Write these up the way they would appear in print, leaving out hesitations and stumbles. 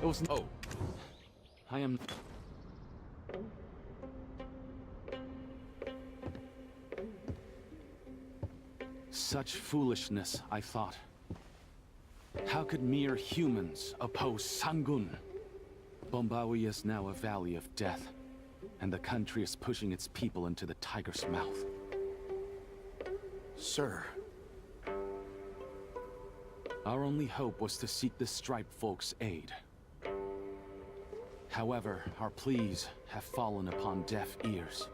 It was... Oh. I am... Such foolishness, I thought. How could mere humans oppose Sangun? Bombawi is now a valley of death, and the country is pushing its people into the tiger's mouth. Sir. Our only hope was to seek the striped folks' aid. However, our pleas have fallen upon deaf ears.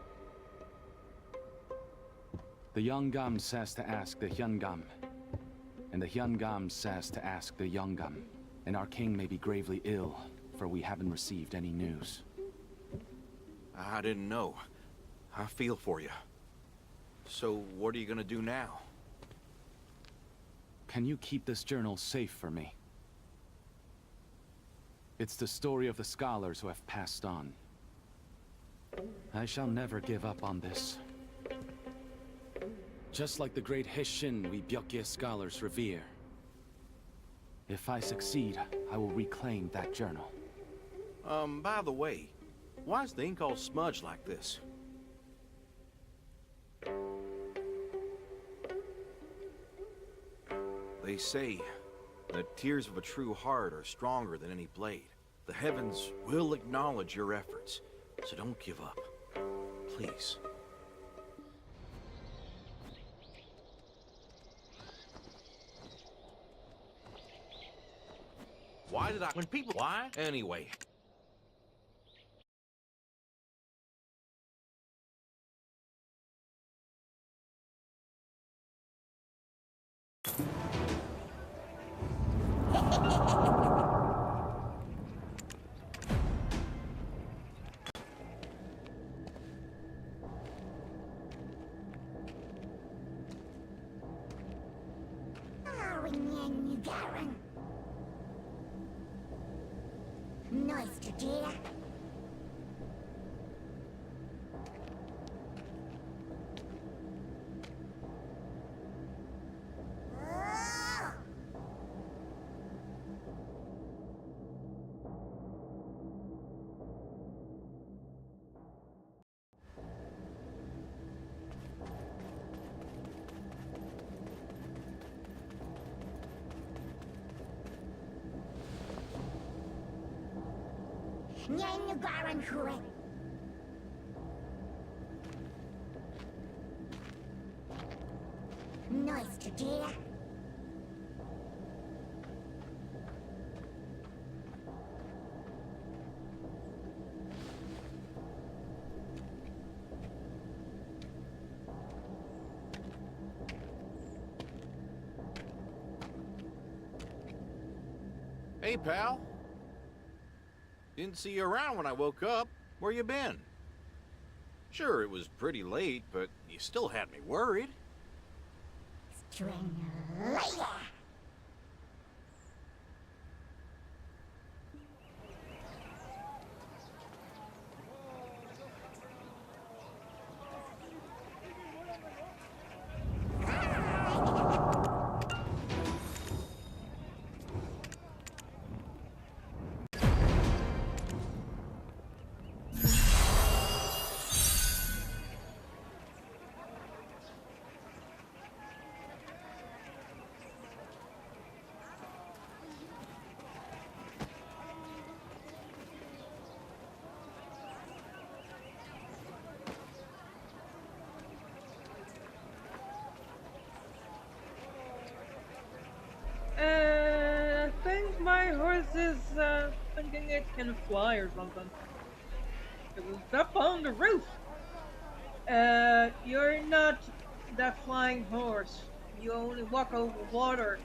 The Yongam says to ask the Hyungam, and the Hyungam says to ask the Yongam, and our king may be gravely ill, for we haven't received any news. I didn't know. I feel for you. So, what are you gonna do now? Can you keep this journal safe for me? It's the story of the scholars who have passed on. I shall never give up on this. Just like the great Hisshin we Byukye scholars revere. If I succeed, I will reclaim that journal. By the way, why is the ink all smudged like this? They say that tears of a true heart are stronger than any blade. The heavens will acknowledge your efforts, so don't give up. Please. Why did I... When people... Why? Anyway. Nice to dear. Nyanagaran Hure. Nice to dear. Hey, pal. Didn't see you around when I woke up. Where you been? Sure, it was pretty late, but you still had me worried. Strangler. I think my horse is thinking it can fly or something. It was up on the roof. You're not that flying horse. You only walk over water.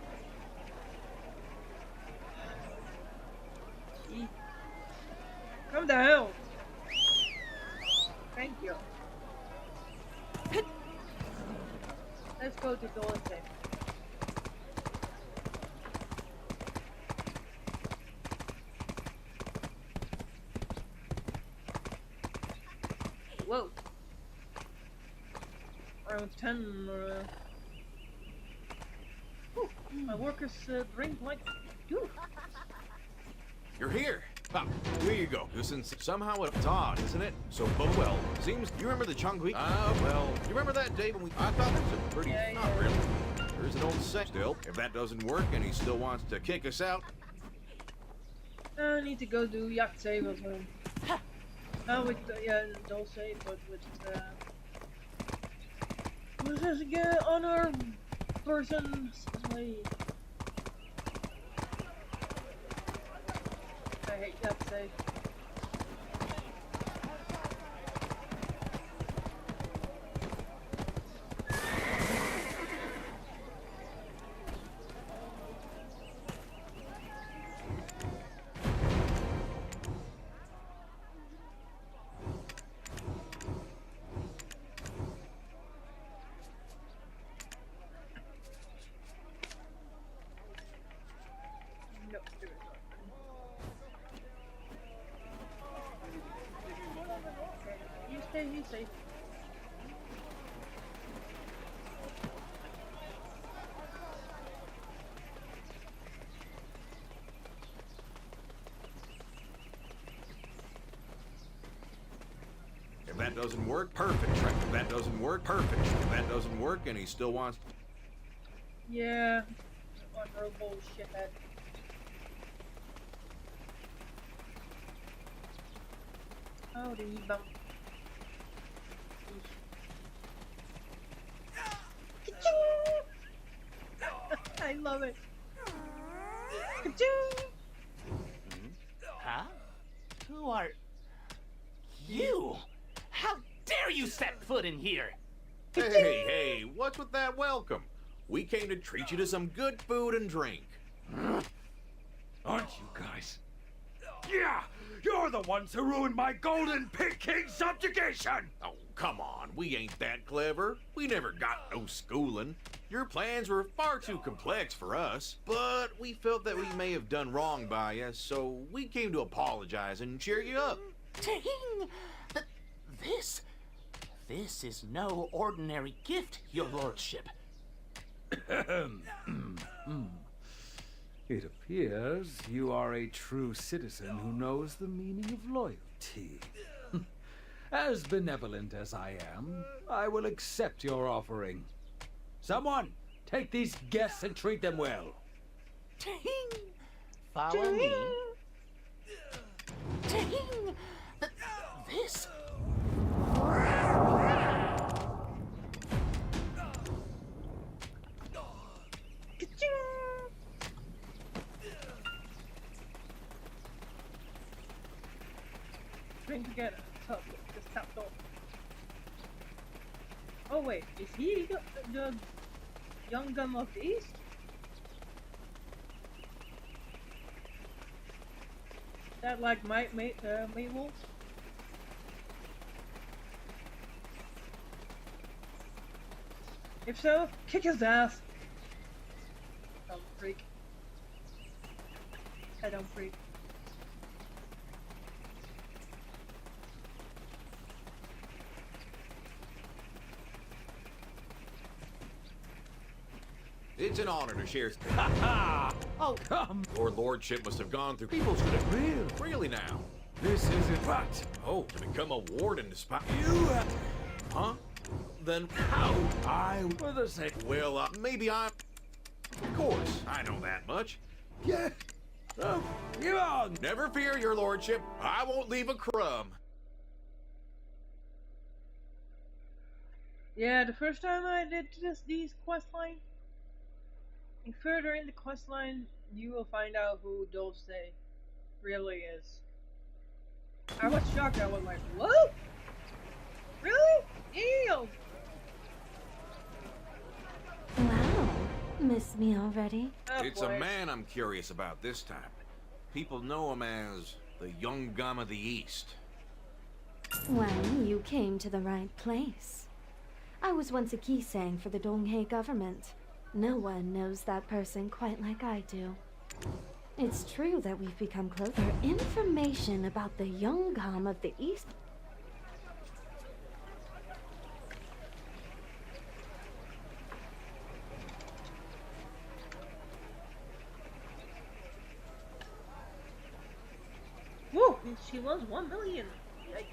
Gee. Come down. Thank you. Let's go to Dolce. Whoa. Around 10 my workers drink like you. You're here. Ah, here you go. Listen, somehow it's odd, isn't it? So, well, seems you remember the Changui? Well, you remember that day when I thought it was a pretty, not really. There's an old saying still. If that doesn't work and he still wants to kick us out. I need to go do yacht save as well. With don't save, but with who's this again? Honor person. Wait. I hate that save. No, there is not. You stay, you safe. If that doesn't work, perfect. If that doesn't work, perfect. If that doesn't work and he still wants. Yeah. Honorable shithead. Howdy, bump. I love it. Huh? Who are you? How dare you set foot in here? Hey, what's with that welcome? We came to treat you to some good food and drink. Aren't you guys? Yeah! You're the ones who ruined my Golden Pig King subjugation! Oh, come on, we ain't that clever. We never got no schooling. Your plans were far too complex for us, but we felt that we may have done wrong by you, so we came to apologize and cheer you up. Ting! This is no ordinary gift, your lordship. It appears you are a true citizen who knows the meaning of loyalty. As benevolent as I am, I will accept your offering. Someone, take these guests and treat them well. Ting! Follow me. Ting! This... Drink together. Top, just top door. Oh wait, is he the young gun of the East? That like Maywolf? If so, kick his ass. Dumb freak. I don't freak. It's an honor to share. Oh, come! Your lordship must have gone through. People should have. Really now? This is in fact. Oh, to become a warden despite. You have... Huh? Then How? I were the same. well, maybe I'm. Of course, I know that much. Yeah. Oh, give on! Never fear, your lordship. I won't leave a crumb. Yeah, the first time I did these quest line, and further in the quest line, you will find out who Dulce really is. I was shocked. I was like, what? Really? Ew! Wow, miss me already? Oh, It's boy. a man I'm curious about this time. People know him as the Young Gum of the East. Well, you came to the right place. I was once a Kisang for the Donghae government. No one knows that person quite like I do. It's true that we've become closer. Information about the Yeonggam of the East. She was 1 million. Yikes.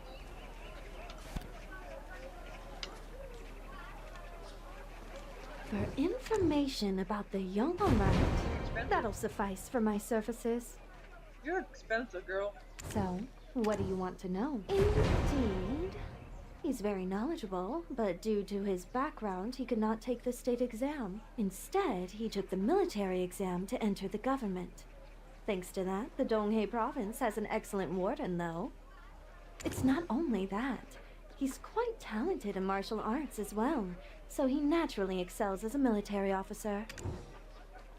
For information about the young, all right, that'll suffice for my services. You're expensive, girl. So, what do you want to know? Indeed. He's very knowledgeable, but due to his background, he could not take the state exam. Instead, he took the military exam to enter the government. Thanks to that, the Donghae province has an excellent warden, though. It's not only that. He's quite talented in martial arts as well, so he naturally excels as a military officer.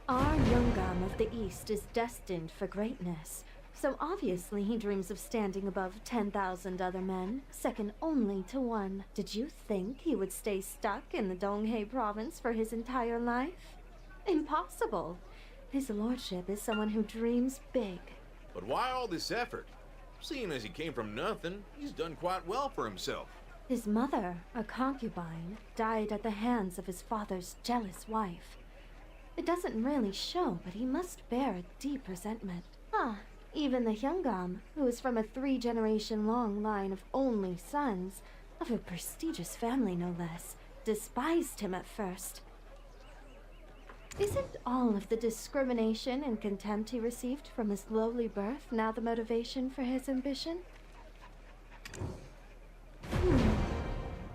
Our Youngam of the East is destined for greatness, so obviously he dreams of standing above 10,000 other men, second only to one. Did you think he would stay stuck in the Donghae province for his entire life? Impossible. His lordship is someone who dreams big. But why all this effort? Seeing as he came from nothing, he's done quite well for himself. His mother, a concubine, died at the hands of his father's jealous wife. It doesn't really show, but he must bear a deep resentment. Even the Hyungam, who is from a 3-generation-long line of only sons, of a prestigious family no less, despised him at first. Isn't all of the discrimination and contempt he received from his lowly birth now the motivation for his ambition?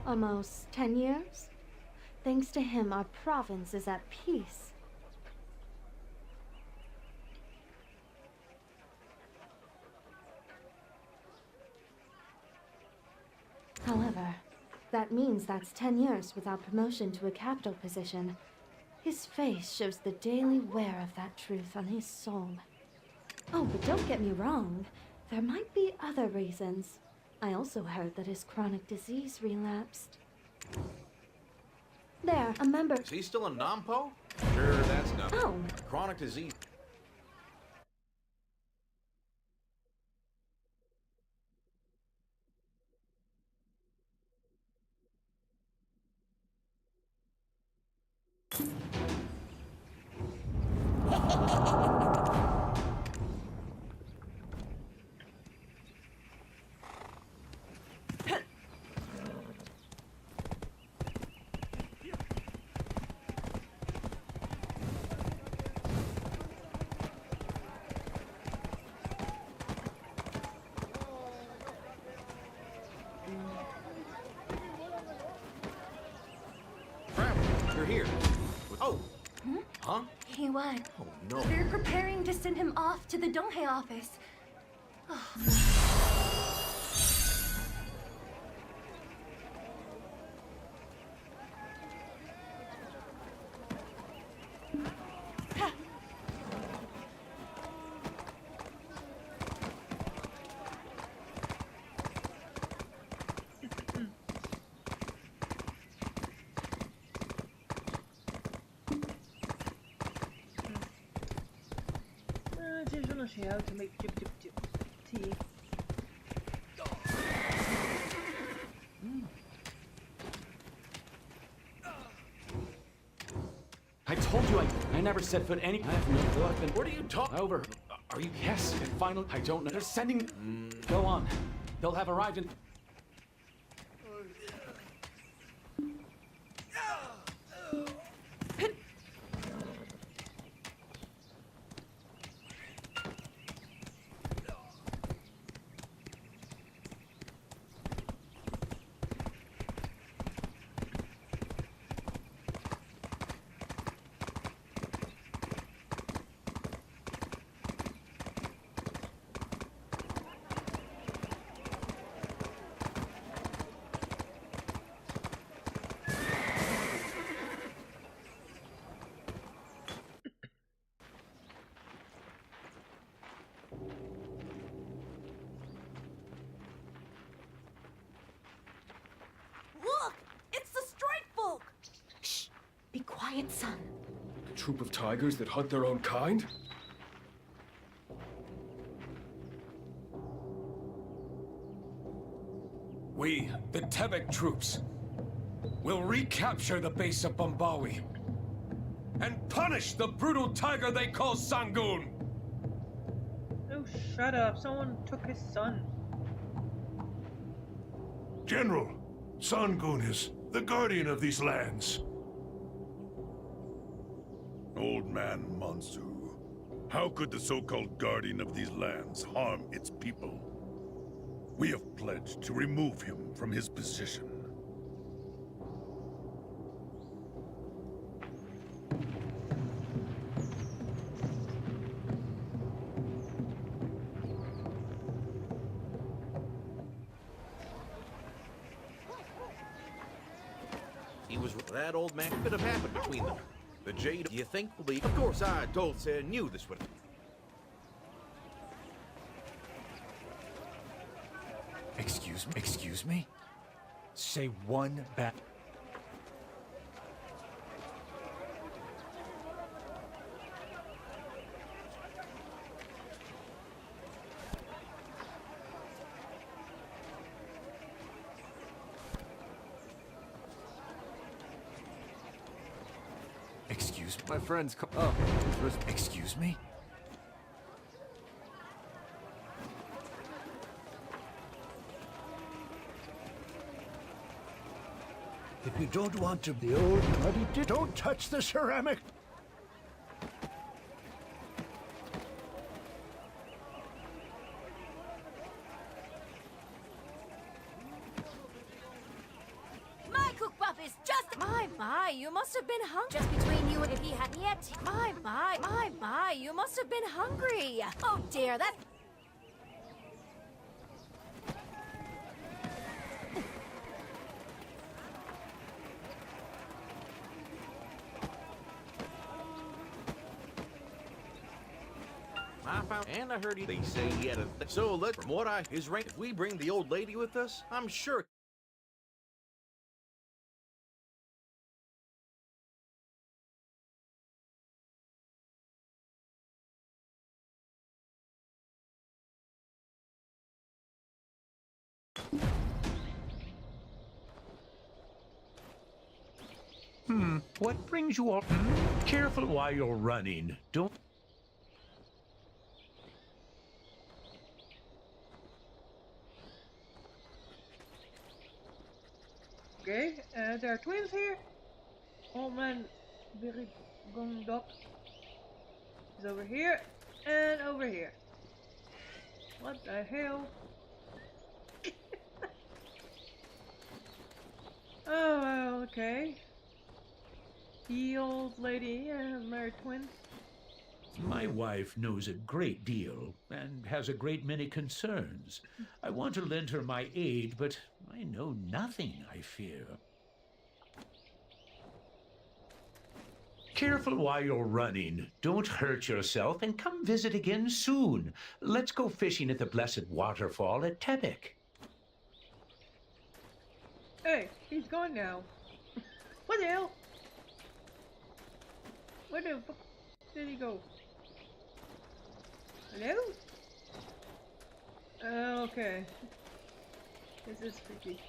Almost 10 years? Thanks to him, our province is at peace. However, that means that's 10 years without promotion to a capital position. His face shows the daily wear of that truth on his soul. Oh, but don't get me wrong. There might be other reasons. I also heard that his chronic disease relapsed. There, a member... Is he still a Nampo? Sure, that's nothing. Oh. Chronic disease. You're here. Oh. Huh? He what? Oh, no. They're preparing to send him off to the Donghae office. Teach Lucy how to make tea. I told you I never set foot any. I have no weapon. What are you talking? Over. Are you? Yes. And finally, I don't know. They're sending. Go on. They'll have arrived in. Look! It's the strike folk! Shh! Be quiet, son. A troop of tigers that hunt their own kind? We, the Tebek troops, will recapture the base of Bombawi and punish the brutal tiger they call Sangun. Oh, shut up. Someone took his son. General, Sangun is the guardian of these lands. Old man Mansu, how could the so-called guardian of these lands harm its people? We have pledged to remove him from his position. He was that old man. Could have happened between them. The Jade, you think, will be? Of course, I told Sarah knew this would. Excuse me? Say one bad. Excuse me? My friend's oh, Excuse me? If you don't want to be old, bloody, don't touch the ceramic. My cookbuff is just my, you must have been hungry. Just between you and if he hadn't yet. My, you must have been hungry. Oh dear, that. I found, and I heard they say he had a. So let from what I his rank. If we bring the old lady with us, I'm sure. What brings you all? Careful while you're running. Don't. Okay, there are twins here. Old man Birigondok is over here and over here. What the hell? Oh, well, okay. The old lady has married twins. My wife knows a great deal and has a great many concerns. I want to lend her my aid, but I know nothing, I fear. Careful while you're running. Don't hurt yourself and come visit again soon. Let's go fishing at the blessed waterfall at Tebek. Hey, he's gone now. What the hell? Where the fuck did he go? Hello? Okay. This is freaky.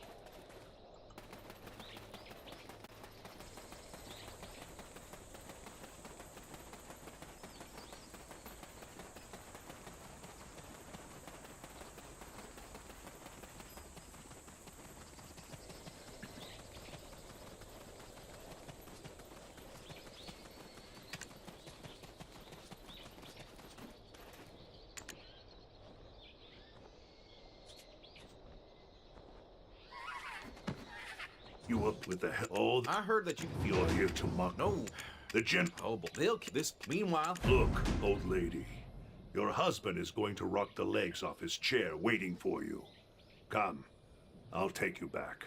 You up with the hell? Oh, I heard that you. you're here to mock. No. The gen. Oh, but they'll this. Meanwhile, Look, old lady. Your husband is going to rock the legs off his chair waiting for you. Come. I'll take you back.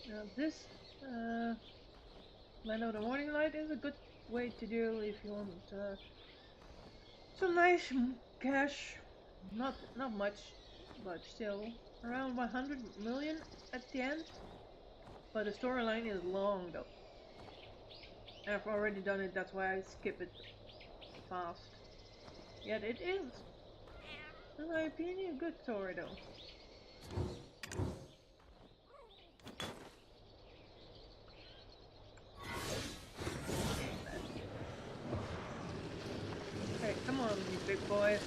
Now this Land of the Morning Light is a good way to do if you want some nice cash. Not much, but still around 100 million at the end. But the storyline is long though. And I've already done it, that's why I skip it fast. Yet it is, in my opinion, a good story though. Okay, come on, you big boys.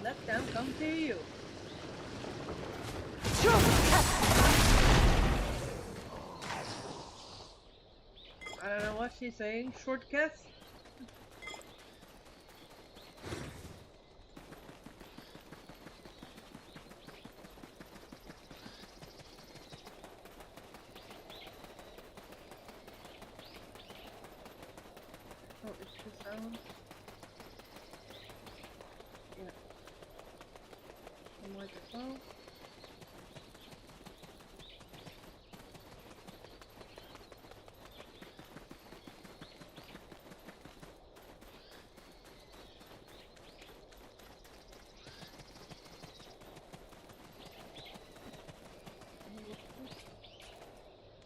Let them come to you. I don't know what she's saying. Shortcuts? Oh, it's the sound. Yeah. The microphone.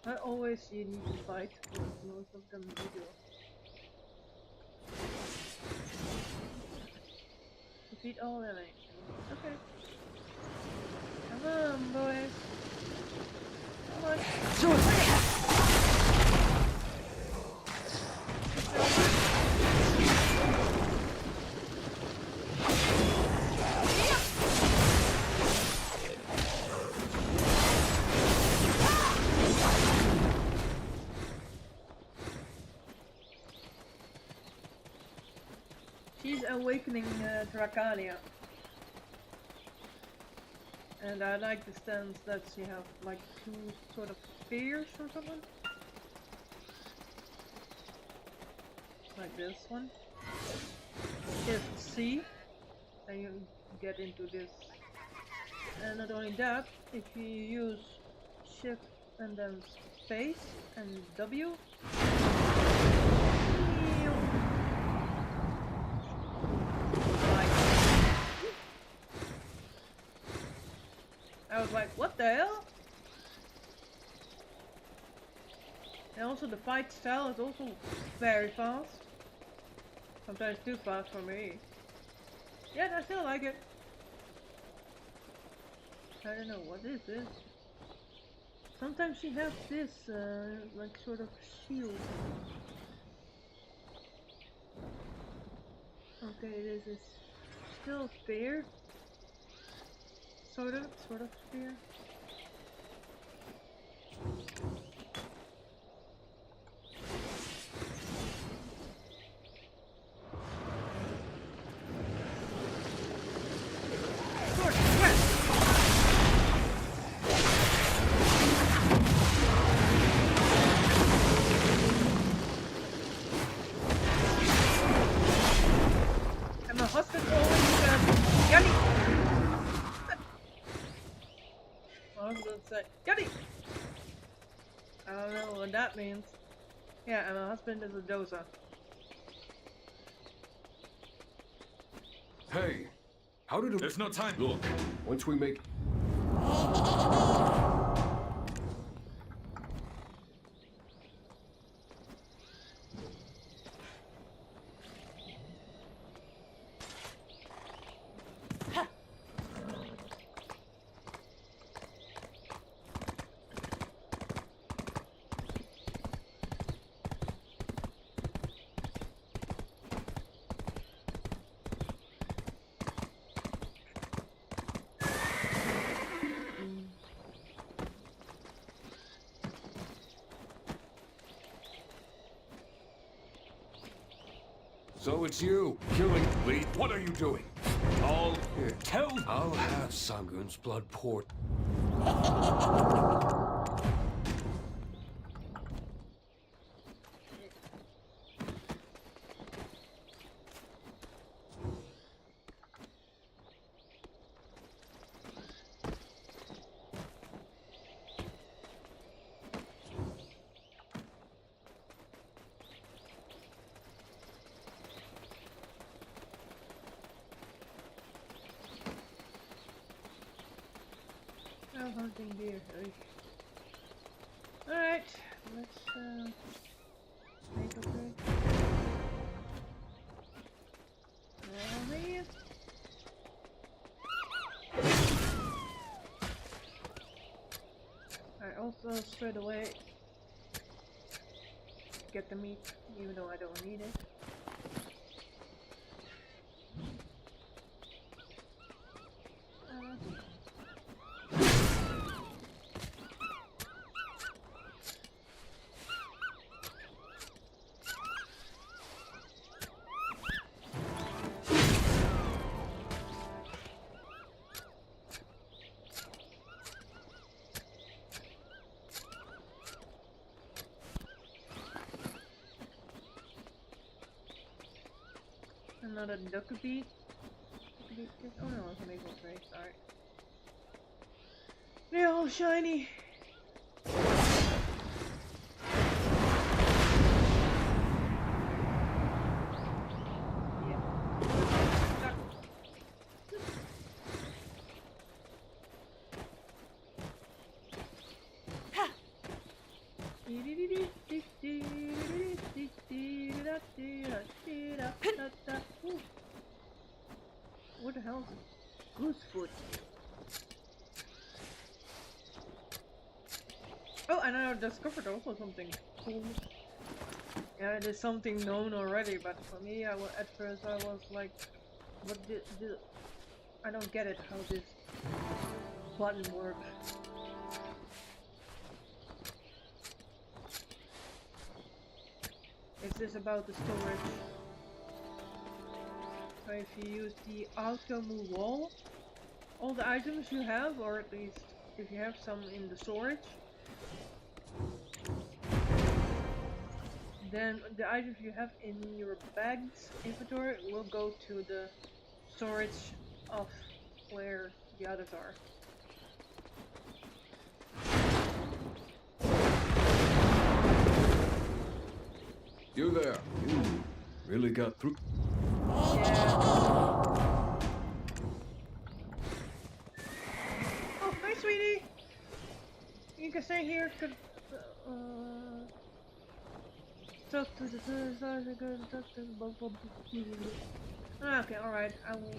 Not always you need to fight, but most of them you do. Defeat all enemies. Okay. Come on, boys. Come on. She's awakening Dracania. And I like the stance that she has like two sort of spears or something. Like this one. Hit C, and you get into this. And not only that, if you use shift and then space and W, I was like, what the hell? And also the fight style is also very fast. Sometimes too fast for me. Yet I still like it. I don't know, what is this? Sometimes she has this, like sort of shield. Okay, this is still spear. Sort of spear. And my husband always Yanni! I was gonna say, Yanni! I don't know what that means. Yeah, and my husband is a dozer. Hey, how did it... There's no time. Look, once we make... So it's you, killing Lee. What are you doing? I'll tell. I'll have Sangun's blood poured. No hunting deer. Alright, let's make a break. I also straight away get the meat, even though I don't need it. Another duckabee. Oh no, it's a maple tree, sorry. They're all shiny. What the hell is it? Goose foot. Oh, and I discovered also something cool. Yeah, it is something known already, but for me, at first I was like, what did I don't get it, how this button works. Is this about the storage? So if you use the auto move all the items you have, or at least if you have some in the storage, then the items you have in your bag's inventory will go to the storage of where the others are. You there. You really got through. Yeah. Oh, hi, sweetie. You can stay here. Talk to the okay, alright. I will.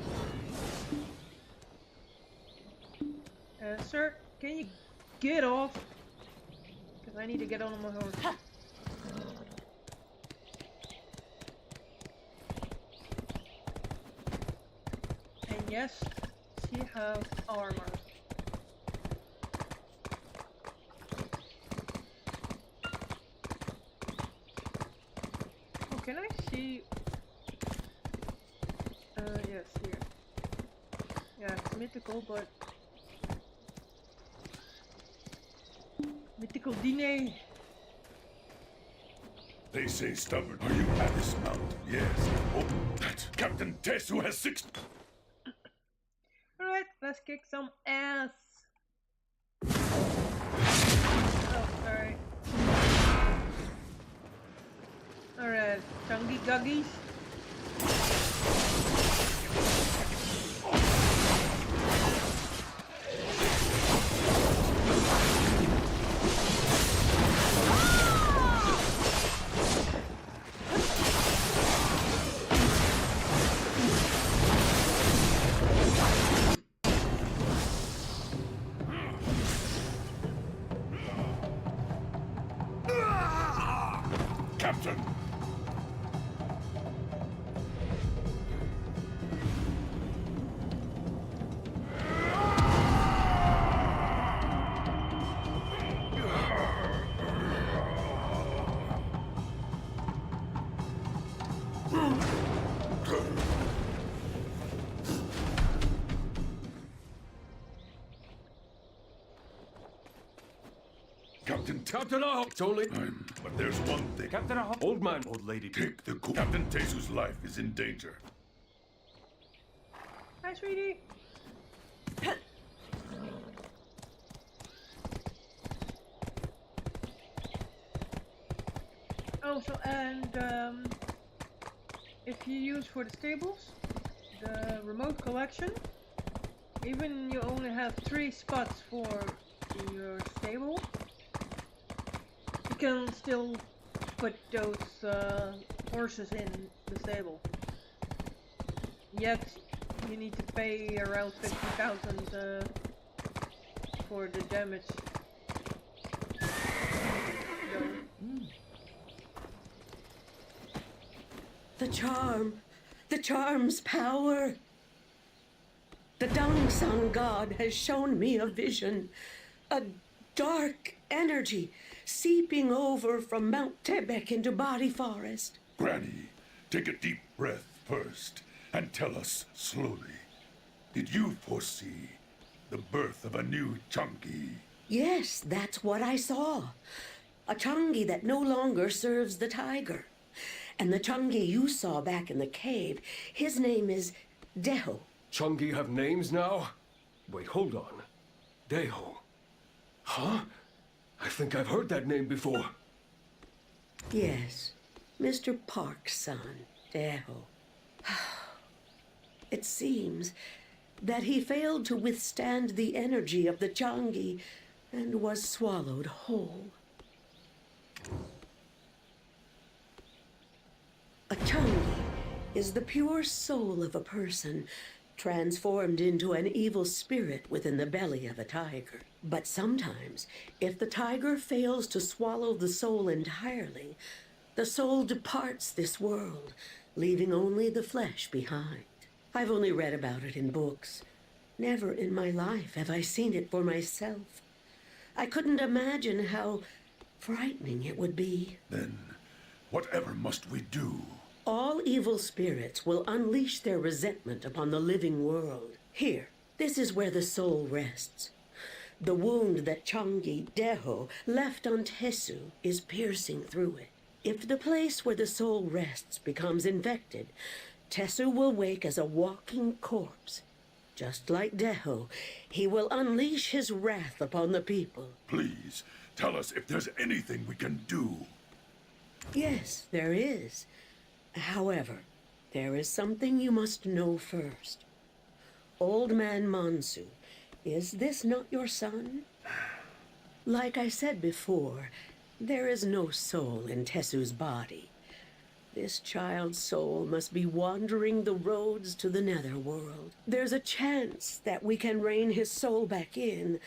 Sir, can you get off? Because I need to get on my horse. Yes, she has armor. Oh, can I see? Yes, here. Yeah, it's mythical, but mythical DNA. They say stubborn. Are you at this mount? Yes. Oh, that's Captain Tess who has 6. Alright, let's kick some ass. Oh, sorry. Alright, chunky guggies. Captain! Captain Ahok! It's only... But there's one thing. Captain Ahok. Old man. Old lady. Take the cool. Captain Tesu's life is in danger. Hi, sweetie. Oh, so, and, if you use for the stables, the remote collection, Even you only have 3 spots for your stable, you can still put those horses in the stable. Yet you need to pay around 50,000 for the damage. The charm's power. The Dong-Sun god has shown me a vision, a dark energy seeping over from Mount Tebek into Body Forest. Granny, take a deep breath first and tell us slowly. Did you foresee the birth of a new Changi? Yes, that's what I saw. A Changi that no longer serves the tiger. And the Changi you saw back in the cave, his name is Deho. Changi have names now? Wait, hold on. Deho. Huh? I think I've heard that name before. Yes, Mr. Park's son, Deho. It seems that he failed to withstand the energy of the Changi and was swallowed whole. A Changi is the pure soul of a person transformed into an evil spirit within the belly of a tiger. But sometimes, if the tiger fails to swallow the soul entirely, the soul departs this world, leaving only the flesh behind. I've only read about it in books. Never in my life have I seen it for myself. I couldn't imagine how frightening it would be. Then, whatever must we do? All evil spirits will unleash their resentment upon the living world. Here, this is where the soul rests. The wound that Changi Deho left on Tesu is piercing through it. If the place where the soul rests becomes infected, Tesu will wake as a walking corpse. Just like Deho, he will unleash his wrath upon the people. Please, tell us if there's anything we can do. Yes, there is. However, there is something you must know first. Old Man Mansu, is this not your son? Like I said before, there is no soul in Tesu's body. This child's soul must be wandering the roads to the netherworld. There's a chance that we can rein his soul back in.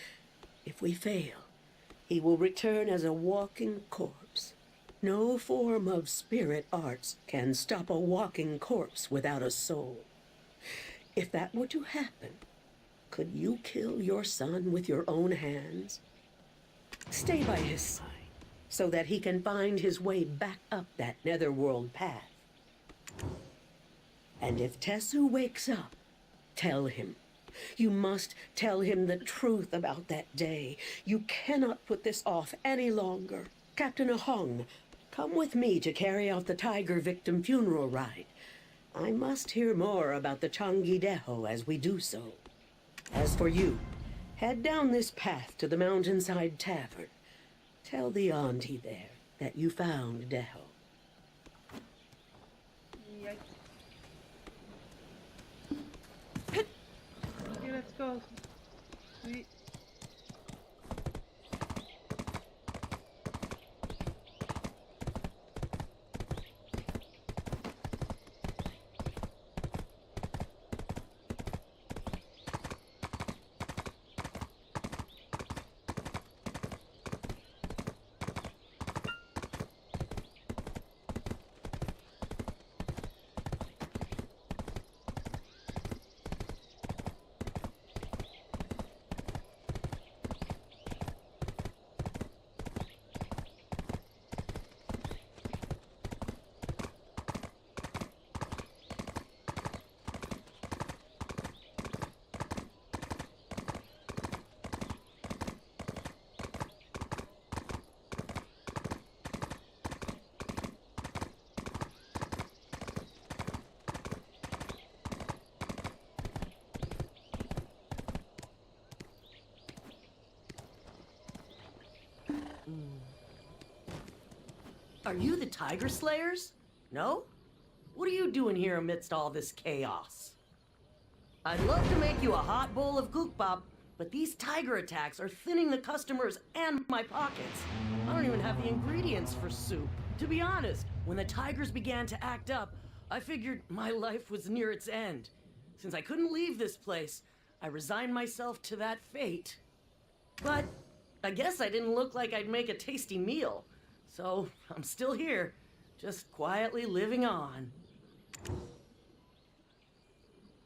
If we fail, he will return as a walking corpse. No form of spirit arts can stop a walking corpse without a soul. If that were to happen, could you kill your son with your own hands? Stay by his side, so that he can find his way back up that netherworld path. And if Tesu wakes up, tell him. You must tell him the truth about that day. You cannot put this off any longer. Captain Ahong, come with me to carry out the tiger victim funeral rite. I must hear more about the Changi Deho as we do so. As for you, head down this path to the mountainside tavern. Tell the auntie there that you found Deho. Okay, let's go. Sweet. Are you the Tiger Slayers? No? What are you doing here amidst all this chaos? I'd love to make you a hot bowl of gook bop, but these tiger attacks are thinning the customers and my pockets. I don't even have the ingredients for soup. To be honest, when the tigers began to act up, I figured my life was near its end. Since I couldn't leave this place, I resigned myself to that fate. But I guess I didn't look like I'd make a tasty meal. So I'm still here, just quietly living on.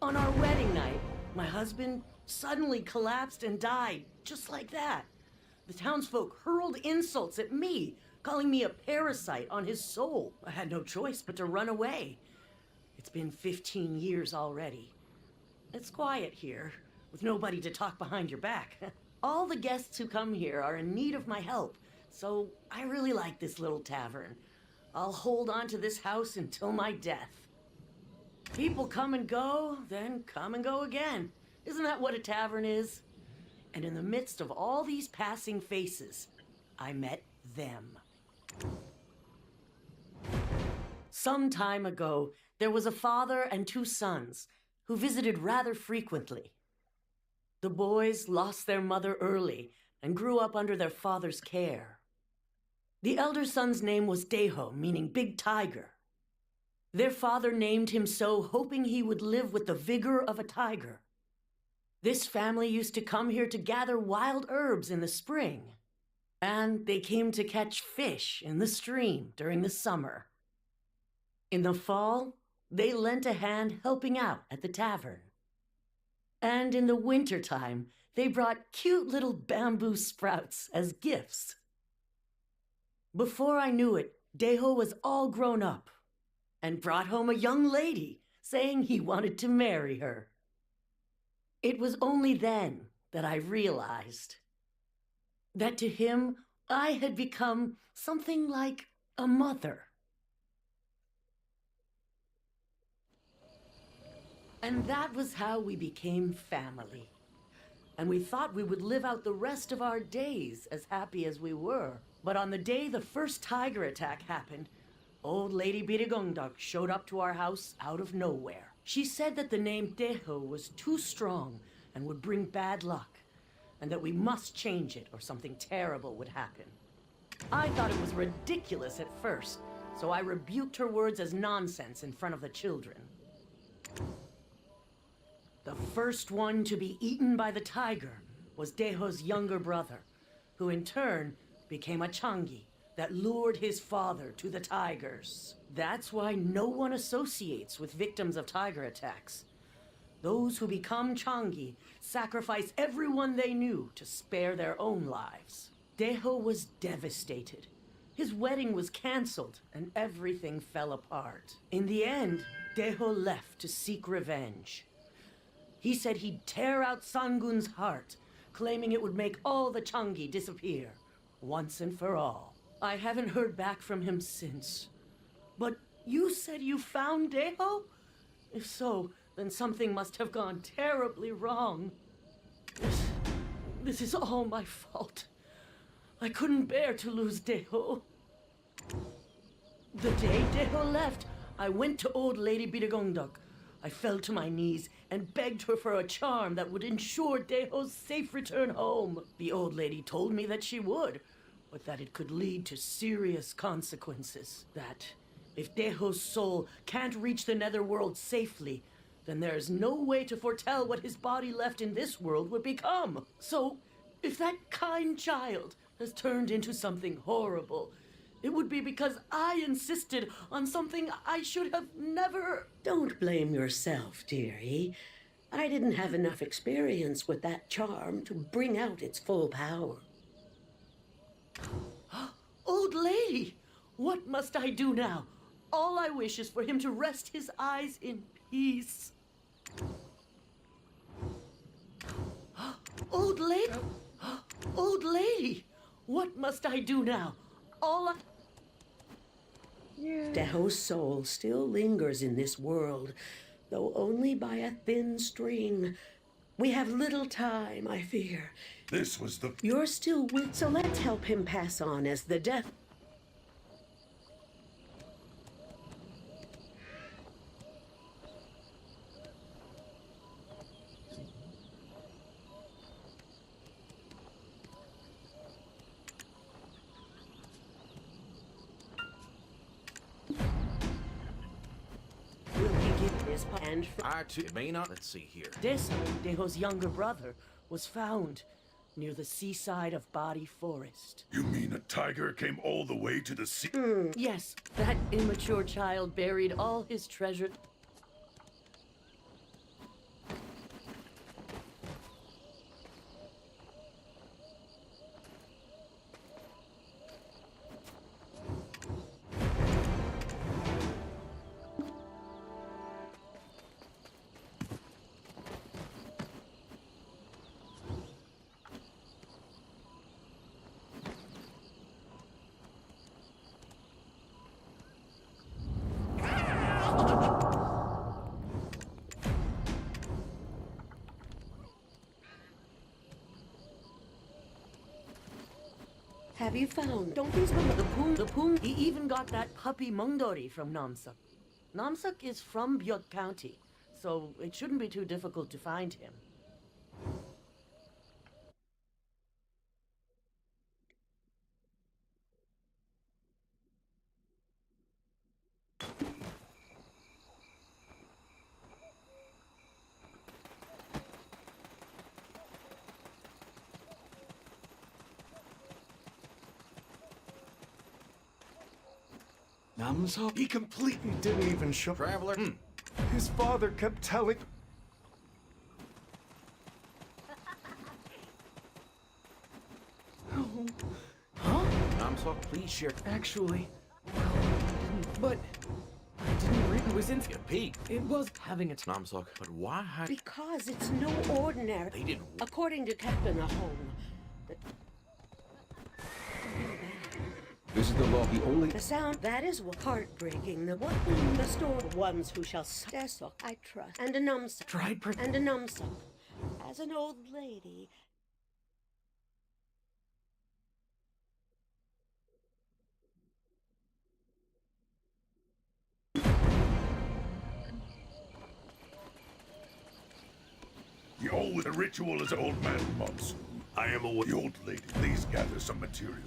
On our wedding night, my husband suddenly collapsed and died, just like that. The townsfolk hurled insults at me, calling me a parasite on his soul. I had no choice but to run away. It's been 15 years already. It's quiet here, with nobody to talk behind your back. All the guests who come here are in need of my help, so I really like this little tavern. I'll hold on to this house until my death. People come and go, then come and go again. Isn't that what a tavern is? And in the midst of all these passing faces, I met them. Some time ago, there was a father and 2 sons who visited rather frequently. The boys lost their mother early and grew up under their father's care. The elder son's name was Deho, meaning big tiger. Their father named him so, hoping he would live with the vigor of a tiger. This family used to come here to gather wild herbs in the spring, and they came to catch fish in the stream during the summer. In the fall, they lent a hand helping out at the tavern. And in the wintertime, they brought cute little bamboo sprouts as gifts. Before I knew it, Deho was all grown up and brought home a young lady, saying he wanted to marry her. It was only then that I realized that to him, I had become something like a mother. And that was how we became family. And we thought we would live out the rest of our days as happy as we were. But on the day the first tiger attack happened, old Lady Birigongdok showed up to our house out of nowhere. She said that the name Deho was too strong and would bring bad luck, and that we must change it or something terrible would happen. I thought it was ridiculous at first, so I rebuked her words as nonsense in front of the children. The first one to be eaten by the tiger was Deho's younger brother, who in turn became a Changi that lured his father to the tigers. That's why no one associates with victims of tiger attacks. Those who become Changi sacrifice everyone they knew to spare their own lives. Deho was devastated. His wedding was canceled and everything fell apart. In the end, Deho left to seek revenge. He said he'd tear out Sangun's heart, claiming it would make all the Changi disappear, once and for all. I haven't heard back from him since. But you said you found Deho? If so, then something must have gone terribly wrong. This is all my fault. I couldn't bear to lose Deho. The day Deho left, I went to old Lady Birigongdok. I fell to my knees and begged her for a charm that would ensure Deho's safe return home. The old lady told me that she would, but that it could lead to serious consequences. That if Deho's soul can't reach the netherworld safely, then there is no way to foretell what his body left in this world would become. So, if that kind child has turned into something horrible, it would be because I insisted on something I should have never... Don't blame yourself, dearie. I didn't have enough experience with that charm to bring out its full power. Old lady, what must I do now? All I wish is for him to rest his eyes in peace. Old lady, old lady, what must I do now? All I... Deho's soul still lingers in this world, though only by a thin string. We have little time, I fear. This was the... You're still with, so let's help him pass on as the death... this and I too it may not. Let's see here. Desa, Deho's younger brother, was found near the seaside of Body Forest. You mean a tiger came all the way to the sea? Yes, that immature child buried all his treasure. Have you found? Don't these women the Poon? He even got that puppy Mungdori from Namsak. Namsak is from Byuk County, so it shouldn't be too difficult to find him. Namso? He completely didn't even show. Traveler. His father kept telling. Oh. Huh? Namso, please share. Actually, well, I didn't. But I didn't read. It was in. Pete. It was having a. Namso, but why? Because it's no ordinary. They didn't. According to Captain Ahong, This is the law. The only. the sound that is heartbreaking. The what? The storm. The ones who shall Desok, I trust, and a Numsuck. Tried. And a Numsuck. As an old lady. The ritual is Old Man Monsoon. I am aware. The old lady, please gather some material.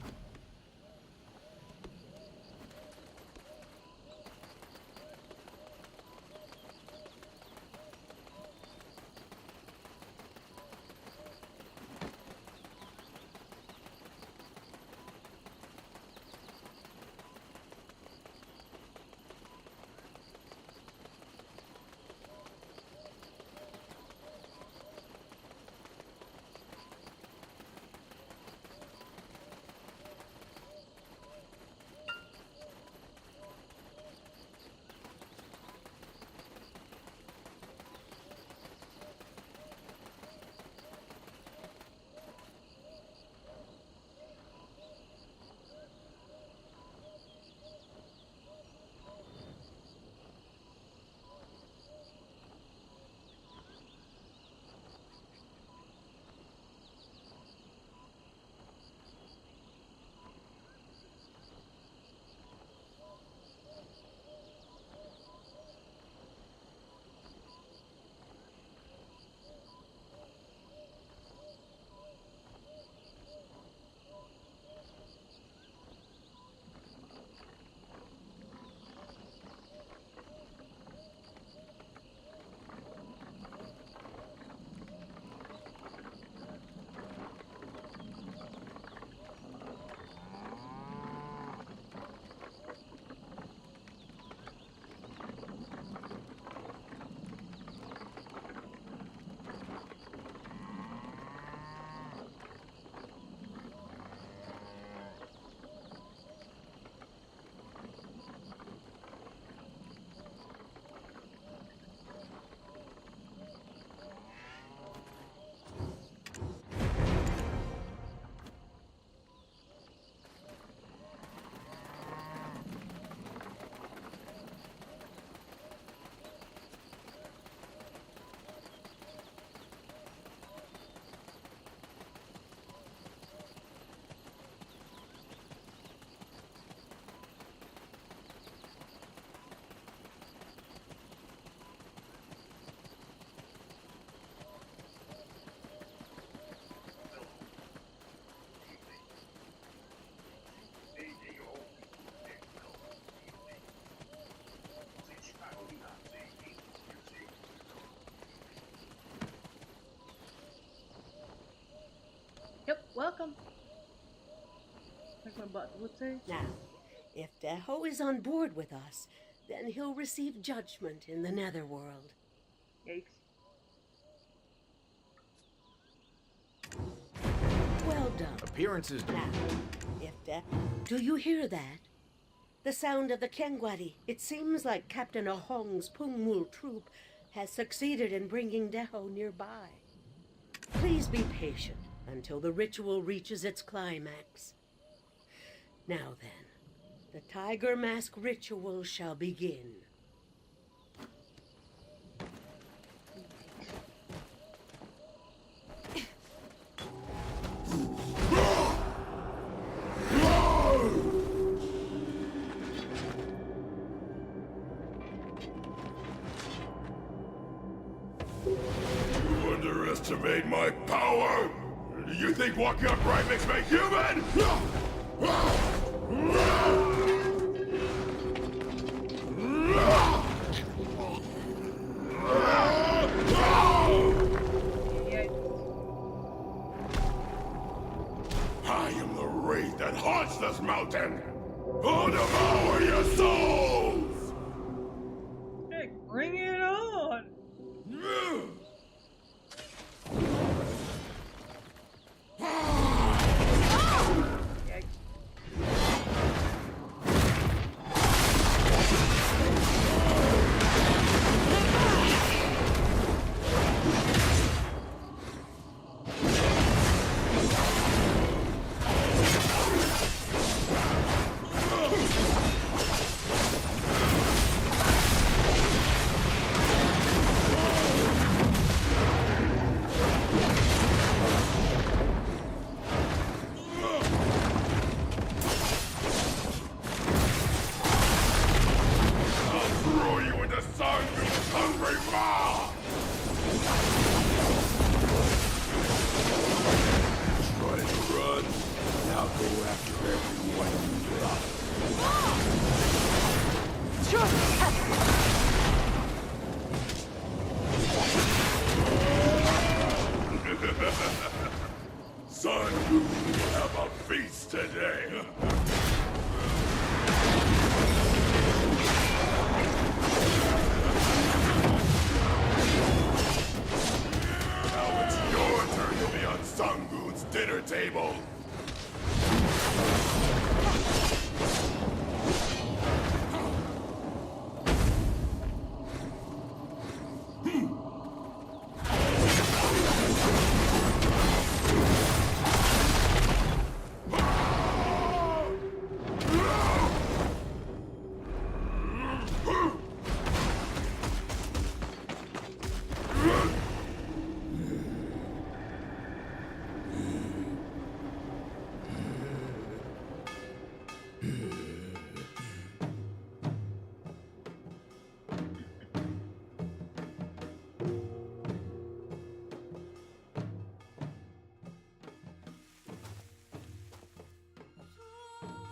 welcome. Press my button. What's it? Now, if Deho is on board with us, then he'll receive judgment in the Netherworld. Yikes. Well done. Appearances. Now, do you hear that? The sound of the Kengwari. It seems like Captain Ahong's Pungmul troop has succeeded in bringing Deho nearby. Please be patient until the ritual reaches its climax. Now then, the Tiger Mask ritual shall begin. You underestimate my power? You think walking upright makes me human? I am the wraith that haunts this mountain! I'll devour your souls! Hey, bring it on! Son, you have a feast today. Now it's your turn to be on Sangun's dinner table.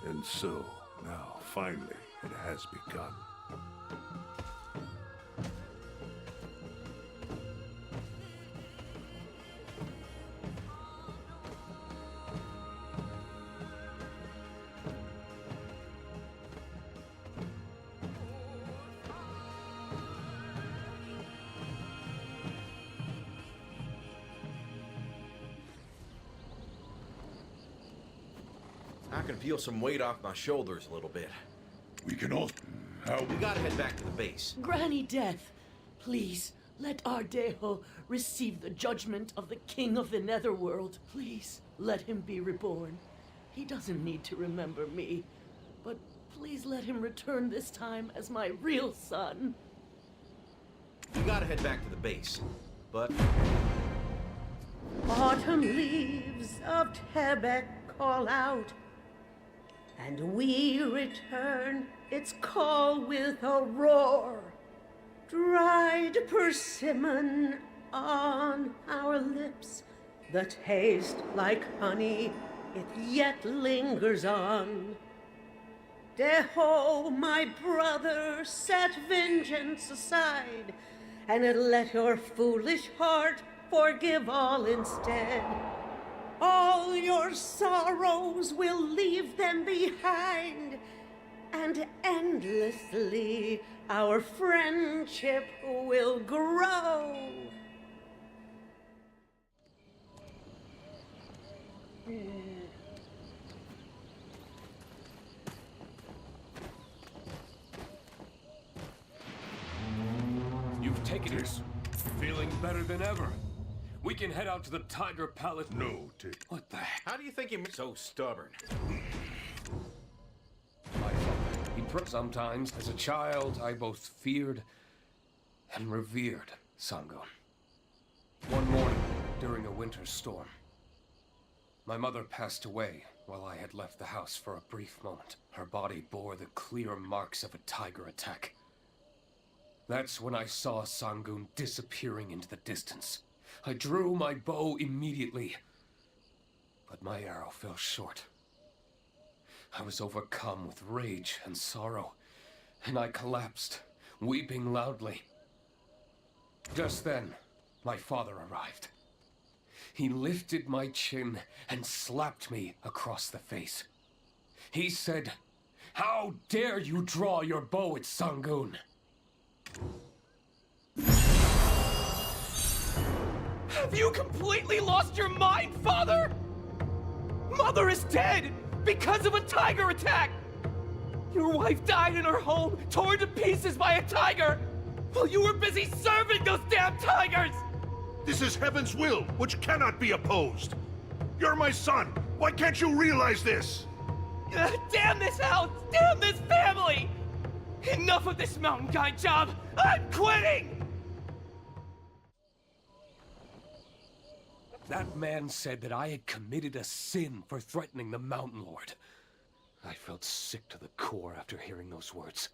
And so, now, finally, it has begun. I can feel some weight off my shoulders a little bit. We can all... We gotta head back to the base. Granny Death, please, let our Deho receive the judgment of the King of the Netherworld. Please, let him be reborn. He doesn't need to remember me, but please let him return this time as my real son. We gotta head back to the base, but... Autumn leaves of Tebek call out, and we return its call with a roar. Dried persimmon on our lips, the taste like honey, it yet lingers on. Deho, my brother, set vengeance aside, and let your foolish heart forgive all instead. All your sorrows will leave them behind, and endlessly our friendship will grow. You've taken this. Feeling better than ever. We can head out to the Tiger Palace. No, Tick. What the heck? How do you think you're so stubborn? My father. Sometimes, as a child, I both feared and revered Sangun. One morning, during a winter storm, my mother passed away while I had left the house for a brief moment. Her body bore the clear marks of a tiger attack. That's when I saw Sangun disappearing into the distance. I drew my bow immediately, but my arrow fell short. I was overcome with rage and sorrow, and I collapsed, weeping loudly. Just then, my father arrived. He lifted my chin and slapped me across the face. He said, "How dare you draw your bow at Sangun?" Have you completely lost your mind, Father? Mother is dead because of a tiger attack! Your wife died in her home, torn to pieces by a tiger, while you were busy serving those damn tigers! This is heaven's will, which cannot be opposed. You're my son. Why can't you realize this? Damn this house! Damn this family! Enough of this mountain guy job! I'm quitting! That man said that I had committed a sin for threatening the Mountain Lord. I felt sick to the core after hearing those words.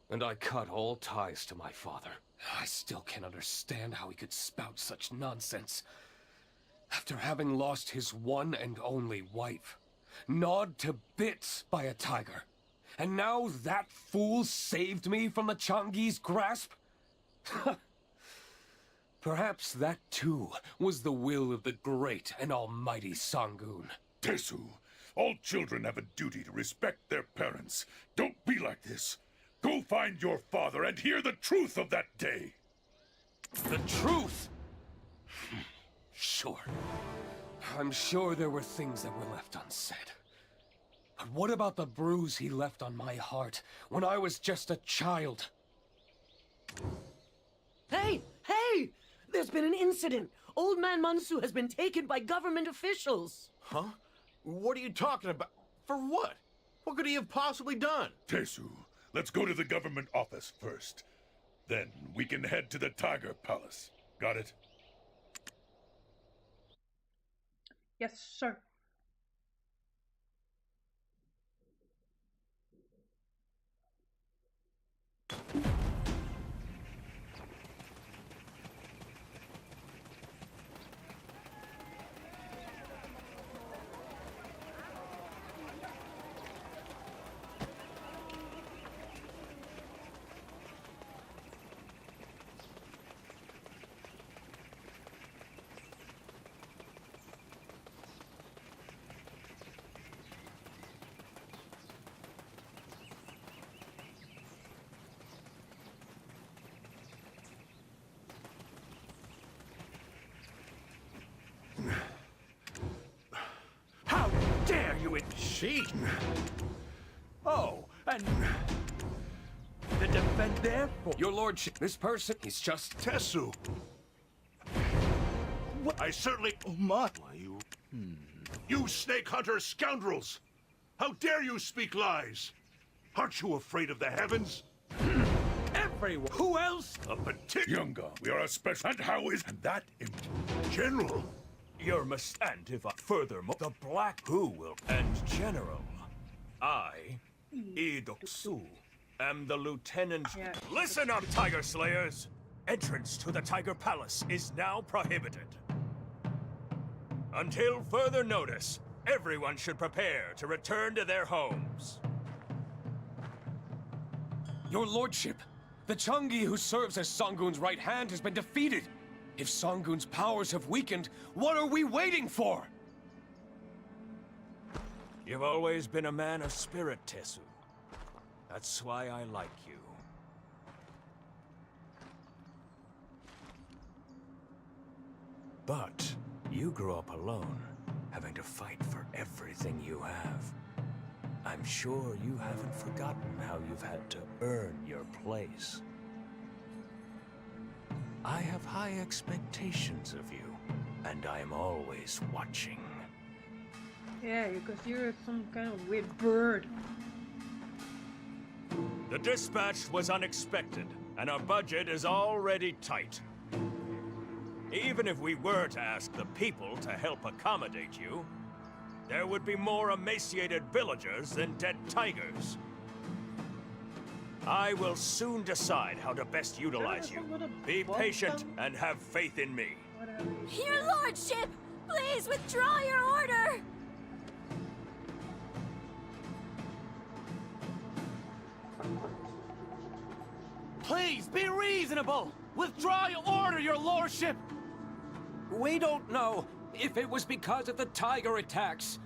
And I cut all ties to my father. I still can't understand how he could spout such nonsense. After having lost his one and only wife, gnawed to bits by a tiger, and now that fool saved me from the Changi's grasp? Perhaps that too was the will of the great and almighty Sangun. Tesu, all children have a duty to respect their parents. Don't be like this. Go find your father and hear the truth of that day. The truth? Sure. I'm sure there were things that were left unsaid. But what about the bruise he left on my heart when I was just a child? Hey! Hey! There's been an incident. Old Man Mansu has been taken by government officials. Huh? What are you talking about? For what? What could he have possibly done? Tesu, let's go to the government office first. Then we can head to the Tiger Palace. Got it? Yes, sir. How dare you She? Oh, and the defend therefore. Your lordship, this person, he's just... Tesu! What? I certainly... Oh my. Why, you... You snake hunter scoundrels! How dare you speak lies? Aren't you afraid of the heavens? Everyone. Who else? A particular... Younger, we are a special... And how is... And that empty. General! Your must... And if I... Furthermore, the Black Who will... And General, I, EUx1125, am the Lieutenant... Yeah. Listen up, Tiger Slayers! Entrance to the Tiger Palace is now prohibited. Until further notice, everyone should prepare to return to their homes. Your lordship, the Changi who serves as Sangun's right hand has been defeated. If Sangun's powers have weakened, what are we waiting for? You've always been a man of spirit, Tessu. That's why I like you. But you grew up alone, having to fight for everything you have. I'm sure you haven't forgotten how you've had to earn your place. I have high expectations of you, and I'm always watching. Yeah, because you're some kind of weird bird. The dispatch was unexpected, and our budget is already tight. Even if we were to ask the people to help accommodate you, there would be more emaciated villagers than dead tigers. I will soon decide how to best utilize you. Be patient and have faith in me. Your lordship, please withdraw your order. Please, be reasonable! Withdraw your order, your lordship! We don't know if it was because of the tiger attacks,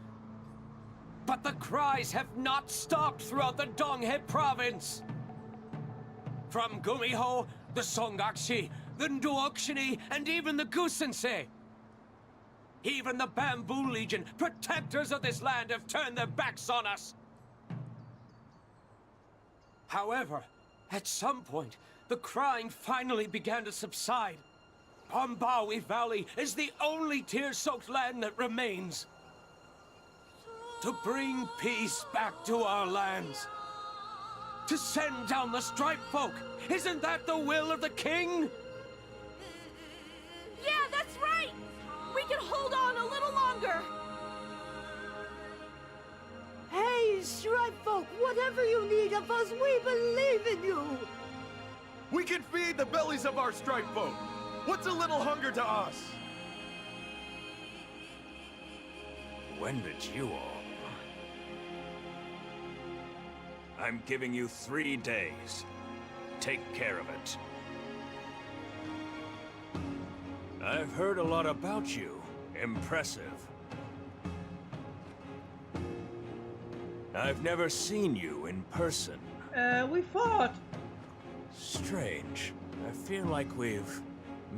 but the cries have not stopped throughout the Donghae province. From Gumiho, the Songakshi, the Nduokshini, and even the Gusensei. Even the Bamboo Legion, protectors of this land, have turned their backs on us. However, at some point, the crying finally began to subside. Bombawi Valley is the only tear-soaked land that remains. To bring peace back to our lands. To send down the Stripe Folk. Isn't that the will of the king? Yeah, that's right! We can hold on a little longer! Hey, Stripe Folk, whatever you need of us, we believe in you! We can feed the bellies of our Stripe Folk! What's a little hunger to us? When did you all? I'm giving you 3 days. Take care of it. I've heard a lot about you. Impressive. I've never seen you in person. We fought. Strange. I feel like we've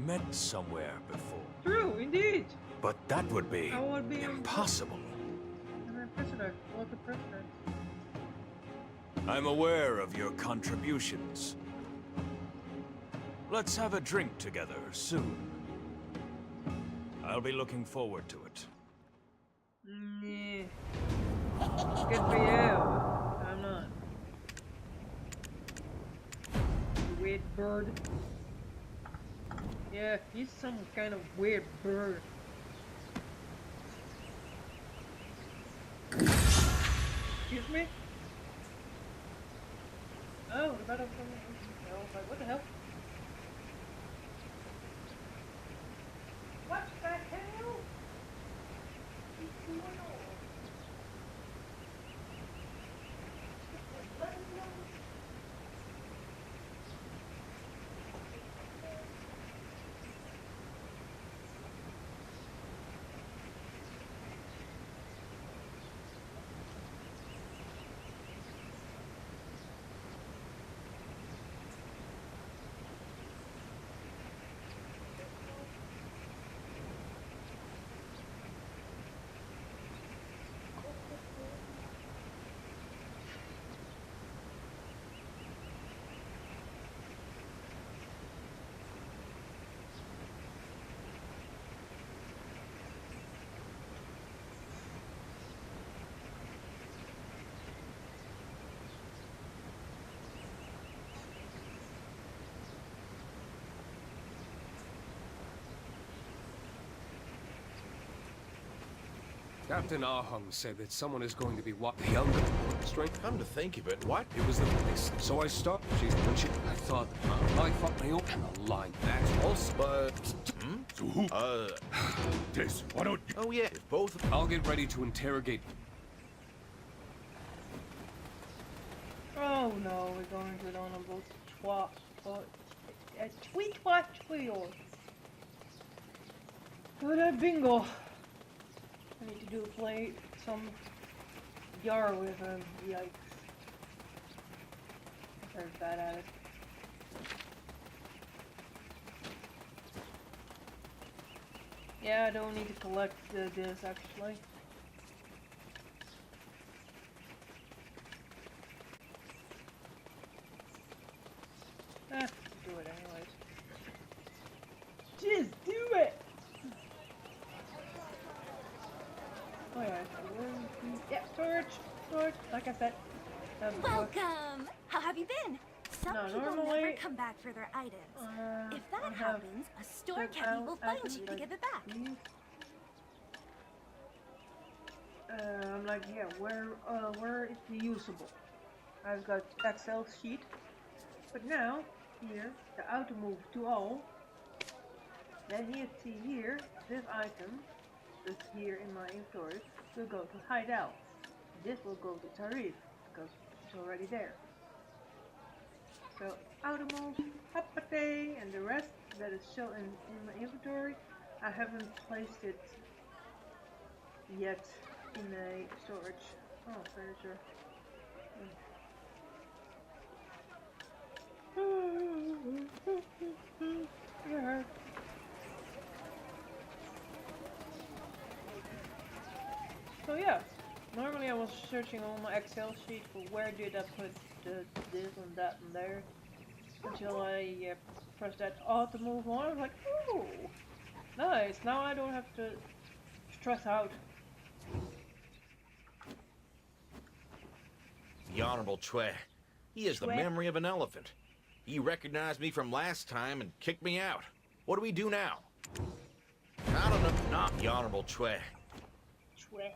met somewhere before. True, indeed. But that would be I would be impossible. I'm a prisoner. What a prisoner. I'm aware of your contributions. Let's have a drink together soon. I'll be looking forward to it. Yeah. Good for you. I'm not. Weird bird. Yeah, he's some kind of weird bird. Excuse me? Oh, the battle from I was like, what the hell? What the hell? What's going on? Captain Ahung said that someone is going to be the younger strength. Come to think of it, what? It was the place. So I stopped. I thought I thought my open the line. That's also, but So who? This. Why don't you? Oh yeah, if both. I'll get ready to interrogate. Oh no, we're going to on a boat tweet. Oh, that bingo. I need to play some Yar with him. Yikes. I'm very bad at it. Yeah, I don't need to collect this actually. Do it anyways. Just do it! Oh yeah, storage, like I said. Welcome! How have you been? Some people normally, never come back for their items. If that happens, a store cabbie will find you to give it back. I'm like, yeah, where is the usable? I've got Excel sheet, but now here the auto move to all. Then here, see here, this item that's here in my inventory will go to hideout. This will go to Tarif because it's already there. So auto move, Hapate, and the rest that is shown in my inventory, I haven't placed it yet in a storage. Oh, furniture. Yeah. So yeah, normally I was searching on my Excel sheet for where did I put this and that and there, until I pressed that auto move on. I was like, oh, nice. Now I don't have to stress out. The Honorable Chue. He has the memory of an elephant. He recognized me from last time and kicked me out. What do we do now? I don't know. Not the Honorable Chue. Chue.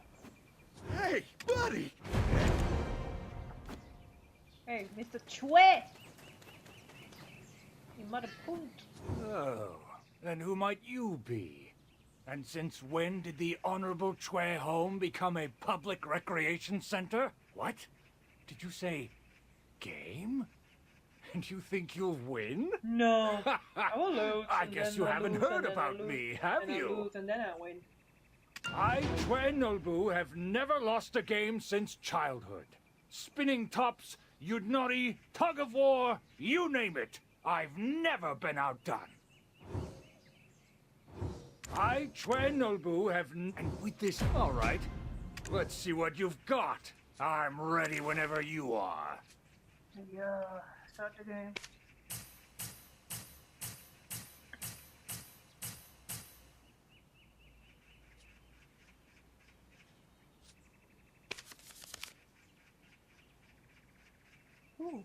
Hey, buddy! Hey, Mr. Chue! You mother point. Oh, then who might you be? And since when did the Honorable Chue home become a public recreation center? What? Did you say game? And you think you'll win? No. I will lose. I guess you haven't heard about me, have you? I lose and then I win. I, Chue Nolbu, have never lost a game since childhood. Spinning tops, Yudnori, tug of war, you name it. I've never been outdone. I, Chue Nolbu, have and with this, all right. Let's see what you've got. I'm ready whenever you are. Yeah, start the game. Ooh.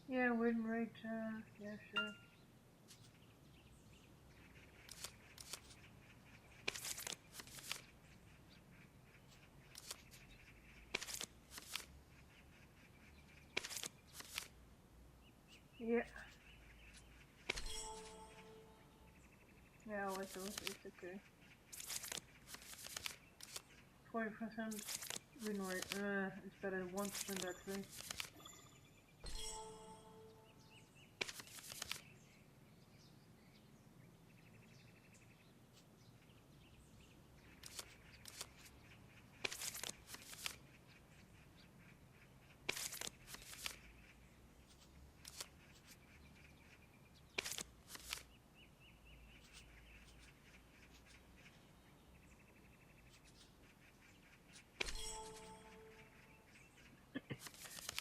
Yeah, win rate, yeah, sure. Yeah. Yeah, it's okay. 40% win rate, it's better than 1% actually.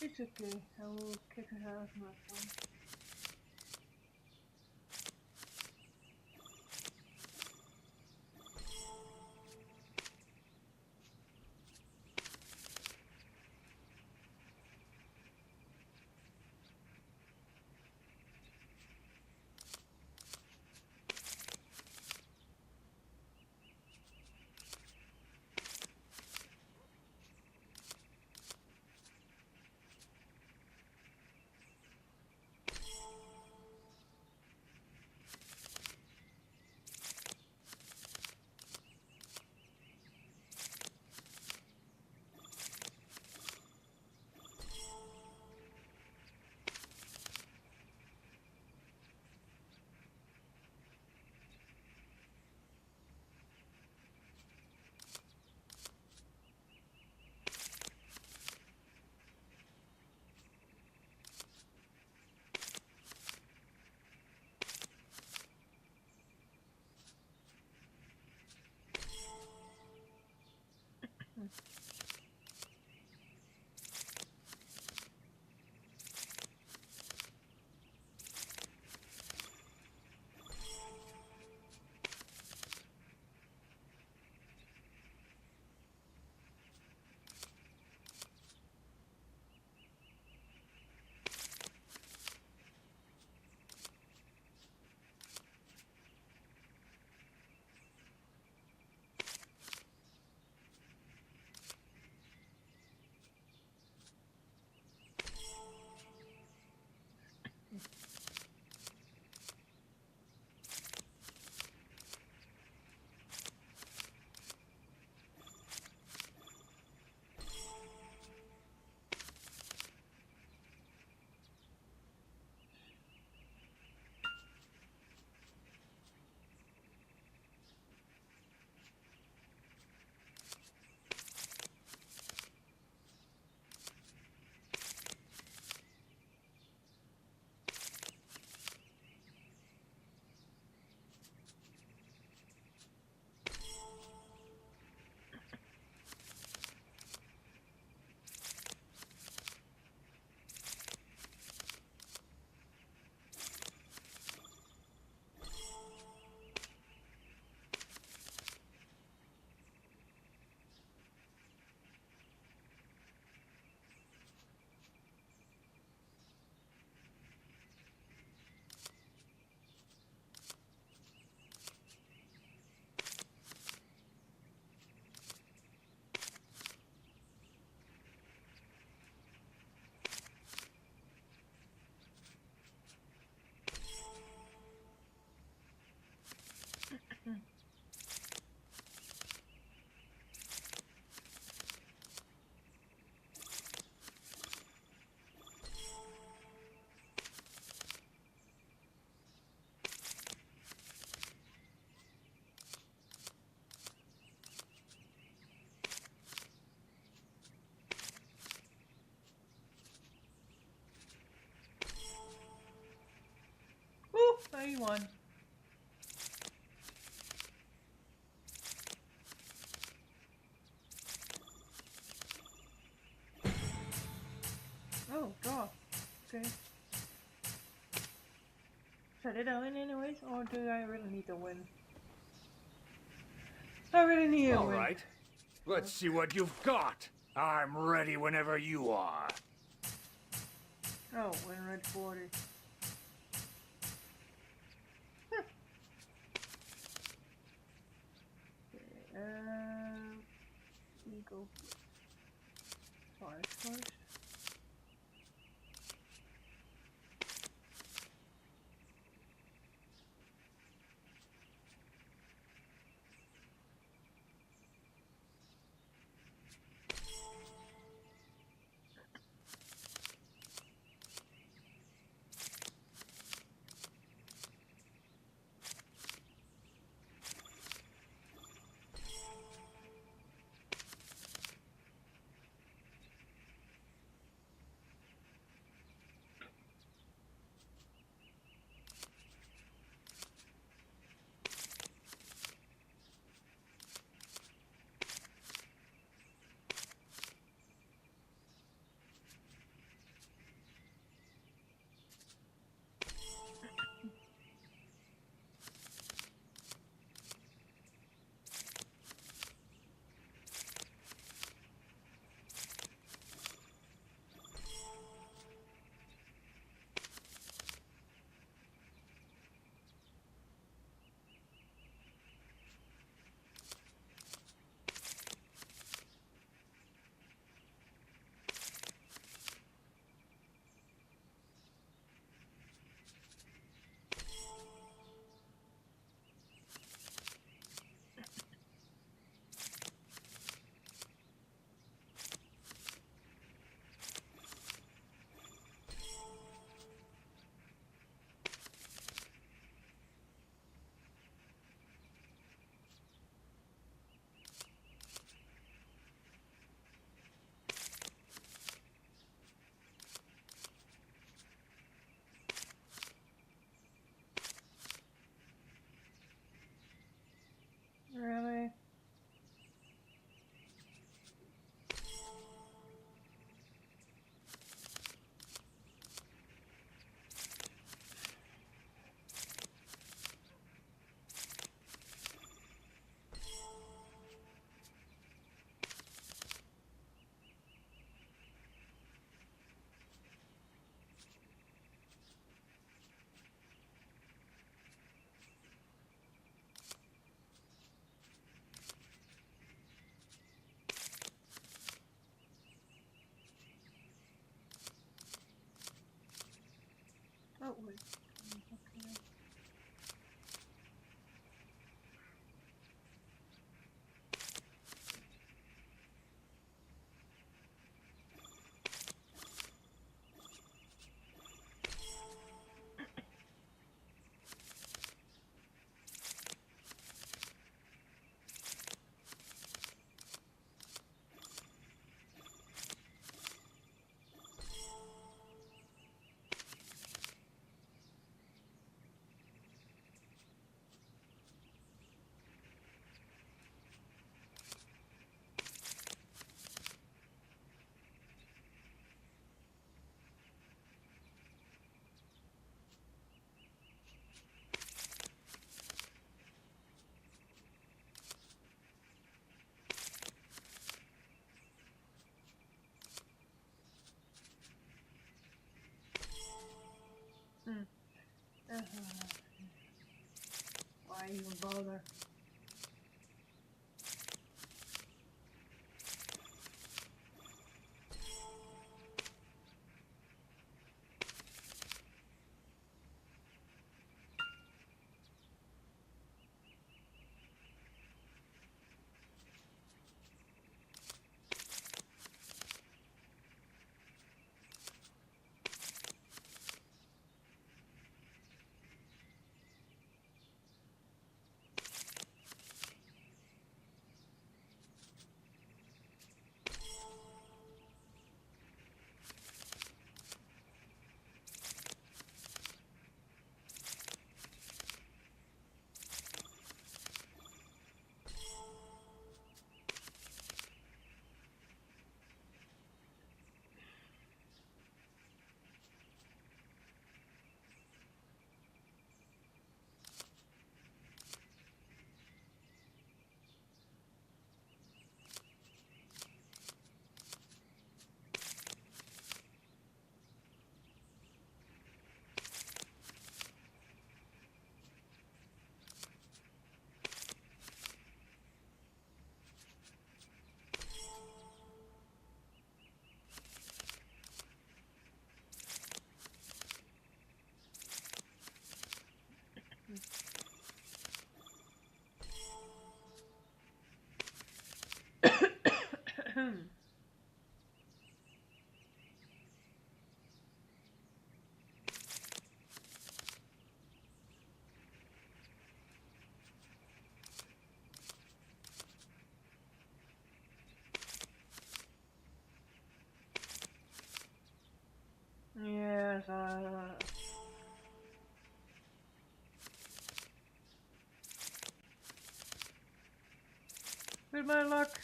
It's okay, I will kick it out of my phone. 21. Oh, draw. Okay. Should I win anyways, or do I really need to win? I really need to All win. right. Let's see what you've got. I'm ready whenever you are. Oh, 140. Huh. Okay, we go first. Really? Oh, wait. Okay. Why even bother? Yes, with my luck,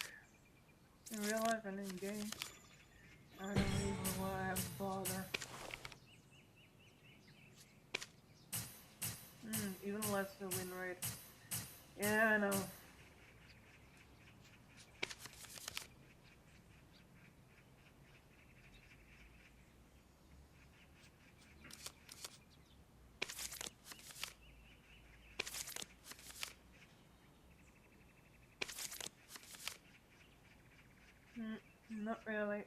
in real life and in game, I don't even want to bother. Even less the win rate. Yeah, I know. Not really.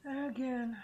Again.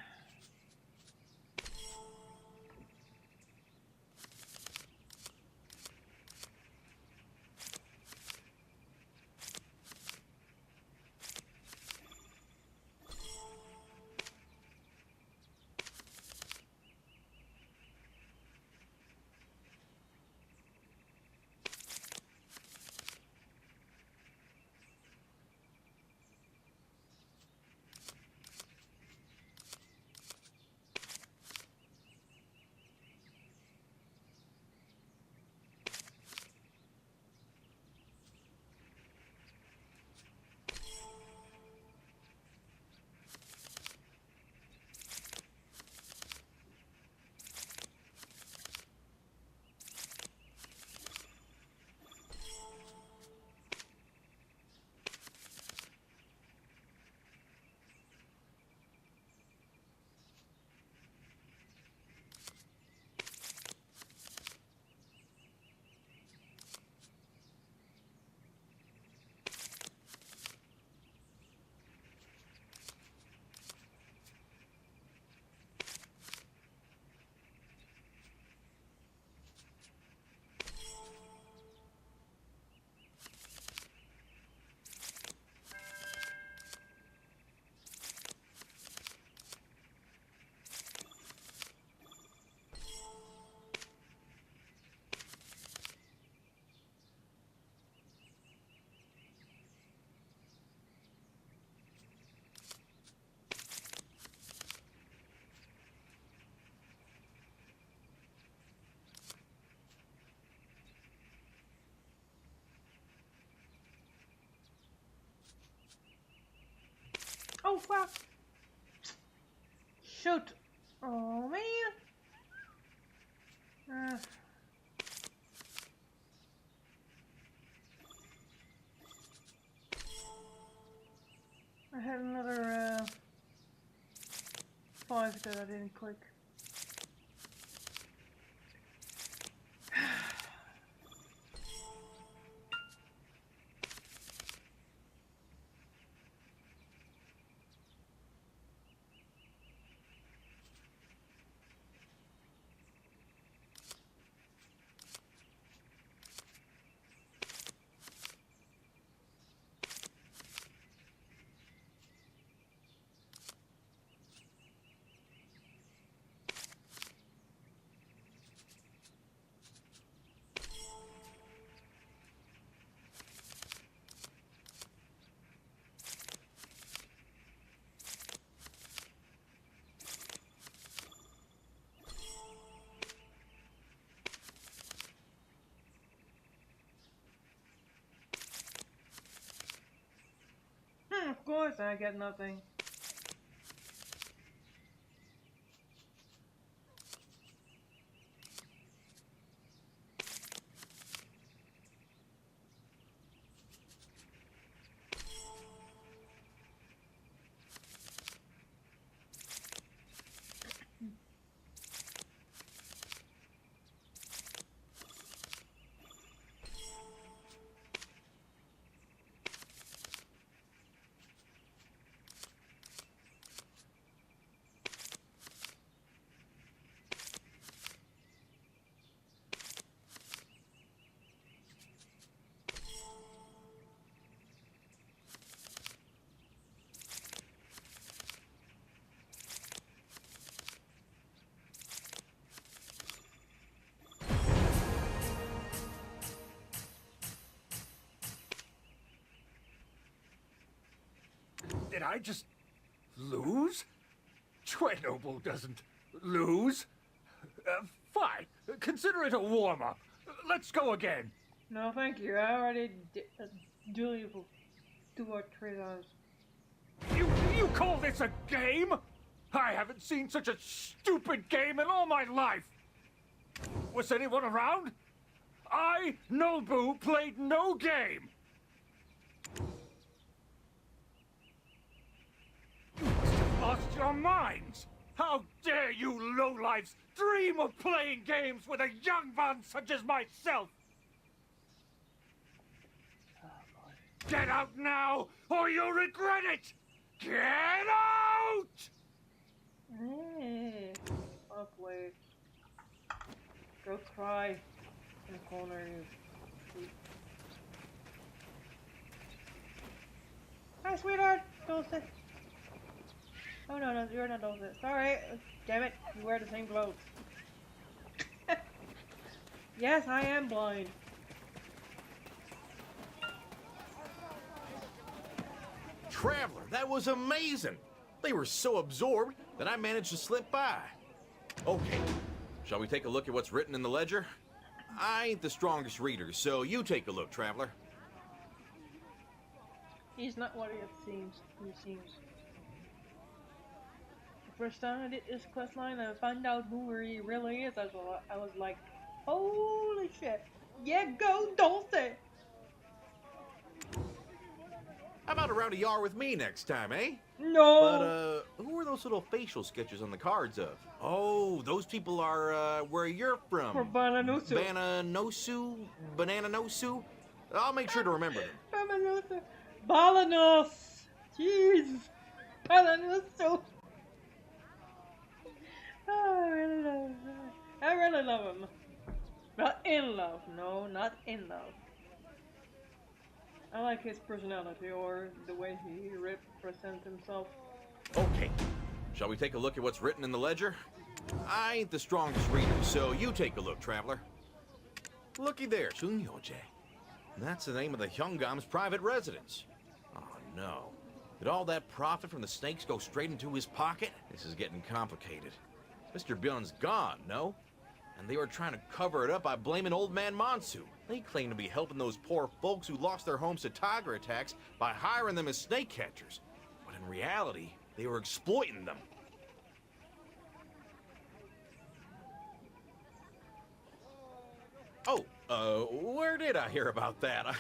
Oh fuck! Shoot! Oh man! I had another 5 that I didn't click. course I get nothing. Did I just lose? Noble doesn't lose. Fine. Consider it a warm-up. Let's go again. No, thank you. I already do it for 2 or 3 times. You call this a game? I haven't seen such a stupid game in all my life. Was anyone around? I, Nobu, played no game. You must have lost your minds. How dare you lowlifes dream of playing games with a young one such as myself? Get out now, or you'll regret it! Get out! Hey, I'll play. Go cry in the corner, you sleep. Hi, sweetheart! Dulce. Oh no, you're not Dulce. Sorry. Damn it, you wear the same clothes. Yes, I am blind. Traveler, that was amazing! They were so absorbed that I managed to slip by. Okay, shall we take a look at what's written in the ledger? I ain't the strongest reader, so you take a look, Traveler. He's not what he seems. The first time I did this questline and found out who he really is, I was like, holy shit. Yeah, go Dulce! How about a round of YAR with me next time, eh? No! But, who are those little facial sketches on the cards of? Oh, those people are, where you're from. From Bananosu. Bananosu? I'll make sure to remember them. Bananosu. Balanos! Jeez! Bananosu! Oh, I really love him. I really love him. Not in love. No, not in love. I like his personality, or the way he represents himself. Okay, shall we take a look at what's written in the ledger? I ain't the strongest reader, so you take a look, Traveler. Looky there, Shunyoje. That's the name of the Hyungam's private residence. Oh no. Did all that profit from the snakes go straight into his pocket? This is getting complicated. Mr. Byun's gone, no? And they were trying to cover it up by blaming Old Man Monsu. They claim to be helping those poor folks who lost their homes to tiger attacks by hiring them as snake catchers. But in reality, they were exploiting them. Oh, where did I hear about that?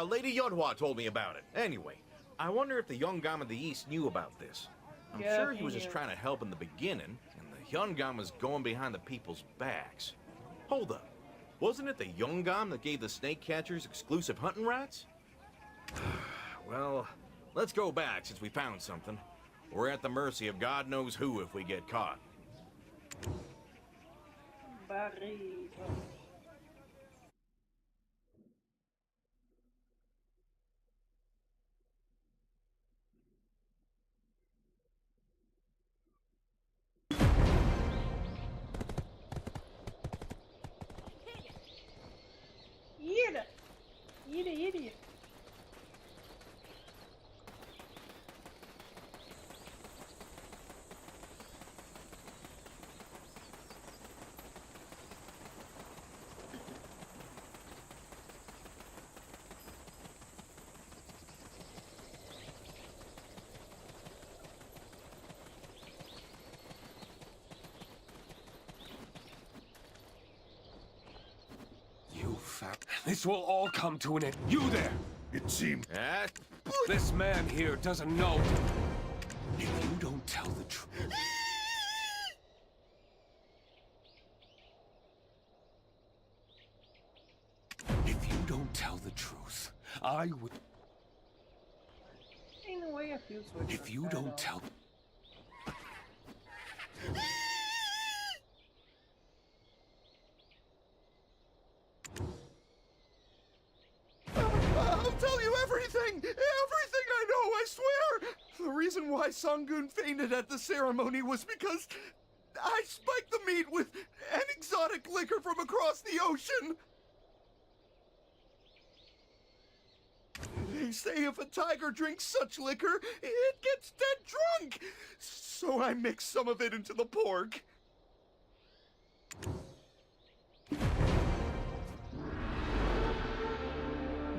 Lady Yodhwa told me about it. Anyway, I wonder if the Hyungam of the East knew about this. I'm sure he was just trying to help in the beginning, and the Hyungam was going behind the people's backs. Hold up. Wasn't it the Hyungam that gave the snake catchers exclusive hunting rights? Well, let's go back since we found something. We're at the mercy of God knows who if we get caught. Idiot. This will all come to an end. You there! It seems... This man here doesn't know. If you don't tell the truth... If you don't tell the truth, I will... Ain't no way I feel so. If you don't tell... I'll tell you everything! Everything I know, I swear! The reason why Sangun fainted at the ceremony was because I spiked the meat with an exotic liquor from across the ocean! They say if a tiger drinks such liquor, it gets dead drunk! So I mixed some of it into the pork.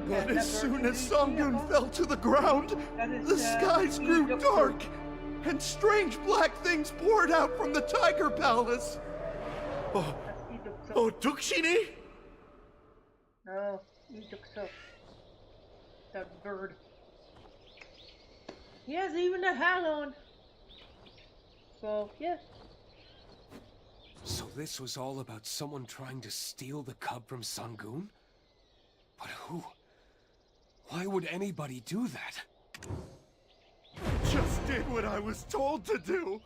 But as soon as Sangun fell to the ground, the skies grew dark, and strange black things poured out from the tiger palace. Oh, Dukshini? No, EUx1125. That bird. He has even a hat on. So, yeah. So this was all about someone trying to steal the cub from Sangun? But who? Why would anybody do that? I just did what I was told to do.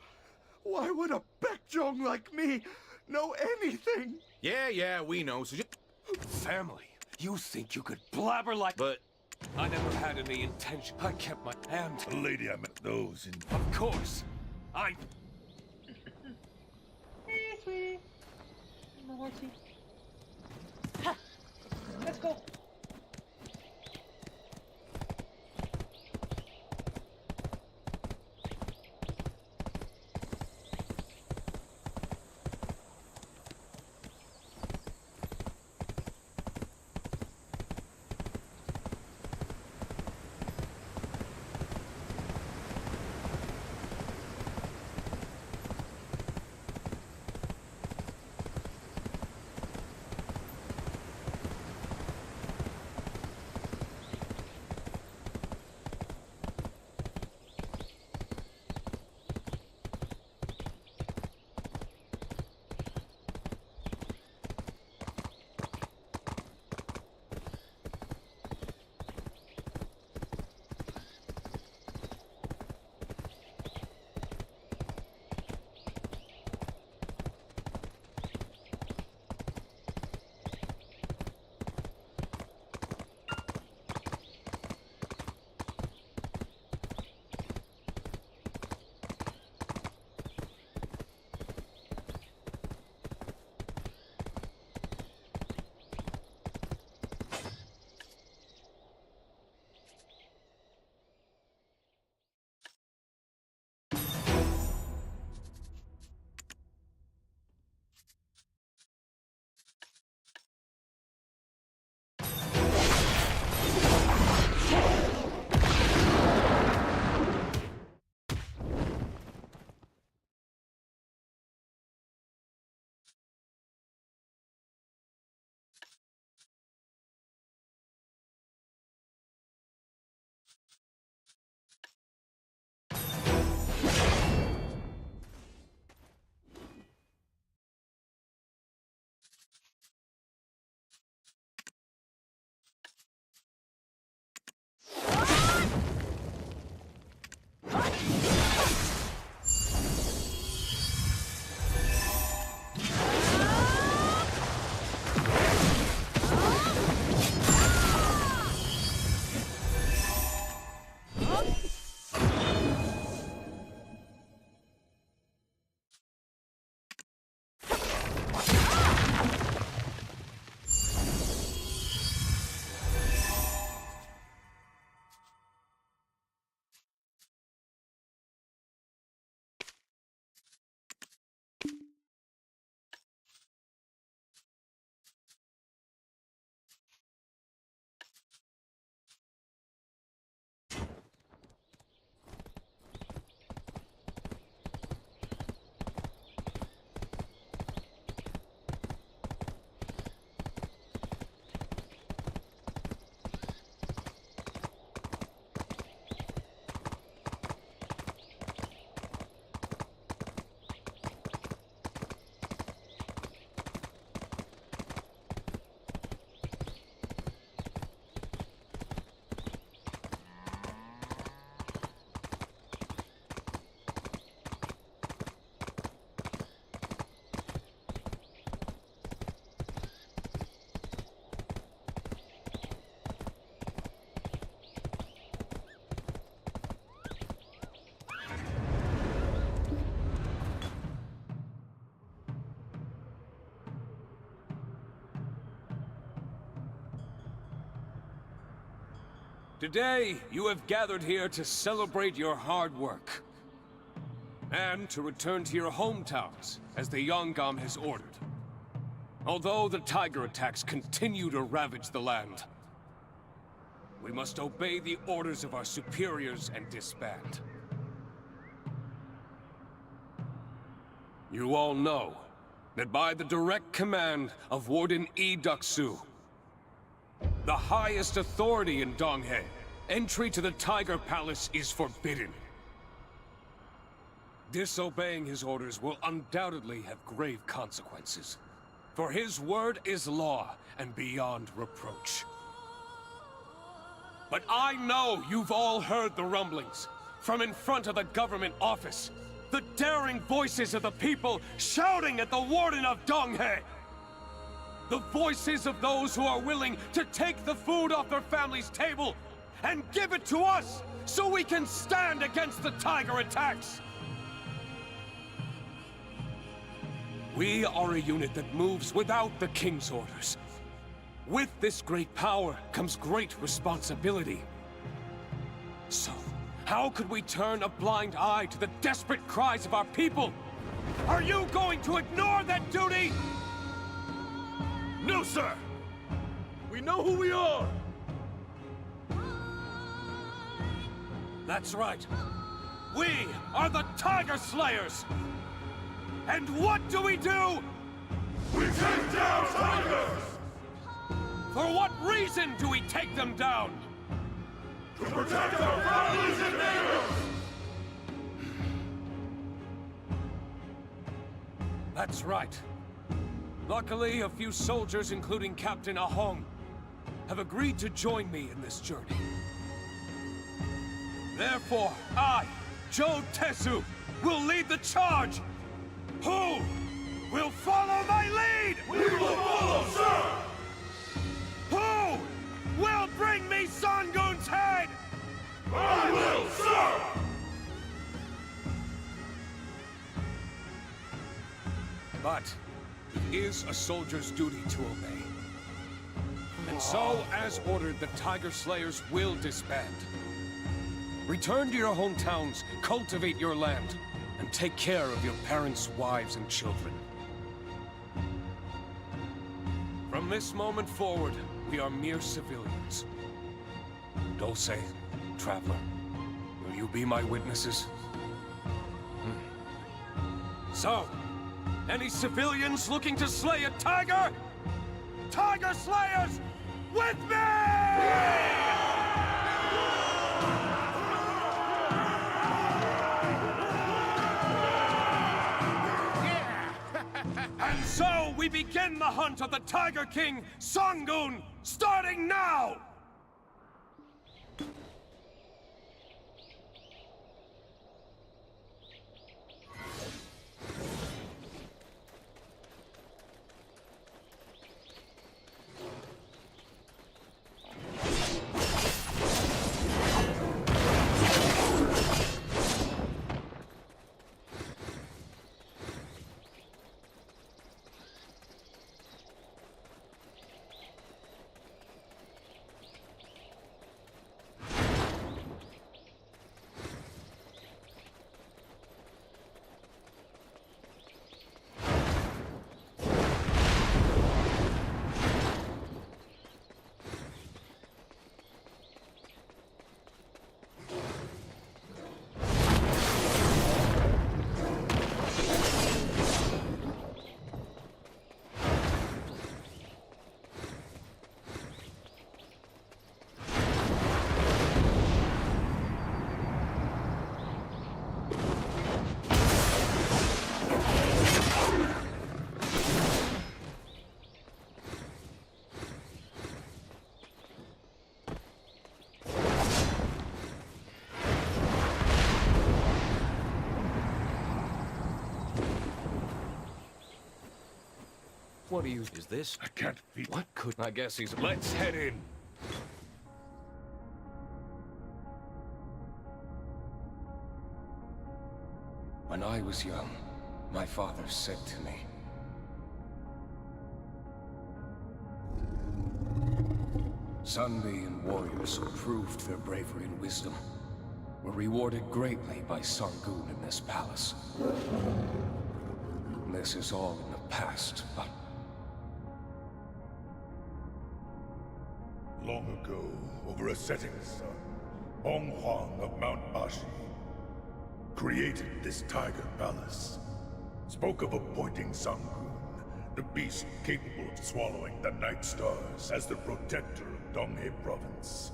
Why would a Baekjong like me know anything? Yeah, we know, so just... Family, you think you could blabber like... But... I never had any intention. I kept my hand... The lady I met those in... Of course. Hey, sweetie. I'm a horsey. Ha! Let's go. Today, you have gathered here to celebrate your hard work. And to return to your hometowns, as the Yongam has ordered. Although the tiger attacks continue to ravage the land, we must obey the orders of our superiors and disband. You all know that by the direct command of Warden EUx, the highest authority in Donghae, entry to the Tiger Palace is forbidden. Disobeying his orders will undoubtedly have grave consequences. For his word is law and beyond reproach. But I know you've all heard the rumblings from in front of the government office. The daring voices of the people shouting at the Warden of Donghae. The voices of those who are willing to take the food off their family's table and give it to us so we can stand against the tiger attacks. We are a unit that moves without the King's orders. With this great power comes great responsibility. So, how could we turn a blind eye to the desperate cries of our people? Are you going to ignore that duty? No, sir! We know who we are! That's right. We are the Tiger Slayers! And what do? We take down tigers! For what reason do we take them down? To protect our families and neighbors! That's right. Luckily, a few soldiers, including Captain Ahong, have agreed to join me in this journey. Therefore, I, Joe Tesu, will lead the charge! Who will follow my lead? We will follow, sir! Who will bring me Sangun's head? I will, sir! But it is a soldier's duty to obey. And so, as ordered, the Tiger Slayers will disband. Return to your hometowns, cultivate your land, and take care of your parents, wives, and children. From this moment forward, we are mere civilians. Dulce, Traveler, will you be my witnesses? So, any civilians looking to slay a tiger? Tiger Slayers, with me! And so we begin the hunt of the Tiger King, Sangun, starting now! What do you... Is this? I can't feel... What could... I guess he's... Let's head in. When I was young, my father said to me, Sunbeam warriors who proved their bravery and wisdom were rewarded greatly by Sangun in this palace. This is all in the past, but... Long ago, over a setting sun, Hong Huang of Mount Ashi created this Tiger Palace. Spoke of appointing Sangun, the beast capable of swallowing the Night Stars, as the protector of Donghe Province.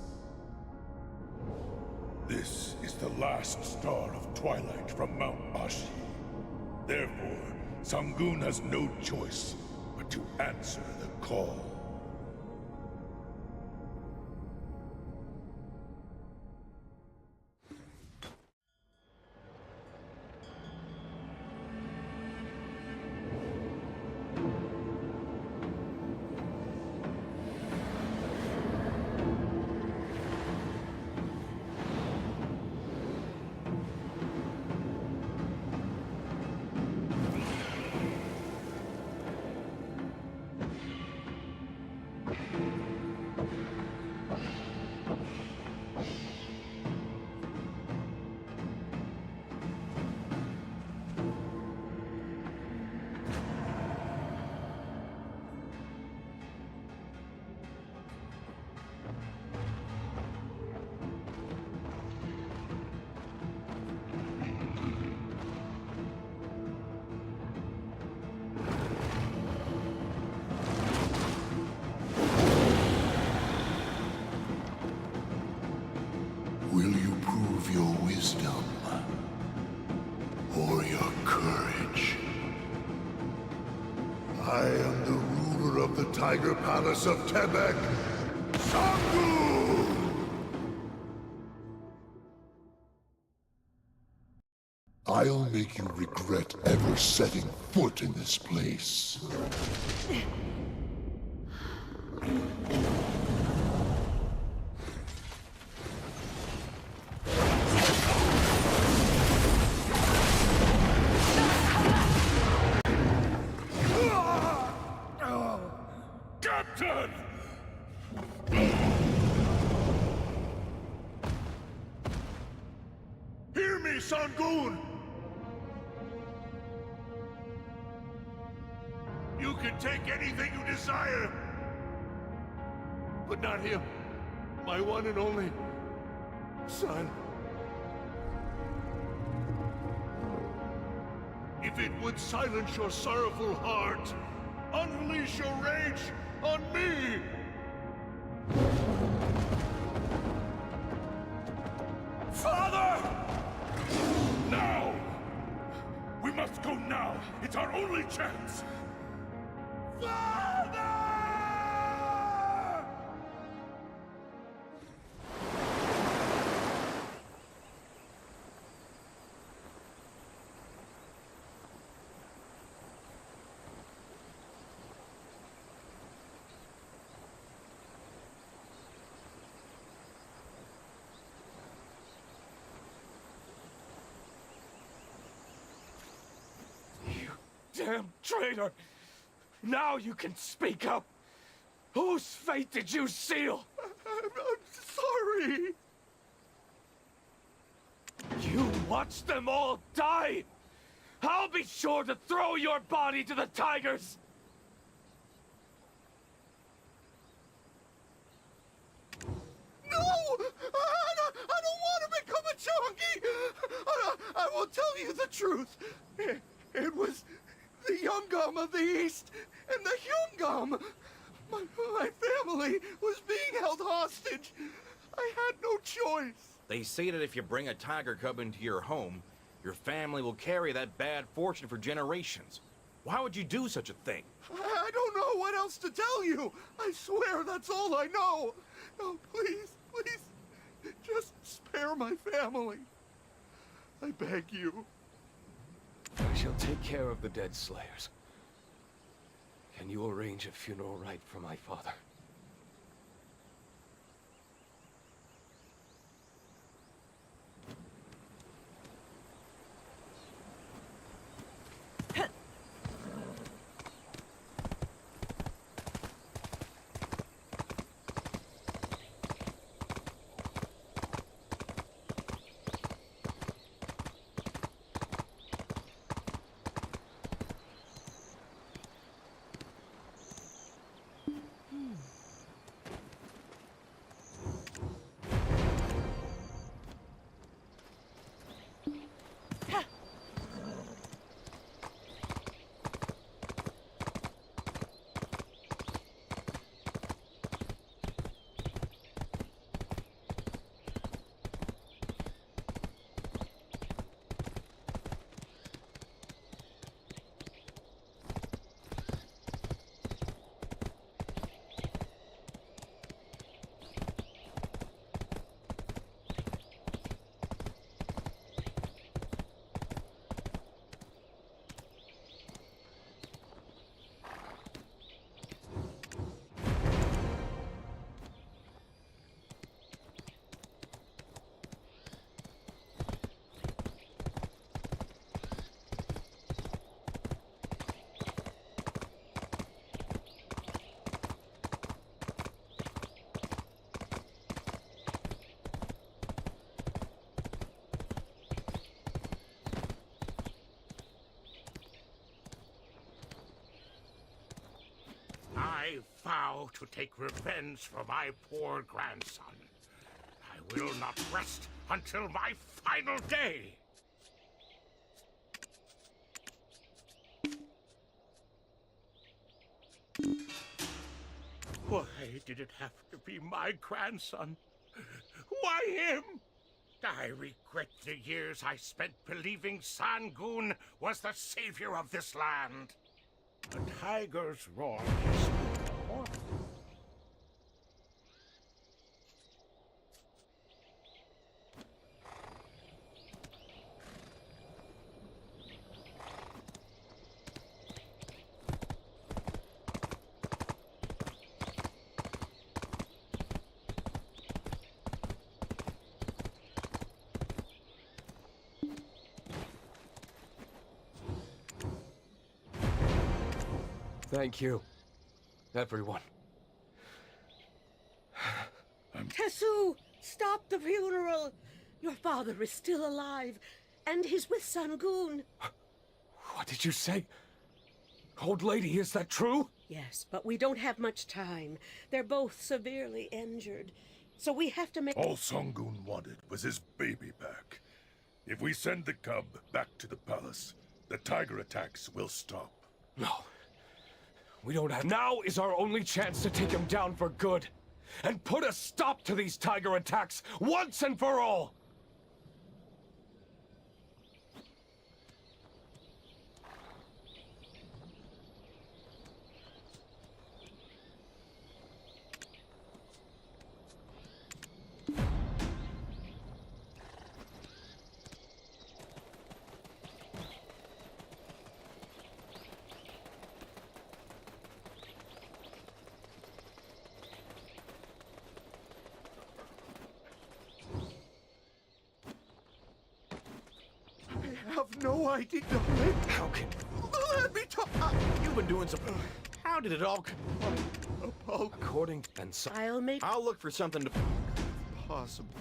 This is the last star of twilight from Mount Ashi. Therefore, Sangun has no choice but to answer the call. Will you prove your wisdom? Or your courage? I am the ruler of the Tiger Palace of Tebek, Sangun! I'll make you regret ever setting foot in this place. Captain! Hear me, Sangun! You can take anything you desire, but not him, my one and only son. If it would silence your sorrowful heart, unleash your rage on me! Father! Now! We must go now! It's our only chance! Father! Damn traitor! Now you can speak up! Whose fate did you seal? I'm sorry! You watched them all die! I'll be sure to throw your body to the tigers! No! I don't want to become a Chongi! I will tell you the truth. It was the Yungam of the East and the Hyungam. My family was being held hostage. I had no choice. They say that if you bring a tiger cub into your home, your family will carry that bad fortune for generations. Why would you do such a thing? I don't know what else to tell you. I swear that's all I know. No, please, just spare my family. I beg you. I shall take care of the dead slayers. Can you arrange a funeral rite for my father? vow to take revenge for my poor grandson. I will not rest until my final day. Why did it have to be my grandson? Why him? I regret the years I spent believing Sangun was the savior of this land. A tiger's roar is horrible. Thank you, everyone. Tesu, stop the funeral! Your father is still alive, and he's with Sangun. What did you say? Old lady, is that true? Yes, but we don't have much time. They're both severely injured, so we have to make... All Sangun wanted was his baby back. If we send the cub back to the palace, the tiger attacks will stop. No. We don't have... Now is our only chance to take him down for good. And put a stop to these tiger attacks once and for all! I have no idea, darling. How can... Let me talk. You've been doing some... How did it all... According and so... I'll look for something to... Possible.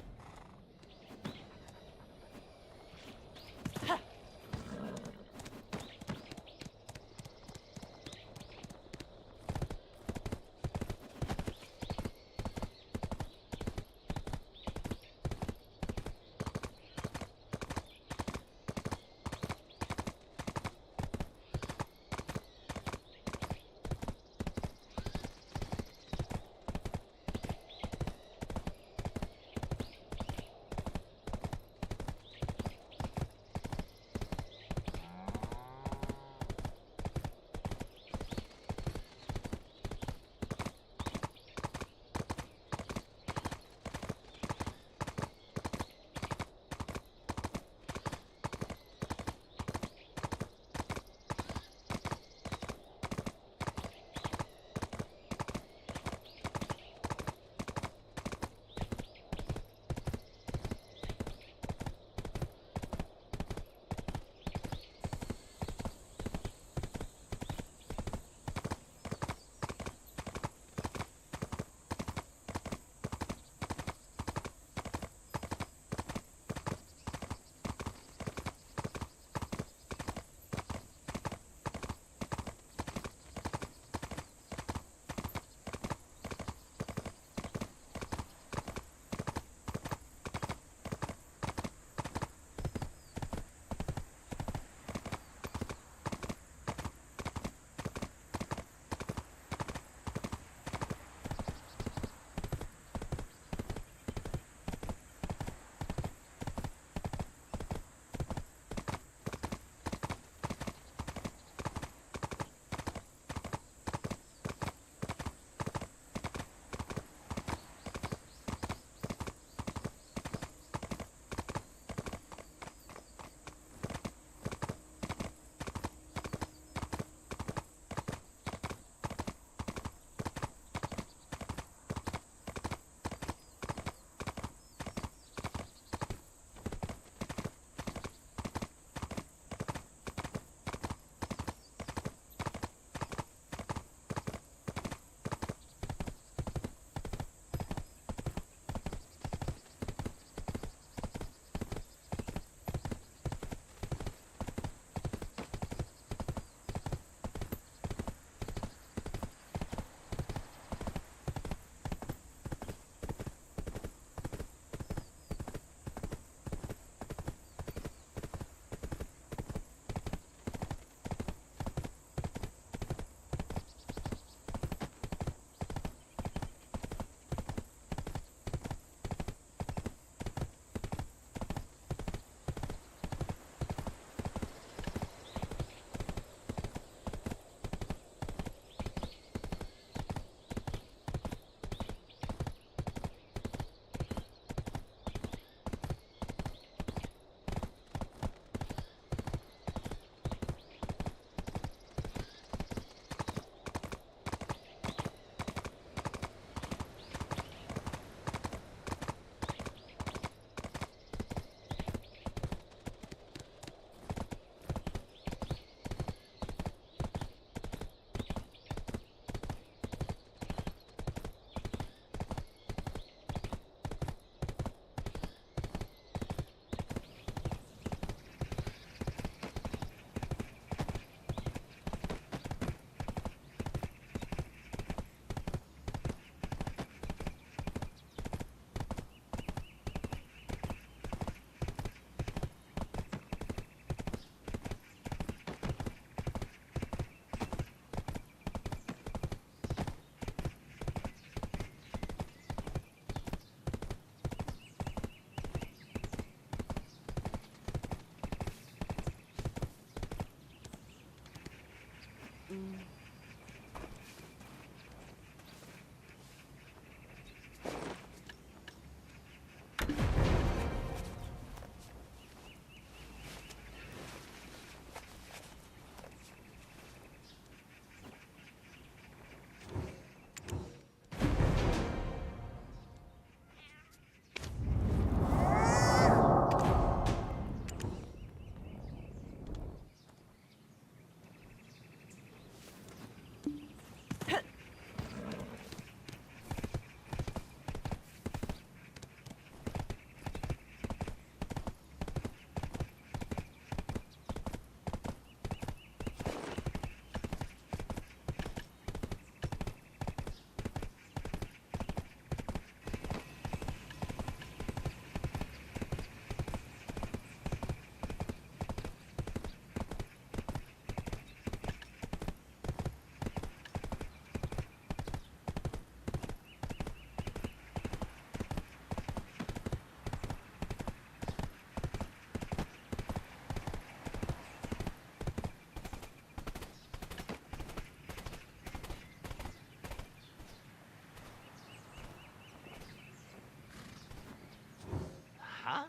huh?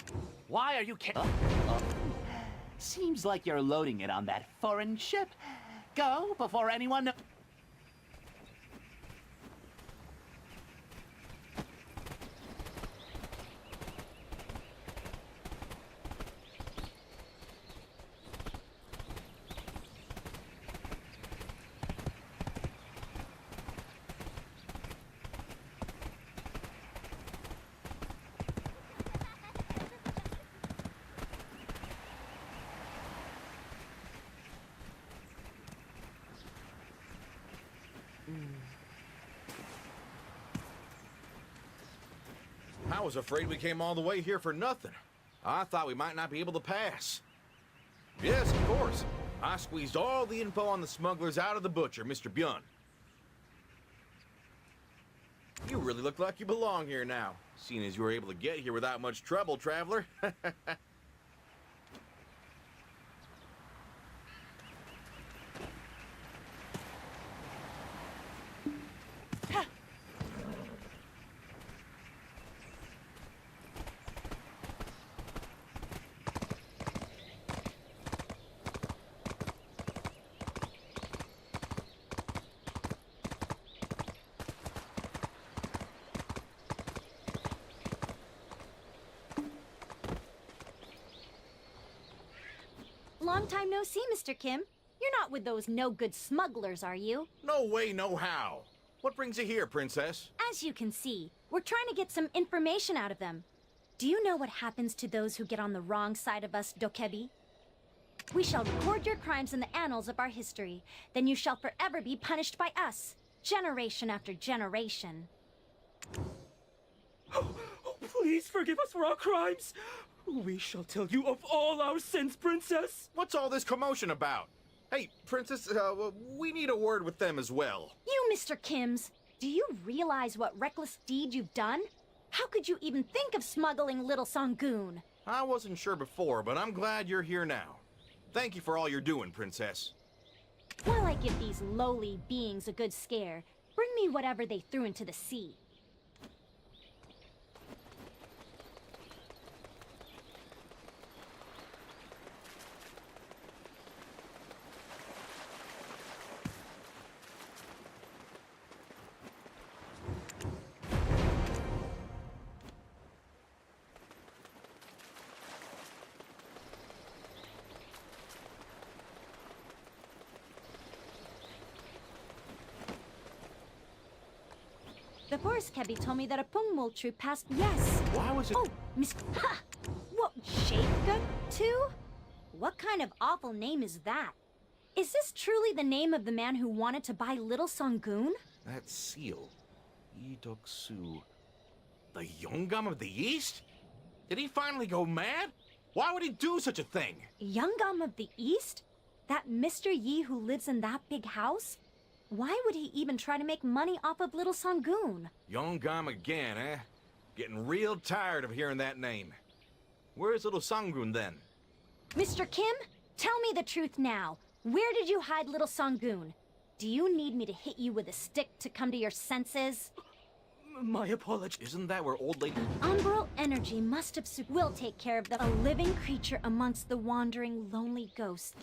Why are you Seems like you're loading it on that foreign ship. Go before anyone... I was afraid we came all the way here for nothing. I thought we might not be able to pass. Yes, of course. I squeezed all the info on the smugglers out of the butcher, Mr. Björn. You really look like you belong here now, seeing as you were able to get here without much trouble, traveler. Long time no see, Mr. Kim. You're not with those no-good smugglers, are you? No way, no how. What brings you here, Princess? As you can see, we're trying to get some information out of them. Do you know what happens to those who get on the wrong side of us, Dokebi? We shall record your crimes in the annals of our history. Then you shall forever be punished by us, generation after generation. Oh, please forgive us for our crimes. We shall tell you of all our sins, Princess. What's all this commotion about? Hey, Princess, we need a word with them as well. You, Mr. Kims, do you realize what reckless deed you've done? How could you even think of smuggling little Sangoon? I wasn't sure before, but I'm glad you're here now. Thank you for all you're doing, Princess. While I give these lowly beings a good scare, bring me whatever they threw into the sea. The forest cabby told me that a Pungmul troop passed. Yes. Why was it? Oh, Miss. Ha! What? Shakegut too? What kind of awful name is that? Is this truly the name of the man who wanted to buy little Sangoon? That seal, EUx1125. The Yongam of the East? Did he finally go mad? Why would he do such a thing? Yungam of the East? That Mr. Yi who lives in that big house? Why would he even try to make money off of little Sangoon? Yongam again, eh? Getting real tired of hearing that name. Where's little Sangoon then? Mr. Kim, tell me the truth now. Where did you hide little Sangoon? Do you need me to hit you with a stick to come to your senses? My apologies. Isn't that where old lady... Umbral energy must have... We'll take care of a living creature amongst the wandering, lonely ghosts.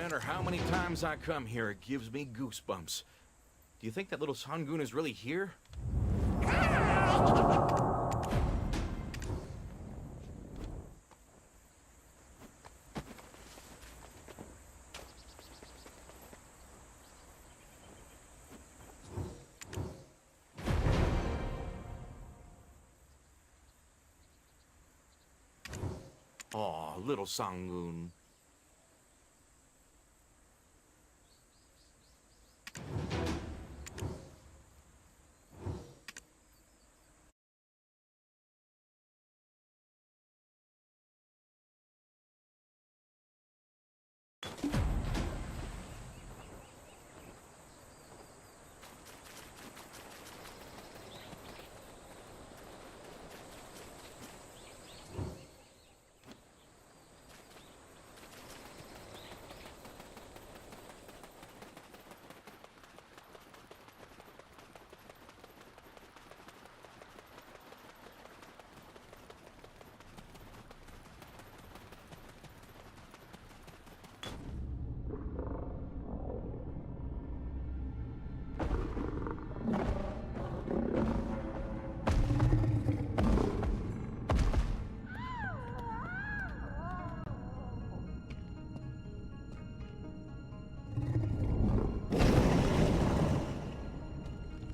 matter how many times I come here, it gives me goosebumps. Do you think that little Sangun is really here? Aw, little Sangun.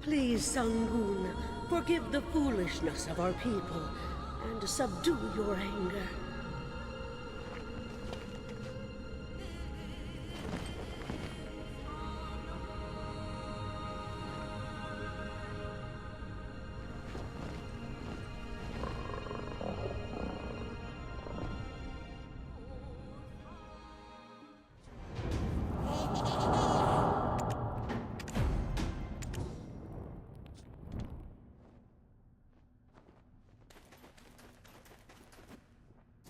Please, Sangun, forgive the foolishness of our people and subdue your anger.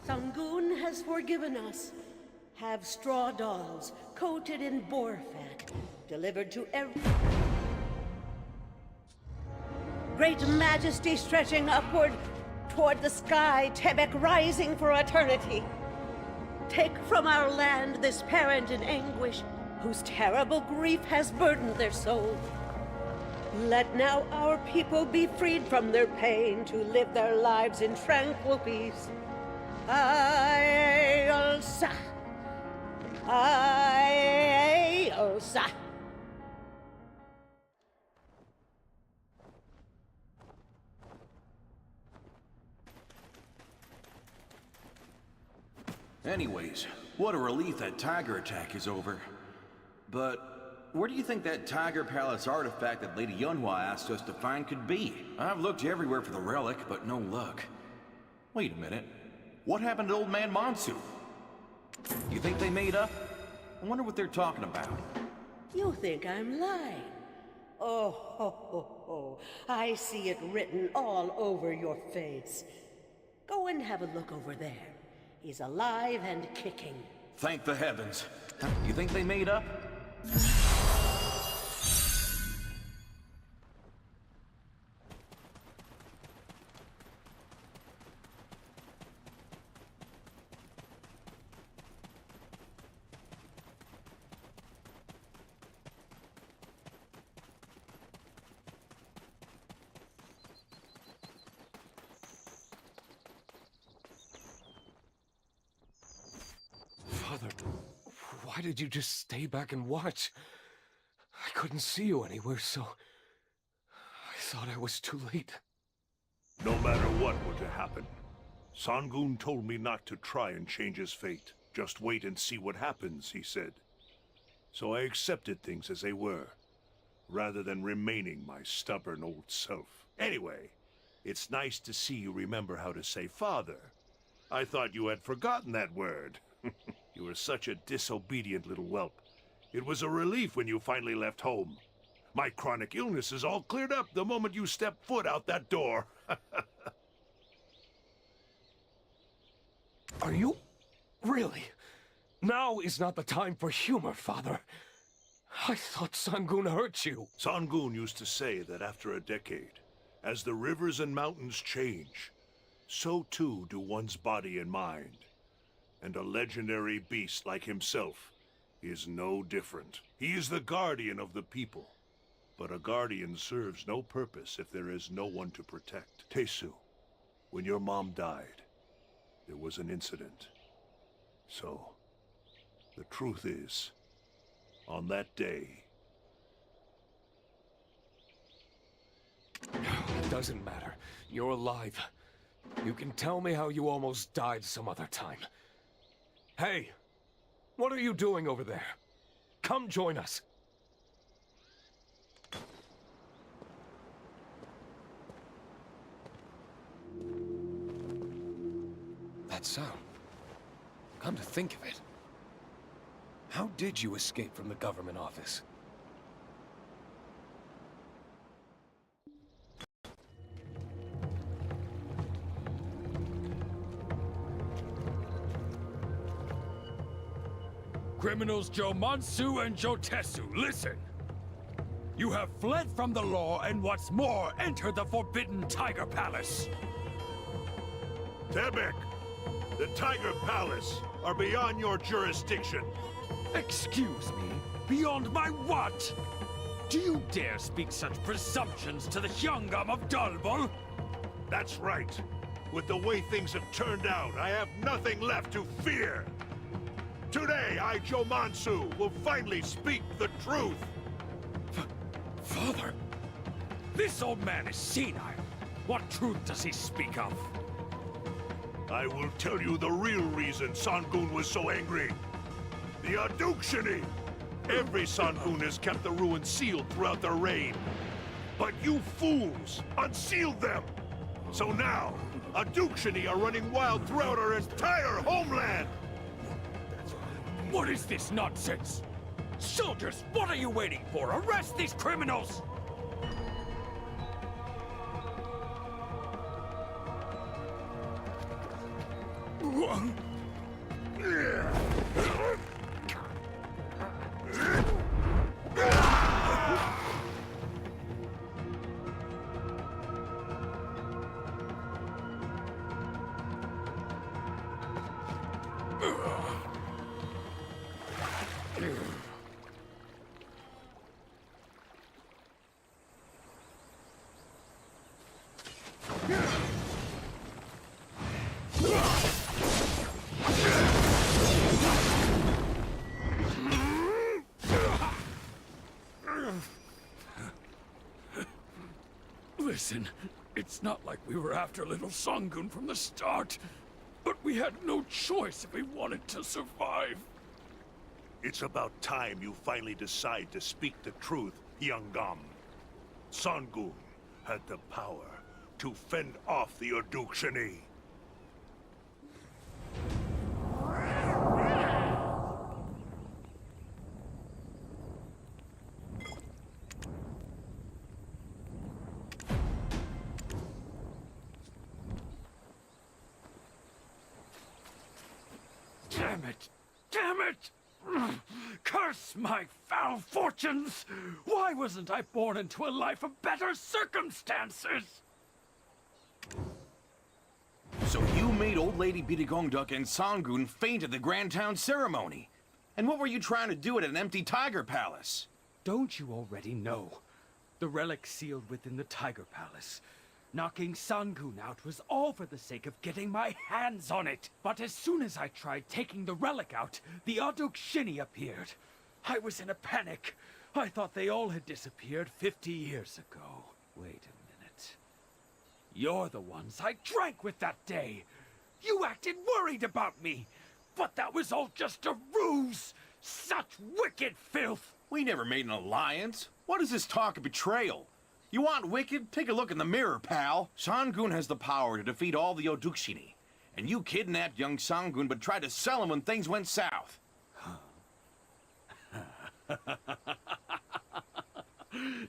Sangun has forgiven us. Have straw dolls coated in boar fat delivered to every... Great majesty stretching upward toward the sky, Tebek rising for eternity. Take from our land this parent in anguish, whose terrible grief has burdened their soul. Let now our people be freed from their pain to live their lives in tranquil peace. Aelsa. Aelsa. Anyways, what a relief that tiger attack is over. But where do you think that Tiger Palace artifact that Lady Yunhua asked us to find could be? I've looked everywhere for the relic, but no luck. Wait a minute. What happened to Old Man Monsu? You think they made up? I wonder what they're talking about. You think I'm lying? Oh, ho, ho, ho. I see it written all over your face. Go and have a look over there. He's alive and kicking. Thank the heavens. You think they made up? Father, why did you just stay back and watch? I couldn't see you anywhere, so I thought I was too late. No matter what were to happen, Sangun told me not to try and change his fate. Just wait and see what happens, he said. So I accepted things as they were, rather than remaining my stubborn old self. Anyway, it's nice to see you remember how to say father. I thought you had forgotten that word. You were such a disobedient little whelp. It was a relief when you finally left home. My chronic illness is all cleared up the moment you stepped foot out that door. Are you... really? Now is not the time for humor, Father. I thought Sangun hurt you. Sangun used to say that after a decade, as the rivers and mountains change, so too do one's body and mind. And a legendary beast like himself is no different. He is the guardian of the people. But a guardian serves no purpose if there is no one to protect. Tesu, when your mom died, there was an incident. So, the truth is, on that day... It doesn't matter. You're alive. You can tell me how you almost died some other time. Hey! What are you doing over there? Come join us. That sound. Come to think of it. How did you escape from the government office? Criminals Jomansu and Jotesu, listen! You have fled from the law and what's more, entered the Forbidden Tiger Palace! Tebek, the Tiger Palace are beyond your jurisdiction. Excuse me? Beyond my what? Do you dare speak such presumptions to the Hyungam of Dalbol? That's right. With the way things have turned out, I have nothing left to fear. Today, I, Jomansu, will finally speak the truth. Father, this old man is senile. What truth does he speak of? I will tell you the real reason Sangun was so angry. The Aduksini! Every Sangun has kept the ruins sealed throughout their reign. But you fools unsealed them! So now, Aduksini are running wild throughout our entire homeland! What is this nonsense? Soldiers, what are you waiting for? Arrest these criminals! Listen, it's not like we were after little Sangun from the start, but we had no choice if we wanted to survive. It's about time you finally decide to speak the truth, Hyungam. Sangun had the power to fend off the Aduksini. Damn it! Damn it! Curse my foul fortunes! Why wasn't I born into a life of better circumstances? So you made Old Lady Bitagongduk and Sangun faint at the Grand Town ceremony. And what were you trying to do at an empty tiger palace? Don't you already know? The relic sealed within the Tiger Palace. Knocking Sangun out was all for the sake of getting my hands on it. But as soon as I tried taking the relic out, the Aduksini appeared. I was in a panic. I thought they all had disappeared 50 years ago. Wait a minute. You're the ones I drank with that day. You acted worried about me. But that was all just a ruse. Such wicked filth. We never made an alliance. What is this talk of betrayal? You want wicked? Take a look in the mirror, pal. Sangun has the power to defeat all the Aduksini. And you kidnapped young Sangun but tried to sell him when things went south.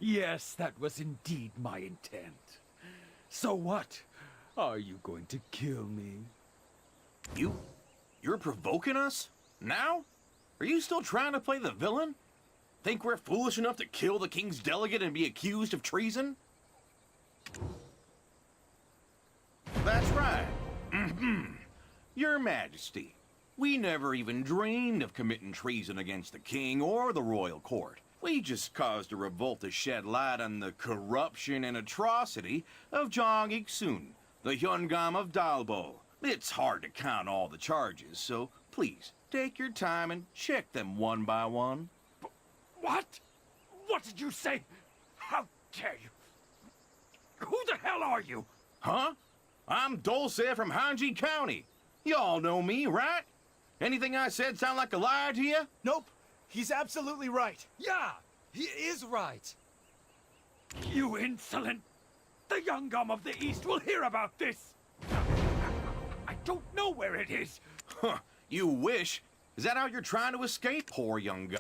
Yes, that was indeed my intent. So what? Are you going to kill me? You're provoking us? Now? Are you still trying to play the villain? Think we're foolish enough to kill the king's delegate and be accused of treason? That's right. Your Majesty. We never even dreamed of committing treason against the king or the royal court. We just caused a revolt to shed light on the corruption and atrocity of Jong Ik-sun, the Hyungam of Dalbo. It's hard to count all the charges, so please, take your time and check them one by one. What? What did you say? How dare you? Who the hell are you? Huh? I'm Dulce from Hanji County. Y'all know me, right? Anything I said sound like a lie to you? Nope. He's absolutely right. Yeah, he is right. You insolent! The Hyungam of the East will hear about this! I don't know where it is! Huh, you wish. Is that how you're trying to escape, poor young guy?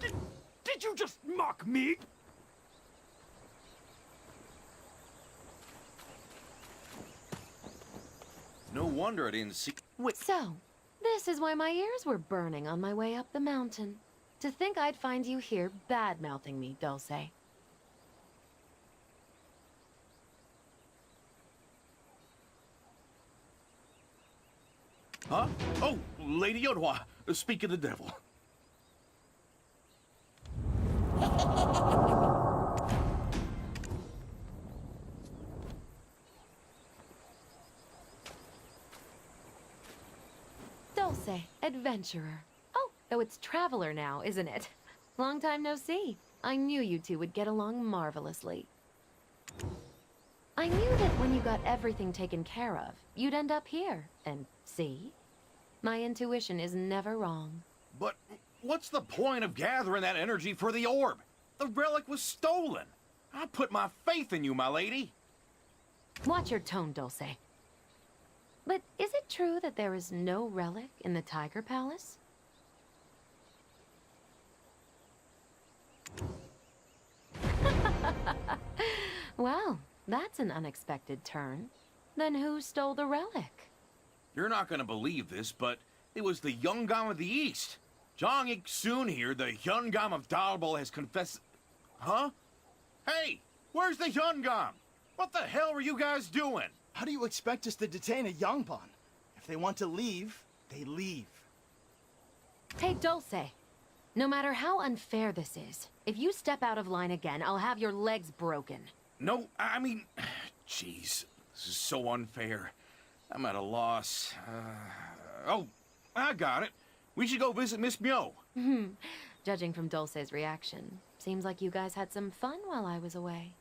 Did you just mock me? No wonder I didn't see... Wait. So, this is why my ears were burning on my way up the mountain. To think I'd find you here bad-mouthing me, Dulce. Huh? Oh, Lady Yodhwa, speak of the devil. Dulce, adventurer. Oh, though it's traveler now, isn't it? Long time no see. I knew you two would get along marvelously. I knew that when you got everything taken care of, you'd end up here. And see? My intuition is never wrong. But what's the point of gathering that energy for the orb? The relic was stolen. I put my faith in you, my lady. Watch your tone, Dulce. But is it true that there is no relic in the Tiger Palace? Well, that's an unexpected turn. Then who stole the relic? You're not gonna believe this, but it was the Hyungam of the East. Jong Ik-sun here, the Hyungam of Dalbo, has confessed... Huh? Hey, where's the Hyungam? What the hell were you guys doing? How do you expect us to detain a Yangban? If they want to leave, they leave. Hey, Dulce. No matter how unfair this is, if you step out of line again, I'll have your legs broken. No, I mean... Jeez, this is so unfair. I'm at a loss. Oh, I got it. We should go visit Miss Myo. Judging from Dulce's reaction, seems like you guys had some fun while I was away.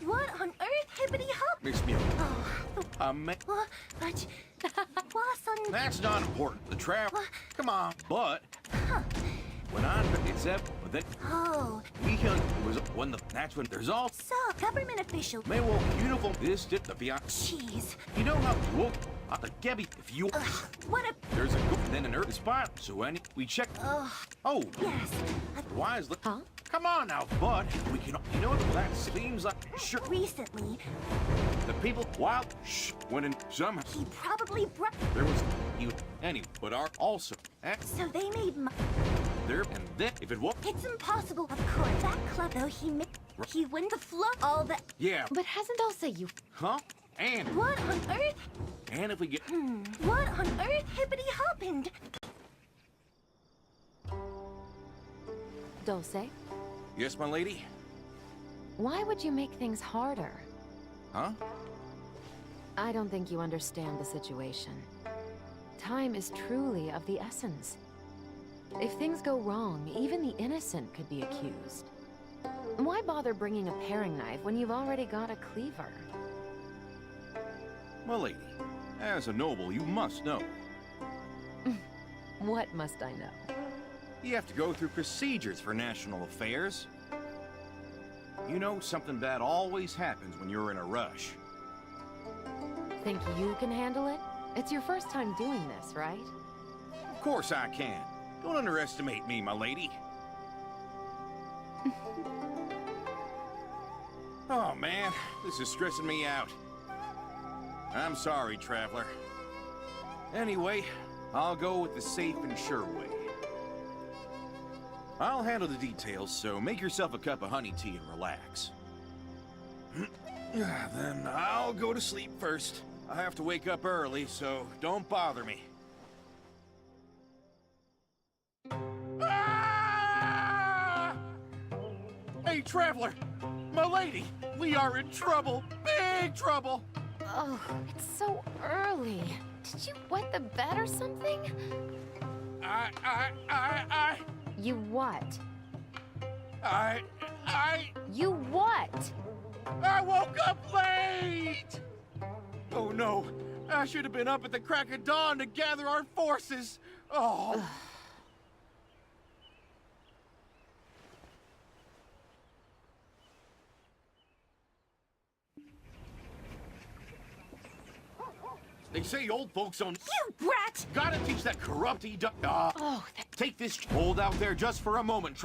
What on earth, hippity hop? Miss Myo. What? That's not important. The travel... Come on. But... When I'm... It's that... But then... Oh. We was when the... That's when there's all... So, government official. May well beautiful... This did the fiat... Jeez. You know how to look at the Gebby if you... What a... There's a... Then an earth spot. So any... We check... Oh. Yes. Why is... Huh? Come on now, bud. We can... You know what that seems like? Sure. Recently. The people... Wild... Shh. When in some... He probably brought... There was... You... Any... But are also... So they made There and then... If it was... It's impossible, of course. That club, though, he went to float all the... Yeah. But hasn't Dulce you... Huh? And... What on earth? And if we get... What on earth hippity happened? Dulce? Yes, my lady? Why would you make things harder? Huh? I don't think you understand the situation. Time is truly of the essence. If things go wrong, even the innocent could be accused. Why bother bringing a paring knife when you've already got a cleaver? Milady, as a noble, you must know. What must I know? You have to go through procedures for national affairs. You know, something bad always happens when you're in a rush. Think you can handle it? It's your first time doing this, right? Of course I can. Don't underestimate me, my lady. Oh, man, this is stressing me out. I'm sorry, traveler. Anyway, I'll go with the safe and sure way. I'll handle the details, so make yourself a cup of honey tea and relax. Then I'll go to sleep first. I have to wake up early, so don't bother me. Ah! Hey, traveler! My lady! We are in trouble! Big trouble! Oh, it's so early. Did you wet the bed or something? You what? You what? I woke up late! Oh no, I should have been up at the crack of dawn to gather our forces. Oh. They say old folks don't— You brat! Gotta teach that corrupt Take this— Hold out there just for a moment,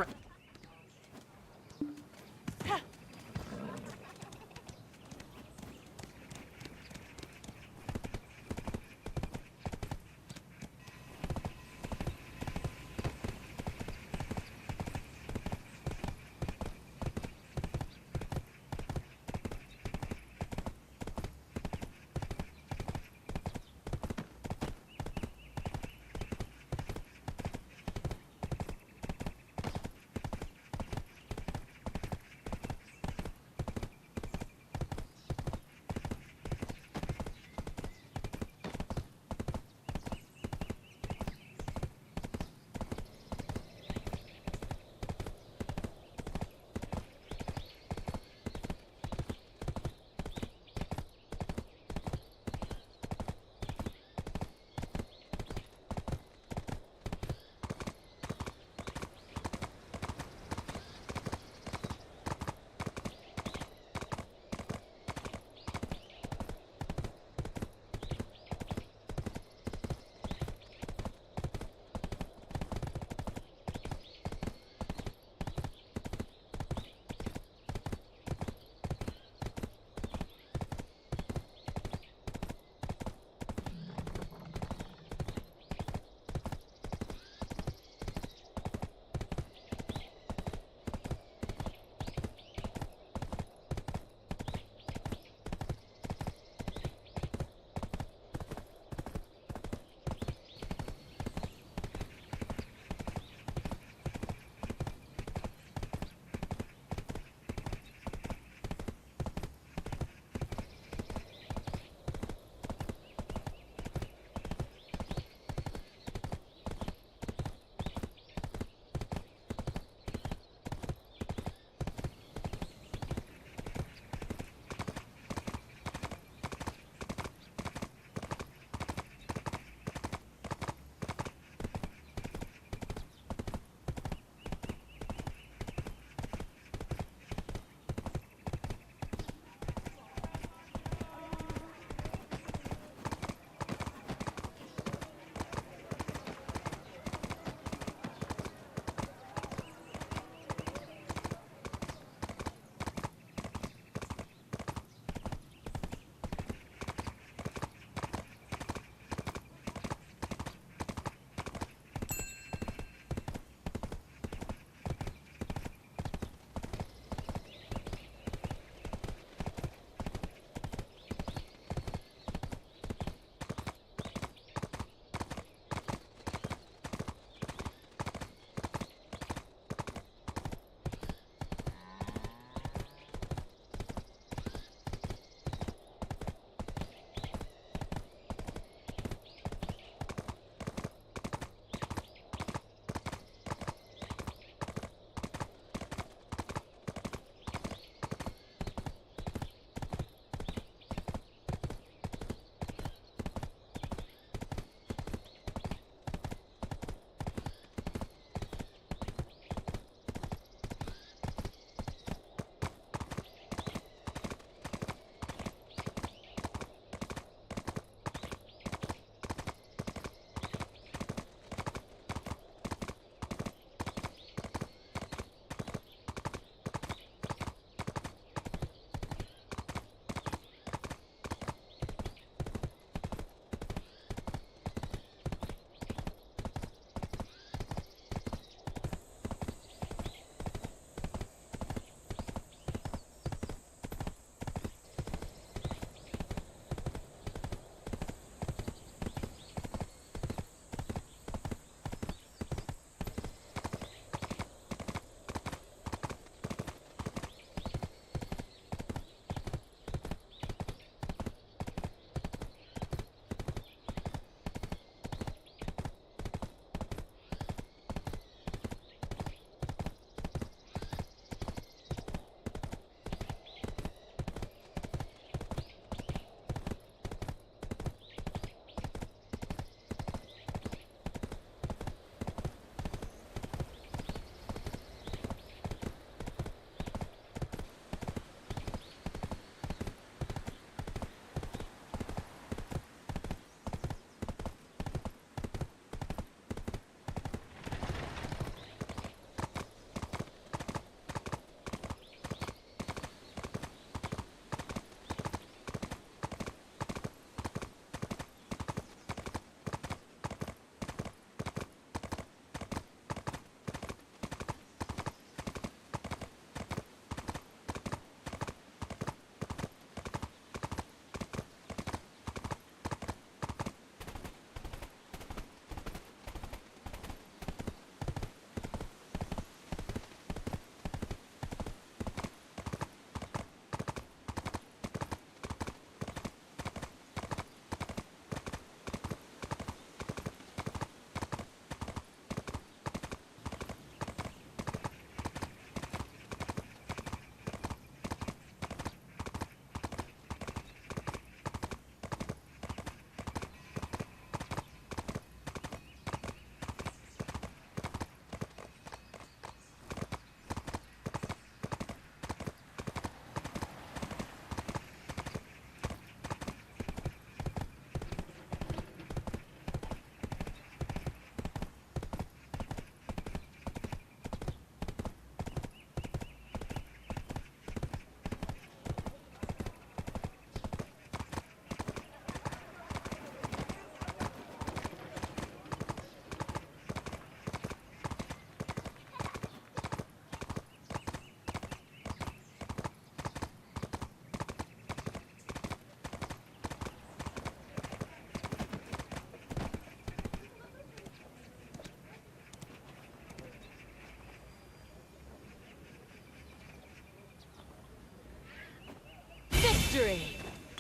Victory!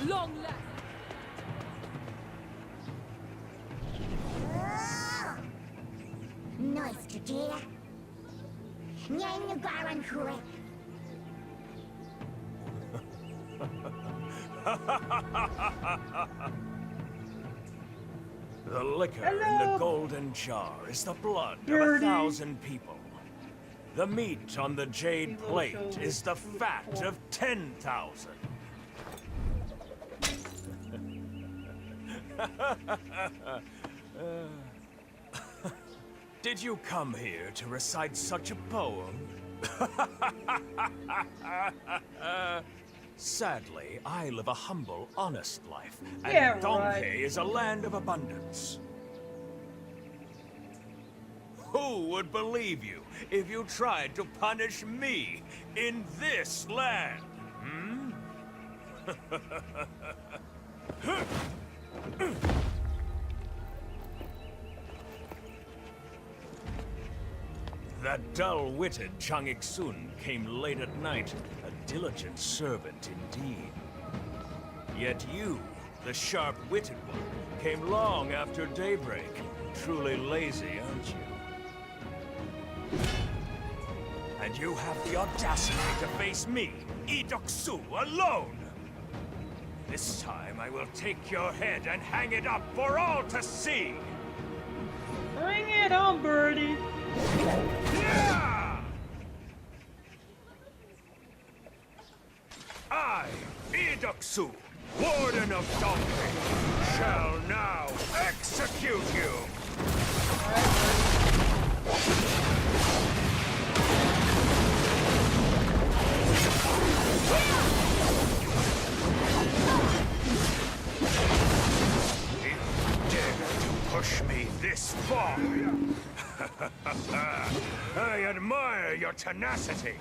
Long last! Nice to dear. Nyan Garan correct. The liquor in the golden jar is the blood of 1,000 people. The meat on the jade plate is the fat of 10,000. Did you come here to recite such a poem? Sadly, I live a humble, honest life, and Donghae is a land of abundance. Who would believe you if you tried to punish me in this land? Hmm? That dull-witted Chang'ik-sun came late at night, a diligent servant indeed. Yet you, the sharp-witted one, came long after daybreak. Truly lazy, aren't you? And you have the audacity to face me, EUx1125, alone! This time I will take your head and hang it up for all to see! Bring it on, birdie! Yeah! I, EUx1125, Warden of Donghae, shall now execute you! You dare to push me this far? I admire your tenacity.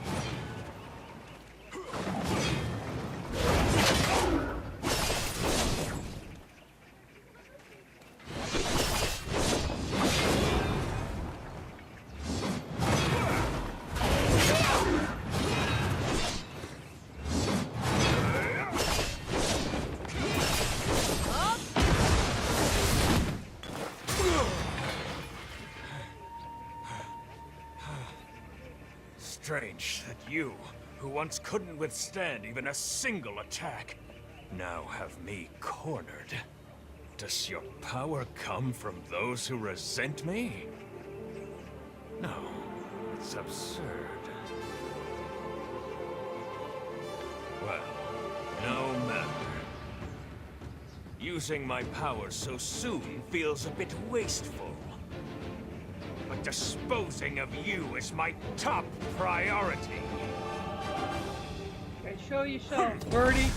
Strange that you, who once couldn't withstand even a single attack, now have me cornered. Does your power come from those who resent me? No, it's absurd. Well, no matter. Using my power so soon feels a bit wasteful. But disposing of you is my top priority. Okay, show yourself, birdie.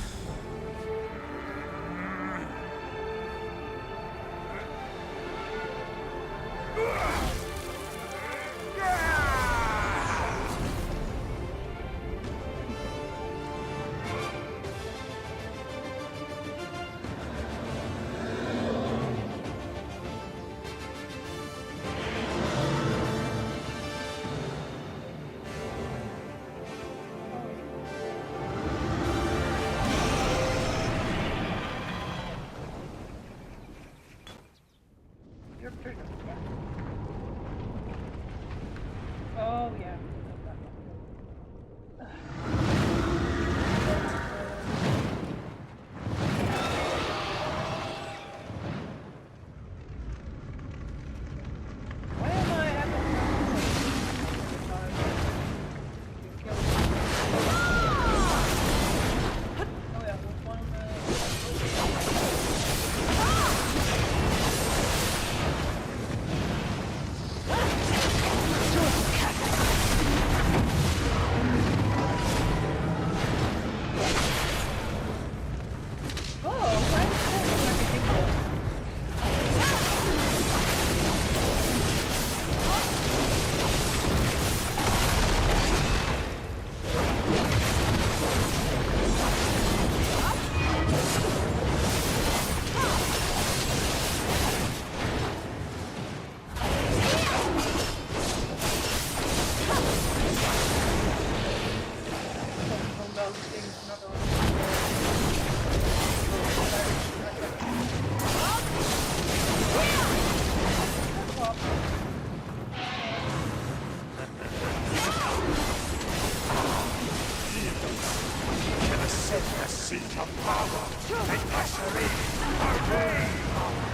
of power and usher in a reign of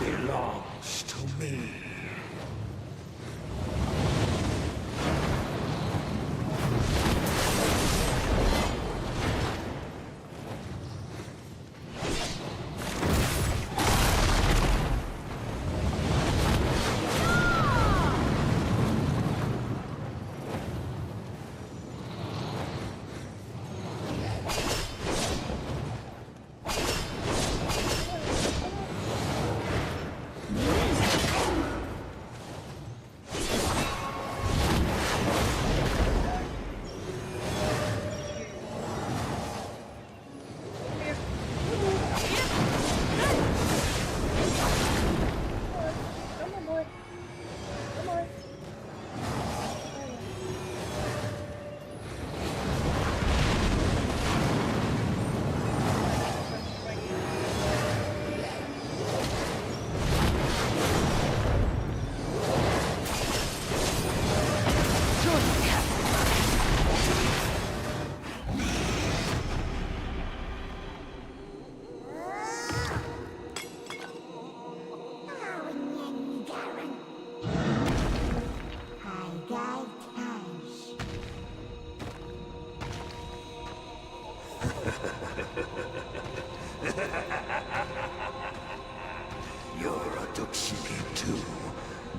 belongs to me. Your Aduksiki too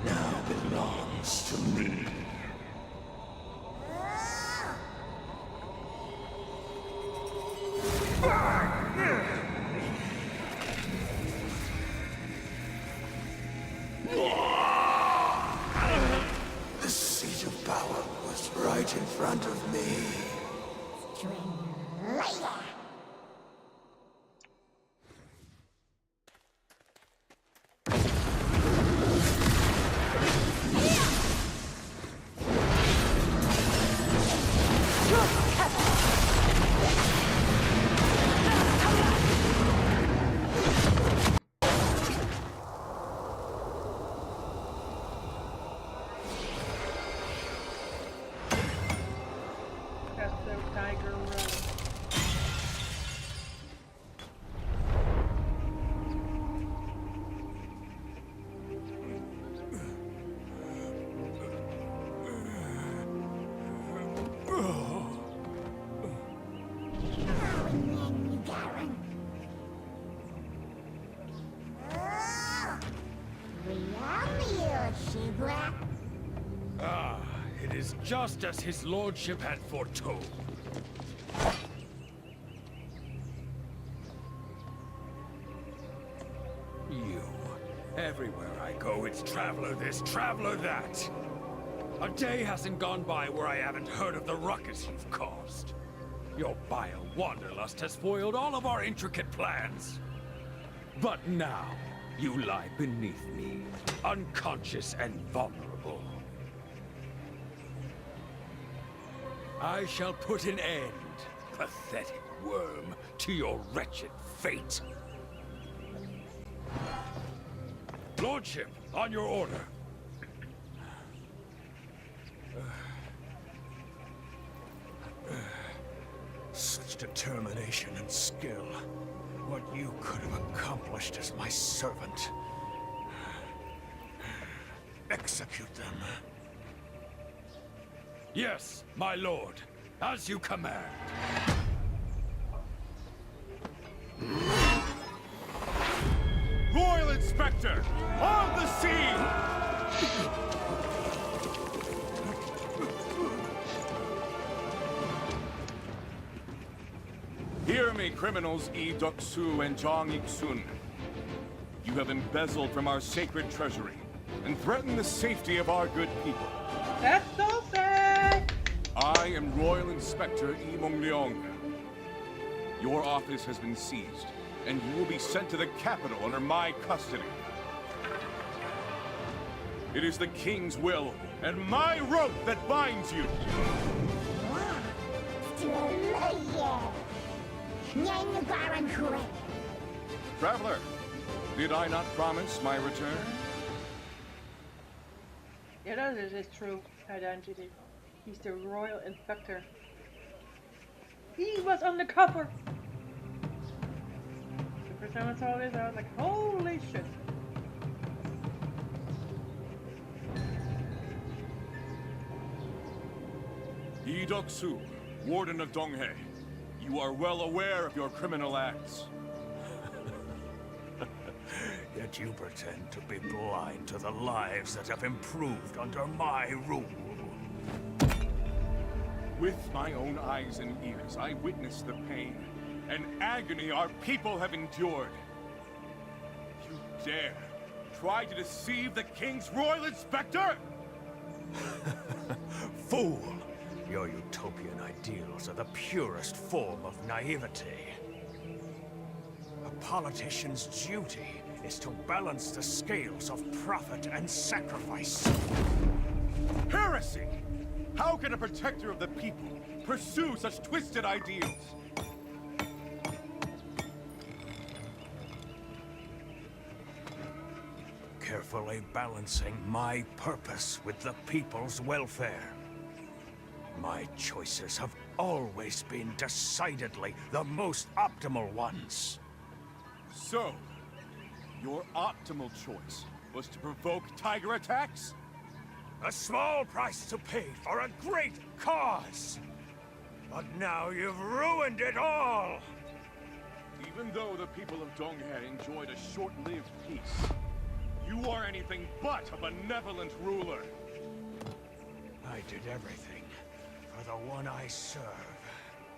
now belongs to me. The seat of power was right in front of me. is just as his lordship had foretold. You. Everywhere I go, it's traveler this, traveler that. A day hasn't gone by where I haven't heard of the ruckus you've caused. Your vile wanderlust has foiled all of our intricate plans. But now, you lie beneath me, unconscious and vulnerable. I shall put an end, pathetic worm, to your wretched fate. Lordship, on your order. Such determination and skill. What you could have accomplished as my servant. Execute them. Yes, my lord. As you command. Royal Inspector, on the scene! Hear me, criminals EUx1125 and EUx1125. You have embezzled from our sacred treasury and threatened the safety of our good people. That's so sad! I am Royal Inspector EUx1125. Your office has been seized, and you will be sent to the capital under my custody. It is the King's will and my rope that binds you. Traveler, did I not promise my return? Yeah, that is his true identity. He's the Royal Inspector. He was undercover! The first time I saw this, I was like, holy shit. EUx1125, Warden of Donghae. You are well aware of your criminal acts. Yet you pretend to be blind to the lives that have improved under my rule. With my own eyes and ears, I witnessed the pain and agony our people have endured. You dare try to deceive the King's Royal Inspector? Fool! Your utopian ideals are the purest form of naivety. A politician's duty is to balance the scales of profit and sacrifice. Heresy! How can a protector of the people pursue such twisted ideals? Carefully balancing my purpose with the people's welfare. My choices have always been decidedly the most optimal ones. So, your optimal choice was to provoke tiger attacks? A small price to pay for a great cause! But now you've ruined it all! Even though the people of Donghae enjoyed a short-lived peace, you are anything but a benevolent ruler. I did everything for the one I serve.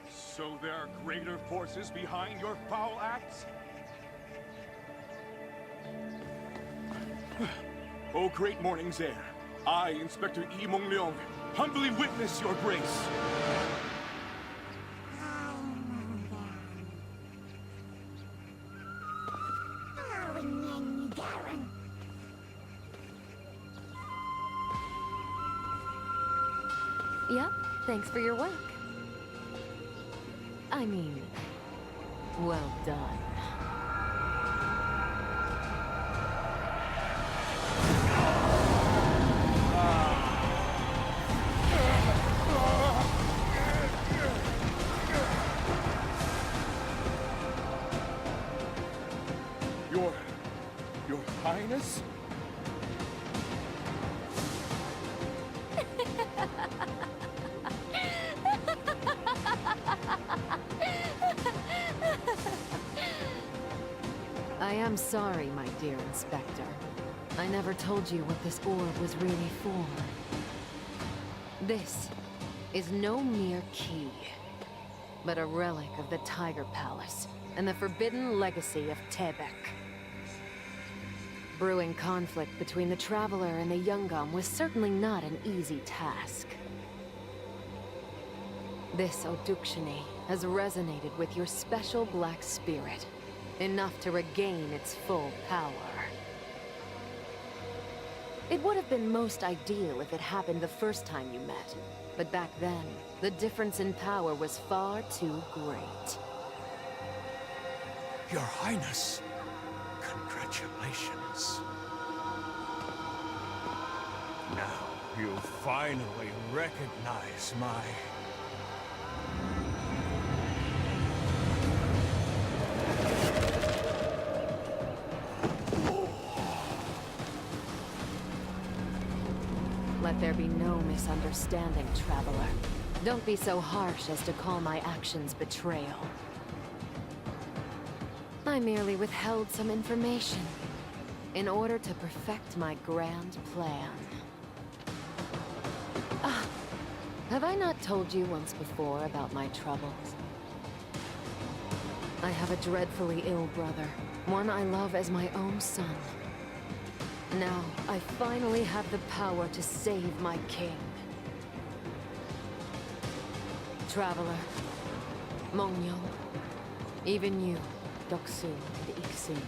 So there are greater forces behind your foul acts? O great morning's air, I, Inspector EUx1125, humbly witness your grace. Yep, thanks for your work. I mean, well done. Your Highness? I am sorry, my dear Inspector. I never told you what this orb was really for. This is no mere key, but a relic of the Tiger Palace and the forbidden legacy of Tebek. Brewing conflict between the Traveler and the Yungam was certainly not an easy task. This Odukshini has resonated with your special black spirit, enough to regain its full power. It would have been most ideal if it happened the first time you met, but back then, the difference in power was far too great. Your Highness, congratulations. Now you finally recognize my... Let there be no misunderstanding, Traveler. Don't be so harsh as to call my actions betrayal. I merely withheld some information in order to perfect my grand plan. Ah, have I not told you once before about my troubles? I have a dreadfully ill brother, one I love as my own son. Now, I finally have the power to save my king. Traveler, Mongyong, even you, Doksu and Ixin.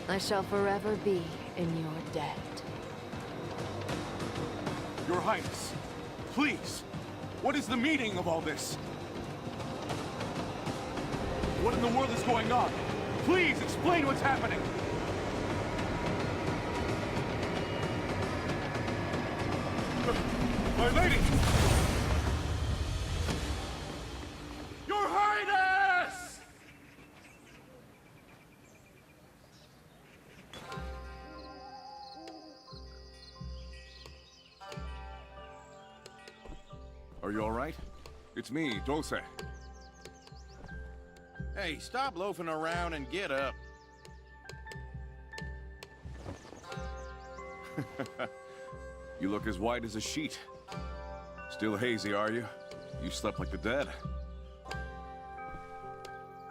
I shall forever be in your debt. Your Highness, please, what is the meaning of all this? What in the world is going on? Please explain what's happening! My lady! Your Highness! Are you all right? It's me, Dulce. Hey, stop loafing around and get up. You look as white as a sheet. Still hazy, are you? You slept like the dead.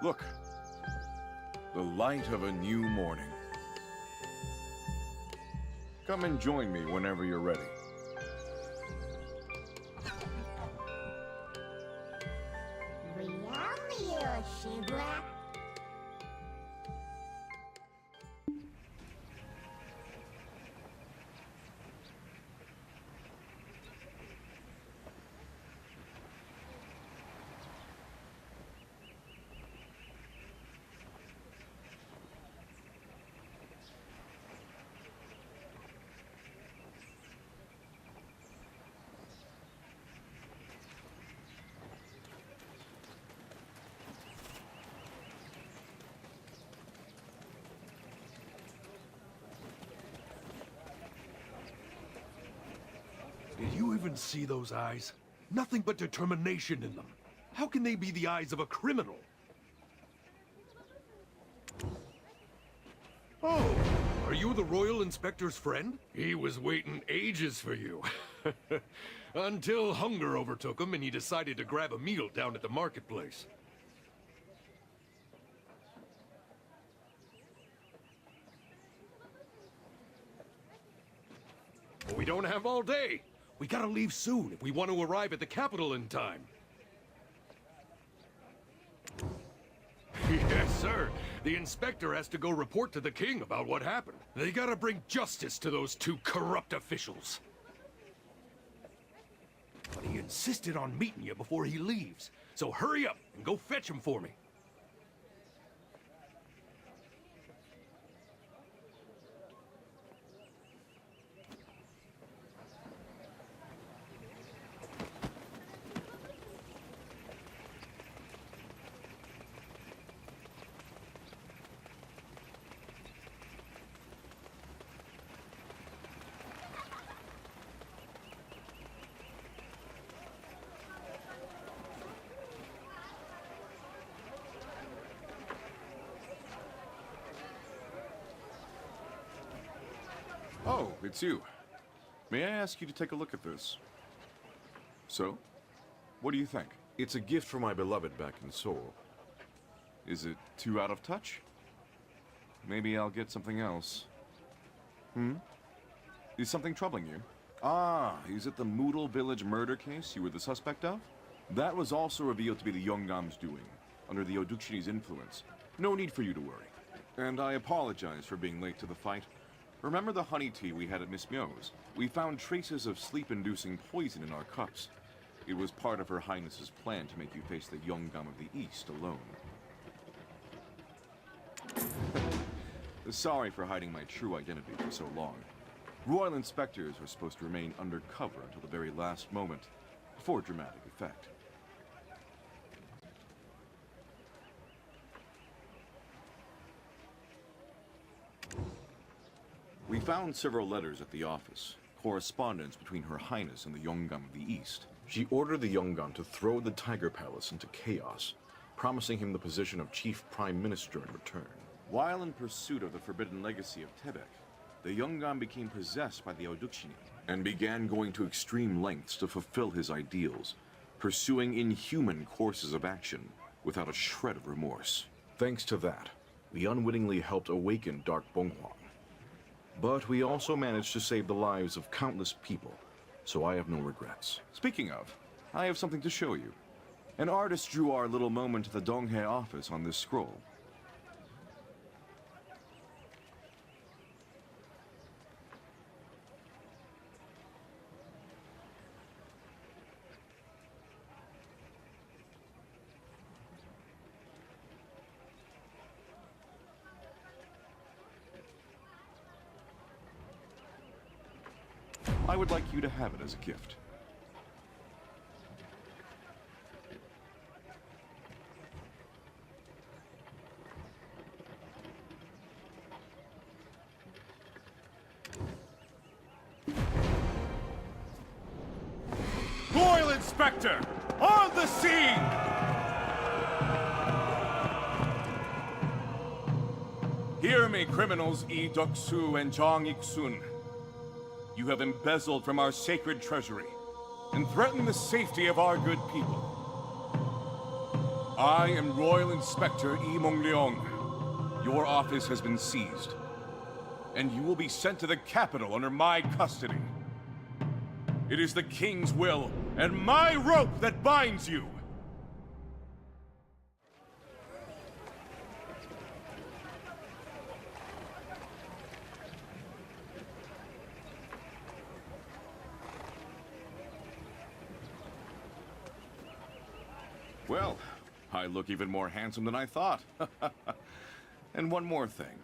Look. The light of a new morning. Come and join me whenever you're ready. Did you even see those eyes? Nothing but determination in them. How can they be the eyes of a criminal? Oh, are you the Royal Inspector's friend? He was waiting ages for you. Until hunger overtook him and he decided to grab a meal down at the marketplace. But we don't have all day. We gotta leave soon if we want to arrive at the capital in time. Yes, sir. The inspector has to go report to the king about what happened. They gotta bring justice to those two corrupt officials. But he insisted on meeting you before he leaves. So hurry up and go fetch him for me. Oh, it's you. May I ask you to take a look at this? So? What do you think? It's a gift from my beloved back in Seoul. Is it too out of touch? Maybe I'll get something else. Is something troubling you? Ah, is it the Moodle Village murder case you were the suspect of? That was also revealed to be the Yongam's doing, under the Odukshi's influence. No need for you to worry. And I apologize for being late to the fight. Remember the honey tea we had at Miss Myo's? We found traces of sleep-inducing poison in our cups. It was part of Her Highness's plan to make you face the Yongam of the East alone. Sorry for hiding my true identity for so long. Royal inspectors are supposed to remain undercover until the very last moment, for dramatic effect. We found several letters at the office, correspondence between Her Highness and the Yongam of the East. She ordered the Yongam to throw the Tiger Palace into chaos, promising him the position of Chief Prime Minister in return. While in pursuit of the forbidden legacy of Tebek, the Yongam became possessed by the Oduksini and began going to extreme lengths to fulfill his ideals, pursuing inhuman courses of action without a shred of remorse. Thanks to that, we unwittingly helped awaken Dark Bonghwang. But we also managed to save the lives of countless people, so I have no regrets. Speaking of, I have something to show you. An artist drew our little moment at the Donghae office on this scroll. I would like you to have it as a gift. Royal Inspector, on the scene! Hear me, criminals Lee Duk-soo and Jang Ik-sun. You have embezzled from our sacred treasury and threatened the safety of our good people. I am Royal Inspector Lee Mong-leong. Your office has been seized, and you will be sent to the capital under my custody. It is the king's will and my rope that binds you. Well, I look even more handsome than I thought. And one more thing.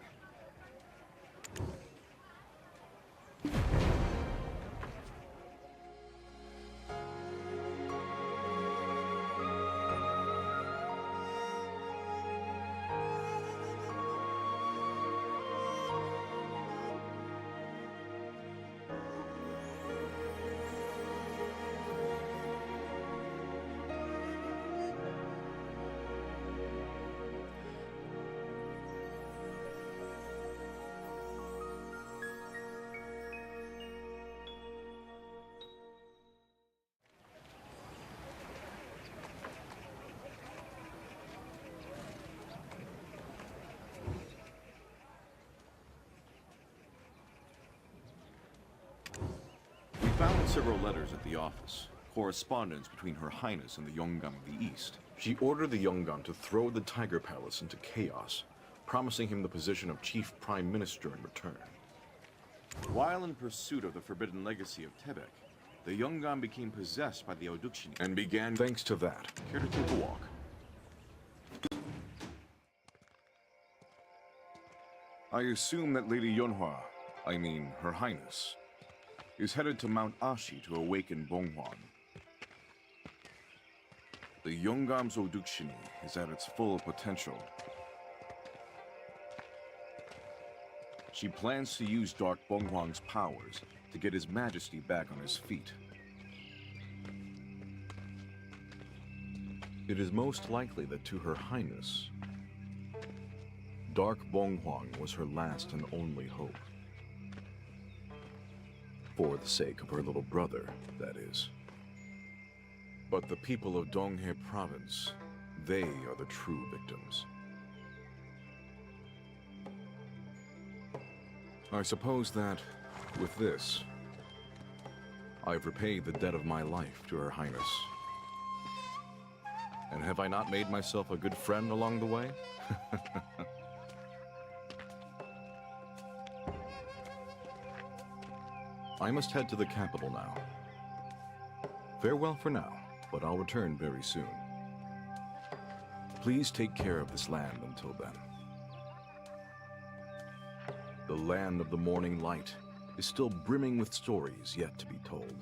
We found several letters at the office, correspondence between Her Highness and the Yongam of the East. She ordered the Yongam to throw the Tiger Palace into chaos, promising him the position of Chief Prime Minister in return. While in pursuit of the forbidden legacy of Tebek, the Yongam became possessed by the Oduksini and began... Thanks to that, care to take a walk? I assume that Lady Yonhua, I mean Her Highness, is headed to Mount Ashi to awaken Bonghwang. The Yongam's Oduksini is at its full potential. She plans to use Dark Bonghwang's powers to get His Majesty back on his feet. It is most likely that to Her Highness, Dark Bonghwang was her last and only hope. For the sake of her little brother, that is. But the people of Donghae Province, they are the true victims. I suppose that, with this, I've repaid the debt of my life to Her Highness. And have I not made myself a good friend along the way? I must head to the capital now. Farewell for now, but I'll return very soon. Please take care of this land until then. The land of the morning light is still brimming with stories yet to be told.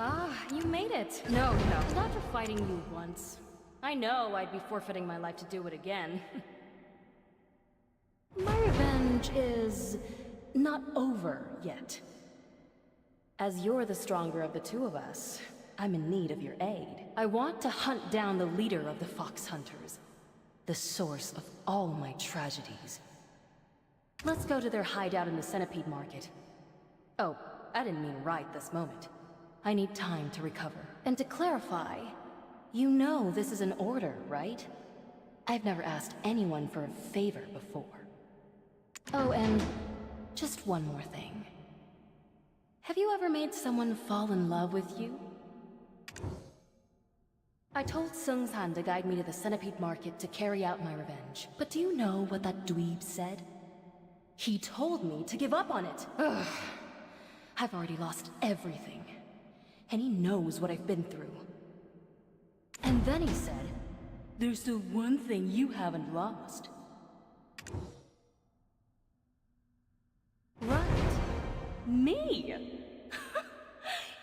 Ah, you made it. No, not after fighting you once. I know I'd be forfeiting my life to do it again. My revenge is not over yet. As you're the stronger of the two of us, I'm in need of your aid. I want to hunt down the leader of the Fox Hunters, the source of all my tragedies. Let's go to their hideout in the Centipede Market. Oh, I didn't mean right this moment. I need time to recover. And to clarify, you know this is an order, right? I've never asked anyone for a favor before. Oh, and just one more thing. Have you ever made someone fall in love with you? I told Sungshan to guide me to the Centipede Market to carry out my revenge. But do you know what that dweeb said? He told me to give up on it. Ugh. I've already lost everything. And he knows what I've been through. And then he said, there's the one thing you haven't lost. Right. Me?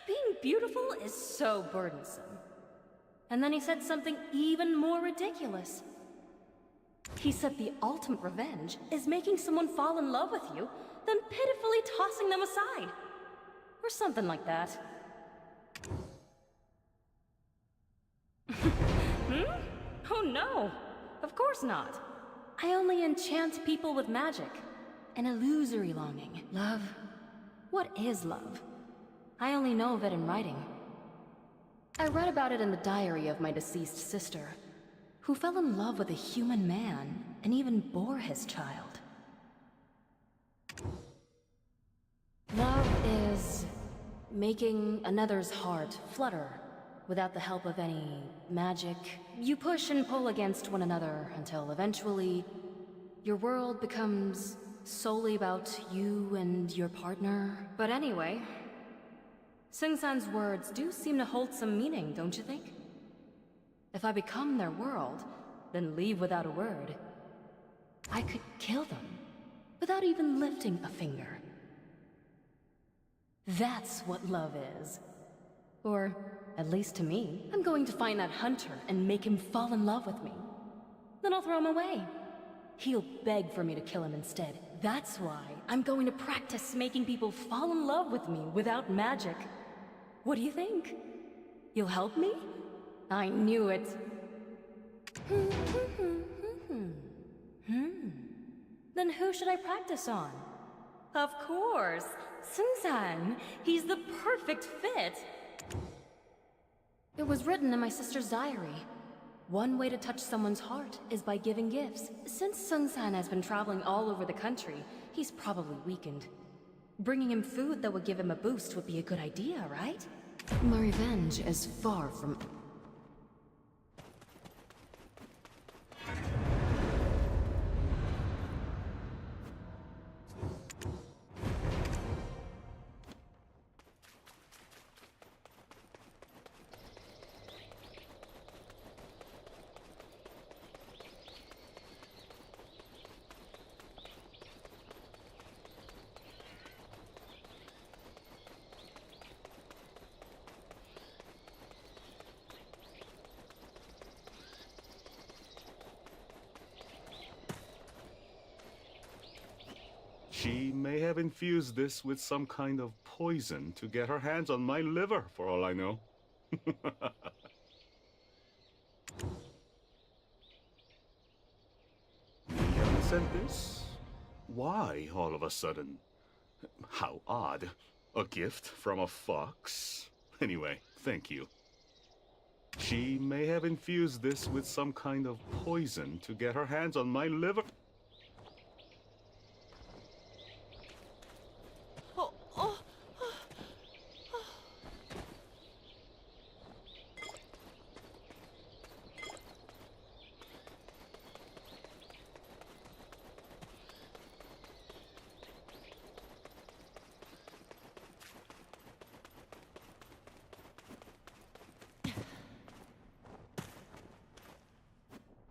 Being beautiful is so burdensome. And then he said something even more ridiculous. He said the ultimate revenge is making someone fall in love with you, then pitifully tossing them aside. Or something like that. Oh no, of course not. I only enchant people with magic. An illusory longing. Love? What is love? I only know of it in writing. I read about it in the diary of my deceased sister, who fell in love with a human man and even bore his child. Love is making another's heart flutter without the help of any magic. You push and pull against one another until eventually your world becomes solely about you and your partner. But anyway, Sing-san's words do seem to hold some meaning, don't you think? If I become their world, then leave without a word, I could kill them without even lifting a finger. That's what love is. Or, at least to me. I'm going to find that hunter and make him fall in love with me. Then I'll throw him away. He'll beg for me to kill him instead. That's why I'm going to practice making people fall in love with me without magic. What do you think? You'll help me? I knew it. Then who should I practice on? Of course, Sing-san. He's the perfect fit. It was written in my sister's diary. One way to touch someone's heart is by giving gifts. Since Sing-san has been traveling all over the country, he's probably weakened. Bringing him food that would give him a boost would be a good idea, right? My revenge is far from... She may have infused this with some kind of poison to get her hands on my liver, for all I know. Mian sent this? Why, all of a sudden? How odd. A gift from a fox? Anyway, thank you. She may have infused this with some kind of poison to get her hands on my liver.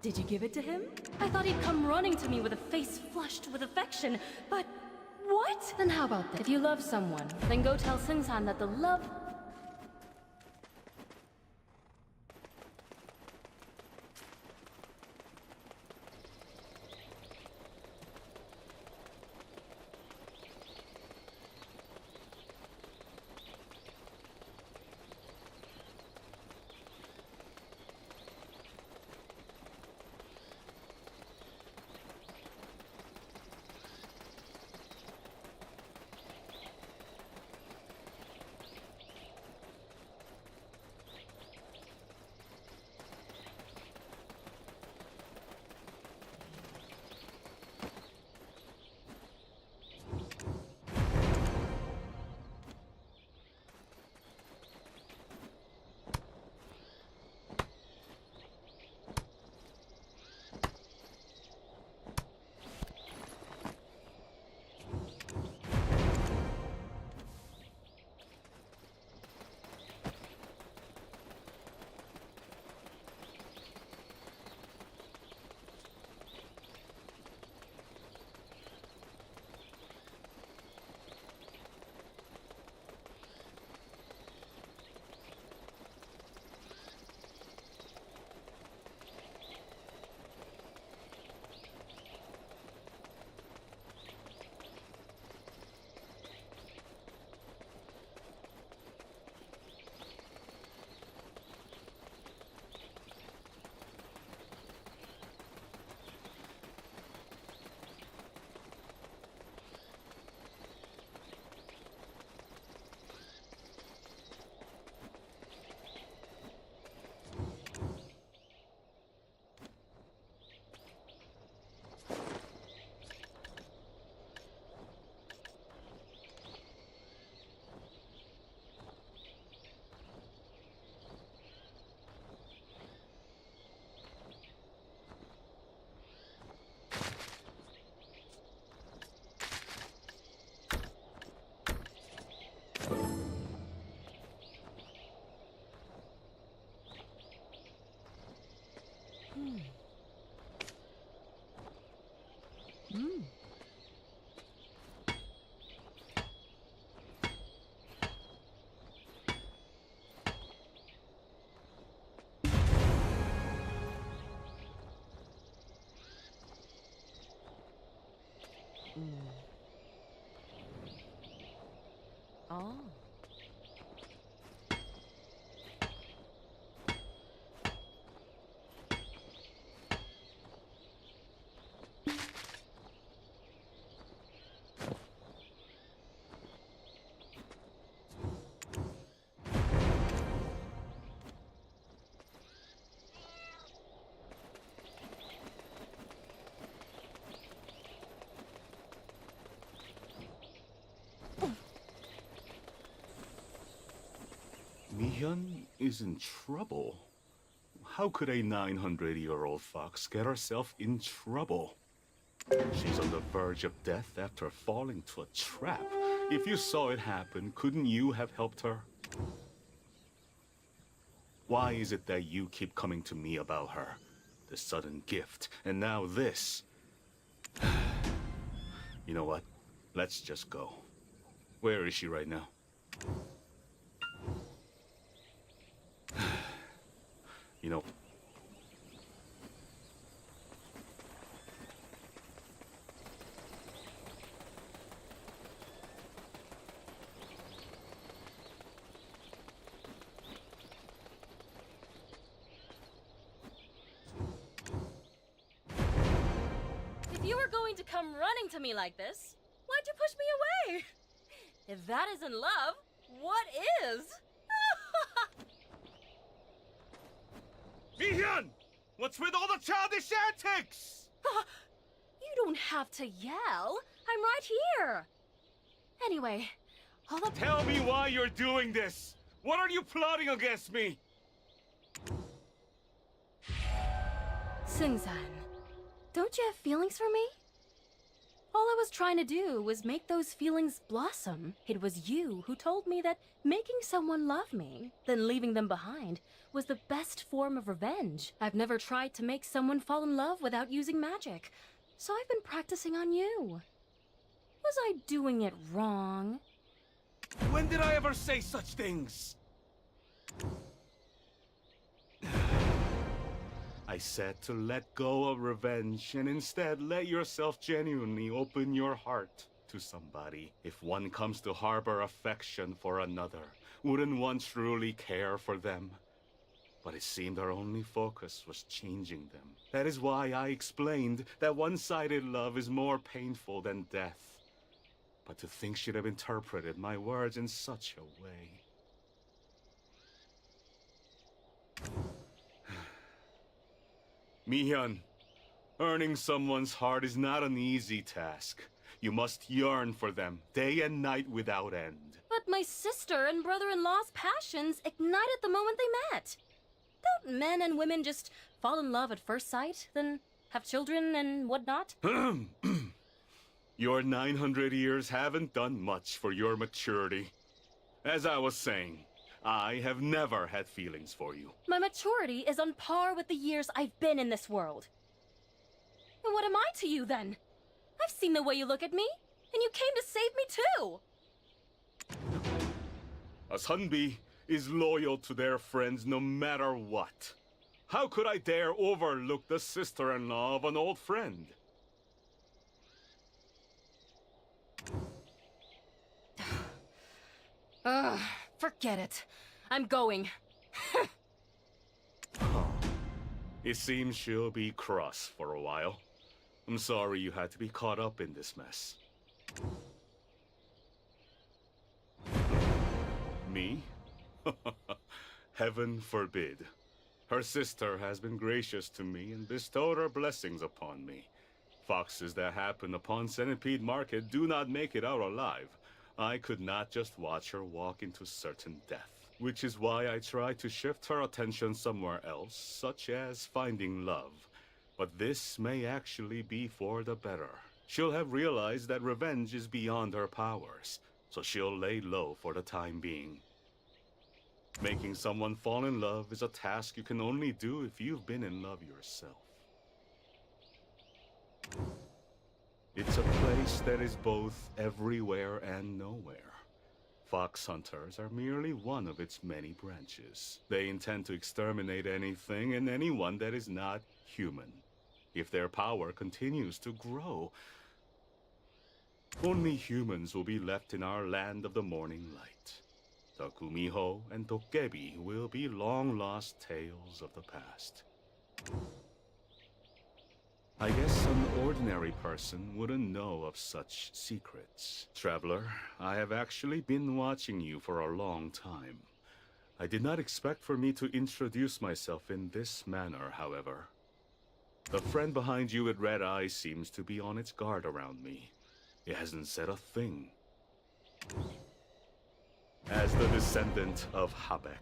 Did you give it to him? I thought he'd come running to me with a face flushed with affection, but... what? Then how about that? If you love someone, then go tell Sing-san that the love... Mi-hyun is in trouble. How could a 900-year-old fox get herself in trouble? She's on the verge of death after falling to a trap. If you saw it happen, couldn't you have helped her? Why is it that you keep coming to me about her? The sudden gift, and now this. You know what? Let's just go. Where is she right now? You know... If you were going to come running to me like this, why'd you push me away? If that isn't love, what is? Mi-hyun! What's with all the childish antics? You don't have to yell. I'm right here. Anyway, all the... Tell me why you're doing this! What are you plotting against me? Sungsan, don't you have feelings for me? All I was trying to do was make those feelings blossom. It was you who told me that making someone love me, then leaving them behind, was the best form of revenge. I've never tried to make someone fall in love without using magic, so I've been practicing on you. Was I doing it wrong? When did I ever say such things? I said to let go of revenge and instead let yourself genuinely open your heart to somebody. If one comes to harbor affection for another, wouldn't one truly care for them? But it seemed our only focus was changing them. That is why I explained that one-sided love is more painful than death. But to think she'd have interpreted my words in such a way... Mi-hyun, earning someone's heart is not an easy task. You must yearn for them, day and night without end. But my sister and brother-in-law's passions ignited the moment they met. Don't men and women just fall in love at first sight, then have children and whatnot? Your 900 years haven't done much for your maturity. As I was saying, I have never had feelings for you. My maturity is on par with the years I've been in this world. And what am I to you, then? I've seen the way you look at me, and you came to save me too! A Sunbi is loyal to their friends no matter what. How could I dare overlook the sister-in-law of an old friend? Ugh, forget it. I'm going. It seems she'll be cross for a while. I'm sorry you had to be caught up in this mess. Me? Heaven forbid. Her sister has been gracious to me and bestowed her blessings upon me. Foxes that happen upon Centipede Market do not make it out alive. I could not just watch her walk into certain death. Which is why I try to shift her attention somewhere else, such as finding love. But this may actually be for the better. She'll have realized that revenge is beyond her powers, so she'll lay low for the time being. Making someone fall in love is a task you can only do if you've been in love yourself. It's a place that is both everywhere and nowhere. Fox hunters are merely one of its many branches. They intend to exterminate anything and anyone that is not human. If their power continues to grow, only humans will be left in our land of the morning light. The Kumiho and Dokebi will be long-lost tales of the past. I guess an ordinary person wouldn't know of such secrets. Traveler, I have actually been watching you for a long time. I did not expect for me to introduce myself in this manner, however. The friend behind you with red eyes seems to be on its guard around me. It hasn't said a thing. As the descendant of Habek,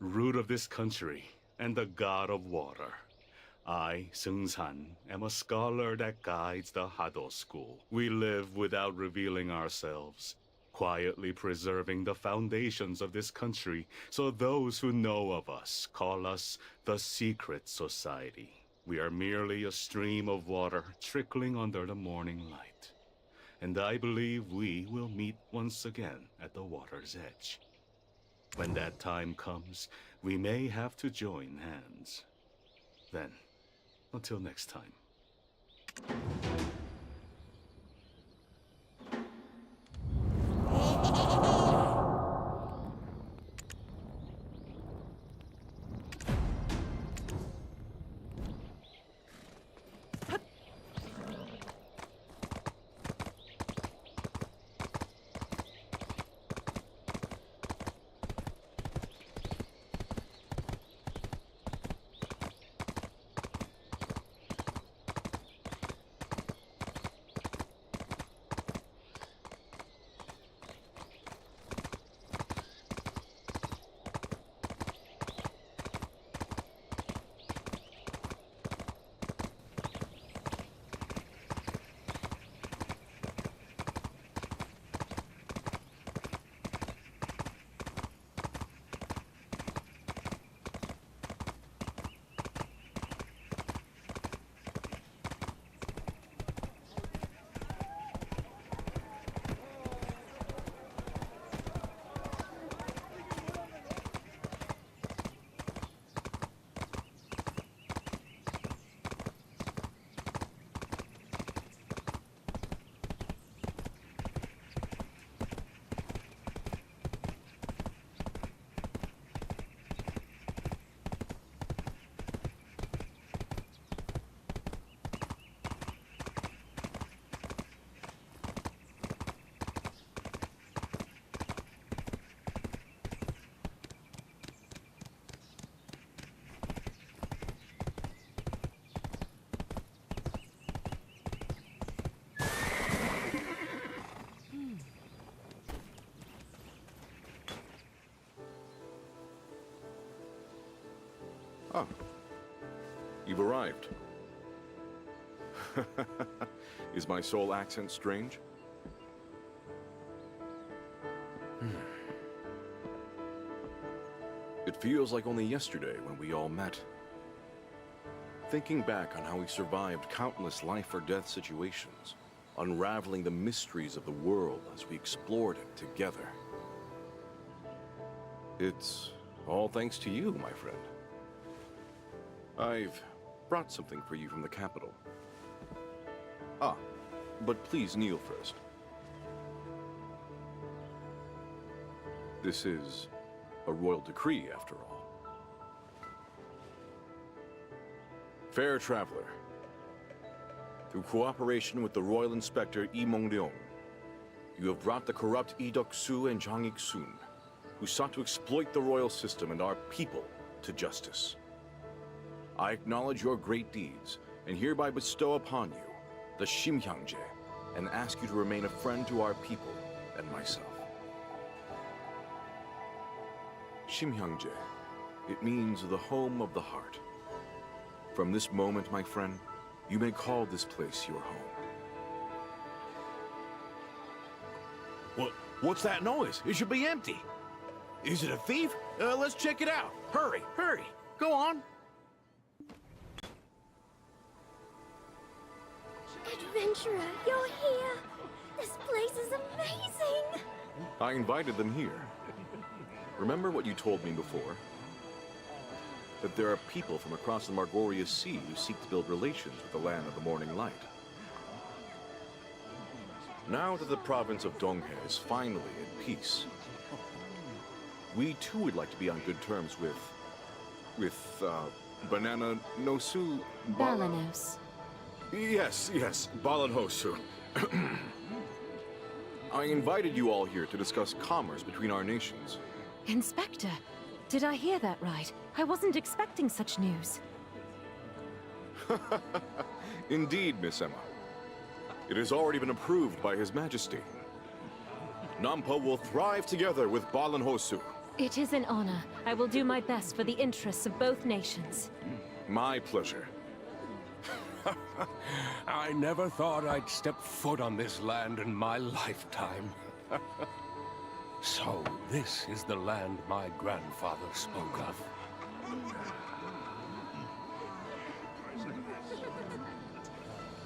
root of this country and the god of water. I, Seung-san, am a scholar that guides the Hado school. We live without revealing ourselves, quietly preserving the foundations of this country, so those who know of us call us the Secret Society. We are merely a stream of water trickling under the morning light. And I believe we will meet once again at the water's edge. When that time comes, we may have to join hands. Then, until next time. Oh, you've arrived. Is my soul accent strange? It feels like only yesterday when we all met. Thinking back on how we survived countless life or death situations, unraveling the mysteries of the world as we explored it together. It's all thanks to you, my friend. I've brought something for you from the capital. Ah, but please kneel first. This is a royal decree, after all. Fair traveler, through cooperation with the Royal Inspector Yi Mong-ryong, you have brought the corrupt EUx1125 and EUx1125, who sought to exploit the royal system and our people, to justice. I acknowledge your great deeds, and hereby bestow upon you the Shimhyangje, and ask you to remain a friend to our people and myself. Shimhyangje, it means the home of the heart. From this moment, my friend, you may call this place your home. What's that noise? It should be empty. Is it a thief? Let's check it out. Hurry, hurry. Go on. Adventurer, you're here! This place is amazing! I invited them here. Remember what you told me before? That there are people from across the Margorius Sea who seek to build relations with the land of the morning light. Now that the province of Donghae is finally at peace, we too would like to be on good terms with Banana Nosu... Balanos. Yes, Balanhosu. I invited you all here to discuss commerce between our nations. Inspector, did I hear that right? I wasn't expecting such news. Indeed, Miss Emma. It has already been approved by His Majesty. Nampa will thrive together with Balanhosu. It is an honor. I will do my best for the interests of both nations. My pleasure. I never thought I'd step foot on this land in my lifetime. So, this is the land my grandfather spoke of.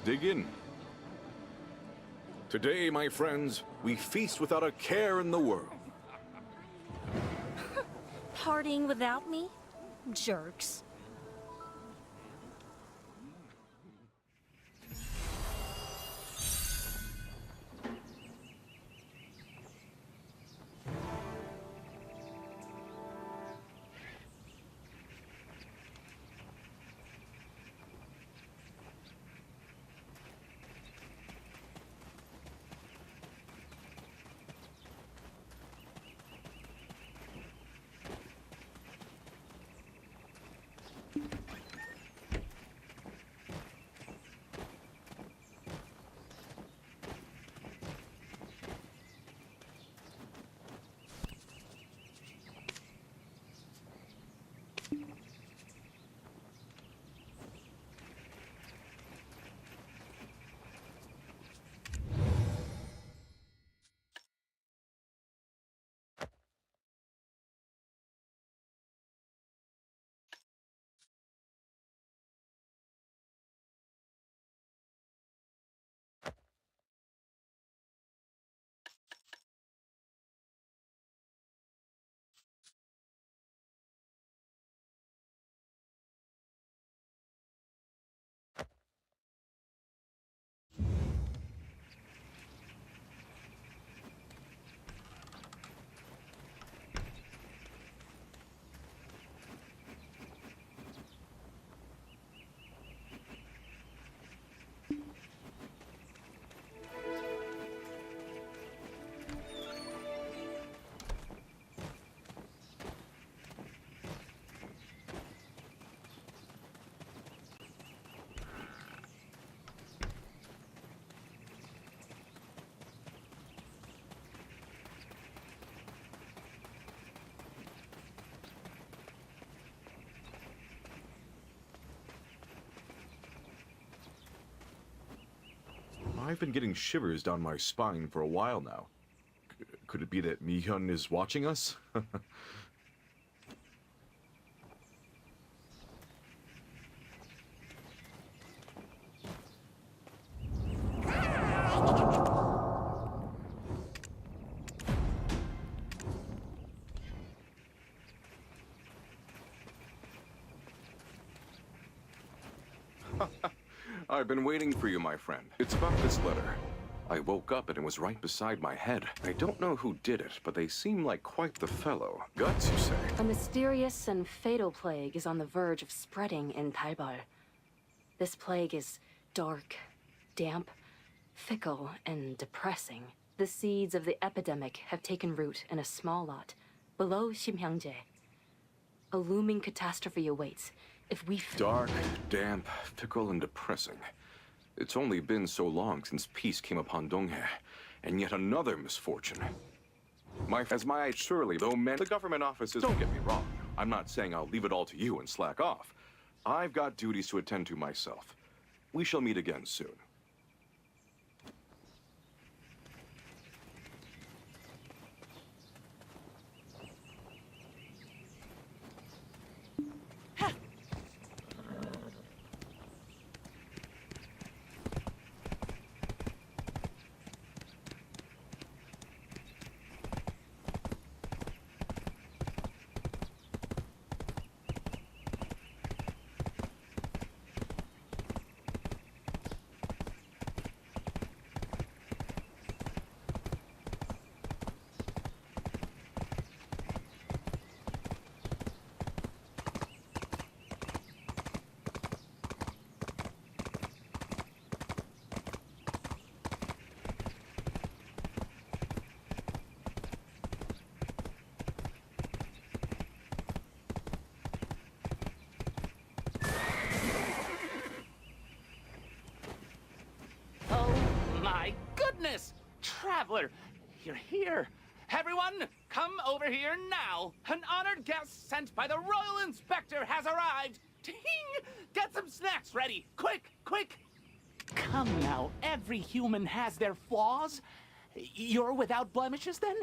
Dig in. Today, my friends, we feast without a care in the world. Partying without me? Jerks. I've been getting shivers down my spine for a while now. Could it be that Mi-hyun is watching us? I've been waiting for you, my friend. It's about this letter. I woke up and it was right beside my head. I don't know who did it, but they seem like quite the fellow. Guts, you say? A mysterious and fatal plague is on the verge of spreading in Taibal. This plague is dark, damp, fickle, and depressing. The seeds of the epidemic have taken root in a small lot below Shimhyangje. A looming catastrophe awaits if we... Dark, damp, fickle, and depressing. It's only been so long since peace came upon Donghae, and yet another misfortune. Surely, though the government offices, don't get me wrong. I'm not saying I'll leave it all to you and slack off. I've got duties to attend to myself. We shall meet again soon. My goodness! Traveler, you're here. Everyone, come over here now. An honored guest sent by the Royal Inspector has arrived. Ting! Get some snacks ready. Quick, quick. Come now, every human has their flaws. You're without blemishes, then?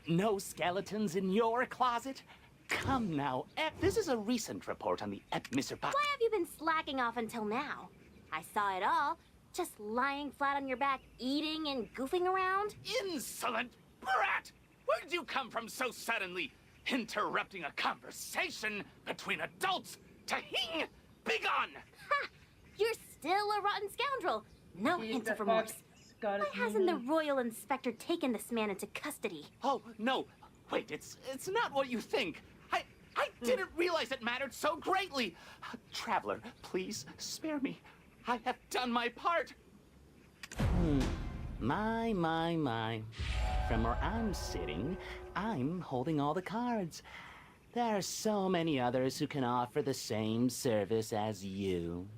No skeletons in your closet? Come now, this is a recent report on the Mr. Why have you been slacking off until now? I saw it all. Just lying flat on your back, eating and goofing around? Insolent brat! Where did you come from so suddenly? Interrupting a conversation between adults? Tahing! Begone! Ha! You're still a rotten scoundrel. No hint of remorse. Why hasn't the Royal Inspector taken this man into custody? Oh, no. Wait, it's not what you think. I didn't realize it mattered so greatly. Traveler, please spare me. I have done my part. My. From where I'm sitting, I'm holding all the cards. There are so many others who can offer the same service as you.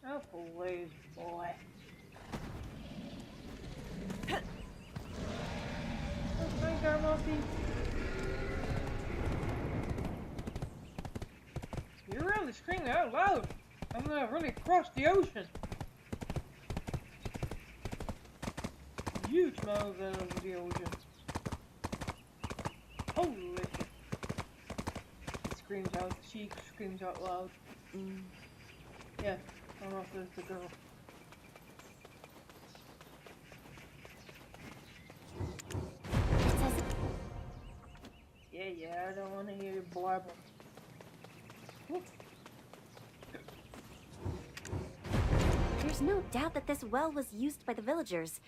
Oh, please, boy. Hi, Garmoffy. You're really screaming out loud. I'm gonna really cross the ocean. Huge mouth over the ocean. Holy shit. It screams out, she screams out loud. Yeah, Garmoffy is the girl. Yeah, I don't want to hear you blabber. There's no doubt that this well was used by the villagers.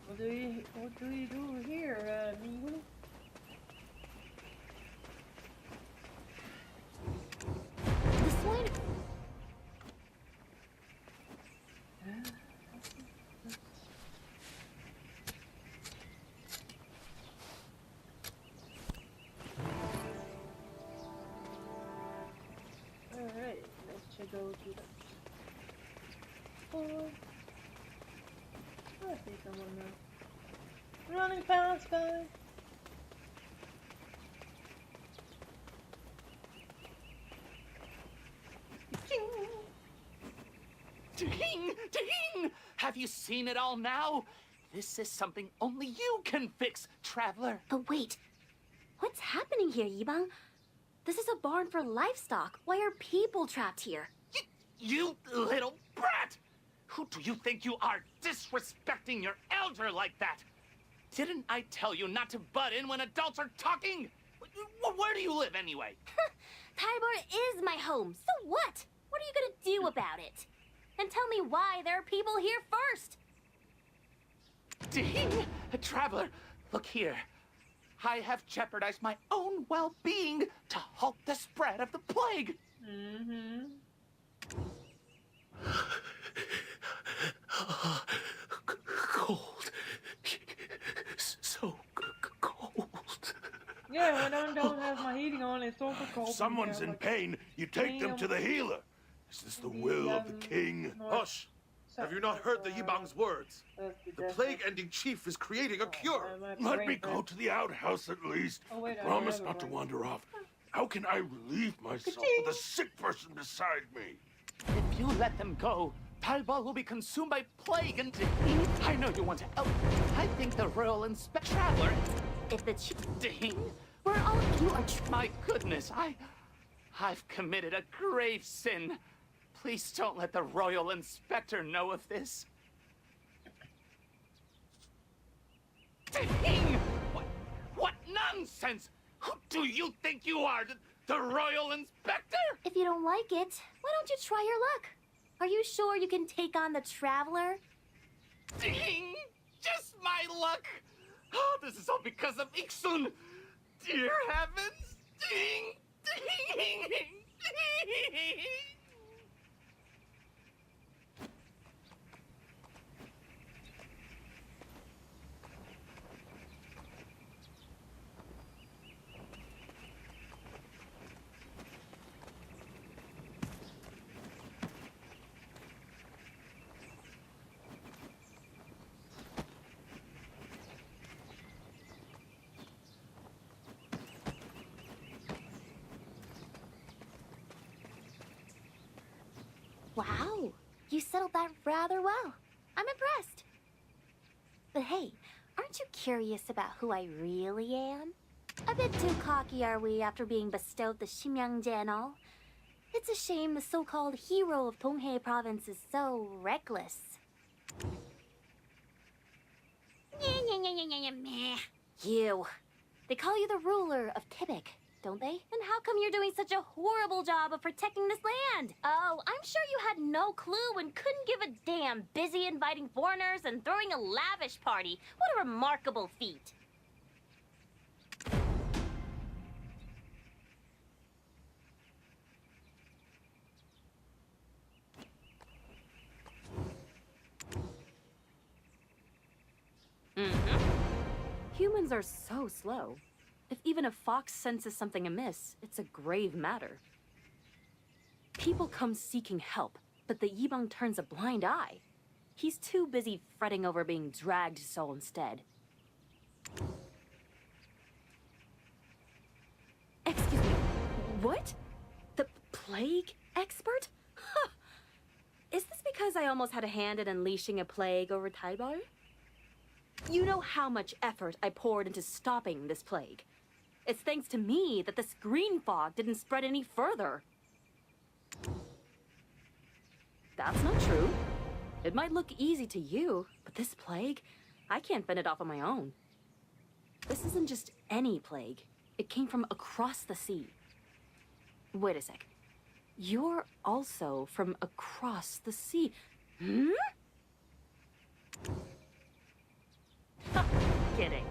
What do you do here, Migu? This one. Alright, let's go to the... Oh, I see someone now. Running past, guys. Ding! Have you seen it all now? This is something only you can fix, traveler. But wait, what's happening here, Yibang? This is a barn for livestock. Why are people trapped here? You little brat! Who do you think you are, disrespecting your elder like that? Didn't I tell you not to butt in when adults are talking? Where do you live anyway? Tybor is my home, so what? What are you gonna do about it? And tell me why there are people here first. Ding! Traveler, look here. I have jeopardized my own well-being to halt the spread of the plague. Cold. So cold. Yeah, when I don't have my heating on, it's also cold. If someone's in pain, you take them to the healer. Is this the will of the king? Hush! Have you not heard the Yibang's words? The plague-ending chief is creating a cure. Let me go to the outhouse at least. Oh, wait, Promise not to wander off. How can I relieve myself with a sick person beside me? If you let them go, Talbot will be consumed by plague and... I know you want to help. I think the Royal Inspector Traveler... If the Ding! We're all... You are... My goodness, I've committed a grave sin. Please don't let the Royal Inspector know of this. Ding! What nonsense! Who do you think you are, the Royal Inspector? If you don't like it, why don't you try your luck? Are you sure you can take on the Traveler? Ding! Just my luck! Oh, this is all because of Ixun! Dear heavens! Ding! Ding! Ding! Wow, you settled that rather well. I'm impressed. But hey, aren't you curious about who I really am? A bit too cocky, are we, after being bestowed the Ximyangje and all? It's a shame the so-called hero of Donghae province is so reckless. You. They call you the ruler of Tibik, don't they? And how come you're doing such a horrible job of protecting this land? Oh, I'm sure you had no clue and couldn't give a damn, busy inviting foreigners and throwing a lavish party. What a remarkable feat. Humans are so slow. If even a fox senses something amiss, it's a grave matter. People come seeking help, but the Yibang turns a blind eye. He's too busy fretting over being dragged to Seoul instead. Excuse me, what? The plague expert? Huh. Is this because I almost had a hand in unleashing a plague over Taibar? You know how much effort I poured into stopping this plague. It's thanks to me that this green fog didn't spread any further. That's not true. It might look easy to you, but this plague, I can't fend it off on my own. This isn't just any plague. It came from across the sea. Wait a sec. You're also from across the sea. Hmm? Kidding.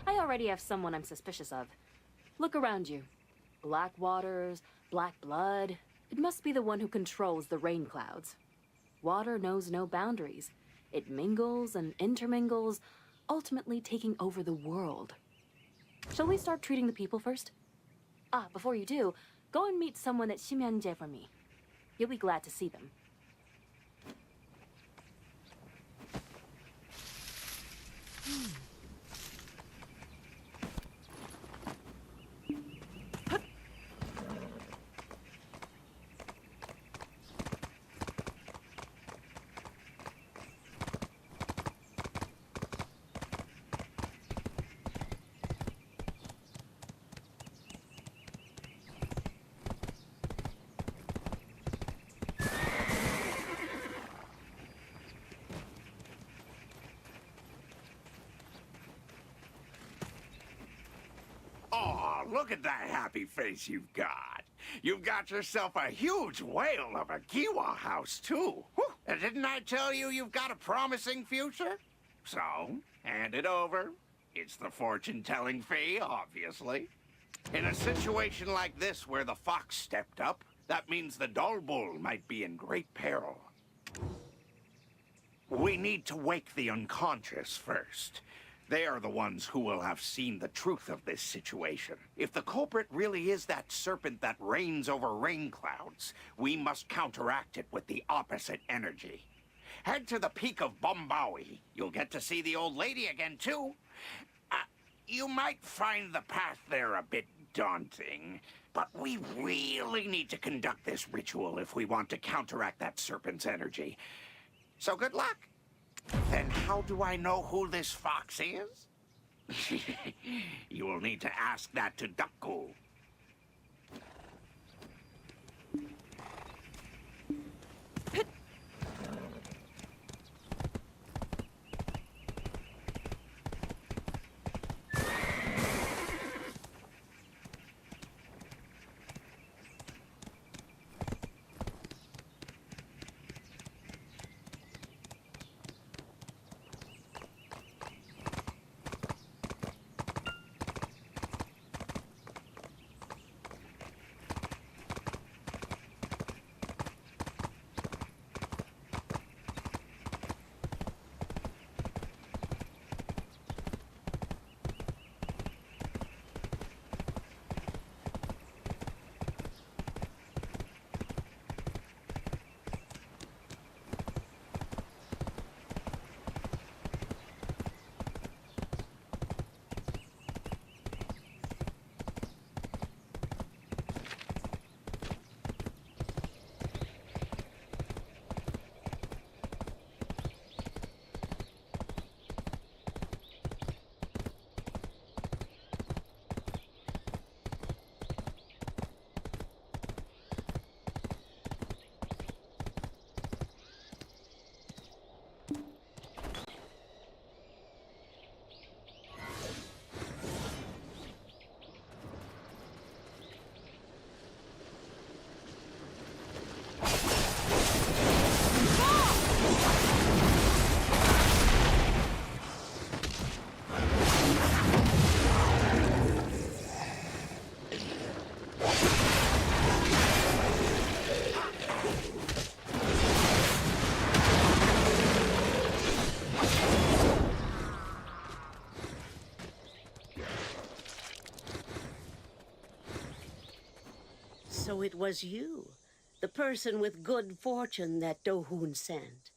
I already have someone I'm suspicious of. Look around you. Black waters, black blood. It must be the one who controls the rain clouds. Water knows no boundaries. It mingles and intermingles, ultimately taking over the world. Shall we start treating the people first? Ah, before you do, go and meet someone at Ximyangje for me. You'll be glad to see them. Oh, look at that happy face you've got. You've got yourself a huge whale of a Kiwa house, too. Whew. And didn't I tell you you've got a promising future? So, hand it over. It's the fortune-telling fee, obviously. In a situation like this where the fox stepped up, that means the Dolbull might be in great peril. We need to wake the unconscious first. They are the ones who will have seen the truth of this situation. If the culprit really is that serpent that reigns over rain clouds, we must counteract it with the opposite energy. Head to the peak of Bombawi. You'll get to see the old lady again, too. You might find the path there a bit daunting, but we really need to conduct this ritual if we want to counteract that serpent's energy. So good luck. Then how do I know who this fox is? You will need to ask that to Dakku. So it was you, the person with good fortune that Dohun sent.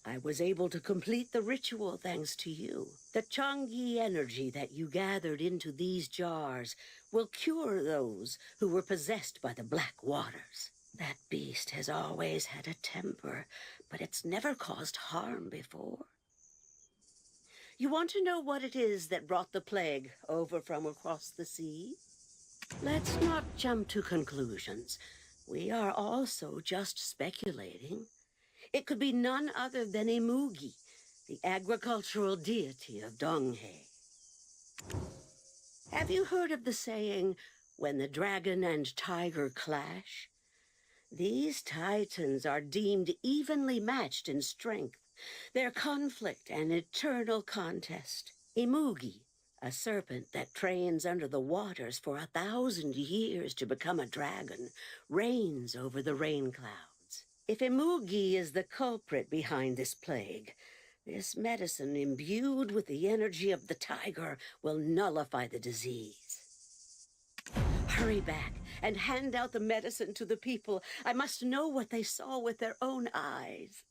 I was able to complete the ritual thanks to you. The Changi energy that you gathered into these jars will cure those who were possessed by the Black Waters. That beast has always had a temper, but it's never caused harm before. You want to know what it is that brought the plague over from across the sea? Let's not jump to conclusions. We are also just speculating. It could be none other than Imugi, the agricultural deity of Donghae. Have you heard of the saying, when the dragon and tiger clash? These titans are deemed evenly matched in strength. Their conflict an eternal contest. Imugi, a serpent that trains under the waters for 1,000 years to become a dragon, reigns over the rain clouds. If Imugi is the culprit behind this plague, this medicine imbued with the energy of the tiger will nullify the disease. Hurry back and hand out the medicine to the people. I must know what they saw with their own eyes.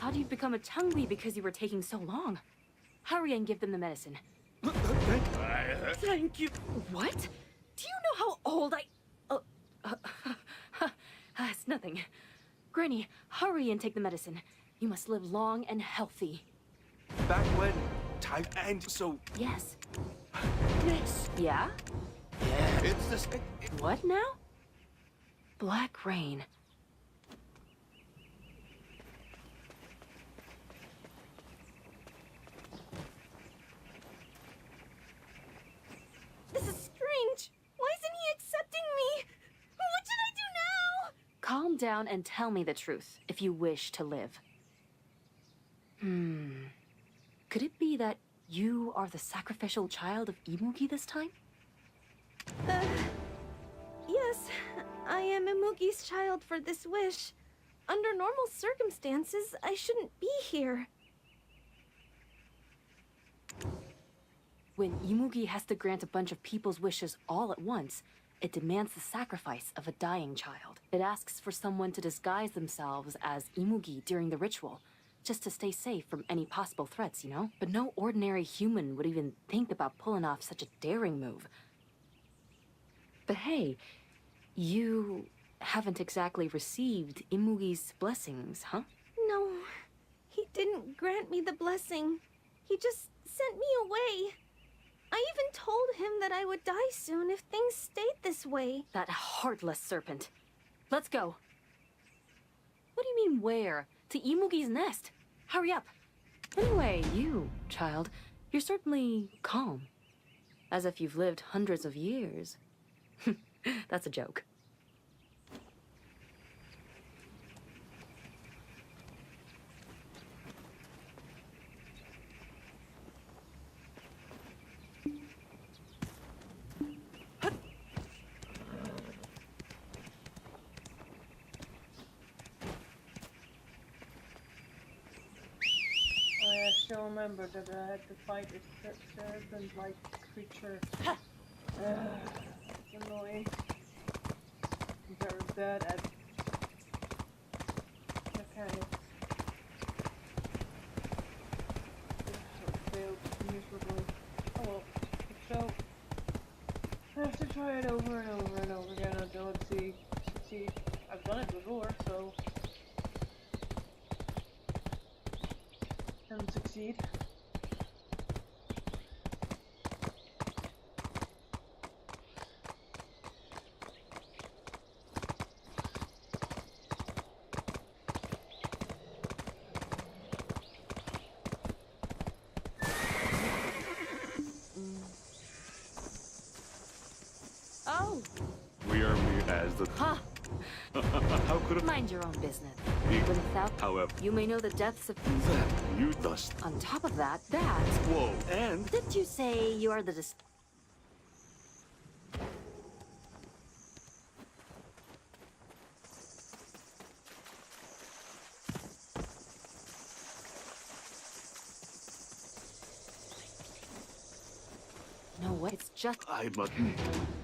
Thought you'd become a Changli because you were taking so long. Hurry and give them the medicine. Thank you. What? Do you know how old it's nothing. Granny, hurry and take the medicine. You must live long and healthy. Back when time and so... Yes. Miss. Yeah? Yeah, it's this... What now? Black rain. This is strange. Why isn't he accepting me? What should I do now? Calm down and tell me the truth, if you wish to live. Could it be that you are the sacrificial child of Imugi this time? Yes, I am Imugi's child for this wish. Under normal circumstances, I shouldn't be here. When Imugi has to grant a bunch of people's wishes all at once, it demands the sacrifice of a dying child. It asks for someone to disguise themselves as Imugi during the ritual, just to stay safe from any possible threats, you know? But no ordinary human would even think about pulling off such a daring move. But hey, you haven't exactly received Imugi's blessings, huh? No, he didn't grant me the blessing. He just sent me away. I even told him that I would die soon if things stayed this way. That heartless serpent. Let's go. What do you mean where? To Imugi's nest. Hurry up. Anyway, you, child, you're certainly calm. As if you've lived hundreds of years. That's a joke. I still remember that I had to fight a serpent-like creature. It's annoying. I'm very bad at mechanics. I failed miserably. Oh well. So, I have to try it over and over and over again until it succeeds. I've done it before, so... and succeed. Oh! We are mere as the... Ha! How could it... Mind your own business. Even Without... However... You may know the depths of... That you thus... On top of that, that... Whoa, and... Didn't you say you are the No, what? It's just... I must...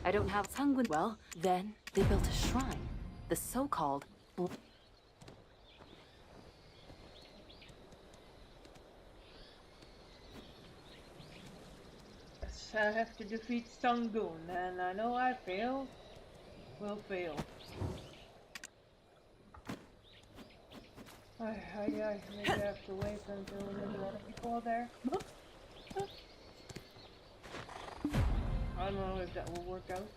I don't have sanguine. Well, then, they built a shrine. The so-called... I have to defeat Sangoon, and I know I fail. Will fail. Maybe I have to wait until there's a lot of people there. I don't know if that will work out.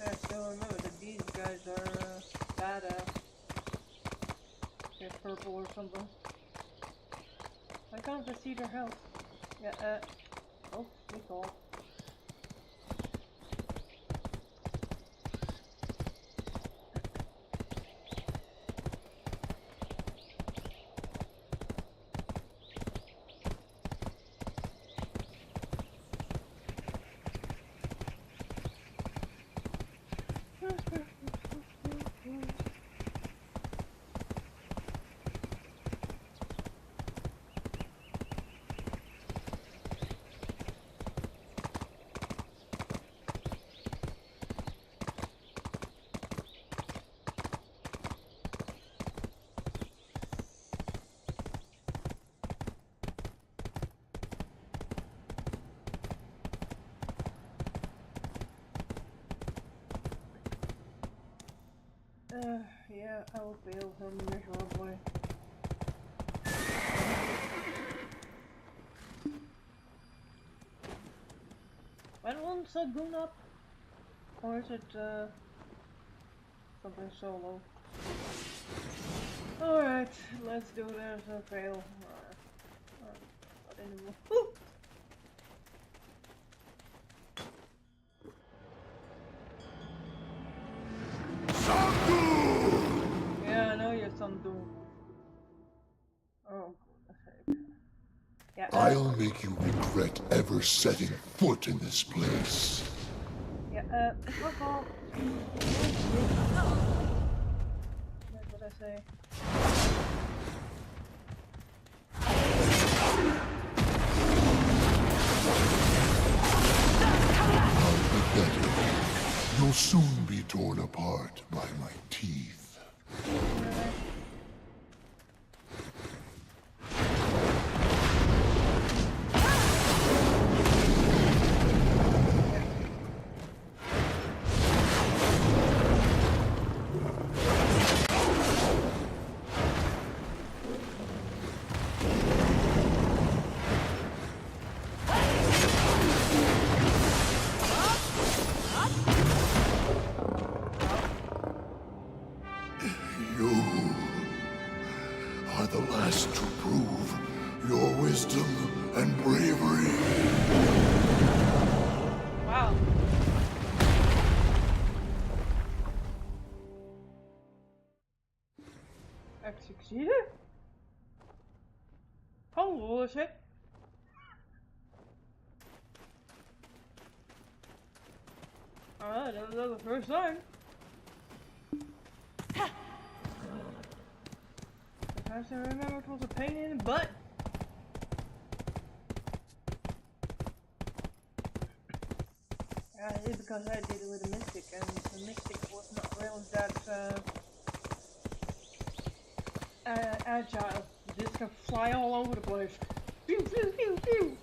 I still remember that these guys are badass. Get purple or something. I can't see their health. Yeah, oh, we fall. Yeah, I will fail him miserably. When will Sangoon up? Or is it, something solo? Alright, let's do this and fail. Not anymore. Woo! Yeah, I know you're Sangoon. Oh, yeah. I'll make you regret ever setting foot in this place. Yeah, fuck off. That's what I say. I'll be better. You'll soon be torn apart by my teeth. Succeeded? Holy shit. Alright, that was the first time. The last time I remember it was a pain in the butt. Yeah, it's because I did it with a mystic, and the mystic was not really that agile. This can fly all over the place. Pew, pew, pew, pew.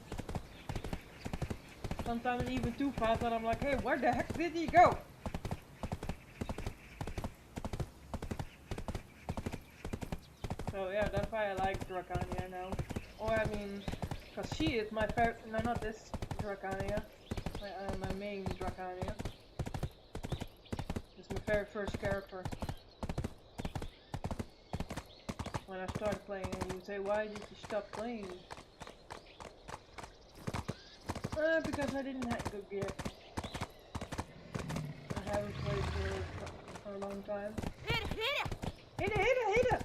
Sometimes even too fast, and I'm like, hey, where the heck did he go? So yeah, that's why I like Dracania now. Or I mean, because she is my favorite. No, not this Dracania. My main Dracania. It's my very first character. When I started playing, and you say, why did you stop playing? Because I didn't have good gear. I haven't played for a long time. Hit it! Hit it! Hit it! Hit it!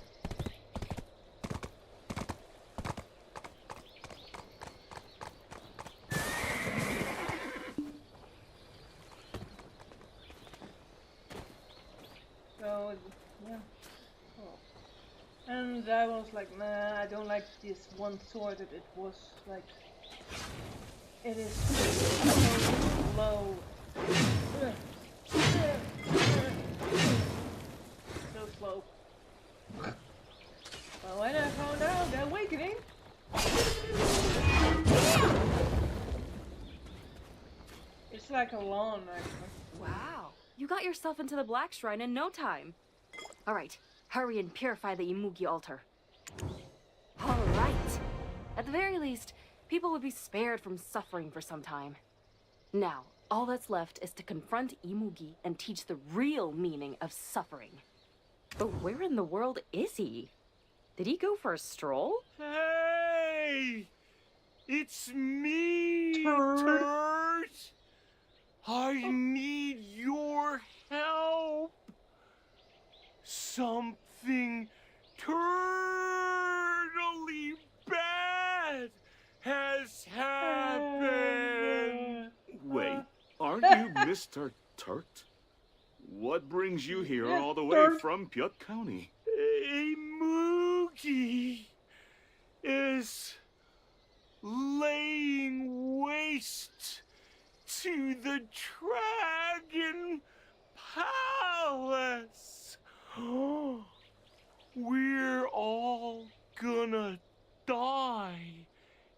So, yeah. Oh. And I was like, nah, I don't like this one sword that it was like. It is so low. So slow. But when I found out the awakening. It's like a lawn, actually. Wow, you got yourself into the Black Shrine in no time. All right, hurry and purify the Imugi altar. All right. At the very least, people would be spared from suffering for some time. Now, all that's left is to confront Imugi and teach the real meaning of suffering. But where in the world is he? Did he go for a stroll? Hey! It's me, Turd! I need your help! Something totally bad has happened! Wait, aren't you Mr. Turt? What brings you here all the way from Pyut County? A Moogie is laying waste to the Dragon Palace. We're all gonna die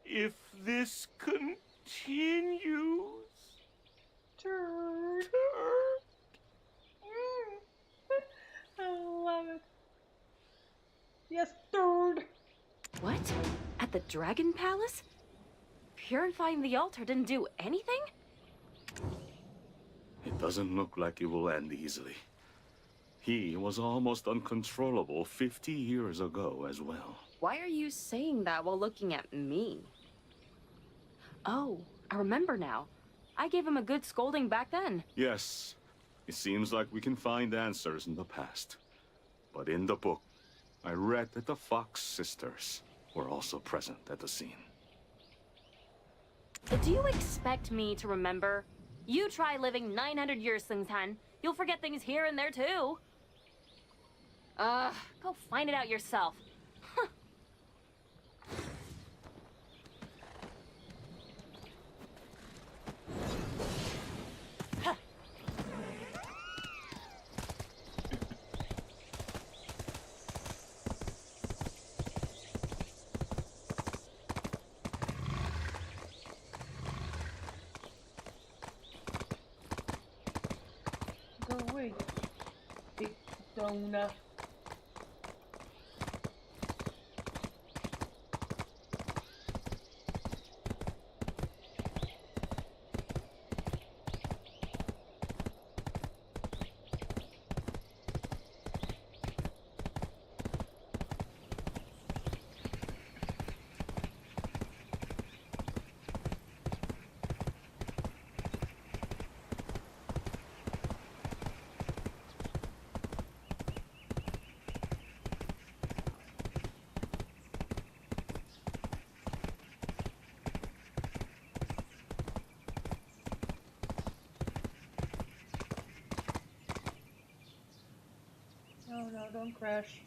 if this continues. Turd. I love it. Yes, third. What? At the Dragon Palace? Purifying the altar didn't do anything? It doesn't look like it will end easily. He was almost uncontrollable 50 years ago as well. Why are you saying that while looking at me? Oh, I remember now. I gave him a good scolding back then. Yes, it seems like we can find answers in the past. But in the book, I read that the Fox sisters were also present at the scene. Do you expect me to remember? You try living 900 years, Sungtan. You'll forget things here and there too. Go find it out yourself. Huh. Go away, big donut. No, don't crash.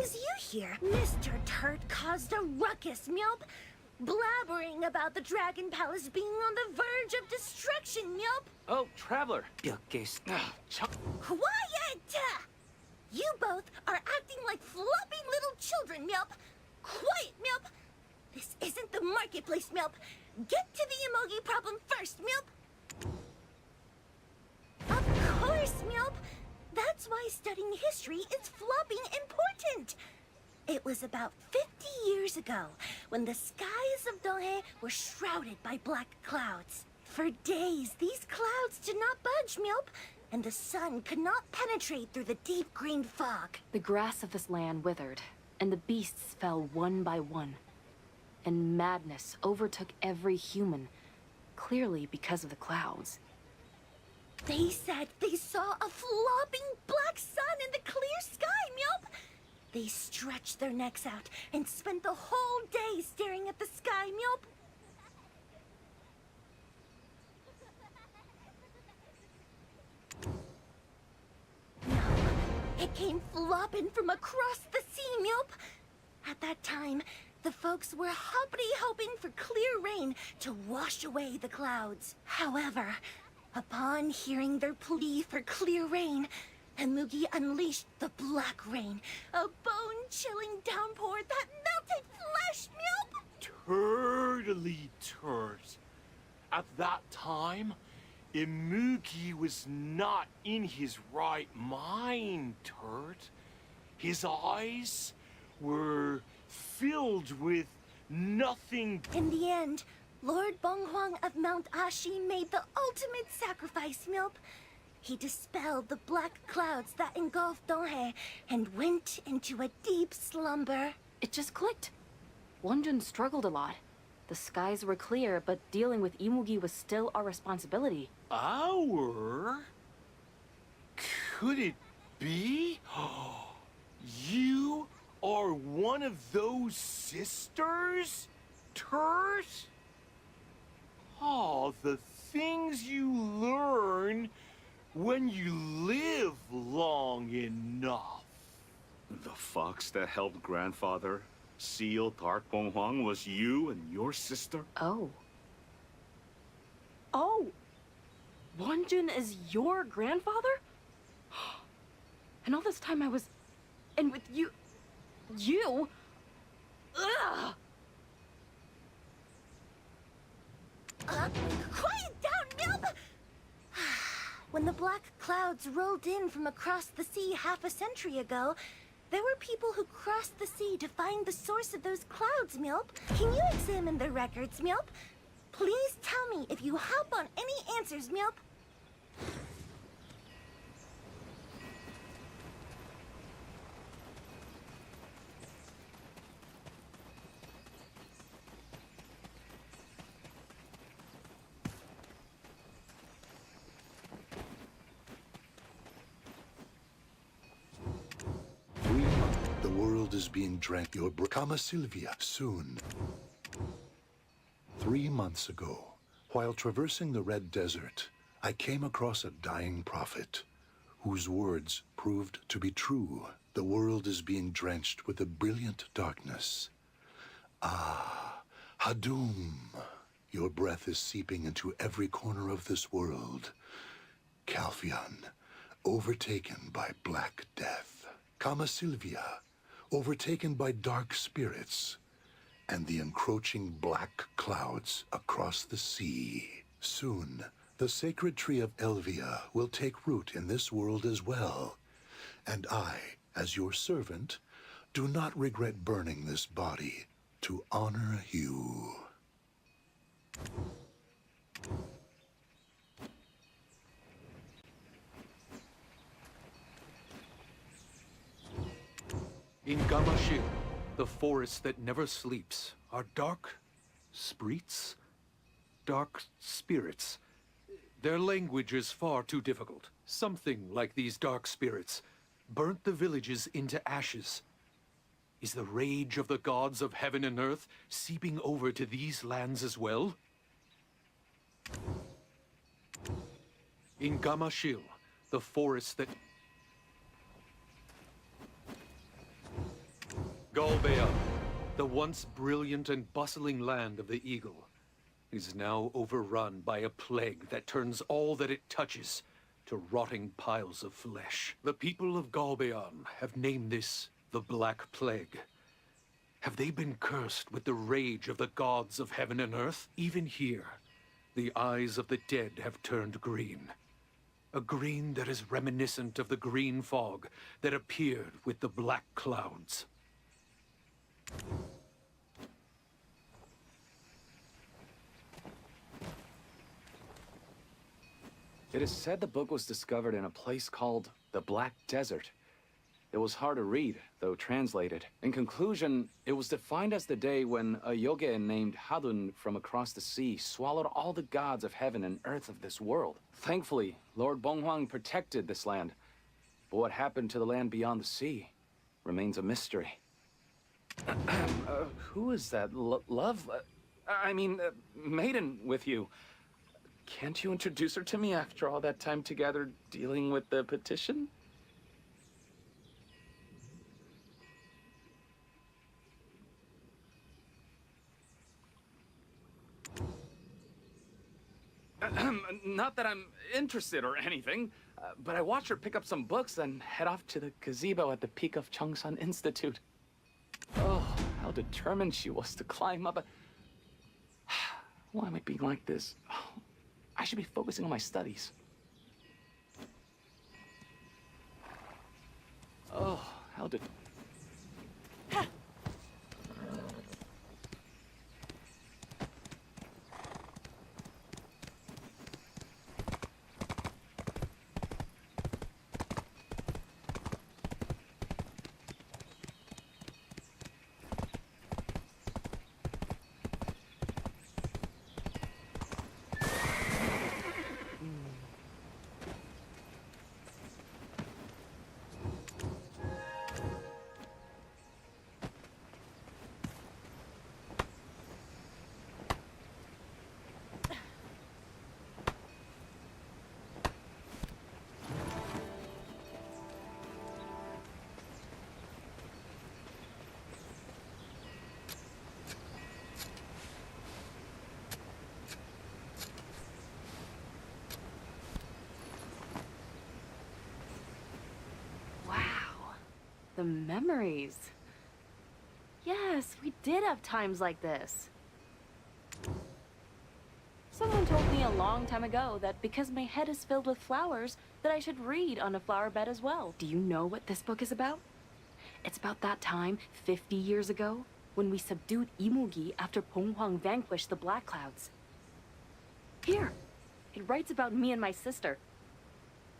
was you here? Mr. Turt caused a ruckus, Meowp. Blabbering about the Dragon Palace being on the verge of destruction, Meowp. Oh, Traveler. Quiet! You both are acting like flopping little children, Meowp. Quiet, Meowp. This isn't the marketplace, Meowp. Get to the emoji problem first, Meowp. Of course, Meowp. That's why studying history is flopping important. It was about 50 years ago when the skies of Donghae were shrouded by black clouds. For days, these clouds did not budge, Meowp, and the sun could not penetrate through the deep green fog. The grass of this land withered, and the beasts fell one by one. And madness overtook every human, clearly because of the clouds. They said they saw a flopping black sun in the clear sky, Meowp. They stretched their necks out and spent the whole day staring at the sky, Meowp. No, it came flopping from across the sea, Meowp. At that time, the folks were hoping for clear rain to wash away the clouds. However, upon hearing their plea for clear rain, Emugi unleashed the black rain, a bone-chilling downpour that melted flesh, Meowp! Totally, Turt. At that time, Emugi was not in his right mind, Turt. His eyes were filled with nothing. In the end, Lord Bonghuang of Mount Ashi made the ultimate sacrifice, Meowp. He dispelled the black clouds that engulfed Donghae and went into a deep slumber. It just clicked. Wonjun struggled a lot. The skies were clear, but dealing with Imugi was still our responsibility. Our? Could it be? You are one of those sisters, Turt? Oh, the things you learn when you live long enough. The fox that helped grandfather seal Tart Bonghwang was you and your sister? Oh. Oh! Wonjun is your grandfather? And all this time I was... And with you... You? Ugh! Quiet down, Meowp! When the black clouds rolled in from across the sea half a century ago, there were people who crossed the sea to find the source of those clouds, Meowp. Can you examine their records, Meowp? Please tell me if you hop on any answers, Meowp. The world is being drank. Your Kama Sylvia soon. 3 months ago, while traversing the Red Desert, I came across a dying prophet whose words proved to be true. The world is being drenched with a brilliant darkness. Ah, Hadum. Your breath is seeping into every corner of this world. Calphion, overtaken by Black Death. Kama Sylvia, overtaken by dark spirits. And the encroaching black clouds across the sea. Soon, the sacred tree of Elvia will take root in this world as well. And I, as your servant, do not regret burning this body to honor you. In Gamashil, the forest that never sleeps, are dark spreets? Dark spirits. Their language is far too difficult. Something like these dark spirits burnt the villages into ashes. Is the rage of the gods of heaven and earth seeping over to these lands as well? In Gamashil, the forest that... Galbea, the once brilliant and bustling land of the Eagle, is now overrun by a plague that turns all that it touches to rotting piles of flesh. The people of Galbeon have named this the Black Plague. Have they been cursed with the rage of the gods of heaven and earth? Even here, the eyes of the dead have turned green. A green that is reminiscent of the green fog that appeared with the black clouds. It is said the book was discovered in a place called the Black Desert. It was hard to read, though translated. In conclusion, it was defined as the day when a yogi named Hadun from across the sea swallowed all the gods of heaven and earth of this world. Thankfully, Lord Bonghwang protected this land. But what happened to the land beyond the sea remains a mystery. Who is that maiden with you? Can't you introduce her to me after all that time together dealing with the petition? Not that I'm interested or anything, but I watched her pick up some books and head off to the gazebo at the peak of Cheongsan Institute. Oh, how determined she was to climb up. Why am I being like this? Oh, I should be focusing on my studies. Oh, how did... The memories. Yes, we did have times like this. Someone told me a long time ago that because my head is filled with flowers, that I should read on a flower bed as well. Do you know what this book is about? It's about that time, 50 years ago, when we subdued Imugi after Bonghwang vanquished the Black Clouds. Here, it writes about me and my sister.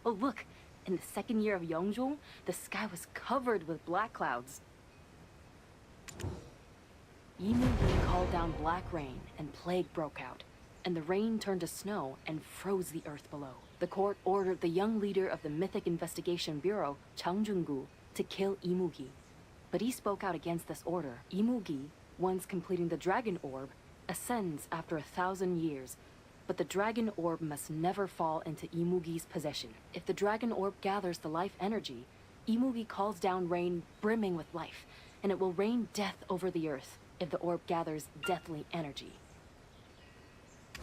Oh, look. In the second year of Yeongjul, the sky was covered with black clouds. Imugi called down black rain, and plague broke out, and the rain turned to snow and froze the earth below. The court ordered the young leader of the Mythic Investigation Bureau, Chang Jung-gu, to kill Imugi. But he spoke out against this order. Imugi, once completing the Dragon Orb, ascends after 1,000 years, but the Dragon Orb must never fall into Imugi's possession. If the Dragon Orb gathers the life energy, Imugi calls down rain brimming with life, and it will rain death over the earth if the orb gathers deathly energy.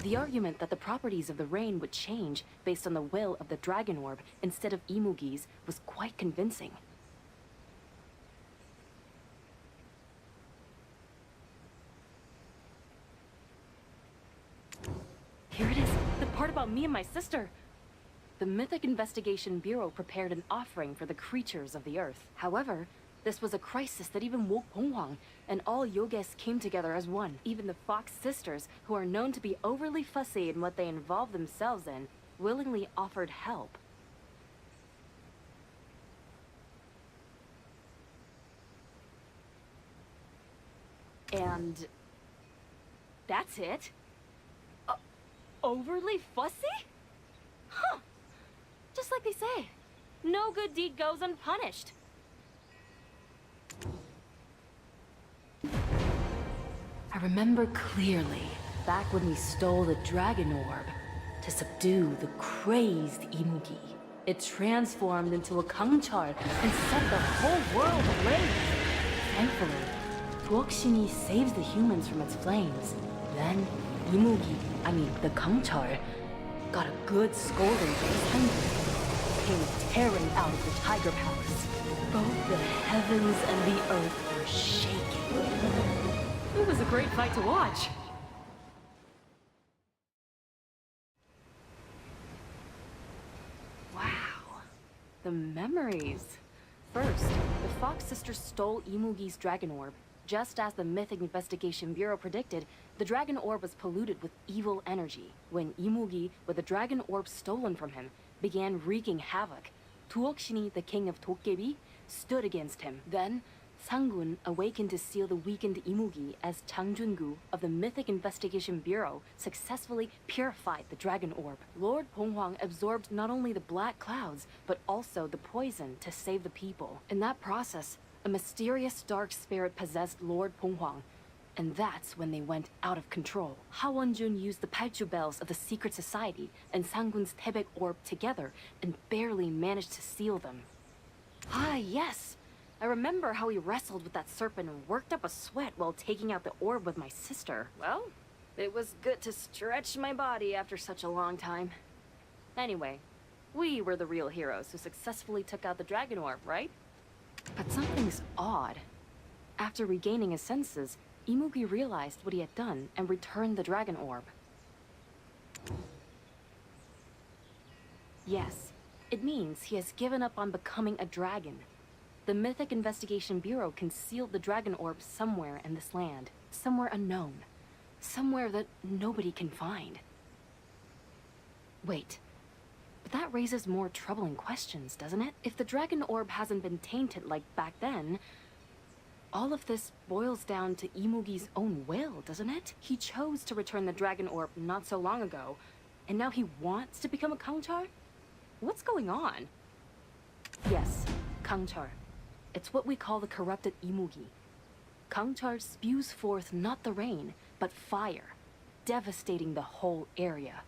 The argument that the properties of the rain would change based on the will of the Dragon Orb instead of Imugi's was quite convincing. Here it is, the part about me and my sister. The Mythic Investigation Bureau prepared an offering for the creatures of the earth. However, this was a crisis that even woke Bonghwang, and all yogis came together as one. Even the Fox sisters, who are known to be overly fussy in what they involve themselves in, willingly offered help. And that's it? Overly fussy? Huh. Just like they say, no good deed goes unpunished. I remember clearly, back when we stole the Dragon Orb to subdue the crazed Imugi. It transformed into a Kangchar and set the whole world ablaze. Thankfully, Tuokshini saves the humans from its flames. Then, the Kangchar, got a good scolding for his hunger. Came tearing out of the Tiger Palace. Both the heavens and the earth were shaking. It was a great fight to watch. Wow. The memories. First, the Fox sisters stole Imugi's dragon orb. Just as the Mythic Investigation Bureau predicted, the dragon orb was polluted with evil energy. When Imugi, with the dragon orb stolen from him, began wreaking havoc, Tuokshini, the king of Dokkebi, stood against him. Then, Sangun awakened to seal the weakened Imugi as Changjungu of the Mythic Investigation Bureau successfully purified the dragon orb. Lord Ponghwang absorbed not only the black clouds, but also the poison to save the people. In that process, a mysterious dark spirit possessed Lord Ponghwang, and that's when they went out of control. Ha Wonjun used the Paichu bells of the secret society and Sangun's Tebek orb together and barely managed to seal them. Ah, yes! I remember how he wrestled with that serpent and worked up a sweat while taking out the orb with my sister. Well, it was good to stretch my body after such a long time. Anyway, we were the real heroes who successfully took out the dragon orb, right? But something's odd. After regaining his senses, Imugi realized what he had done and returned the dragon orb. Yes, it means he has given up on becoming a dragon. The Mythic Investigation Bureau concealed the dragon orb somewhere in this land. Somewhere unknown. Somewhere that nobody can find. Wait. But that raises more troubling questions, doesn't it? If the dragon orb hasn't been tainted like back then, all of this boils down to Imugi's own will, doesn't it? He chose to return the dragon orb not so long ago, and now he wants to become a Kangchar? What's going on? Yes, Kangchar. It's what we call the corrupted Imugi. Kangchar spews forth not the rain, but fire, devastating the whole area.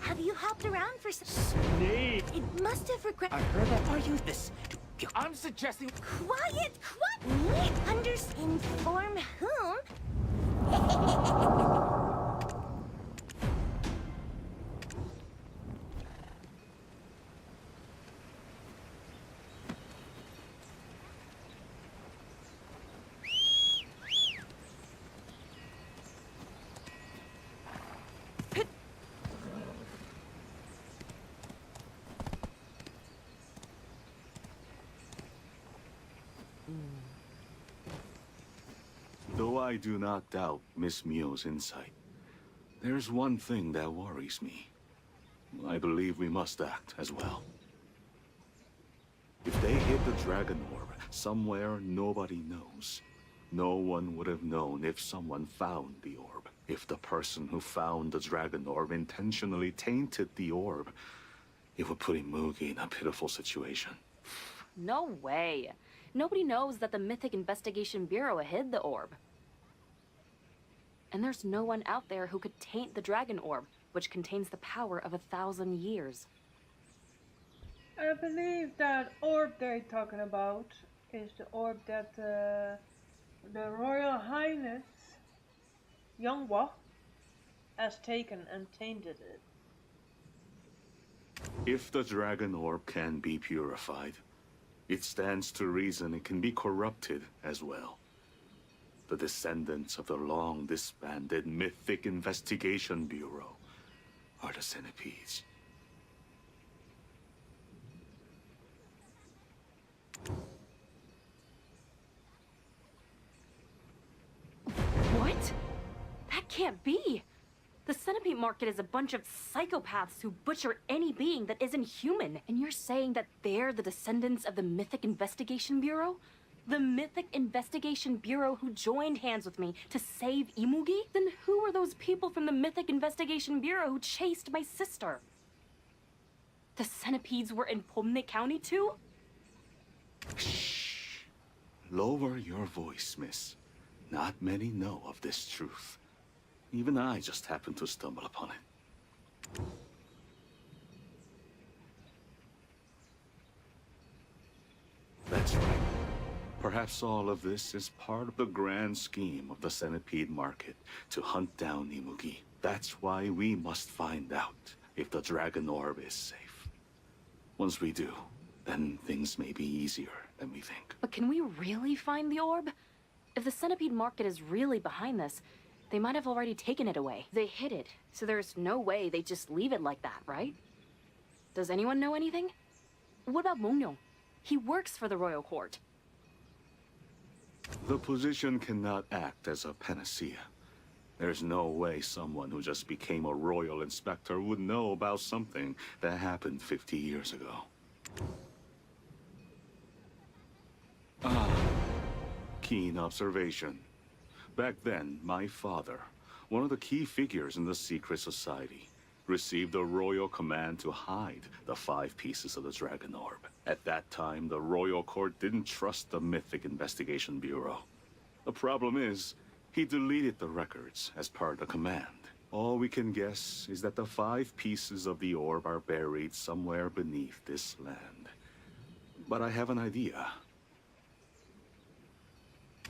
Have you hopped around for some... Snake! It must have regret... I heard that. Are you this... I'm suggesting... Quiet! Me? Inform whom? Though I do not doubt Miss Mio's insight, there's one thing that worries me. I believe we must act as well. If they hid the dragon orb somewhere nobody knows, no one would have known if someone found the orb. If the person who found the dragon orb intentionally tainted the orb, it would put Imugi in a pitiful situation. No way. Nobody knows that the Mythic Investigation Bureau hid the orb. And there's no one out there who could taint the dragon orb, which contains the power of 1,000 years. I believe that orb they're talking about is the orb that the Royal Highness Yonghwa has taken and tainted it. If the dragon orb can be purified, it stands to reason it can be corrupted as well. The descendants of the long-disbanded Mythic Investigation Bureau are the centipedes. What? That can't be! The centipede market is a bunch of psychopaths who butcher any being that isn't human. And you're saying that they're the descendants of the Mythic Investigation Bureau? The Mythic Investigation Bureau who joined hands with me to save Imugi? Then who are those people from the Mythic Investigation Bureau who chased my sister? The centipedes were in Pomne County too? Shh. Lower your voice, miss. Not many know of this truth. Even I just happened to stumble upon it. That's right. Perhaps all of this is part of the grand scheme of the centipede market to hunt down Imugi. That's why we must find out if the dragon orb is safe. Once we do, then things may be easier than we think. But can we really find the orb? If the centipede market is really behind this, they might have already taken it away. They hid it, so there's no way they just leave it like that, right? Does anyone know anything? What about Mongyong? He works for the royal court. The position cannot act as a panacea. There's no way someone who just became a royal inspector would know about something that happened 50 years ago. Ah, keen observation. Back then, my father, one of the key figures in the secret society, received a royal command to hide the 5 pieces of the dragon orb. At that time, the royal court didn't trust the Mythic Investigation Bureau. The problem is, he deleted the records as per the command. All we can guess is that the 5 pieces of the orb are buried somewhere beneath this land. But I have an idea.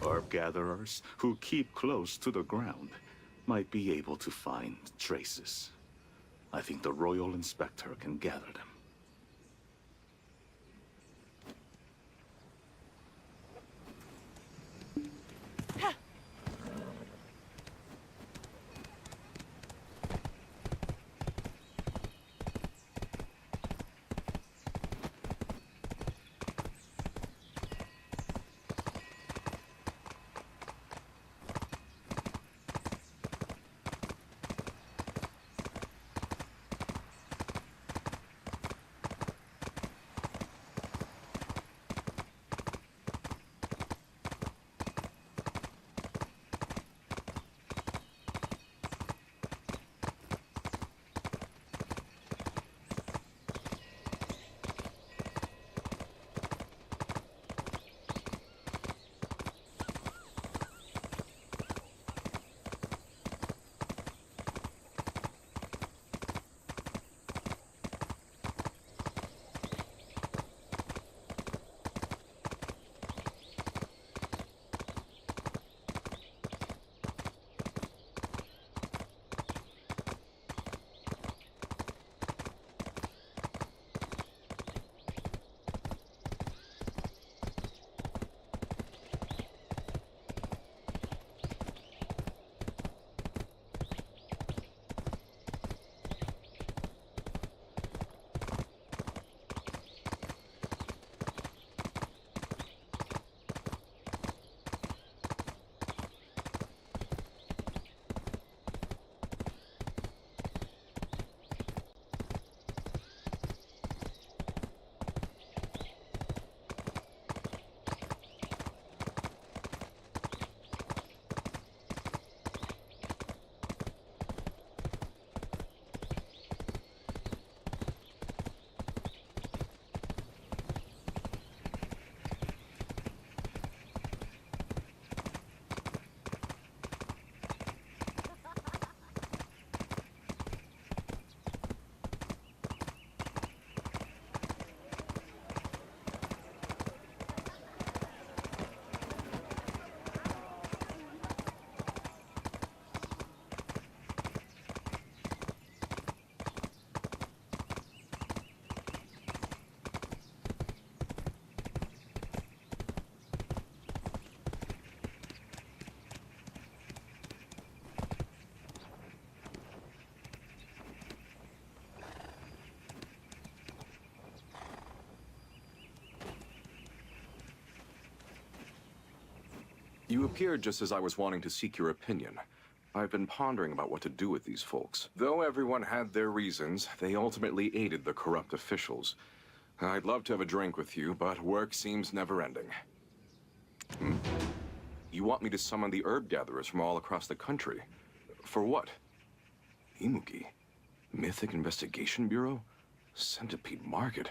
Orb gatherers who keep close to the ground might be able to find traces. I think the royal inspector can gather them. You appeared just as I was wanting to seek your opinion. I've been pondering about what to do with these folks. Though everyone had their reasons, they ultimately aided the corrupt officials. I'd love to have a drink with you, but work seems never-ending. You want me to summon the herb gatherers from all across the country? For what? Imuki? Mythic Investigation Bureau? Centipede Market?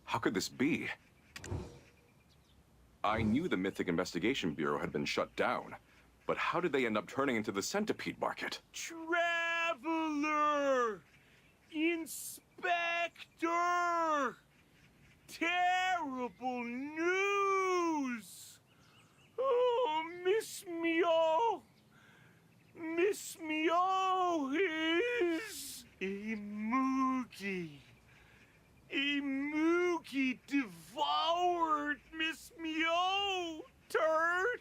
How could this be? I knew the Mythic Investigation Bureau had been shut down, but how did they end up turning into the Centipede Market? Traveler! Inspector! Terrible news! Oh, Miss Meow! Miss Meow is a Moogie. A Moogie devoured Miss Meow, turd!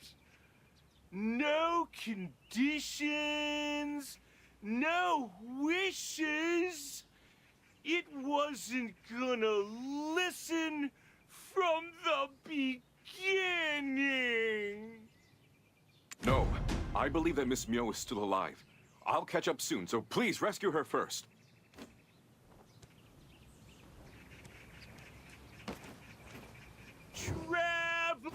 No conditions, no wishes. It wasn't gonna listen from the beginning. No, I believe that Miss Myo is still alive. I'll catch up soon, so please rescue her first. Travel.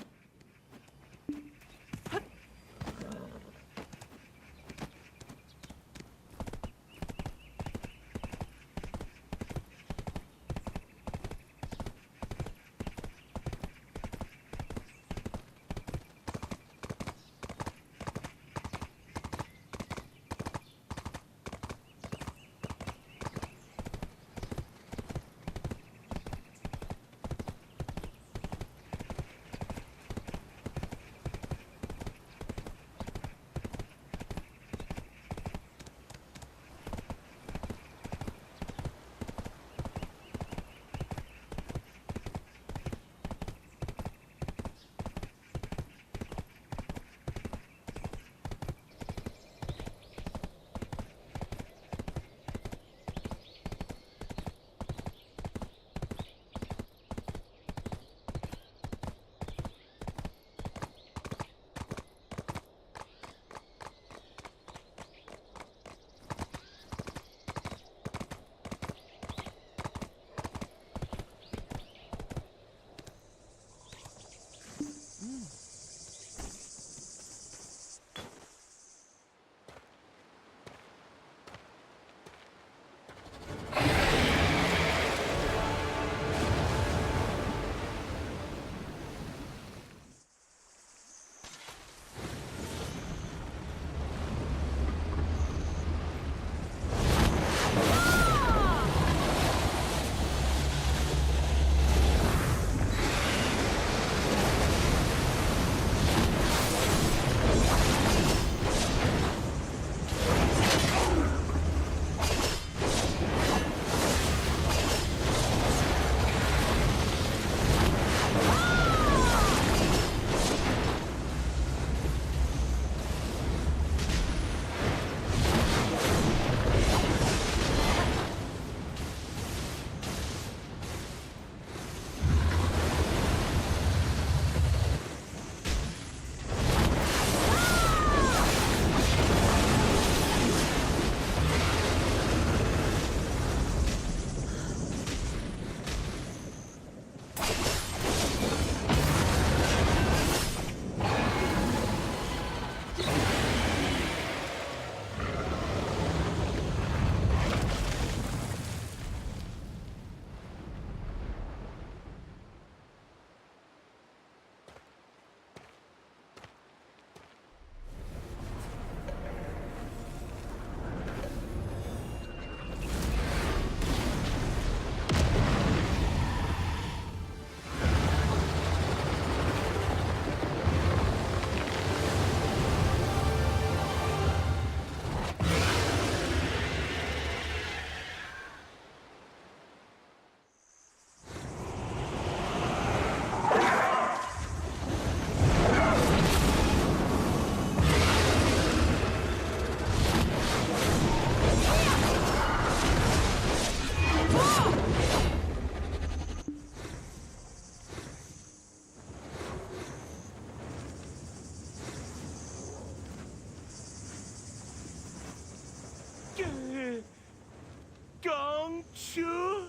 Sure,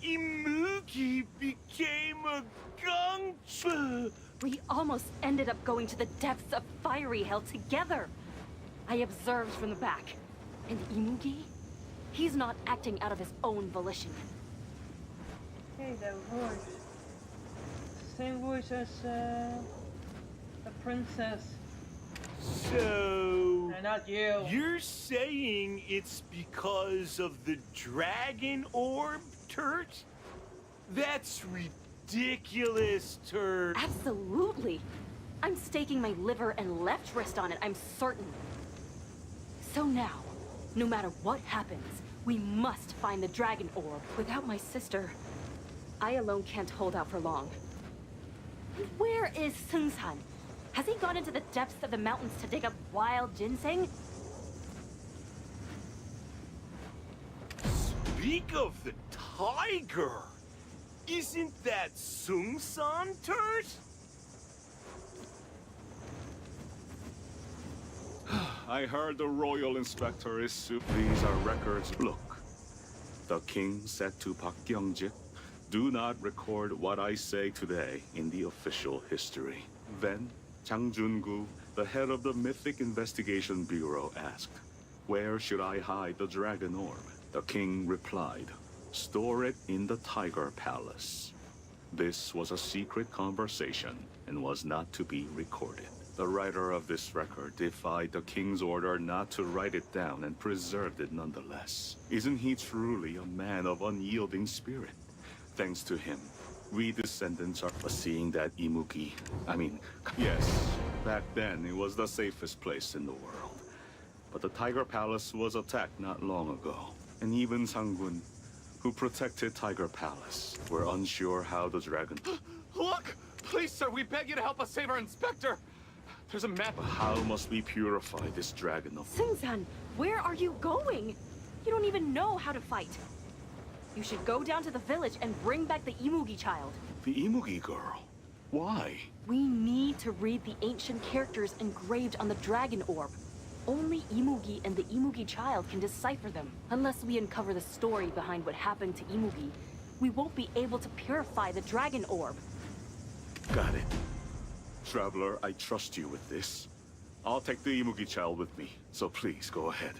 Imugi became a gangster. We almost ended up going to the depths of fiery hell together. I observed from the back. And Imugi? He's not acting out of his own volition. Hey, that voice. Same voice as the princess. So... And not you. You're saying it's because of the dragon orb, Turt? That's ridiculous, Turt. Absolutely. I'm staking my liver and left wrist on it, I'm certain. So now, no matter what happens, we must find the dragon orb. Without my sister, I alone can't hold out for long. Where is Seung-san? Has he gone into the depths of the mountains to dig up wild ginseng? Speak of the tiger! Isn't that Seung-san, Turt? I heard the royal inspector is These are records. Look, the king said to Park Kyung-jik, do not record what I say today in the official history. Then, Chang Jun-gu, the head of the Mythic Investigation Bureau, asked, where should I hide the dragon orb? The king replied, store it in the Tiger Palace. This was a secret conversation and was not to be recorded. The writer of this record defied the king's order not to write it down and preserved it nonetheless. Isn't he truly a man of unyielding spirit? Thanks to him, we descendants are seeing that Imugi. Yes, back then it was the safest place in the world. But the Tiger Palace was attacked not long ago. And even Sang-gun, who protected Tiger Palace, were unsure how the dragon... Look! Please, sir, we beg you to help us save our inspector! There's a map. How must we purify this dragon of... Seung-san, where are you going? You don't even know how to fight. You should go down to the village and bring back the Imugi child. The Imugi girl? Why? We need to read the ancient characters engraved on the dragon orb. Only Imugi and the Imugi child can decipher them. Unless we uncover the story behind what happened to Imugi, we won't be able to purify the dragon orb. Got it. Traveler, I trust you with this. I'll take the Imugi child with me, so please go ahead.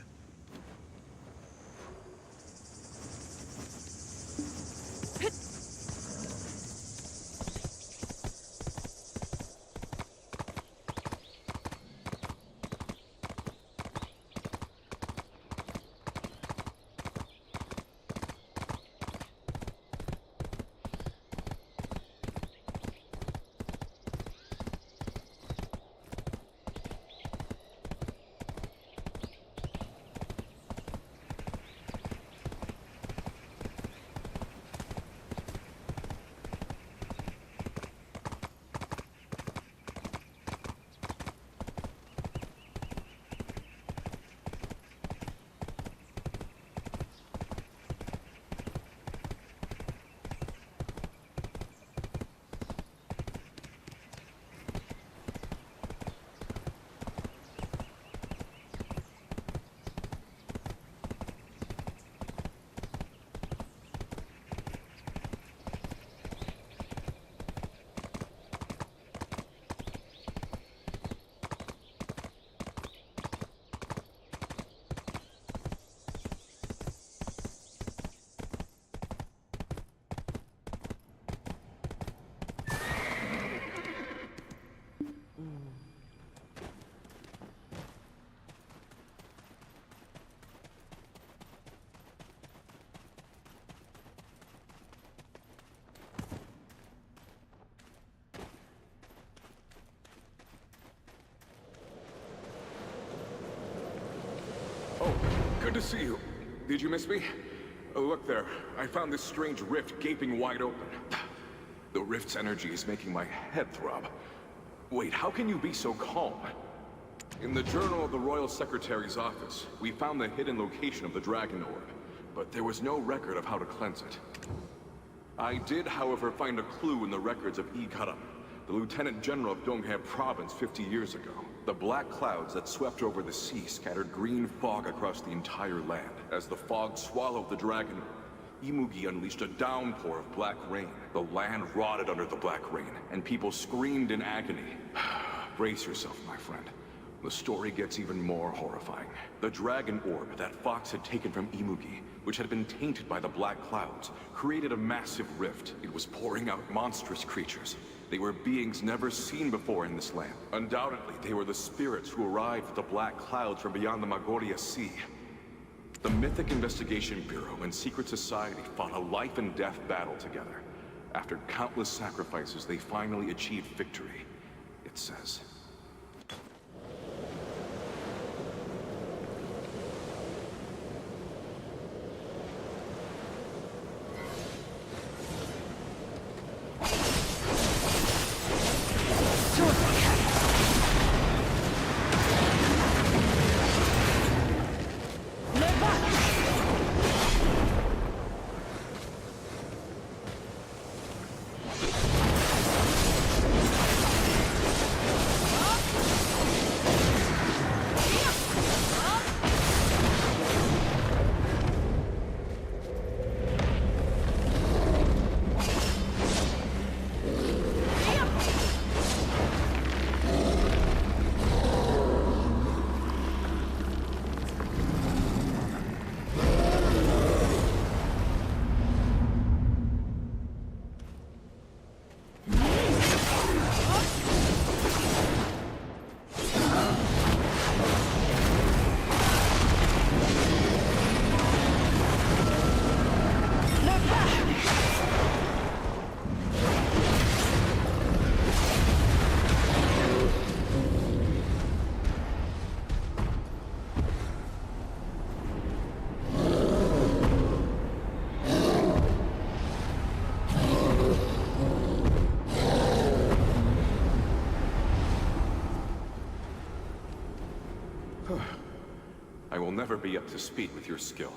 Oh, good to see you. Did you miss me? Oh, look there. I found this strange rift gaping wide open. The rift's energy is making my head throb. Wait, how can you be so calm? In the journal of the Royal Secretary's office, we found the hidden location of the Dragon Orb, but there was no record of how to cleanse it. I did, however, find a clue in the records of EUx1125, the Lieutenant General of Donghae Province 50 years ago. The black clouds that swept over the sea scattered green fog across the entire land. As the fog swallowed the dragon, Imugi unleashed a downpour of black rain. The land rotted under the black rain, and people screamed in agony. Brace yourself, my friend. The story gets even more horrifying. The dragon orb that Fox had taken from Imugi, which had been tainted by the black clouds, created a massive rift. It was pouring out monstrous creatures. They were beings never seen before in this land. Undoubtedly, they were the spirits who arrived with the black clouds from beyond the Magoria Sea. The Mythic Investigation Bureau and Secret Society fought a life and death battle together. After countless sacrifices, they finally achieved victory, it says. I will never be up to speed with your skill.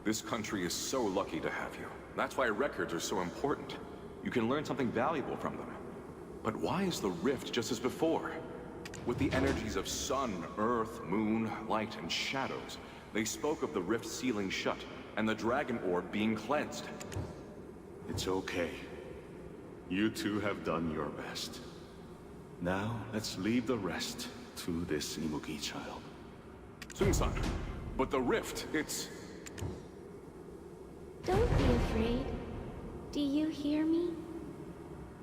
This country is so lucky to have you. That's why records are so important. You can learn something valuable from them. But why is the rift just as before? With the energies of sun, earth, moon, light, and shadows, they spoke of the rift sealing shut, and the dragon orb being cleansed. It's okay. You two have done your best. Now, let's leave the rest to this Imugi child. Sung-san, but the rift, it's... Don't be afraid. Do you hear me?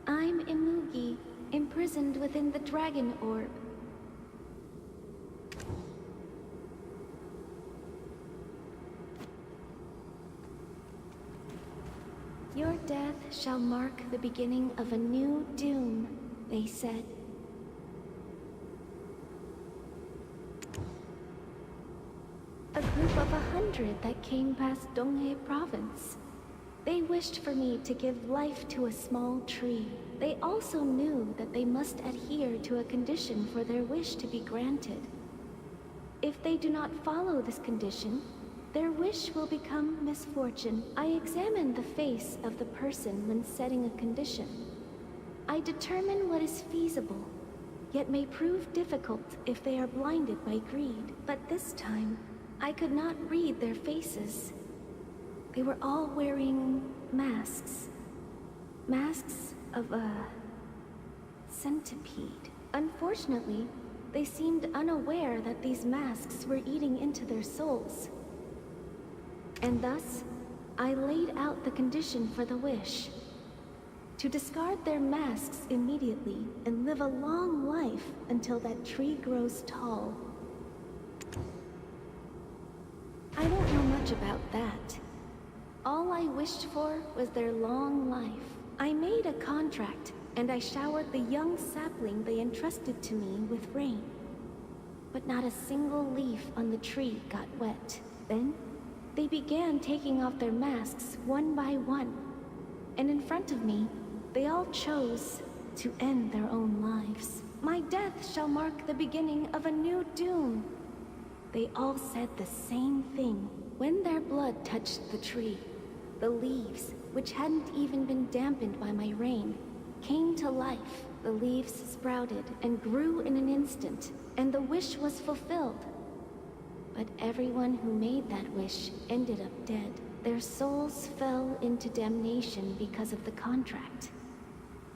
I'm Imugi, imprisoned within the dragon orb. Your death shall mark the beginning of a new doom, they said. A group of 100 that came past Donghae province. They wished for me to give life to a small tree. They also knew that they must adhere to a condition for their wish to be granted. If they do not follow this condition, their wish will become misfortune. I examine the face of the person when setting a condition. I determine what is feasible, yet may prove difficult if they are blinded by greed. But this time, I could not read their faces. They were all wearing masks. Masks of a centipede. Unfortunately, they seemed unaware that these masks were eating into their souls. And thus, I laid out the condition for the wish. To discard their masks immediately and live a long life until that tree grows tall. I don't know much about that. All I wished for was their long life. I made a contract, and I showered the young sapling they entrusted to me with rain. But not a single leaf on the tree got wet. Then, they began taking off their masks one by one. And in front of me, they all chose to end their own lives. My death shall mark the beginning of a new doom. They all said the same thing. When their blood touched the tree, the leaves, which hadn't even been dampened by my rain, came to life. The leaves sprouted and grew in an instant, and the wish was fulfilled. But everyone who made that wish ended up dead. Their souls fell into damnation because of the contract.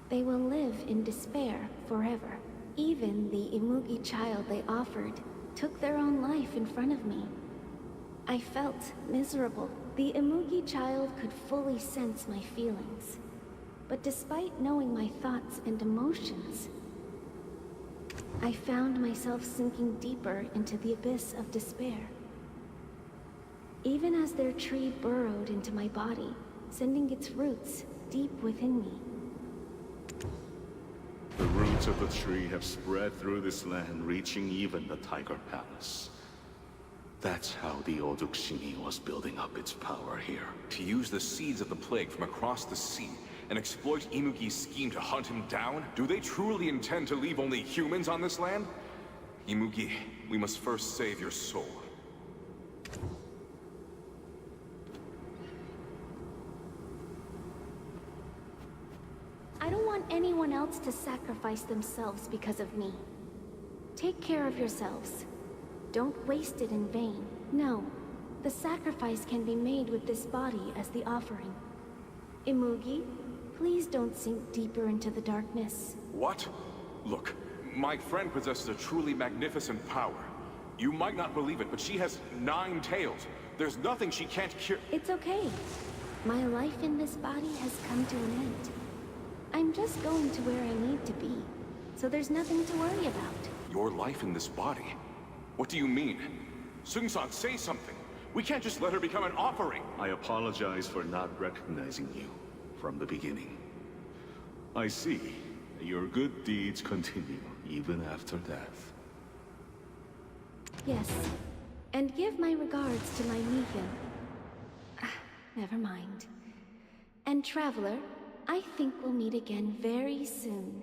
They will live in despair forever. Even the Imugi child they offered took their own life in front of me. I felt miserable. The Imugi child could fully sense my feelings. But despite knowing my thoughts and emotions, I found myself sinking deeper into the abyss of despair. Even as their tree burrowed into my body, sending its roots deep within me. The roots of the tree have spread through this land, reaching even the Tiger Palace. That's how the Oduxini was building up its power here. To use the seeds of the plague from across the sea and exploit Imugi's scheme to hunt him down? Do they truly intend to leave only humans on this land? Imugi, we must first save your soul. I don't want anyone else to sacrifice themselves because of me. Take care of yourselves. Don't waste it in vain. No, the sacrifice can be made with this body as the offering. Imugi, please don't sink deeper into the darkness. What? Look, my friend possesses a truly magnificent power. You might not believe it, but she has 9 tails. There's nothing she can't cure. It's okay. My life in this body has come to an end. I'm just going to where I need to be, so there's nothing to worry about. Your life in this body? What do you mean? Sung-san, say something. We can't just let her become an offering. I apologize for not recognizing you from the beginning. I see. Your good deeds continue even after death. Yes, and give my regards to my Mihyun. Never mind. And Traveler, I think we'll meet again very soon.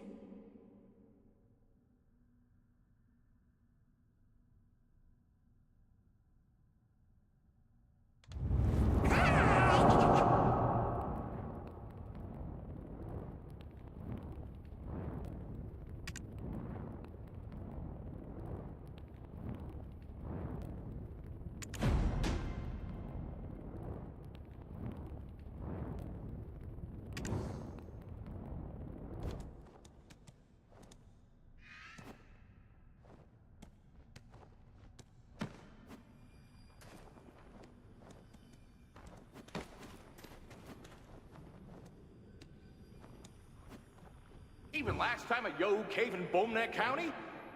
Even last time at Yo Cave in Bomnet County?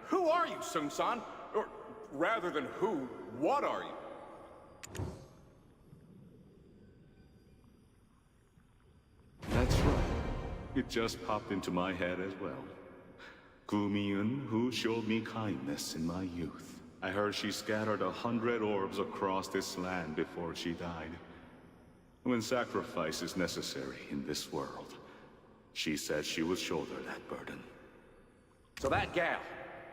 Who are you, Sung-san? Or rather than who, what are you? That's right. It just popped into my head as well. Gumiun, who showed me kindness in my youth. I heard she scattered 100 orbs across this land before she died. When sacrifice is necessary in this world, she said she would shoulder that burden. So that gal,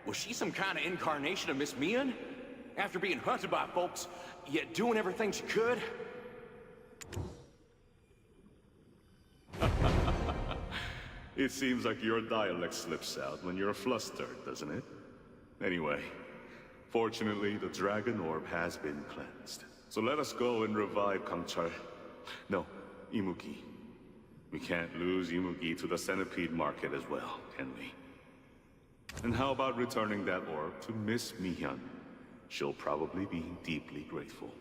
was she some kind of incarnation of Miss Mian? After being hunted by folks, yet doing everything she could? It seems like your dialect slips out when you're flustered, doesn't it? Anyway, fortunately, the dragon orb has been cleansed. So let us go and revive Kangchar. No, Imugi. We can't lose Imugi to the centipede market as well, can we? And how about returning that orb to Miss Mihyun? She'll probably be deeply grateful.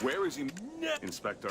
Where is he? Inspector.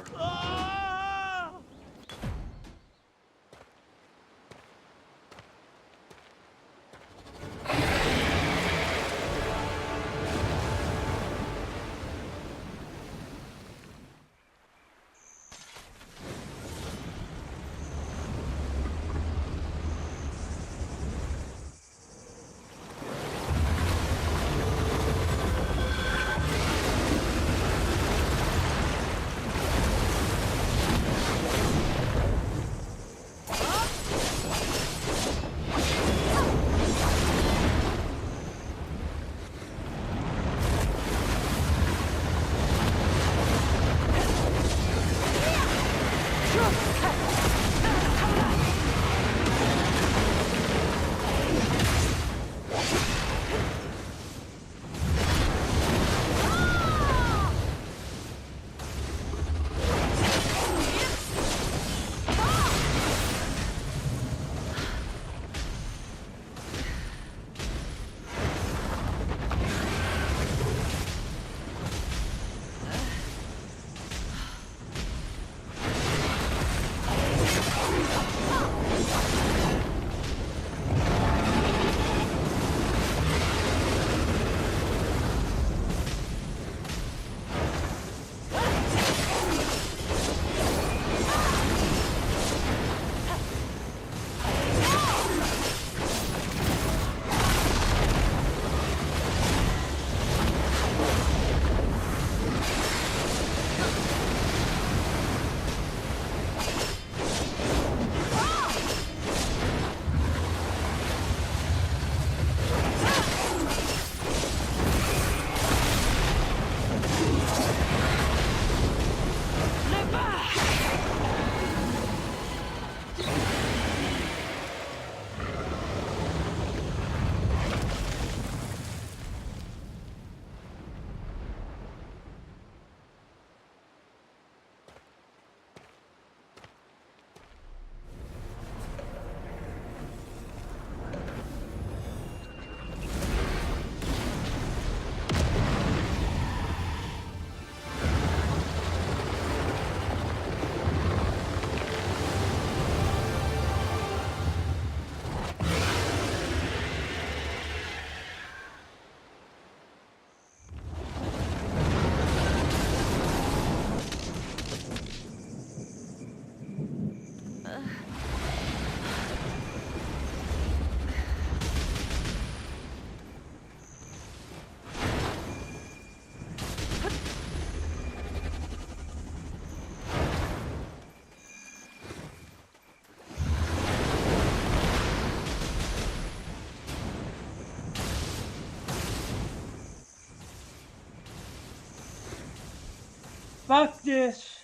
Fuck this!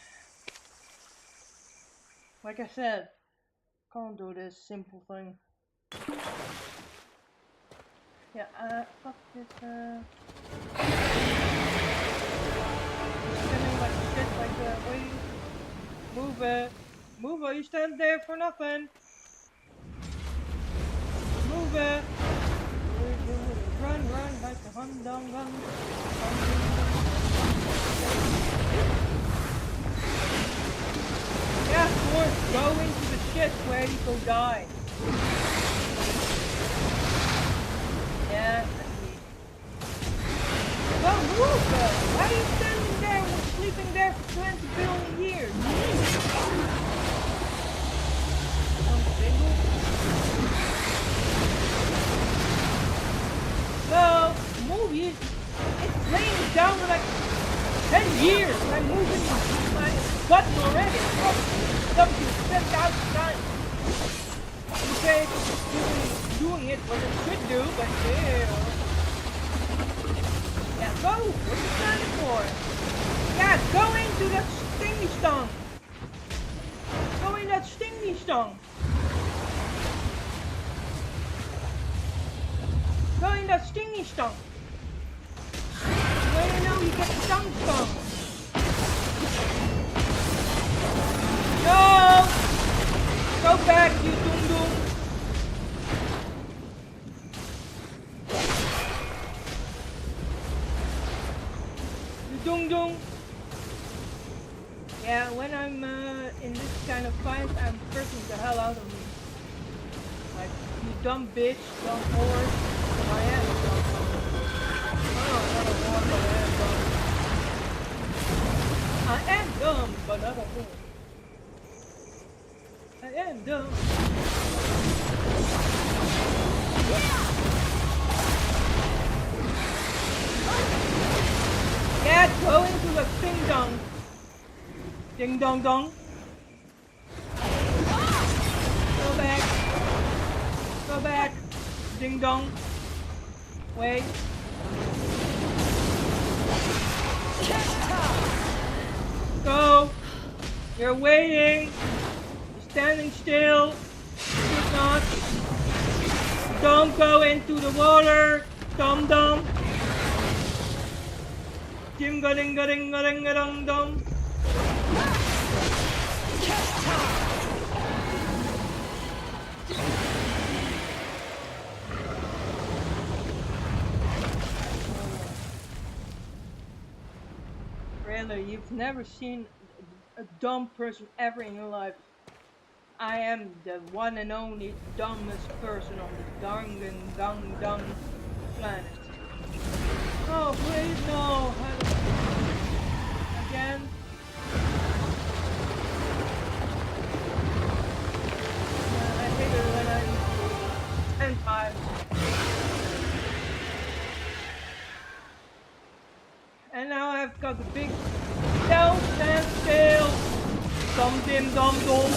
Like I said, can't do this simple thing. Yeah, fuck this, spinning like shit, like, wait. Move it! Move it, you stand there for nothing! Move it! Run, run, like a hun dong gun. Yeah, of course, go into the shit where you go die. Yeah, that's me. Well, move it! Why are you standing there and sleeping there for 20 billion years? Well, move you. It's laying down for like 10 years. I'm moving my button already. Something 10,000 times. Okay, it's doing it what it should do, but still. Yeah, go! What are you standing for? Yeah, go into that stingy stung! Go in that stingy stung! Go in that stingy stung! Well, you know you get stung. No! Go back, you doom doom! You doom doom! kind of fights, I'm cursing the hell out of me. Like, you dumb bitch, dumb whore. I am a dumb whore. Oh, not a whore, but I am dumb, but not a whore. I am dumb. Yeah, go into the ding dong. Ding dong dong. Go back. Go back. Ding dong. Wait. Go. You're waiting. You're standing still. Should not. Don't go into the water. Dum dum. Ding ga ding ga ding ga ding ga dum dum. Really, you've never seen a dumb person ever in your life. I am the one and only dumbest person on the dung planet. Oh, please no! Again. I hate it when I'm 10 times. And now I've got the big don't stand still. Dum dim dum dum.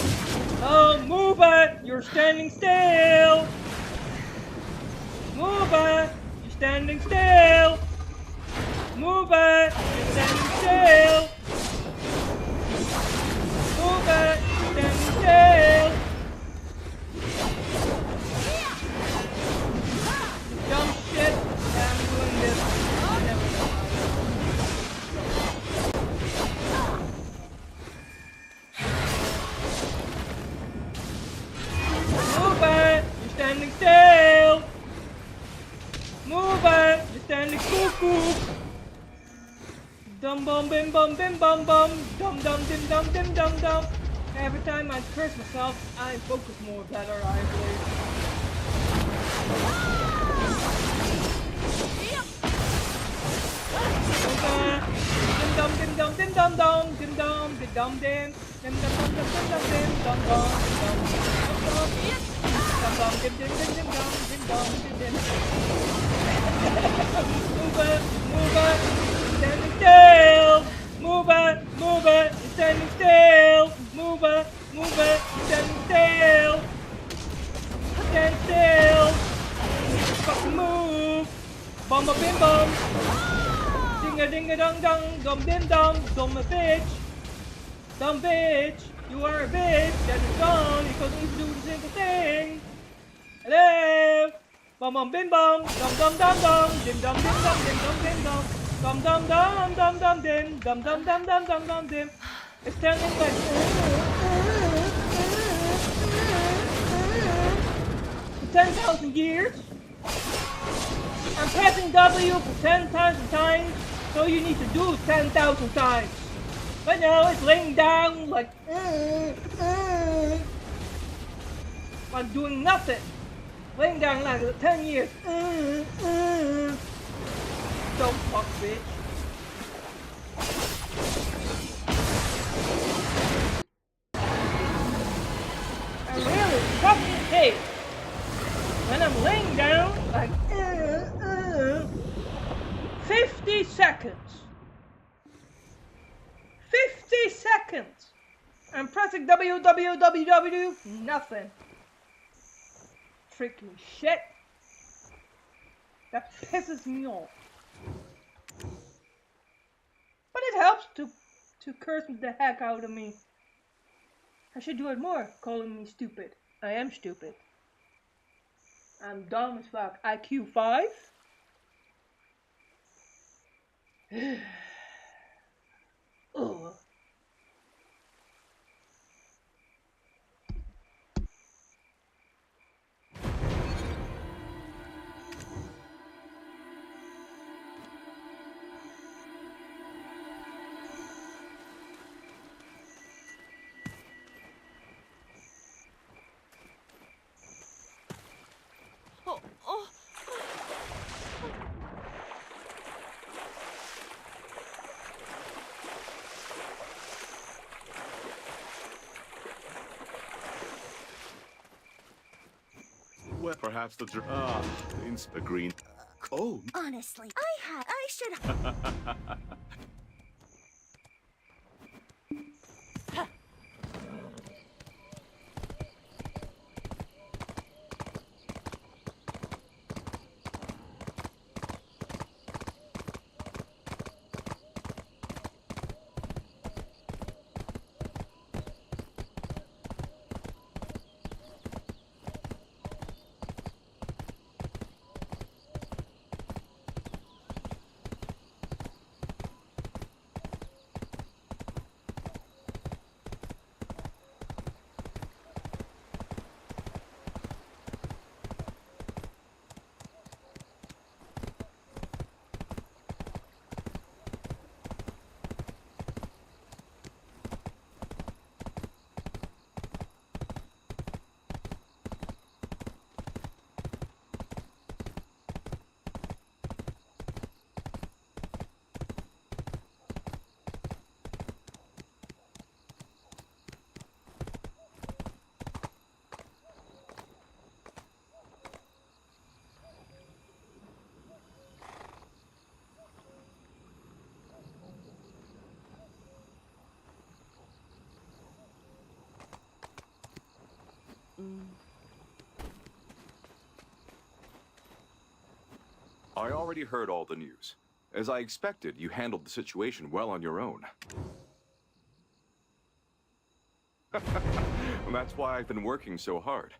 Oh, move it! You're standing still. Move it! You're standing still. Move it! You're standing still. Move it! You're standing still. Dumb shit. Yeah, I'm doing this. I never know how. Move it! You're standing still! Move it! You're standing cuckoo! Dum bum bim bum bim bum bum! Dum dum dim dum dim dum dum! Every time I curse myself, I focus more better, I believe. Dim dum dim dum dim dum dum dim dum dim dum dim dim dum dum dum dim dum dim dum dum dum dum dim dim dim dim dum dim dum dim dim. Move it, standing still. Move it, standing still. Move it, standing still. Stand still. Fucking move. Bum a bim bum. Ding a ding a dong dong, dum dim dum, dumb a bitch. Dumb bitch, you are a bitch that is gone because you do the simple thing. Hello! Bum bum bim bum, dum dum dum dum, dim dum dim dum dim dum dim dum, dum dum dum dum dum dim, dum dum dum dum dum dum dim. It's turning like for 10,000 years. I'm pressing W for 10,000 times, so you need to do 10,000 times. But now it's laying down like doing nothing. Laying down like 10 years. Don't fuck, bitch. I really fucking hate when I'm laying down like 50 seconds. 50 seconds. I'm pressing www, nothing. Freaking shit. That pisses me off. But it helps to curse the heck out of me. I should do it more, calling me stupid. I am stupid. I'm dumb as fuck. IQ 5? Ugh. Well, perhaps the the green. Oh. Honestly, I should. I already heard all the news. As I expected, you handled the situation well on your own. That's why I've been working so hard.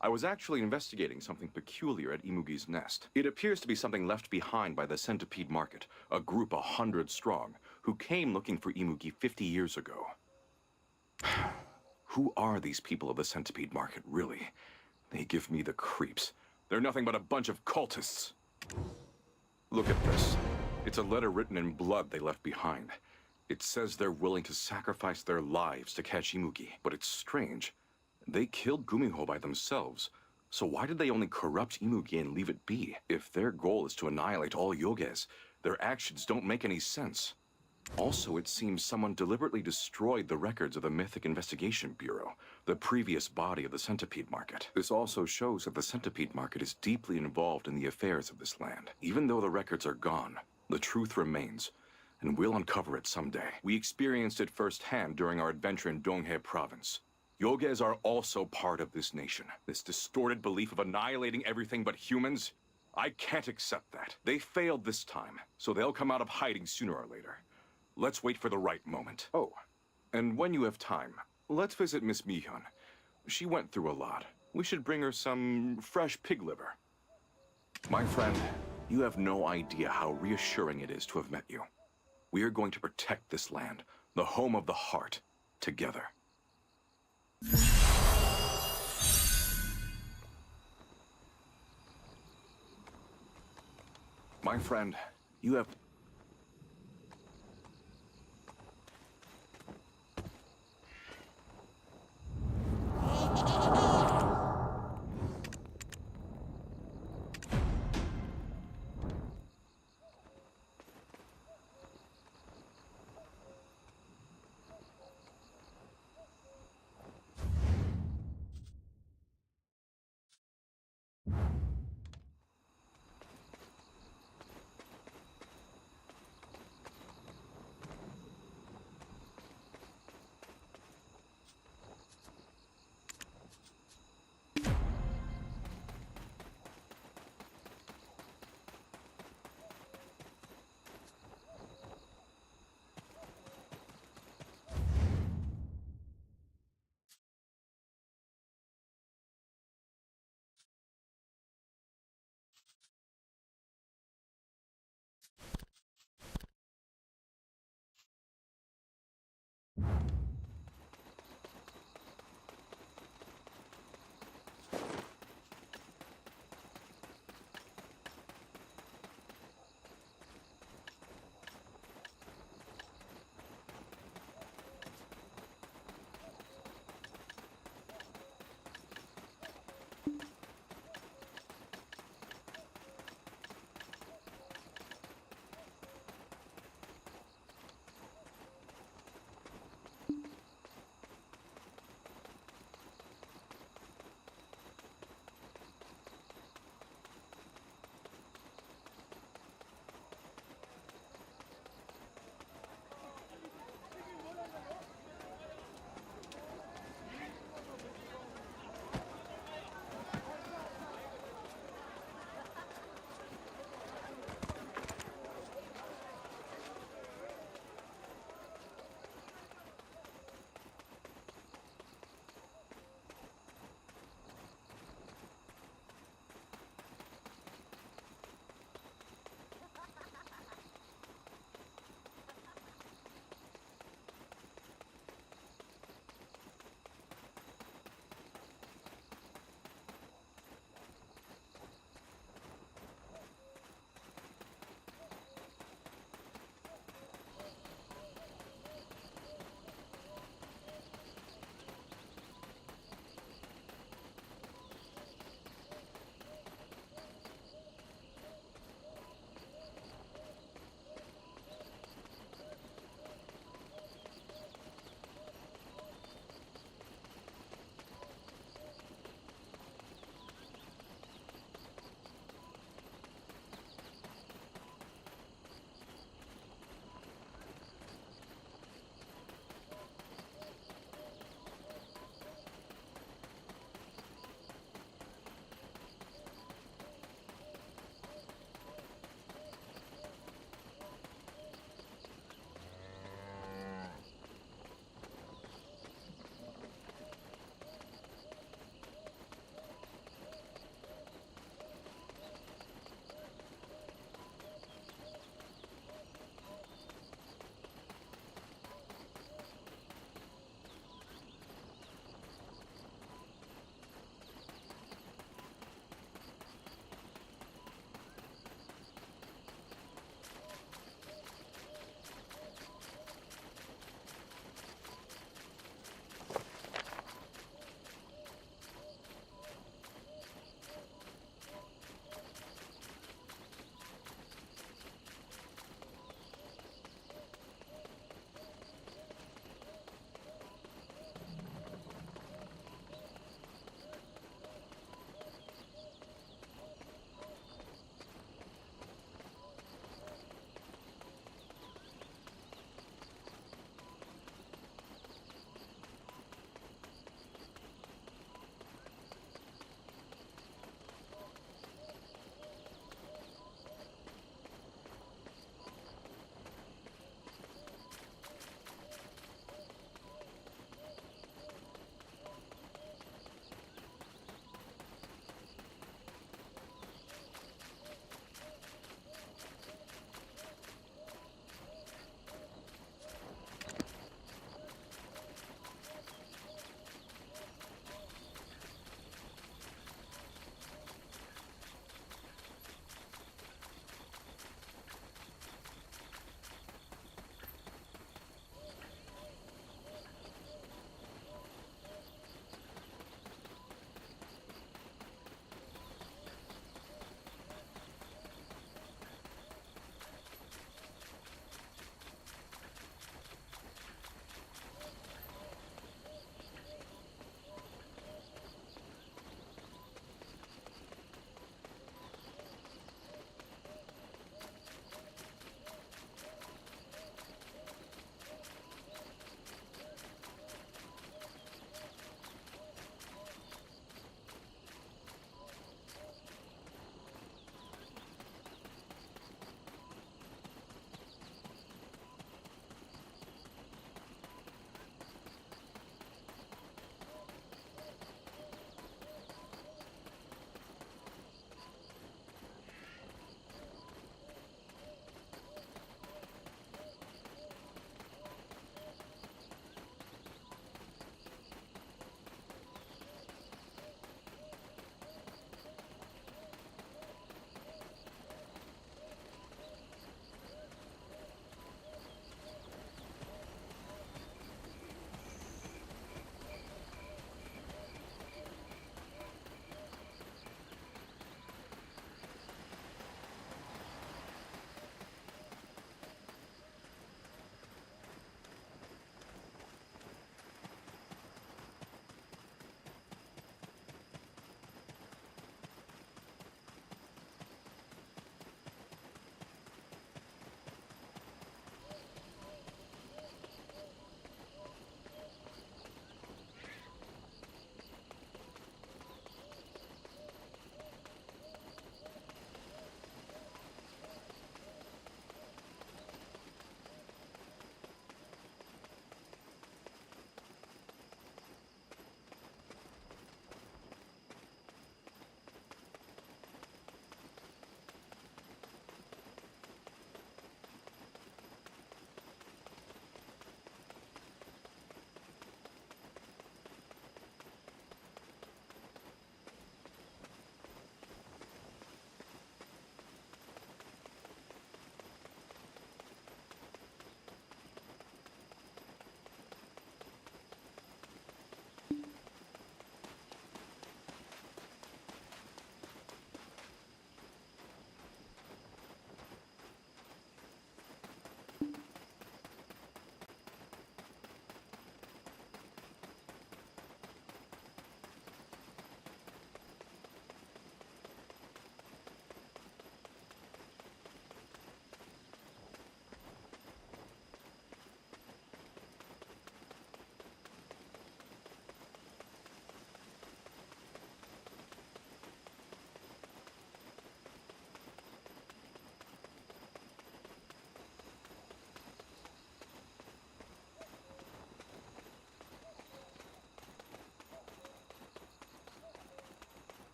I was actually investigating something peculiar at Imugi's nest. It appears to be something left behind by the Centipede Market, a group 100 strong, who came looking for Imugi 50 years ago. Who are these people of the Centipede Market, really? They give me the creeps. They're nothing but a bunch of cultists. Look at this. It's a letter written in blood they left behind. It says they're willing to sacrifice their lives to catch Imugi. But it's strange. They killed Gumiho by themselves. So why did they only corrupt Imugi and leave it be? If their goal is to annihilate all Yoges, their actions don't make any sense. Also, it seems someone deliberately destroyed the records of the Mythic Investigation Bureau, the previous body of the Centipede Market. This also shows that the Centipede Market is deeply involved in the affairs of this land. Even though the records are gone, the truth remains, and we'll uncover it someday. We experienced it firsthand during our adventure in Donghae Province. Yoges are also part of this nation. This distorted belief of annihilating everything but humans, I can't accept that. They failed this time, so they'll come out of hiding sooner or later. Let's wait for the right moment. Oh, and when you have time, let's visit Miss Mihyun. She went through a lot. We should bring her some fresh pig liver. My friend, you have no idea how reassuring it is to have met you. We are going to protect this land, the home of the heart, together. My friend, you have...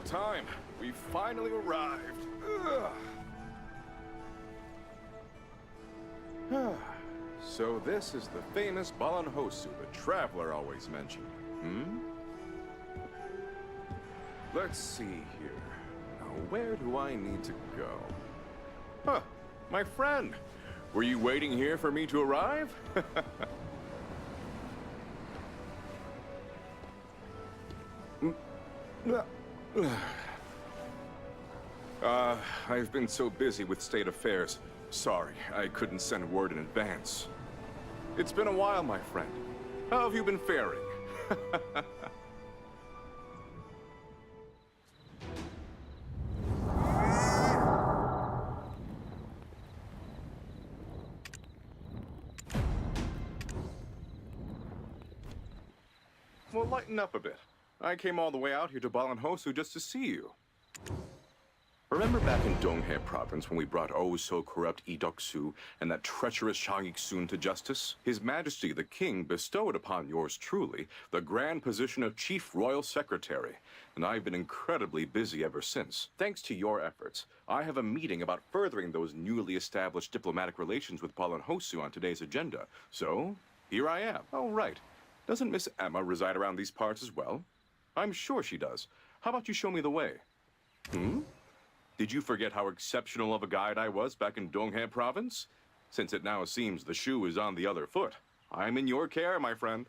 time. We finally arrived. So this is the famous Balanhosu the Traveler always mentioned, hmm? Let's see here. Now, where do I need to go? Huh, my friend. Were you waiting here for me to arrive? I've been so busy with state affairs. Sorry, I couldn't send word in advance. It's been a while, my friend. How have you been faring? Well, lighten up a bit. I came all the way out here to Balanhosu just to see you. Remember back in Donghae province when we brought oh-so-corrupt Idoksu and that treacherous Shangik-sun to justice? His Majesty the King bestowed upon yours truly the grand position of Chief Royal Secretary, and I've been incredibly busy ever since. Thanks to your efforts, I have a meeting about furthering those newly established diplomatic relations with Balanhosu on today's agenda. So, here I am. Oh, right. Doesn't Miss Emma reside around these parts as well? I'm sure she does. How about you show me the way? Hmm? Did you forget how exceptional of a guide I was back in Donghae province? Since it now seems the shoe is on the other foot, I'm in your care, my friend.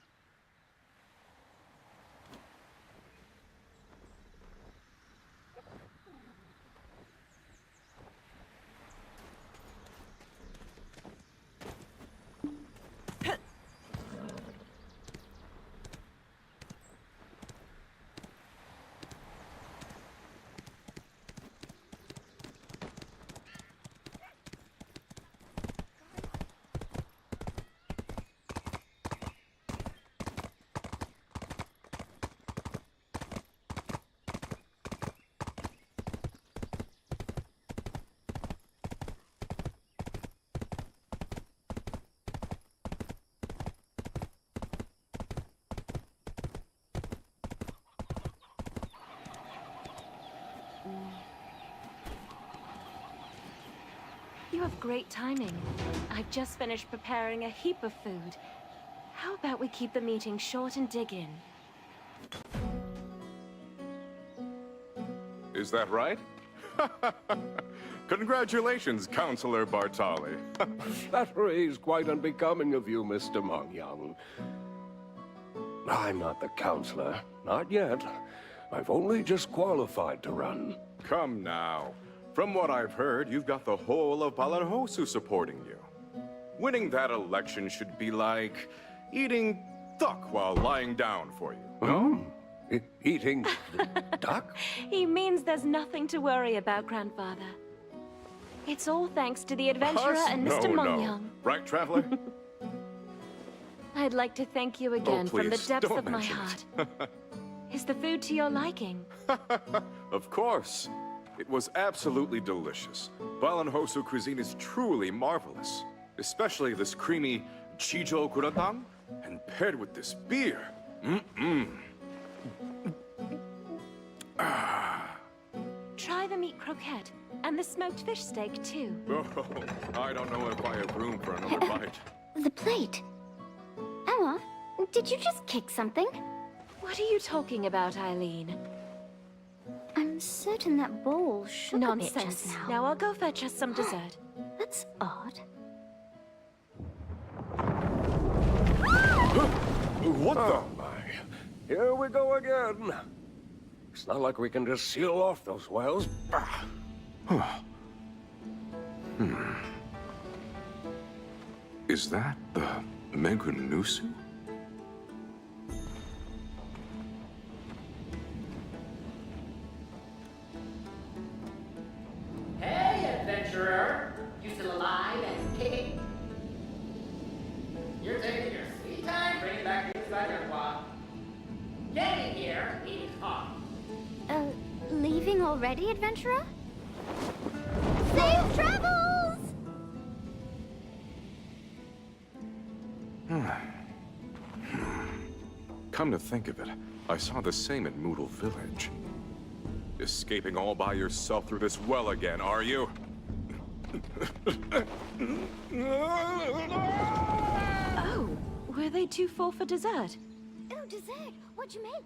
You have great timing. I've just finished preparing a heap of food. How about we keep the meeting short and dig in? Is that right? Congratulations, Counselor Bartali. Flattery is quite unbecoming of you, Mr. Mongyang. I'm not the counselor. Not yet. I've only just qualified to run. Come now. From what I've heard, you've got the whole of Balanhosu supporting you. Winning that election should be like eating duck while lying down for you, no? Eating duck? He means there's nothing to worry about, Grandfather. It's all thanks to the adventurer and Mr. Mongyang. Right, Traveler? I'd like to thank you again from the please, depths don't of my mention heart. it. Is the food to your liking? Of course. It was absolutely delicious. Balanhosu cuisine is truly marvelous. Especially this creamy chijo guradan, and paired with this beer. Try the meat croquette and the smoked fish steak, too. Oh, I don't know if I have room for another bite. The plate. Emma, did you just kick something? What are you talking about, Eileen? I'm certain that bowl shook a bit just Nonsense. now. Now I'll go fetch us some dessert. That's odd. What the? My. Here we go again. It's not like we can just seal off those wells. Is that the Megunusu? Hey, adventurer! You still alive and kicking? You're taking your sweet time bringing back things by your quad. Get in here, eat it hot. Leaving already, adventurer? Safe travels! Come to think of it, I saw the same at Moodle Village. Escaping all by yourself through this well again, are you? Oh, were they too full for dessert? Ooh, dessert! What'd you make?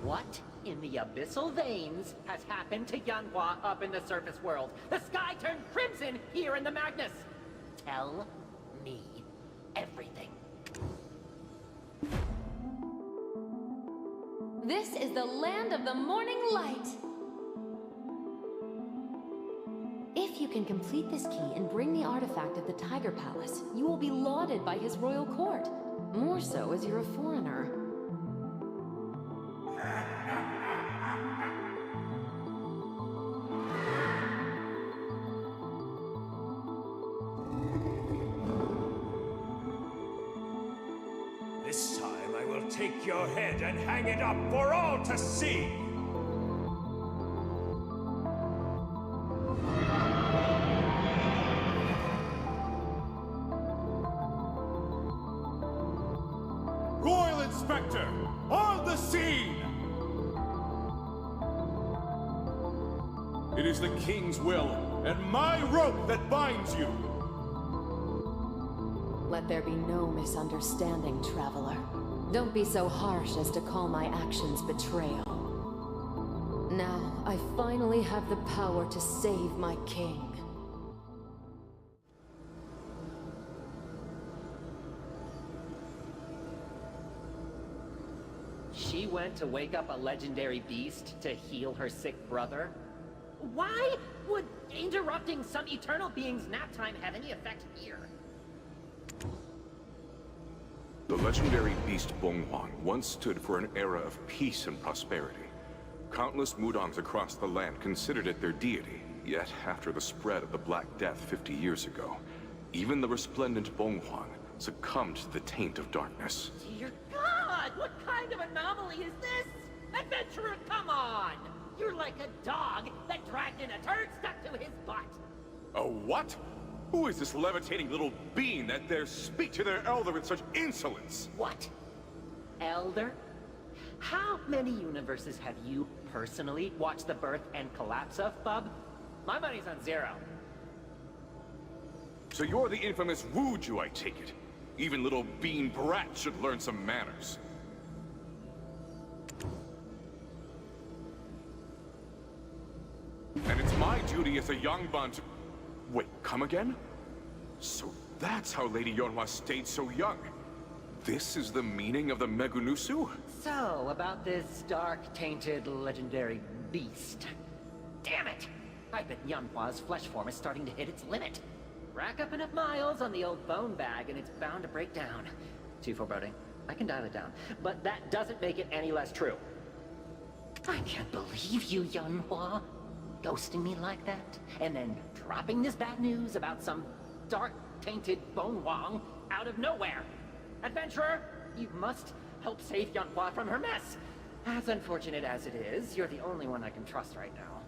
What in the abyssal veins has happened to Yanhua up in the surface world? The sky turned crimson here in the Magnus! Tell me everything. This is the land of the morning light. If you can complete this key and bring the artifact of the Tiger Palace, you will be lauded by his royal court. More so as you're a foreigner. This time I will take your head and hang it up for all to see! Royal Inspector, on the scene! It is the King's will and my rope that binds you! Let there be no misunderstanding, traveler. Don't be so harsh as to call my actions betrayal. Now, I finally have the power to save my king. She went to wake up a legendary beast to heal her sick brother? Why would interrupting some eternal being's nap time have any effect here? The legendary beast Bonghwan once stood for an era of peace and prosperity. Countless Mudangs across the land considered it their deity. Yet, after the spread of the Black Death 50 years ago, even the resplendent Bonghwan succumbed to the taint of darkness. Dear God, what kind of anomaly is this? Adventurer, come on! You're like a dog that dragged in a turd stuck to his butt. A what? Who is this levitating little being that dares speak to their elder with such insolence? What? Elder? How many universes have you personally watched the birth and collapse of, bub? My money's on 0. So you're the infamous Wuju, I take it. Even little bean brats should learn some manners. And it's my duty as a young bun to... Wait, come again? So that's how Lady Yonhua stayed so young. This is the meaning of the Megunusu? So, about this dark-tainted legendary beast. Damn it! I bet Yanhua's flesh form is starting to hit its limit. Rack up enough miles on the old bone bag and it's bound to break down. Too foreboding. I can dial it down. But that doesn't make it any less true. I can't believe you, Yanhua. Ghosting me like that, and then dropping this bad news about some dark-tainted Bone Wong out of nowhere. Adventurer, you must help save Yanhua from her mess. As unfortunate as it is, you're the only one I can trust right now.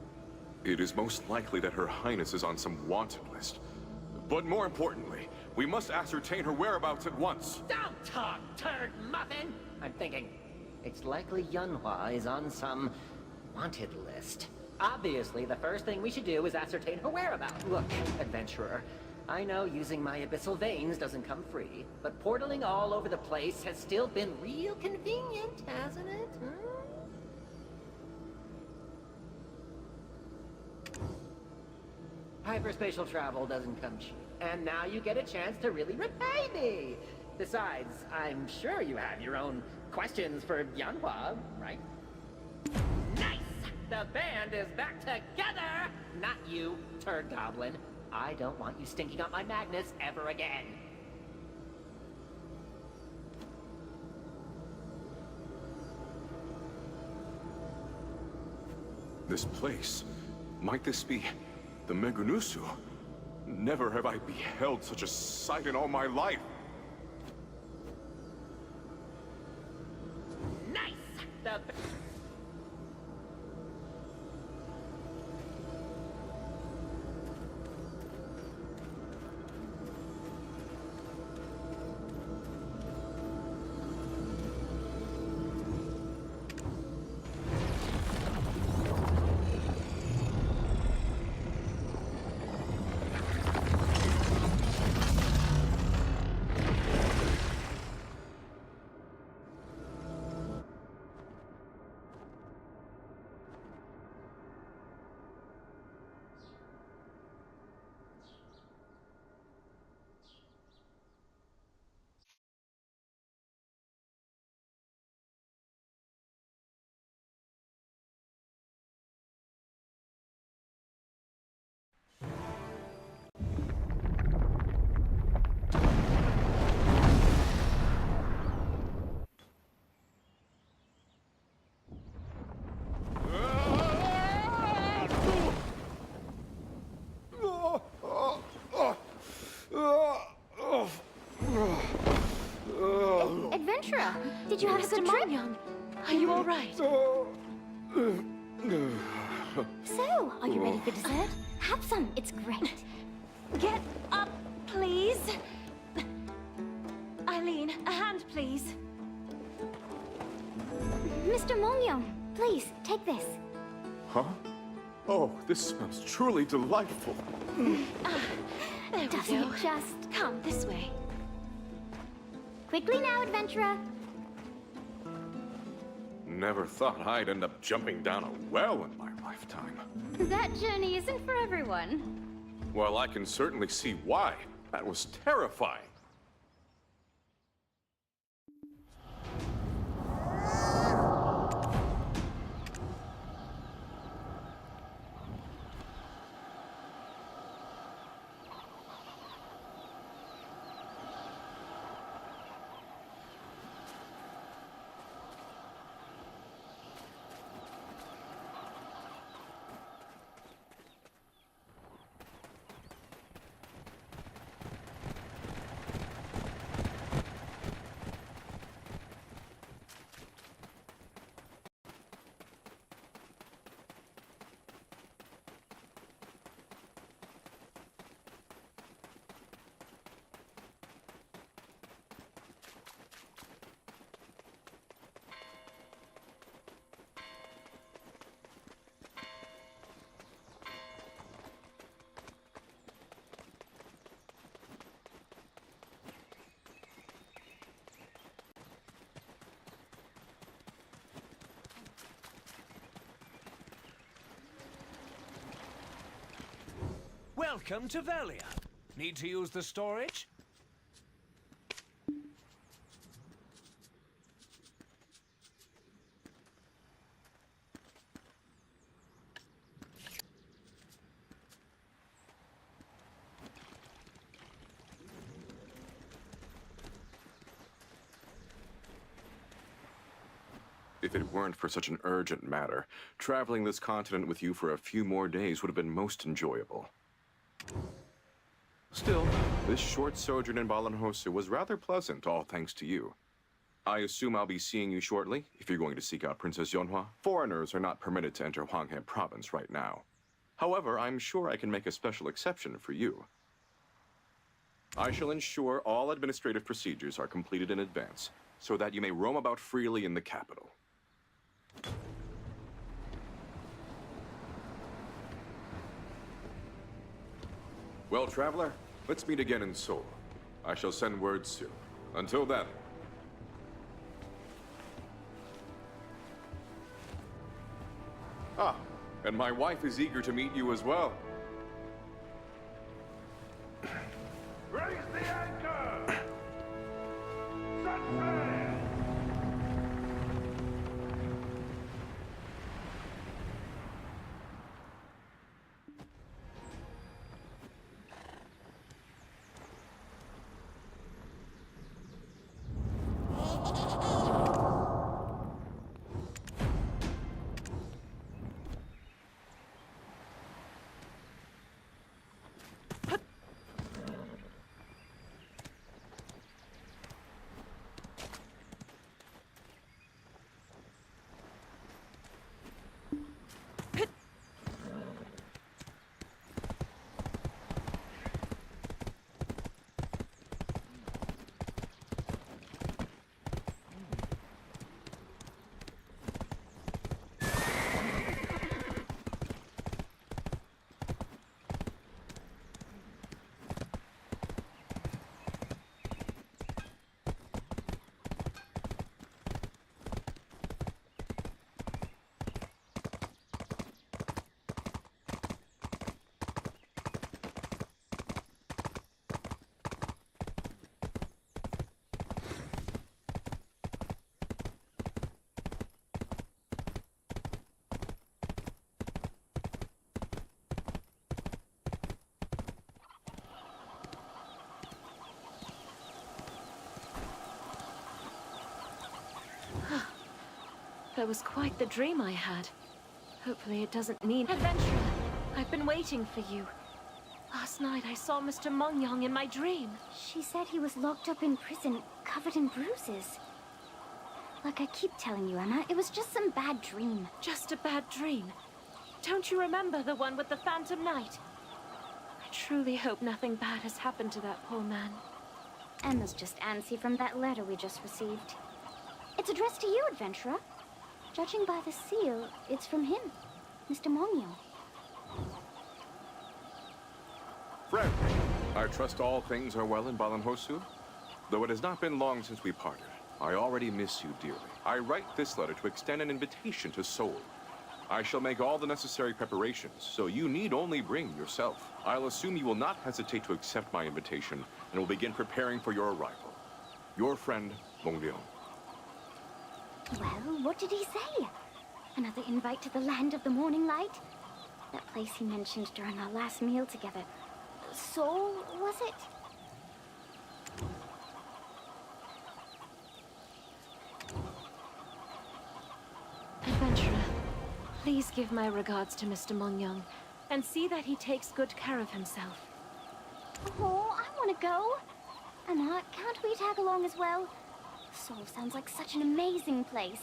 It is most likely that Her Highness is on some wanted list. But more importantly, we must ascertain her whereabouts at once. Don't talk, turd muffin! I'm thinking, it's likely Yanhua is on some wanted list. Obviously, the first thing we should do is ascertain her whereabouts. Look, adventurer, I know using my abyssal veins doesn't come free, but portaling all over the place has still been real convenient, hasn't it? Hyperspatial travel doesn't come cheap, and now you get a chance to really repay me. Besides, I'm sure you have your own questions for Yanhua, right? Nice! The band is back together! Not you, turd goblin. I don't want you stinking up my Magnus ever again. This place, might this be the Megunusu? Never have I beheld such a sight in all my life. Nice! The Adventurer, did you have a good trip? Are you all right? So, are you ready for dessert? Have some, it's great. Get up, please. Eileen, a hand, please. Mr. Mongyong, please, take this. Huh? Oh, this smells truly delightful. There Doesn't we go. it just? Come this way. Quickly now, adventurer. Never thought I'd end up jumping down a well in my lifetime. That journey isn't for everyone. Well, I can certainly see why. That was terrifying. Welcome to Velia. Need to use the storage? If it weren't for such an urgent matter, traveling this continent with you for a few more days would have been most enjoyable. Still, this short sojourn in Balanhosu was rather pleasant, all thanks to you. I assume I'll be seeing you shortly, if you're going to seek out Princess Yonhua. Foreigners are not permitted to enter Hwanghae Province right now. However, I'm sure I can make a special exception for you. I shall ensure all administrative procedures are completed in advance, so that you may roam about freely in the capital. Well, traveler, let's meet again in Seoul. I shall send word soon. Until then. Ah, and my wife is eager to meet you as well. Raise the anchor! Set sail! That was quite the dream I had. Hopefully it doesn't mean... Adventurer, I've been waiting for you. Last night I saw Mr. Mongyang in my dream. She said he was locked up in prison, covered in bruises. Like I keep telling you, Emma, it was just some bad dream. Just a bad dream? Don't you remember the one with the Phantom Knight? I truly hope nothing bad has happened to that poor man. Emma's just antsy from that letter we just received. It's addressed to you, adventurer. Judging by the seal, it's from him, Mr. Mongyang. Friend, I trust all things are well in Balanhosu. Though it has not been long since we parted, I already miss you dearly. I write this letter to extend an invitation to Seoul. I shall make all the necessary preparations, so you need only bring yourself. I'll assume you will not hesitate to accept my invitation and will begin preparing for your arrival. Your friend, Mong Liang. Well, what did he say? Another invite to the land of the morning light? That place he mentioned during our last meal together. Seoul, was it? Adventurer, please give my regards to Mr. Mongyang, and see that he takes good care of himself. Oh, I want to go. Emma, can't we tag along as well? Seoul sounds like such an amazing place.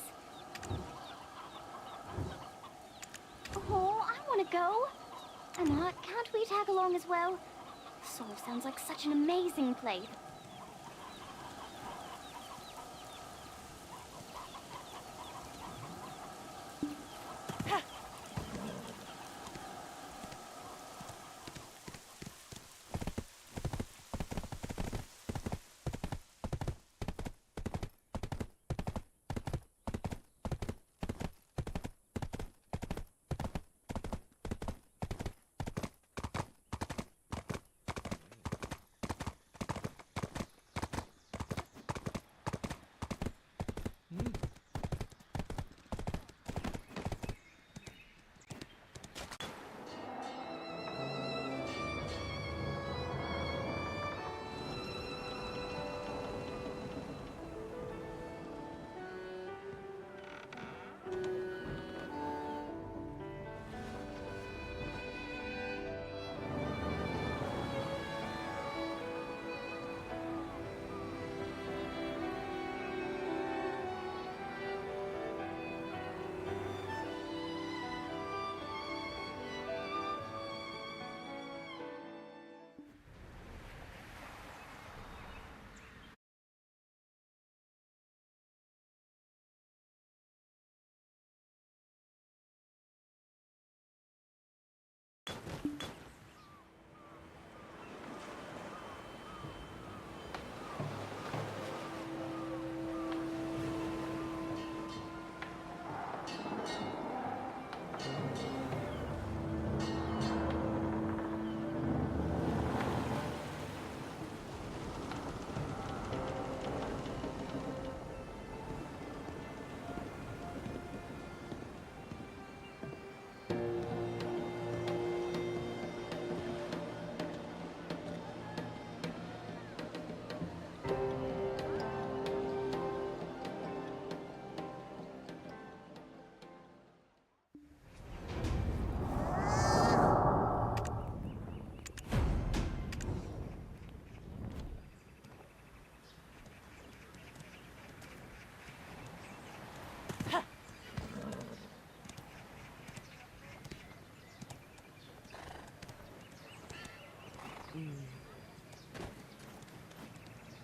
Oh, I want to go. Emma, can't we tag along as well? Seoul sounds like such an amazing place.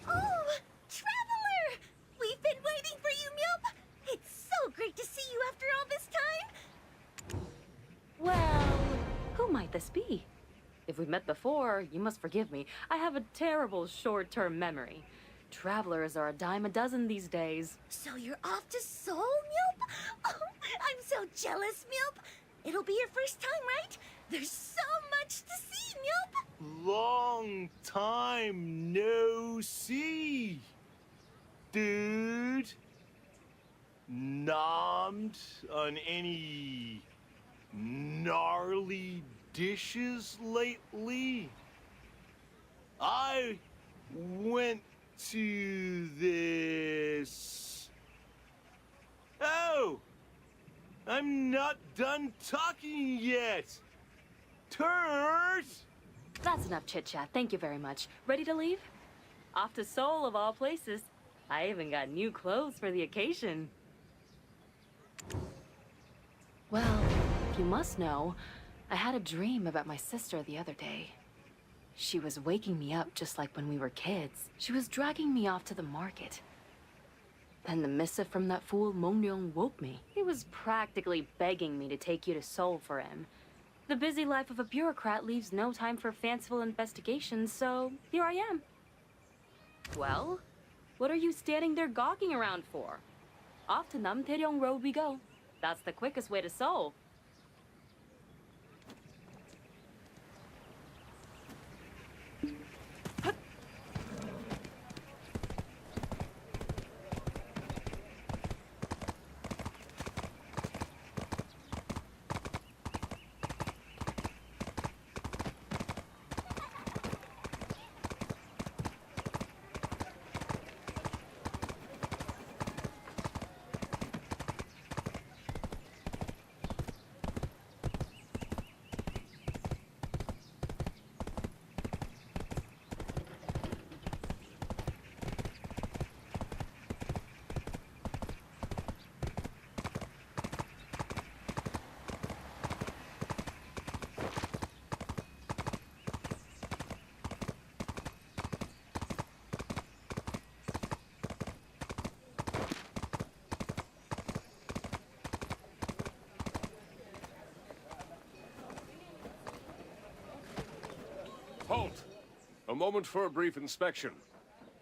Oh, Traveler! We've been waiting for you, Myope! It's so great to see you after all this time! Well, who might this be? If we've met before, you must forgive me. I have a terrible short-term memory. Travelers are a dime a dozen these days. So you're off to Seoul, Myope? Oh, I'm so jealous, Myope! It'll be your first time, right? There's so much to see, Myope! Long time no see, dude. Nommed on any gnarly dishes lately? I went to this... Oh, I'm not done talking yet! Turt! That's enough chit-chat. Thank you very much. Ready to leave? Off to Seoul, of all places. I even got new clothes for the occasion. Well, if you must know, I had a dream about my sister the other day. She was waking me up just like when we were kids. She was dragging me off to the market. Then the missive from that fool Mongryong woke me. He was practically begging me to take you to Seoul for him. The busy life of a bureaucrat leaves no time for fanciful investigations, so here I am. Well, what are you standing there gawking around for? Off to Namtaeryong Road we go. That's the quickest way to Seoul. Halt! A moment for a brief inspection.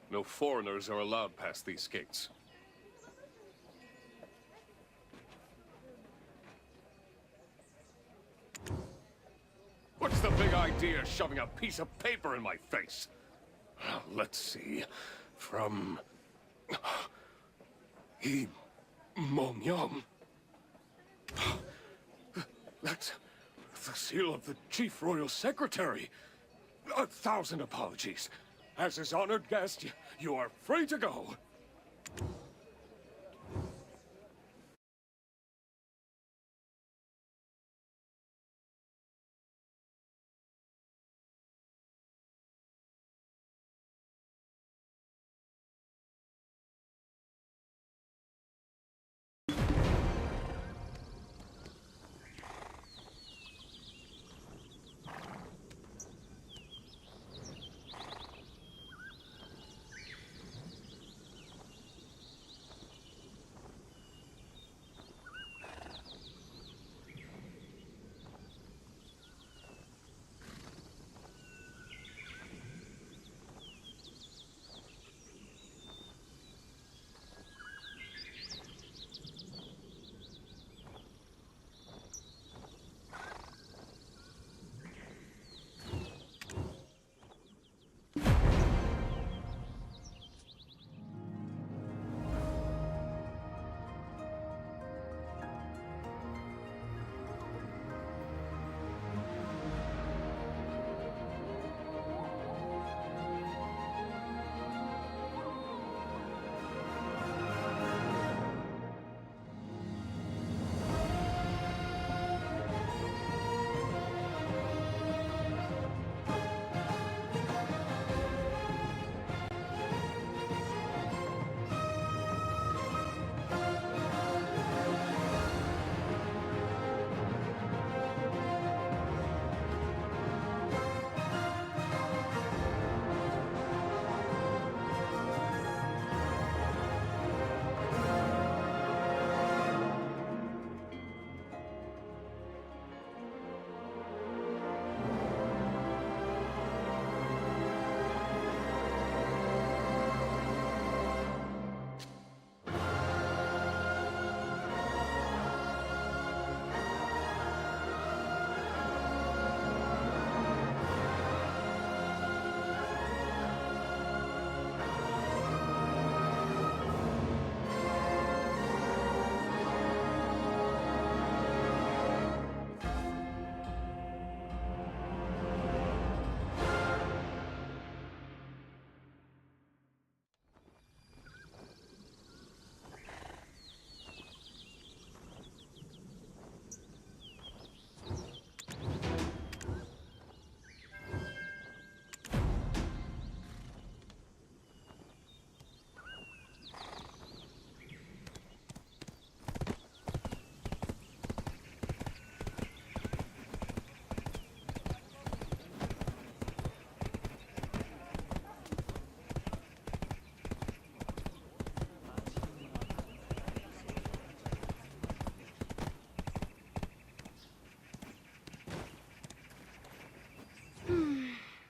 No foreigners are allowed past these gates. What's the big idea shoving a piece of paper in my face? Let's see. From... Mongryong. That's the seal of the Chief Royal Secretary. 1,000 apologies. As his honored guest, you are free to go.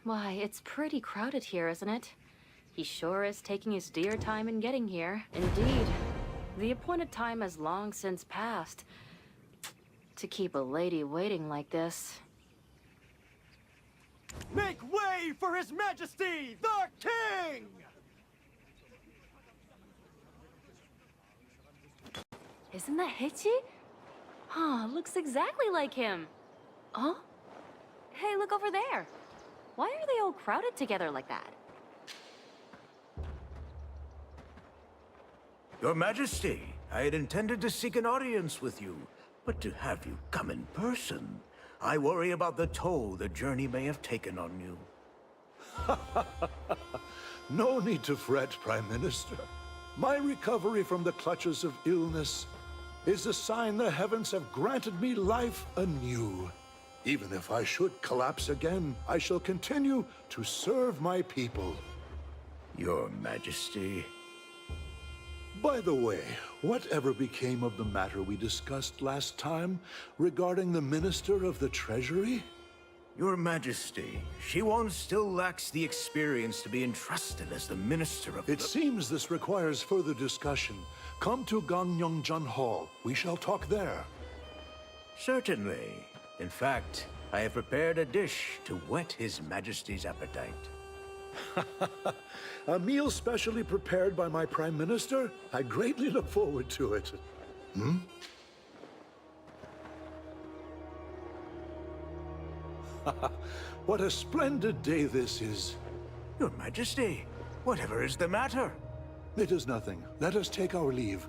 Why, it's pretty crowded here, isn't it? He sure is taking his dear time in getting here. Indeed, the appointed time has long since passed. To keep a lady waiting like this. Make way for His Majesty, the King! Isn't that Hichi? Huh, looks exactly like him. Huh? Hey, look over there. Why are they all crowded together like that? Your Majesty, I had intended to seek an audience with you, but to have you come in person, I worry about the toll the journey may have taken on you. No need to fret, Prime Minister. My recovery from the clutches of illness is a sign the heavens have granted me life anew. Even if I should collapse again, I shall continue to serve my people. Your Majesty. By the way, whatever became of the matter we discussed last time regarding the Minister of the Treasury? Your Majesty, Shiwon still lacks the experience to be entrusted as the Minister of It seems this requires further discussion. Come to Gangneungjeon Hall. We shall talk there. Certainly. In fact, I have prepared a dish to whet His Majesty's appetite. A meal specially prepared by my Prime Minister? I greatly look forward to it. Hmm? What a splendid day this is. Your Majesty, whatever is the matter? It is nothing. Let us take our leave.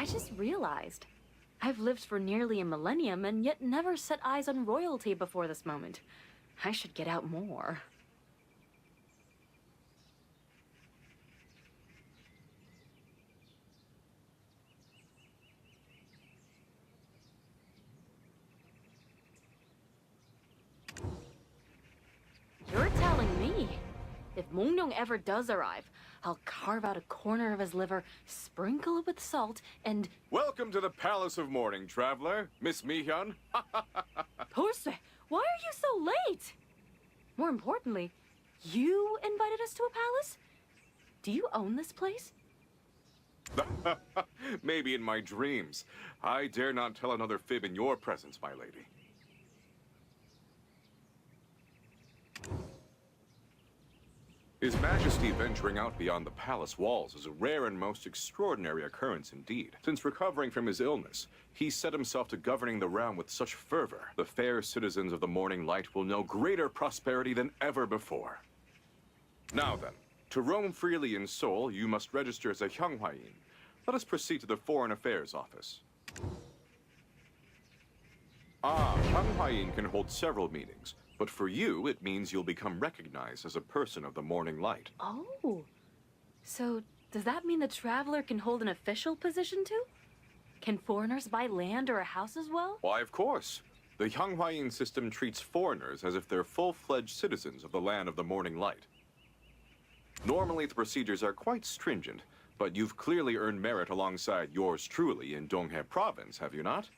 I just realized. I've lived for nearly a millennium and yet never set eyes on royalty before this moment. I should get out more. You're telling me, if Mongnyong ever does arrive, I'll carve out a corner of his liver, sprinkle it with salt, and... Welcome to the Palace of Mourning, traveler. Miss Mihyun. Torse, why are you so late? More importantly, you invited us to a palace? Do you own this place? Maybe in my dreams. I dare not tell another fib in your presence, my lady. His Majesty venturing out beyond the palace walls is a rare and most extraordinary occurrence indeed. Since recovering from his illness, he set himself to governing the realm with such fervor. The fair citizens of the Morning Light will know greater prosperity than ever before. Now then, to roam freely in Seoul, you must register as a Hyunghwain. Let us proceed to the Foreign Affairs Office. Hyunghwain can hold several meetings. But for you, it means you'll become recognized as a person of the Morning Light. Oh. So, does that mean the traveler can hold an official position too? Can foreigners buy land or a house as well? Why, of course. The Hyunghwain system treats foreigners as if they're full-fledged citizens of the land of the Morning Light. Normally, the procedures are quite stringent, but you've clearly earned merit alongside yours truly in Donghae Province, have you not?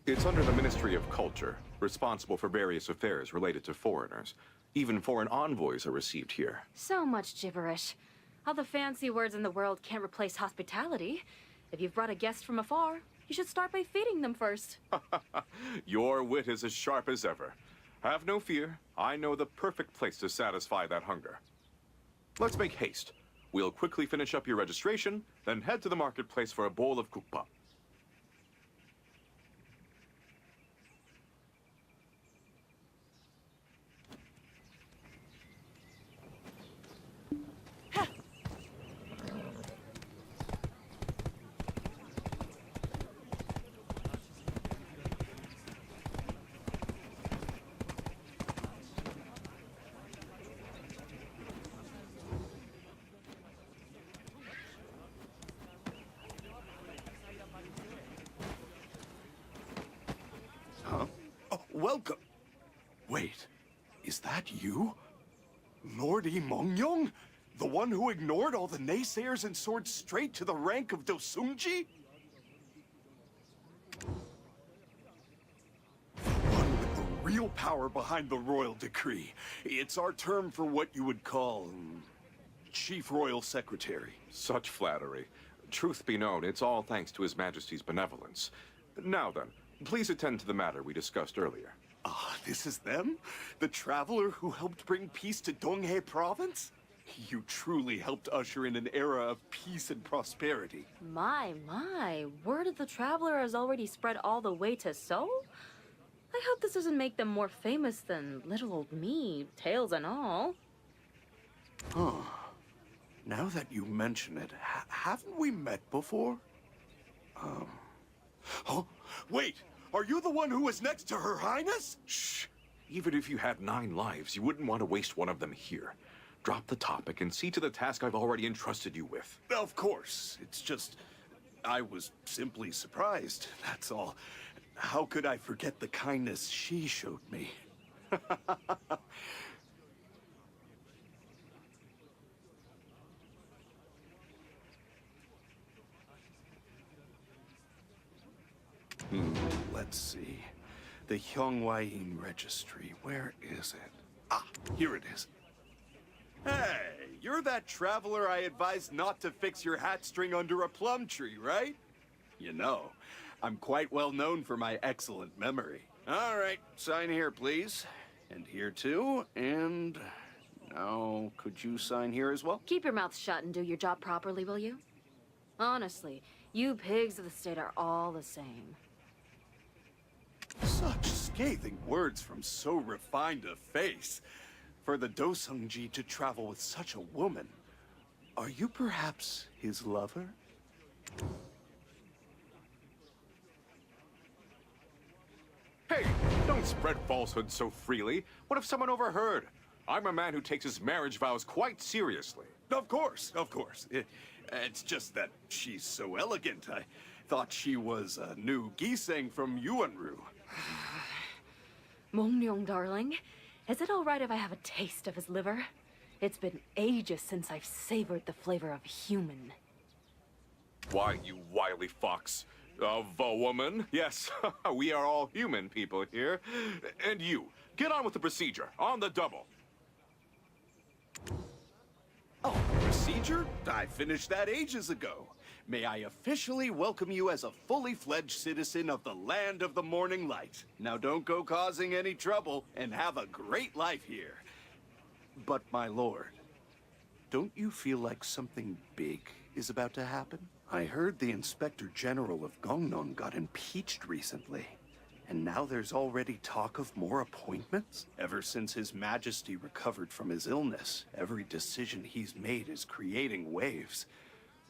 It's under the Ministry of Culture, responsible for various affairs related to foreigners. Even foreign envoys are received here. So much gibberish. All the fancy words in the world can't replace hospitality. If you've brought a guest from afar, you should start by feeding them first. Your wit is as sharp as ever. Have no fear. I know the perfect place to satisfy that hunger. Let's make haste. We'll quickly finish up your registration, then head to the marketplace for a bowl of kukpa. Welcome. Wait, is that you? Lord Mongyong? The one who ignored all the naysayers and soared straight to the rank of Dosungji? One with the real power behind the royal decree. It's our term for what you would call... Chief Royal Secretary. Such flattery. Truth be known, it's all thanks to His Majesty's benevolence. Now then, please attend to the matter we discussed earlier. Ah, this is them? The traveler who helped bring peace to Donghae province? You truly helped usher in an era of peace and prosperity. My, word of the traveler has already spread all the way to Seoul? I hope this doesn't make them more famous than little old me, tails and all. Huh. Now that you mention it, haven't we met before? Oh, wait! Are you the one who was next to Her Highness? Shh. Even if you had 9 lives, you wouldn't want to waste one of them here. Drop the topic and see to the task I've already entrusted you with. Of course. It's just... I was simply surprised, that's all. How could I forget the kindness she showed me? Let's see. The Hyungwain Registry. Where is it? Ah, here it is. Hey, you're that traveler I advised not to fix your hat string under a plum tree, right? You know, I'm quite well known for my excellent memory. All right, sign here, please. And here too, and... Now, could you sign here as well? Keep your mouth shut and do your job properly, will you? Honestly, you pigs of the state are all the same. Such scathing words from so refined a face. For the Dosungji to travel with such a woman, are you perhaps his lover? Hey, don't spread falsehoods so freely. What if someone overheard? I'm a man who takes his marriage vows quite seriously. Of course, of course. It's just that she's so elegant. I thought she was a new Giseng from Yuanru. Mongyong, darling, is it all right if I have a taste of his liver? It's been ages since I've savored the flavor of human. Why, you wily fox. Of a woman? Yes, we are all human people here. And you, get on with the procedure, on the double. Oh, procedure? I finished that ages ago. May I officially welcome you as a fully fledged citizen of the land of the morning light. Now don't go causing any trouble and have a great life here. But my lord, don't you feel like something big is about to happen? I heard the Inspector General of Gongnon got impeached recently. And now there's already talk of more appointments? Ever since His Majesty recovered from his illness, every decision he's made is creating waves.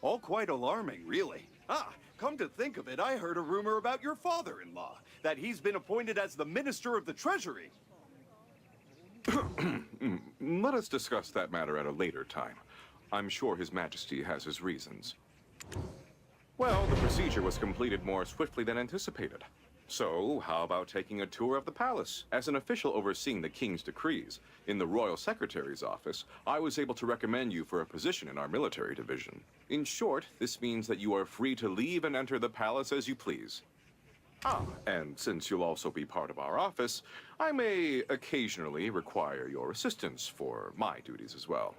All quite alarming, really. Ah, come to think of it, I heard a rumor about your father-in-law, that he's been appointed as the Minister of the Treasury. Let us discuss that matter at a later time. I'm sure His Majesty has his reasons. Well, the procedure was completed more swiftly than anticipated. So, how about taking a tour of the palace? As an official overseeing the king's decrees, in the royal secretary's office, I was able to recommend you for a position in our military division. In short, this means that you are free to leave and enter the palace as you please. And since you'll also be part of our office, I may occasionally require your assistance for my duties as well.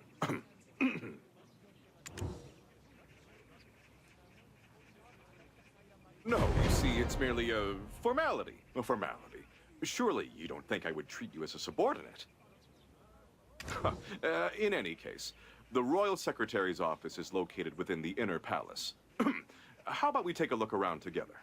No, you see, it's merely a formality. A formality. Surely you don't think I would treat you as a subordinate. In any case, the Royal Secretary's office is located within the Inner Palace. How about we take a look around together?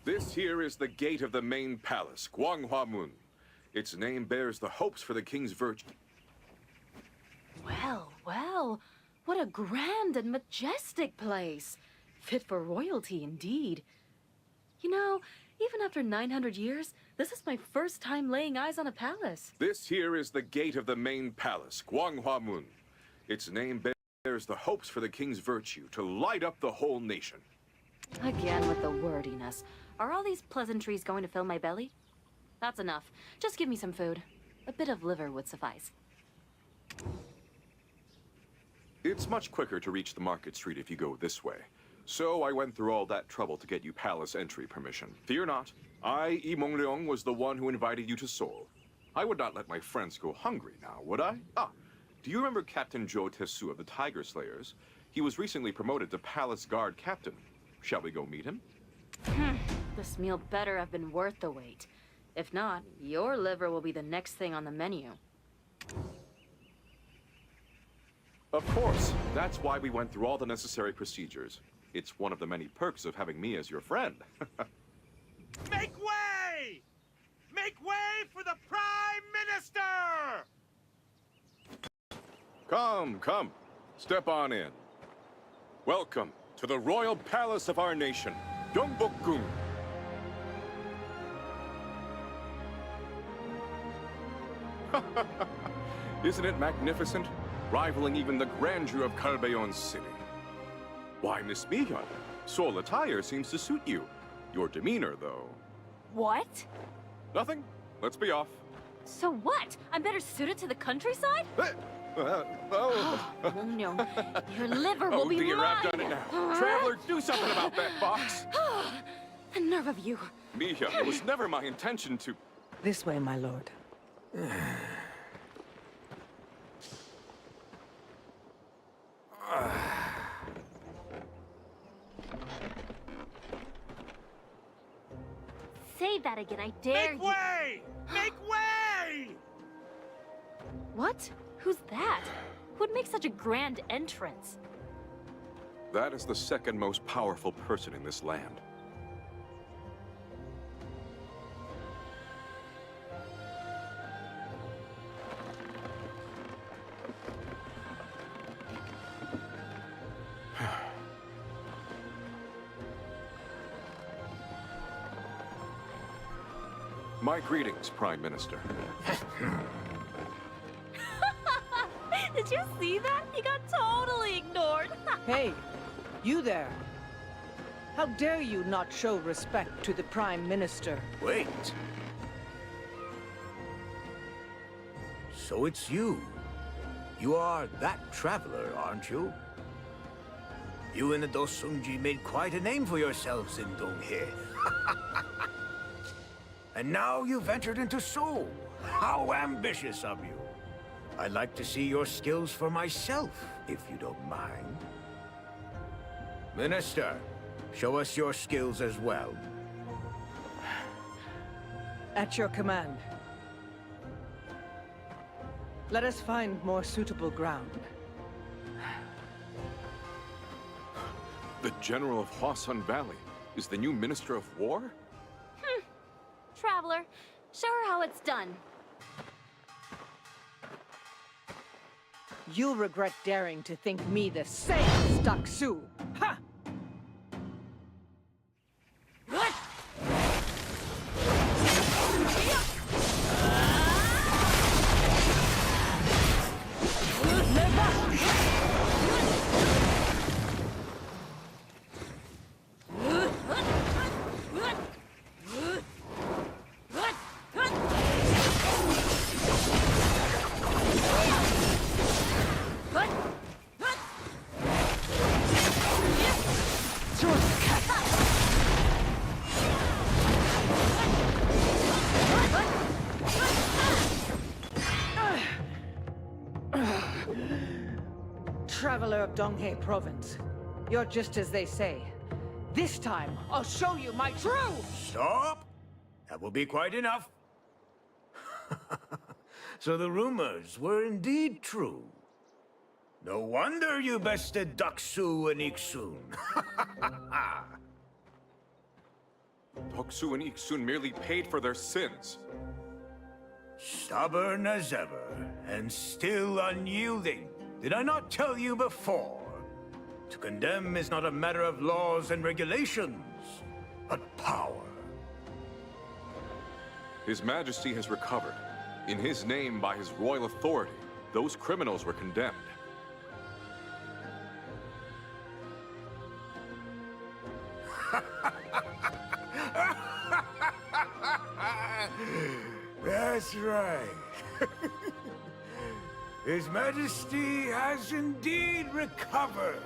This here is the gate of the main palace, Gwanghwamun. Its name bears the hopes for the king's virtue. Well, well, what a grand and majestic place. Fit for royalty indeed. You know, even after 900 years, this is my first time laying eyes on a palace. This here is the gate of the main palace, Gwanghwamun. Its name bears the hopes for the king's virtue to light up the whole nation. Again with the wordiness. Are all these pleasantries going to fill my belly? That's enough. Just give me some food. A bit of liver would suffice. It's much quicker to reach the market street if you go this way. So I went through all that trouble to get you palace entry permission. Fear not, I, Yi Mengleong, was the one who invited you to Seoul. I would not let my friends go hungry now, would I? Do you remember Captain Zhou Tesu of the Tiger Slayers? He was recently promoted to Palace Guard Captain. Shall we go meet him? This meal better have been worth the wait. If not, your liver will be the next thing on the menu. Of course. That's why we went through all the necessary procedures. It's one of the many perks of having me as your friend. Make way! Make way for the Prime Minister! Come, come. Step on in. Welcome to the royal palace of our nation, Gyeongbokgung. Isn't it magnificent? Rivaling even the grandeur of Galbeon City. Why, Miss Mihyun, Seoul attire seems to suit you. Your demeanor, though. What? Nothing. Let's be off. So what? I'm better suited to the countryside? Oh. No, your liver will be dear, mine. I've done it now. Traveler, do something about that box. The nerve of you. Mihyun, it was never my intention to... This way, my lord. Say that again, I dare you. Make way! Make way! What? Who's that? Who'd make such a grand entrance? That is the second most powerful person in this land. My greetings, Prime Minister. Did you see that? He got totally ignored. Hey, you there. How dare you not show respect to the Prime Minister? Wait. So it's you. You are that traveler, aren't you? You and the Dosungji made quite a name for yourselves in Donghae. And now you've ventured into Seoul. How ambitious of you. I'd like to see your skills for myself, if you don't mind. Minister, show us your skills as well. At your command. Let us find more suitable ground. The General of Hwasun Valley is the new Minister of War? Traveler, show her how it's done. You'll regret daring to think me the same, Staksu! Ha! traveler of Donghae Province. You're just as they say. This time, I'll show you my true... Stop! That will be quite enough. So the rumors were indeed true. No wonder you bested Doksu and Iksun. Doksu and Iksun merely paid for their sins. Stubborn as ever, and still unyielding. Did I not tell you before? To condemn is not a matter of laws and regulations, but power. His Majesty has recovered. In his name, by his royal authority, those criminals were condemned. That's right. His Majesty has indeed recovered.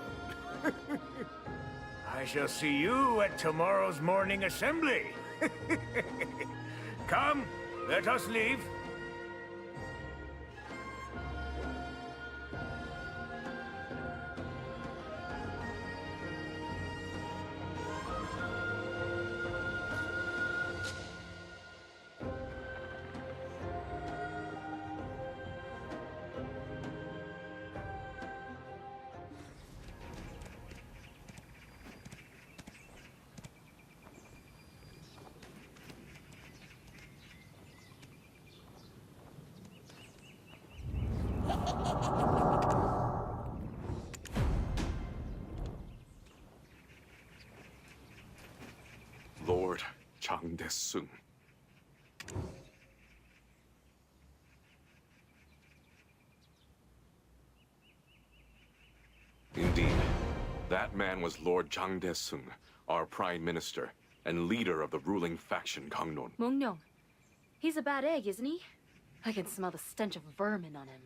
I shall see you at tomorrow's morning assembly. Come, let us leave. Lord Changde-sung. Indeed, that man was Lord Changde-sung, our Prime Minister, and leader of the ruling faction Gangnon. Mungnyong. He's a bad egg, isn't he? I can smell the stench of vermin on him.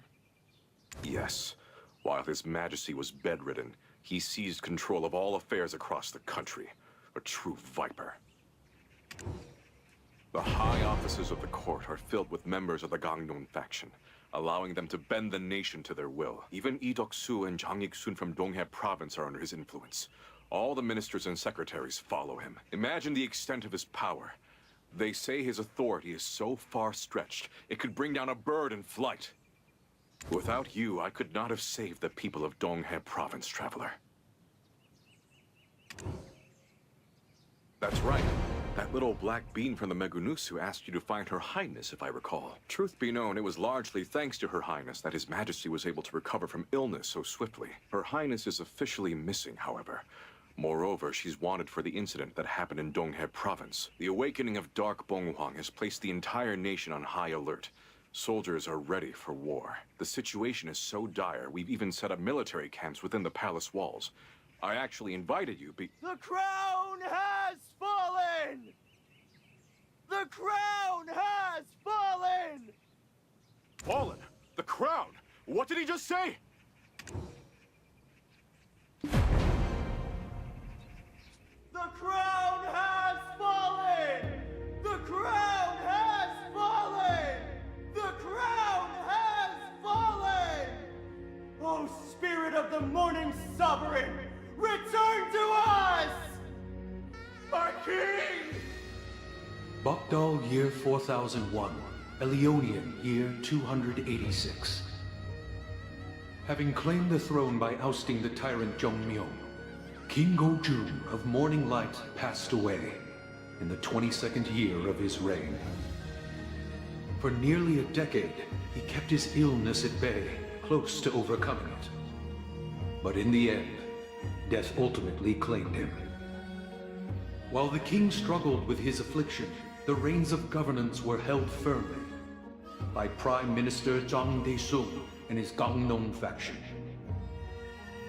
Yes. While His Majesty was bedridden, he seized control of all affairs across the country. A true viper. The high offices of the court are filled with members of the Gangnon faction, allowing them to bend the nation to their will. Even Lee Doksu and Jang Ik-sun from Donghae Province are under his influence. All the ministers and secretaries follow him. Imagine the extent of his power. They say his authority is so far stretched, it could bring down a bird in flight. Without you, I could not have saved the people of Donghae Province, Traveler. That's right. That little black bean from the Megunusu asked you to find Her Highness, if I recall. Truth be known, it was largely thanks to Her Highness that His Majesty was able to recover from illness so swiftly. Her Highness is officially missing, however. Moreover, she's wanted for the incident that happened in Donghae Province. The awakening of Dark Bonghwang has placed the entire nation on high alert. Soldiers are ready for war. The situation is so dire, we've even set up military camps within the palace walls. I actually invited you The crown has fallen! The crown has fallen! Fallen? The crown? What did he just say? The crown has fallen! The crown has fallen! The crown has fallen! Oh, spirit of the morning sovereign, return to us! My king! Bokdal year 4001, Elionian year 286. Having claimed the throne by ousting the tyrant Jongmyo, King Go-jun of Morning Light passed away in the 22nd year of his reign. For nearly a decade, he kept his illness at bay, close to overcoming it. But in the end, death ultimately claimed him. While the king struggled with his affliction, the reins of governance were held firmly by Prime Minister Jang Dae-sung and his Gangnon faction.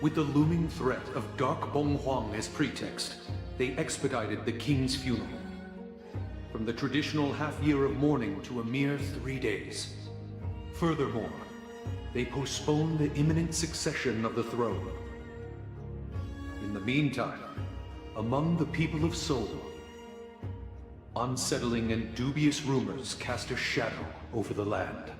With the looming threat of Dark Bonghwang as pretext, they expedited the king's funeral. From the traditional half-year of mourning to a mere 3 days. Furthermore, they postponed the imminent succession of the throne. In the meantime, among the people of Seoul, unsettling and dubious rumors cast a shadow over the land.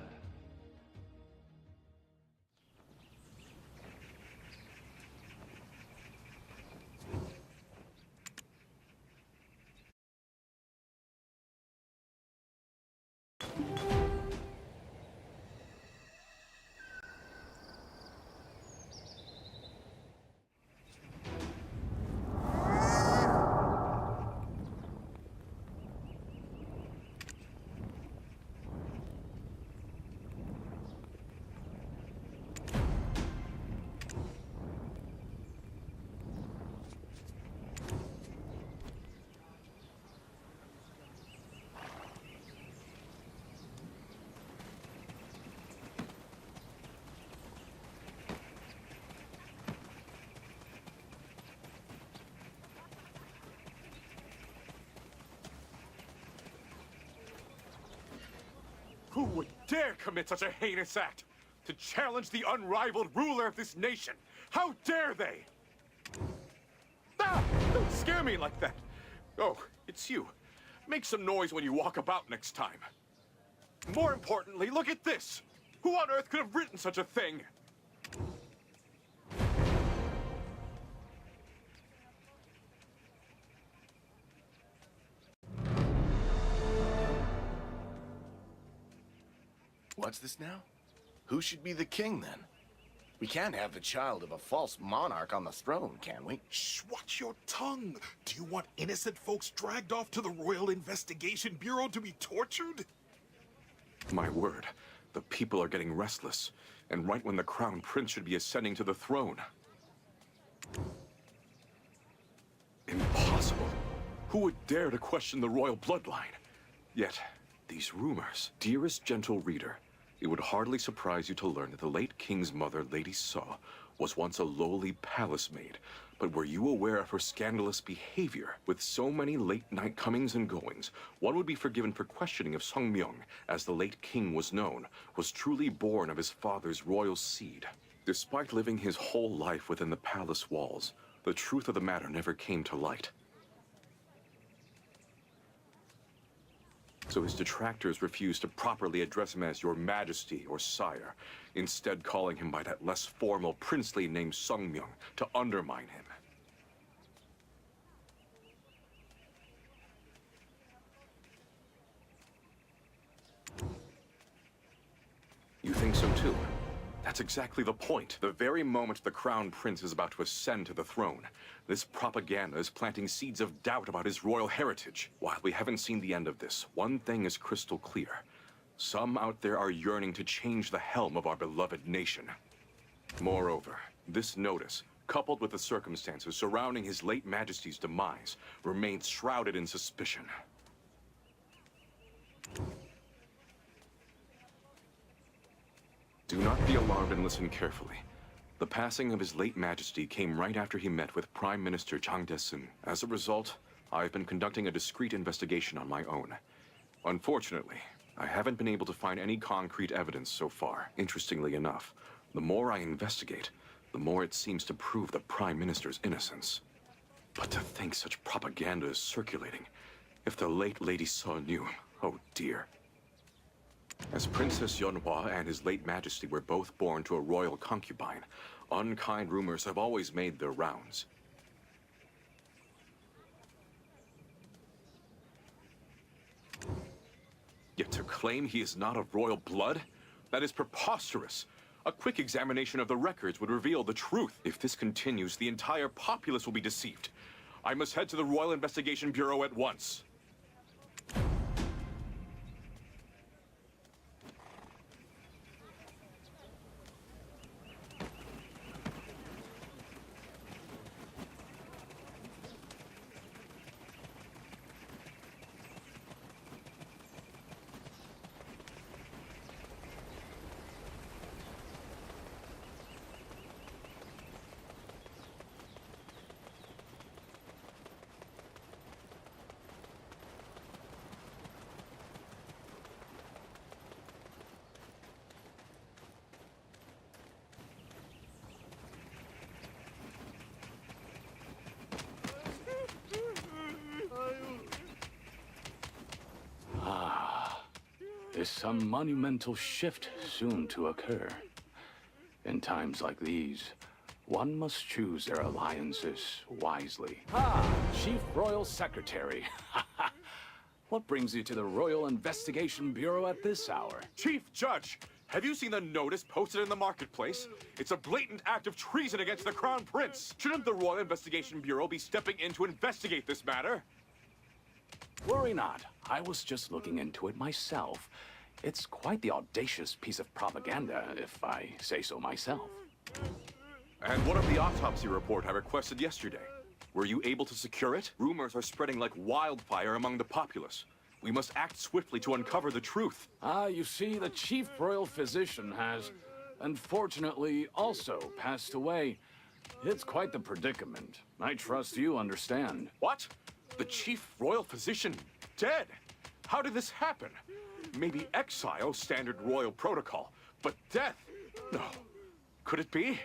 Who would dare commit such a heinous act? To challenge the unrivaled ruler of this nation? How dare they? Ah! Don't scare me like that! Oh, it's you. Make some noise when you walk about next time. More importantly, look at this! Who on earth could have written such a thing? What's this now? Who should be the king, then? We can't have the child of a false monarch on the throne, can we? Shh, watch your tongue. Do you want innocent folks dragged off to the Royal Investigation Bureau to be tortured? My word, the people are getting restless, and right when the Crown Prince should be ascending to the throne. Impossible. Who would dare to question the royal bloodline? Yet, these rumors. Dearest gentle reader, it would hardly surprise you to learn that the late king's mother, Lady Saw, was once a lowly palace maid. But were you aware of her scandalous behavior? With so many late-night comings and goings, one would be forgiven for questioning if Song Myung, as the late king was known, was truly born of his father's royal seed. Despite living his whole life within the palace walls, the truth of the matter never came to light. So his detractors refused to properly address him as Your Majesty or Sire, instead calling him by that less formal princely name Sung Myung to undermine him. You think so too? That's exactly the point. The very moment the Crown Prince is about to ascend to the throne, this propaganda is planting seeds of doubt about his royal heritage. While we haven't seen the end of this, one thing is crystal clear. Some out there are yearning to change the helm of our beloved nation. Moreover, this notice, coupled with the circumstances surrounding His late Majesty's demise, remains shrouded in suspicion. Do not be alarmed and listen carefully. The passing of His late Majesty came right after he met with Prime Minister Chang Desun. As a result, I've been conducting a discreet investigation on my own. Unfortunately, I haven't been able to find any concrete evidence so far. Interestingly enough, the more I investigate, the more it seems to prove the Prime Minister's innocence. But to think such propaganda is circulating. If the late Lady Saw knew, oh dear. As Princess Yunhua and His late Majesty were both born to a royal concubine, unkind rumors have always made their rounds. Yet to claim he is not of royal blood? That is preposterous. A quick examination of the records would reveal the truth. If this continues, the entire populace will be deceived. I must head to the Royal Investigation Bureau at once. There's some monumental shift soon to occur. In times like these, one must choose their alliances wisely. Chief Royal Secretary. What brings you to the Royal Investigation Bureau at this hour? Chief Judge, have you seen the notice posted in the marketplace? It's a blatant act of treason against the Crown Prince. Shouldn't the Royal Investigation Bureau be stepping in to investigate this matter? Worry not. I was just looking into it myself. It's quite the audacious piece of propaganda, if I say so myself. And what of the autopsy report I requested yesterday? Were you able to secure it? Rumors are spreading like wildfire among the populace. We must act swiftly to uncover the truth. You see, the chief royal physician has, unfortunately, also passed away. It's quite the predicament. I trust you understand. What? The chief royal physician dead? How did this happen? Maybe exile, standard royal protocol, but death? No. Could it be?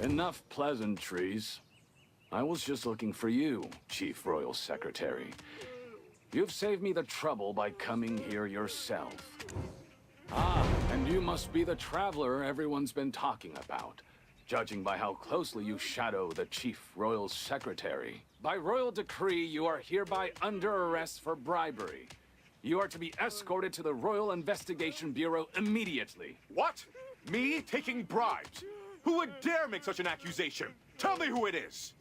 Enough pleasantries. I was just looking for you, Chief Royal Secretary. You've saved me the trouble by coming here yourself. And you must be the traveler everyone's been talking about, judging by how closely you shadow the Chief Royal Secretary. By royal decree, you are hereby under arrest for bribery. You are to be escorted to the Royal Investigation Bureau immediately. What? Me taking bribes? Who would dare make such an accusation? Tell me who it is!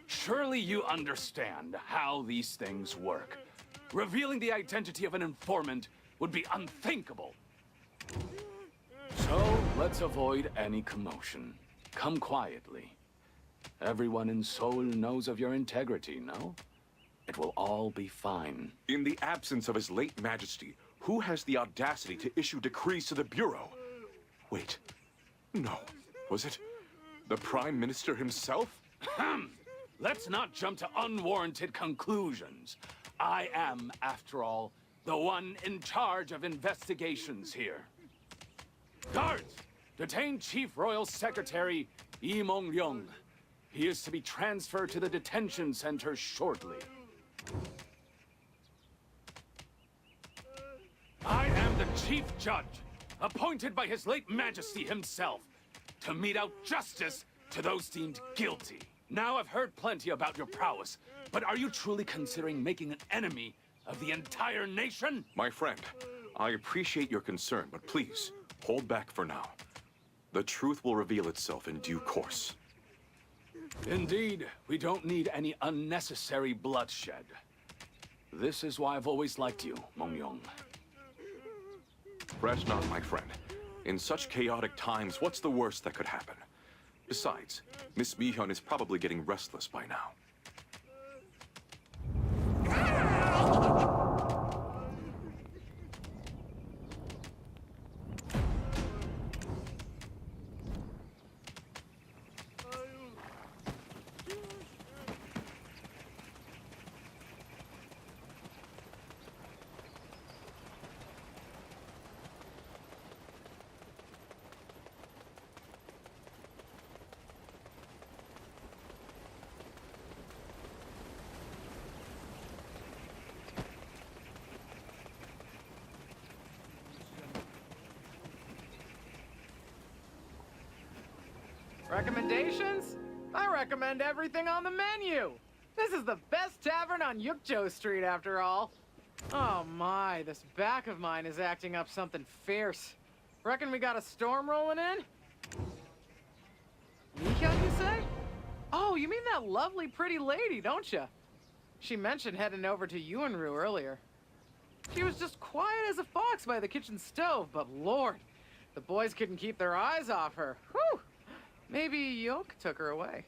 Surely you understand how these things work. Revealing the identity of an informant would be unthinkable. So, let's avoid any commotion. Come quietly. Everyone in Seoul knows of your integrity, no? It will all be fine. In the absence of His late Majesty, who has the audacity to issue decrees to the Bureau? Wait. No. Was it the Prime Minister himself? Let's not jump to unwarranted conclusions. I am, after all, the one in charge of investigations here. Guards! Detain Chief Royal Secretary Lee Mong-ryong. He is to be transferred to the detention center shortly. I am the Chief Judge, appointed by His late Majesty himself, to mete out justice to those deemed guilty. Now I've heard plenty about your prowess, but are you truly considering making an enemy of the entire nation? My friend, I appreciate your concern, but please, hold back for now. The truth will reveal itself in due course. Indeed, we don't need any unnecessary bloodshed. This is why I've always liked you, Mong-ryong. Fret not, my friend. In such chaotic times, what's the worst that could happen? Besides, Miss Mi-hyun is probably getting restless by now. Recommendations? I recommend everything on the menu. This is the best tavern on Yukjo Street, after all. Oh my, this back of mine is acting up something fierce. Reckon we got a storm rolling in? Mihyun, you say? Oh, you mean that lovely, pretty lady, don't you? She mentioned heading over to Yuanru earlier. She was just quiet as a fox by the kitchen stove, but Lord, the boys couldn't keep their eyes off her. Whew! Maybe Yoke took her away.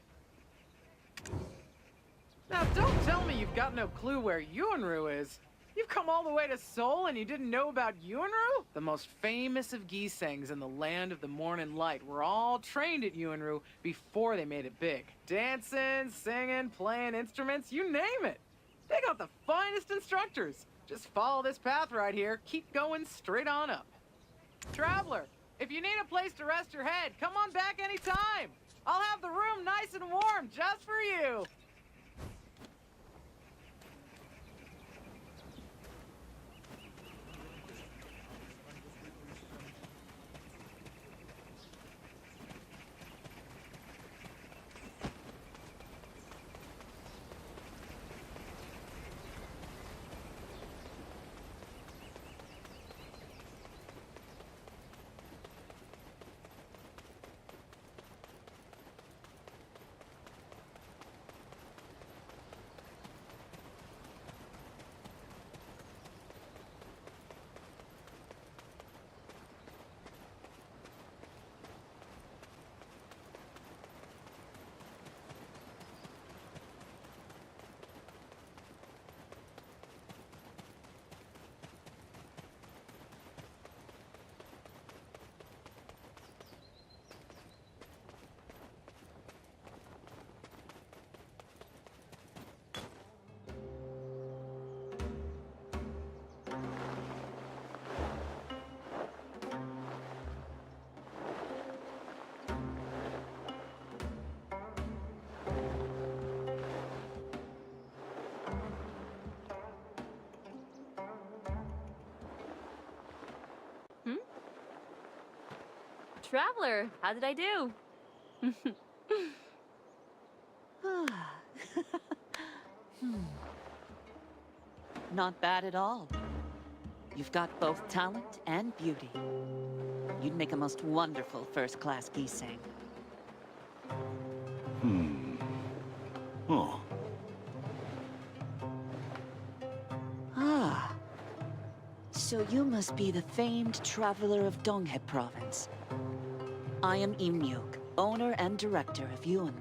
Now, don't tell me you've got no clue where Yuanru is. You've come all the way to Seoul and you didn't know about Yuanru? The most famous of Gisangs in the land of the morning light were all trained at Yuanru before they made it big. Dancing, singing, playing instruments, you name it. They got the finest instructors. Just follow this path right here, keep going straight on up. Traveler, if you need a place to rest your head, come on back anytime. I'll have the room nice and warm just for you. Traveler, how did I do? Not bad at all. You've got both talent and beauty. You'd make a most wonderful first-class Gisang. Oh. Ah. So you must be the famed traveler of Donghae Province. I am EUx, owner and director of Yuanru.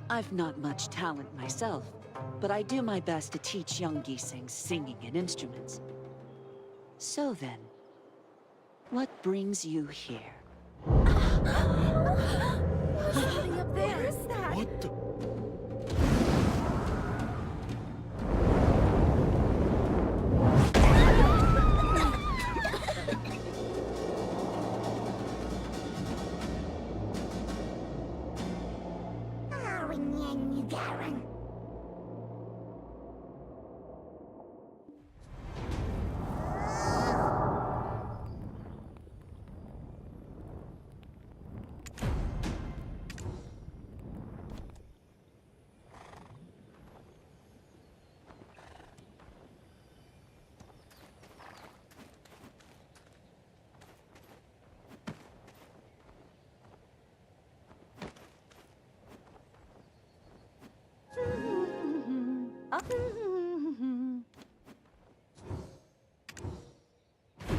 I've not much talent myself, but I do my best to teach young Gisangs singing and instruments. So then, what brings you here? What's happening up there? Where is that? What the?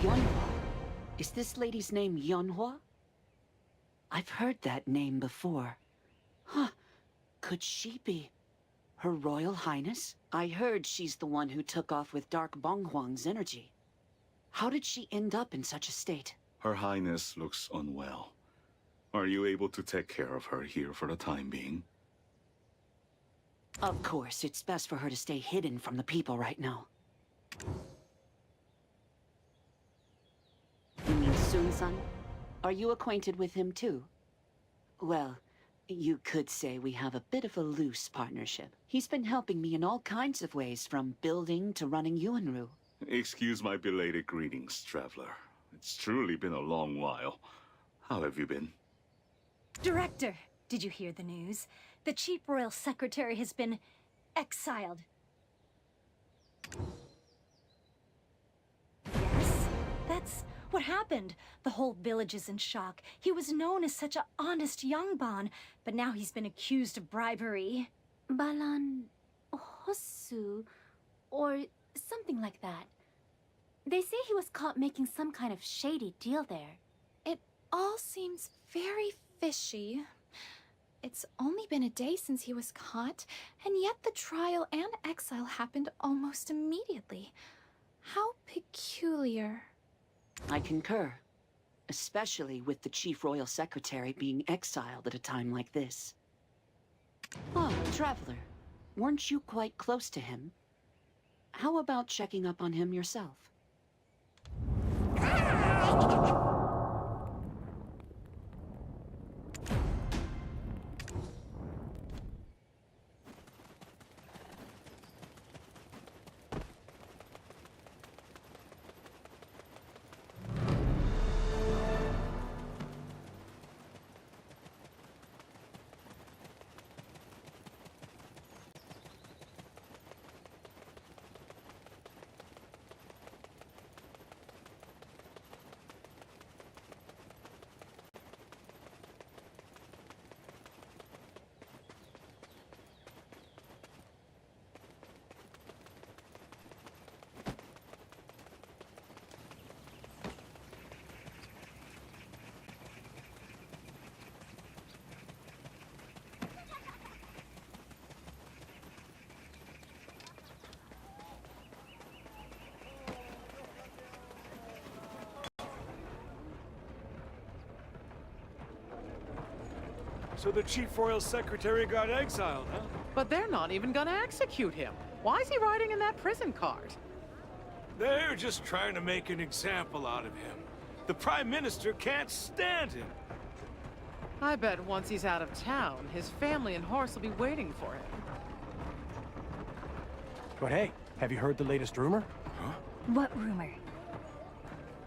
Yeonhwa? Is this lady's name Yeonhwa? I've heard that name before. Huh. Could she be Her Royal Highness? I heard she's the one who took off with Dark Bonghuang's energy. How did she end up in such a state? Her Highness looks unwell. Are you able to take care of her here for the time being? Of course, it's best for her to stay hidden from the people right now. You mean Sun-san? Are you acquainted with him too? Well, you could say we have a bit of a loose partnership. He's been helping me in all kinds of ways, from building to running Yuanru. Excuse my belated greetings, traveler. It's truly been a long while. How have you been? Director, did you hear the news? The Chief Royal Secretary has been exiled. Yes, that's what happened. The whole village is in shock. He was known as such an honest young Bon, but now he's been accused of bribery. Balan Hosu, or something like that. They say he was caught making some kind of shady deal there. It all seems very fishy. It's only been a day since he was caught, and yet the trial and exile happened almost immediately. How peculiar. I concur. Especially with the Chief Royal Secretary being exiled at a time like this. Oh, Traveler, weren't you quite close to him? How about checking up on him yourself? So the Chief Royal Secretary got exiled, huh? But they're not even gonna execute him. Why is he riding in that prison cart? They're just trying to make an example out of him. The Prime Minister can't stand him. I bet once he's out of town, his family and horse will be waiting for him. But hey, have you heard the latest rumor? Huh? What rumor?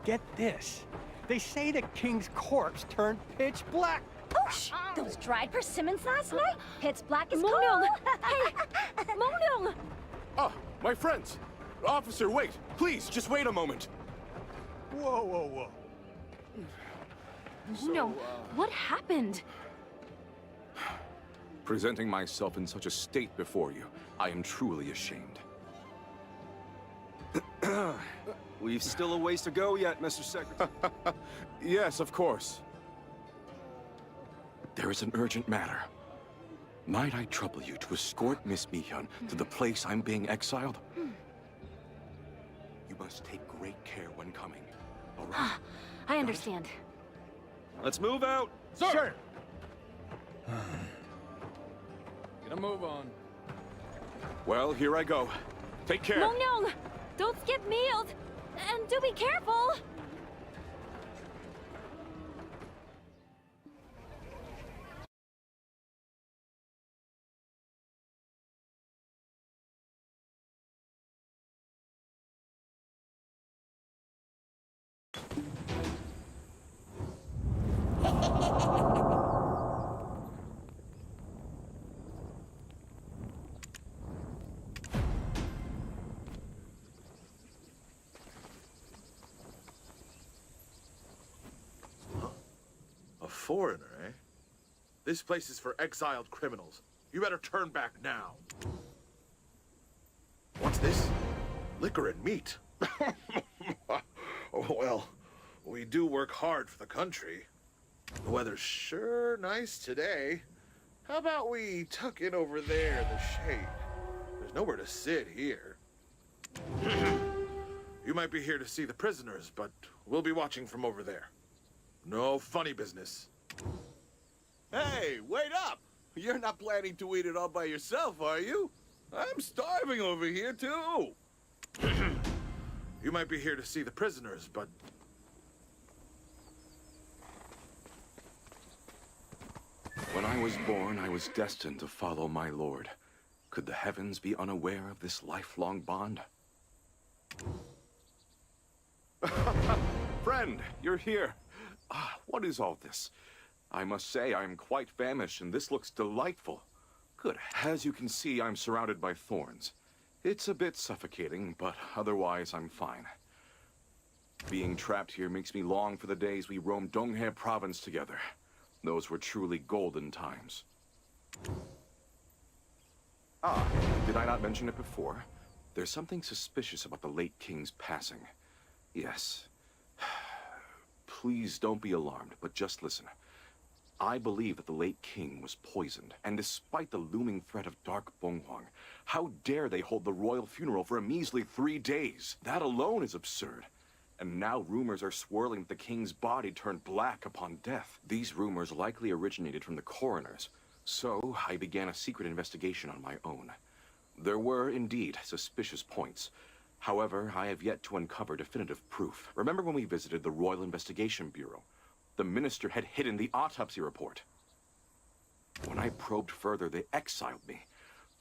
Get this. They say the king's corpse turned pitch black. Oosh! Those dried persimmons last night? Pitch black is Mongyong! cold! Hey! Mongyong! Ah, my friends! Officer, wait! Please, just wait a moment! Whoa, whoa, whoa. No, what happened? Presenting myself in such a state before you, I am truly ashamed. We've still a ways to go yet, Mr. Secretary. Yes, of course. There is an urgent matter. Might I trouble you to escort Miss Mihyun to the place I'm being exiled? You must take great care when coming, all right? I understand. Let's move out. Sir! Get a move on. Well, here I go. Take care. Mongyong! Don't skip meals! And do be careful! A foreigner, eh? This place is for exiled criminals. You better turn back now. What's this? Liquor and meat. Oh, well, we do work hard for the country. The weather's sure nice today. How about we tuck in over there in the shade? There's nowhere to sit here. You might be here to see the prisoners, but we'll be watching from over there. No funny business. Hey, wait up! You're not planning to eat it all by yourself, are you? I'm starving over here, too! You might be here to see the prisoners, but... When I was born, I was destined to follow my lord. Could the heavens be unaware of this lifelong bond? Friend, you're here. Ah, what is all this? I must say I am quite famished, and this looks delightful. Good. As you can see, I'm surrounded by thorns. It's a bit suffocating, but otherwise I'm fine. Being trapped here makes me long for the days we roamed Donghae province together. Those were truly golden times. Ah, did I not mention it before? There's something suspicious about the late king's passing. Yes. Please don't be alarmed, but just listen. I believe that the late king was poisoned, and despite the looming threat of Dark Bonghwang, how dare they hold the royal funeral for a measly 3 days? That alone is absurd. And now rumors are swirling that the king's body turned black upon death. These rumors likely originated from the coroners, so I began a secret investigation on my own. There were, indeed, suspicious points. However, I have yet to uncover definitive proof. Remember when we visited the Royal Investigation Bureau? The minister had hidden the autopsy report. When I probed further, they exiled me.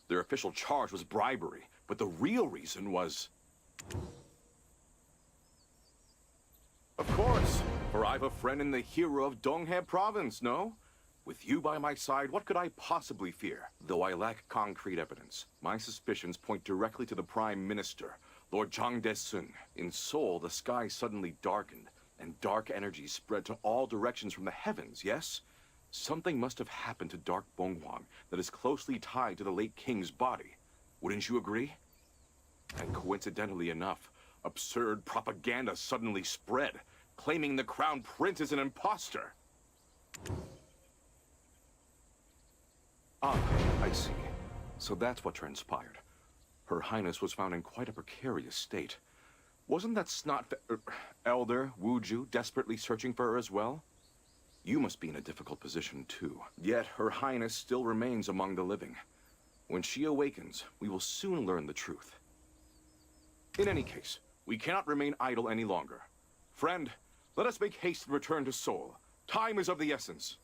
Their official charge was bribery, but the real reason was... Of course, for I've a friend in the hero of Donghae province, no? With you by my side, what could I possibly fear? Though I lack concrete evidence, my suspicions point directly to the Prime Minister, Lord Jang Dae-sung. In Seoul, the sky suddenly darkened, and dark energy spread to all directions from the heavens, yes? Something must have happened to Dark Bonghwang that is closely tied to the late king's body. Wouldn't you agree? And coincidentally enough, absurd propaganda suddenly spread, claiming the crown prince is an imposter. Ah, I see. So that's what transpired. Her Highness was found in quite a precarious state. Wasn't that Elder Wu Ju desperately searching for her as well? You must be in a difficult position too. Yet Her Highness still remains among the living. When she awakens, we will soon learn the truth. In any case, we cannot remain idle any longer. Friend, let us make haste and return to Seoul. Time is of the essence.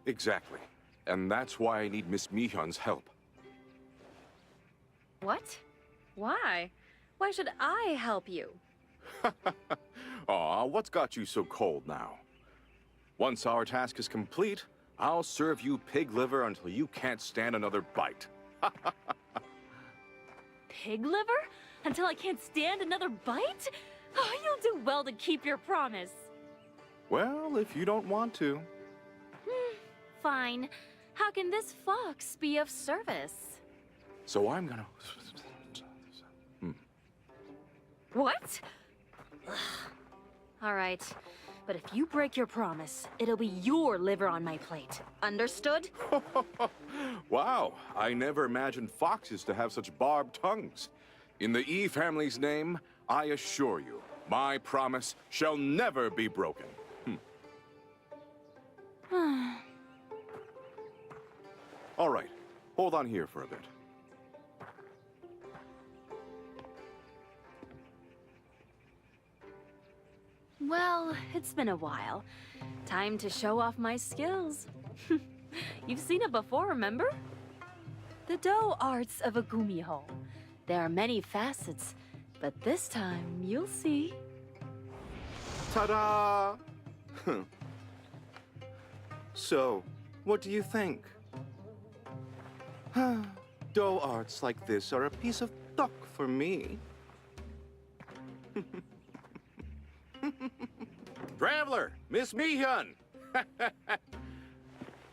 Exactly. And that's why I need Miss Mi-hyun's help. What? Why? Why should I help you? Aw, what's got you so cold now? Once our task is complete, I'll serve you pig liver until you can't stand another bite. Pig liver? Until I can't stand another bite? Oh, you'll do well to keep your promise. Well, if you don't want to. Fine. How can this fox be of service? So I'm gonna... What? All right. But if you break your promise, it'll be your liver on my plate. Understood? Wow, I never imagined foxes to have such barbed tongues. In the E family's name, I assure you, my promise shall never be broken. All right, hold on here for a bit. Well, it's been a while. Time to show off my skills. You've seen it before, remember? The Do arts of a gumiho. There are many facets, but this time you'll see. Ta-da! So, what do you think? Do arts like this are a piece of duck for me. Traveler, Miss Mi-hyun!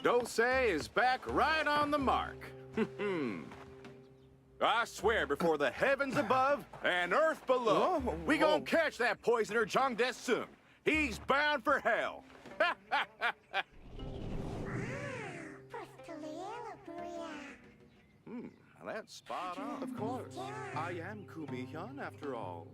Do-say is back right on the mark. I swear before the heavens above and earth below, we gonna catch that poisoner Jang Dae-sung. He's bound for hell. That's spot on. Of course. I am Mi-hyun after all.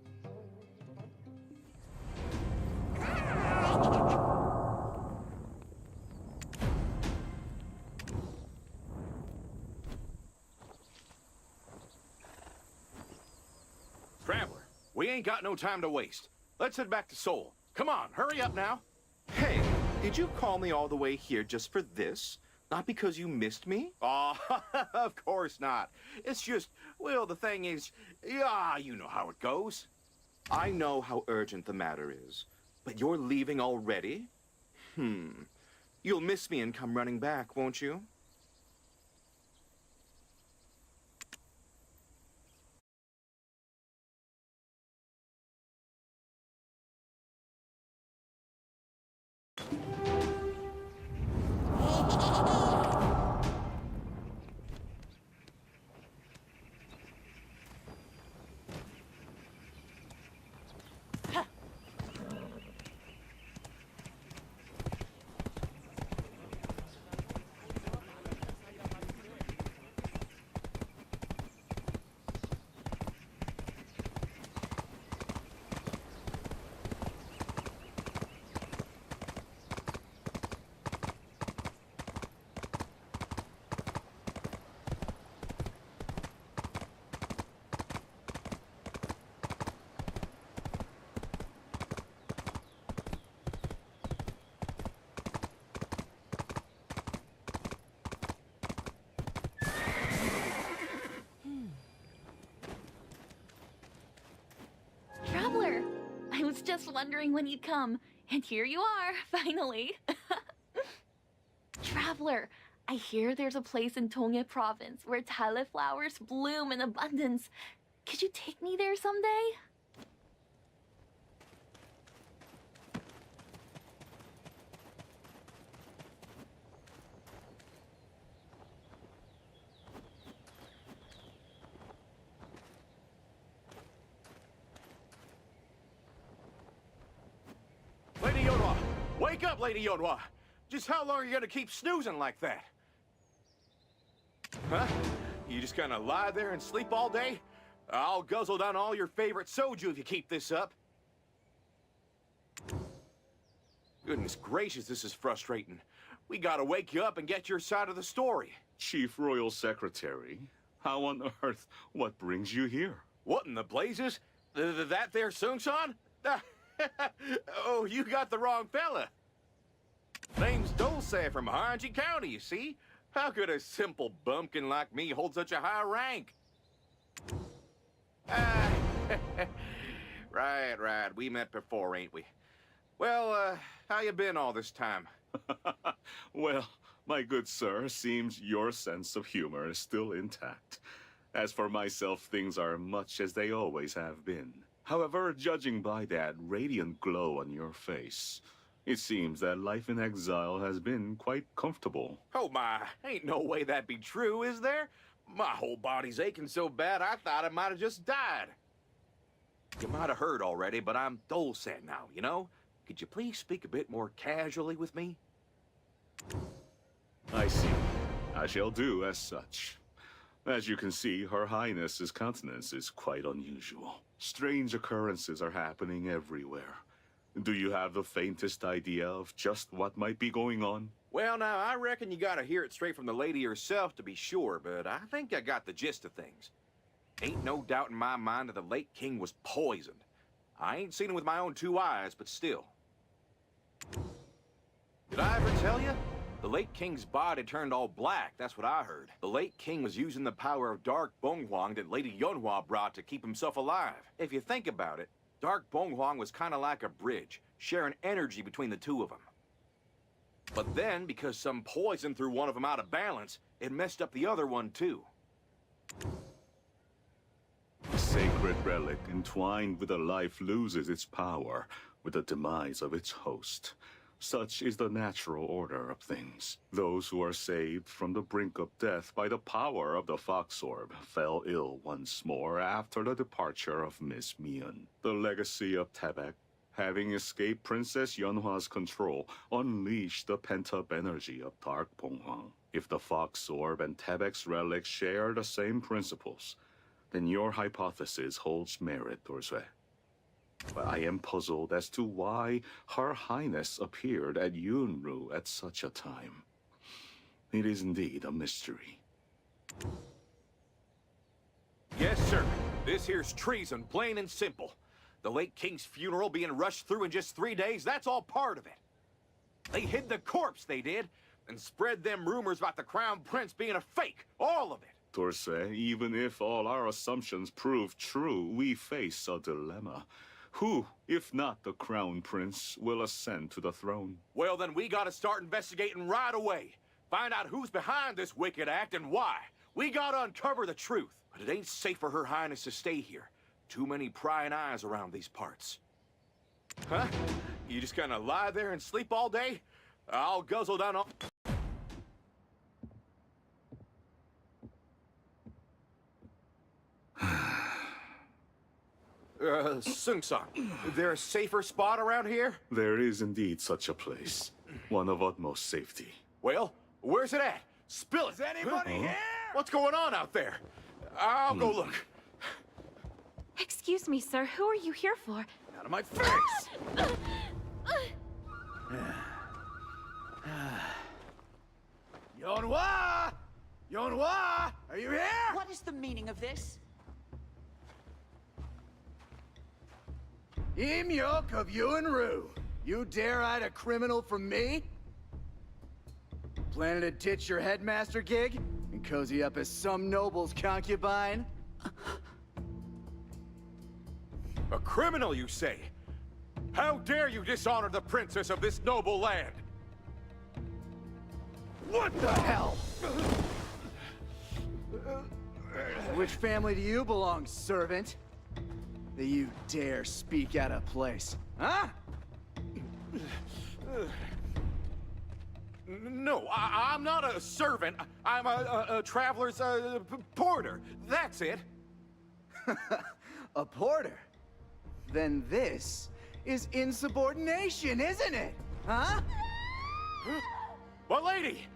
Traveler, we ain't got no time to waste. Let's head back to Seoul. Come on, hurry up now. Hey, did you call me all the way here just for this? Not because you missed me? Aw, of course not. It's just, well, the thing is, yeah, you know how it goes. I know how urgent the matter is. But you're leaving already? You'll miss me and come running back, won't you? Traveler, I was just wondering when you'd come, and here you are, finally. Traveler, I hear there's a place in Tongye province where tale flowers bloom in abundance. Could you take me there someday? Lady Yonhua! Wake up, Lady Yonhua! Just how long are you gonna keep snoozing like that? Huh? You just gonna lie there and sleep all day? I'll guzzle down all your favorite soju if you keep this up. Goodness gracious, this is frustrating. We gotta wake you up and get your side of the story. Chief Royal Secretary, how on earth, what brings you here? What in the blazes? That there Sung-san? Oh, you got the wrong fella. Name's Dulce from Hanji County, you see? How could a simple bumpkin like me hold such a high rank? Right. We met before, ain't we? Well, how you been all this time? Well, my good sir, seems your sense of humor is still intact. As for myself, things are much as they always have been. However, judging by that radiant glow on your face, it seems that life in exile has been quite comfortable. Oh my, ain't no way that'd be true, is there? My whole body's aching so bad I thought I might have just died. You might have heard already, but I'm Dulce now, you know? Could you please speak a bit more casually with me? I see. I shall do as such. As you can see, Her Highness's countenance is quite unusual. Strange occurrences are happening everywhere. Do you have the faintest idea of just what might be going on? Well, now, I reckon you gotta hear it straight from the lady herself to be sure, but I think I got the gist of things. Ain't no doubt in my mind that the late king was poisoned. I ain't seen him with my own two eyes, but still. Did I ever tell you? The late king's body turned all black, that's what I heard. The late king was using the power of Dark Bonghwang that Lady Yonhua brought to keep himself alive. If you think about it, Dark Bonghwang was kind of like a bridge, sharing energy between the two of them. But then, because some poison threw one of them out of balance, it messed up the other one too. A sacred relic entwined with a life loses its power with the demise of its host. Such is the natural order of things. Those who are saved from the brink of death by the power of the Fox Orb fell ill once more after the departure of Miss Mian. The legacy of Tebek, having escaped Princess Yunhua's control, unleashed the pent-up energy of Dark Bonghwang. If the Fox Orb and Tebek's relic share the same principles, then your hypothesis holds merit, Dorsue. But I am puzzled as to why Her Highness appeared at Yunru at such a time. It is indeed a mystery. Yes, sir. This here's treason, plain and simple. The late king's funeral being rushed through in just 3 days, that's all part of it. They hid the corpse, they did, and spread them rumors about the crown prince being a fake. All of it. Dorsue, even if all our assumptions prove true, we face a dilemma. Who, if not the Crown Prince, will ascend to the throne? Well, then we gotta start investigating right away. Find out who's behind this wicked act and why. We gotta uncover the truth. But it ain't safe for Her Highness to stay here. Too many prying eyes around these parts. Huh? You just gonna lie there and sleep all day? I'll guzzle down all... Sung-Sung, is there a safer spot around here? There is indeed such a place. One of utmost safety. Well, where's it at? Spill it! Is anybody here? What's going on out there? I'll go look. Excuse me, sir. Who are you here for? Out of my face! Yonhua! Yonhua! Are you here? What is the meaning of this? EUx of Yuanru. You dare hide a criminal from me? Planning to ditch your headmaster gig and cozy up as some noble's concubine? A criminal, you say? How dare you dishonor the princess of this noble land? What the hell? Which family do you belong, servant? That you dare speak out of place, huh? No, I'm not a servant. I'm a traveler's porter. That's it. A porter? Then this is insubordination, isn't it? Huh? My lady!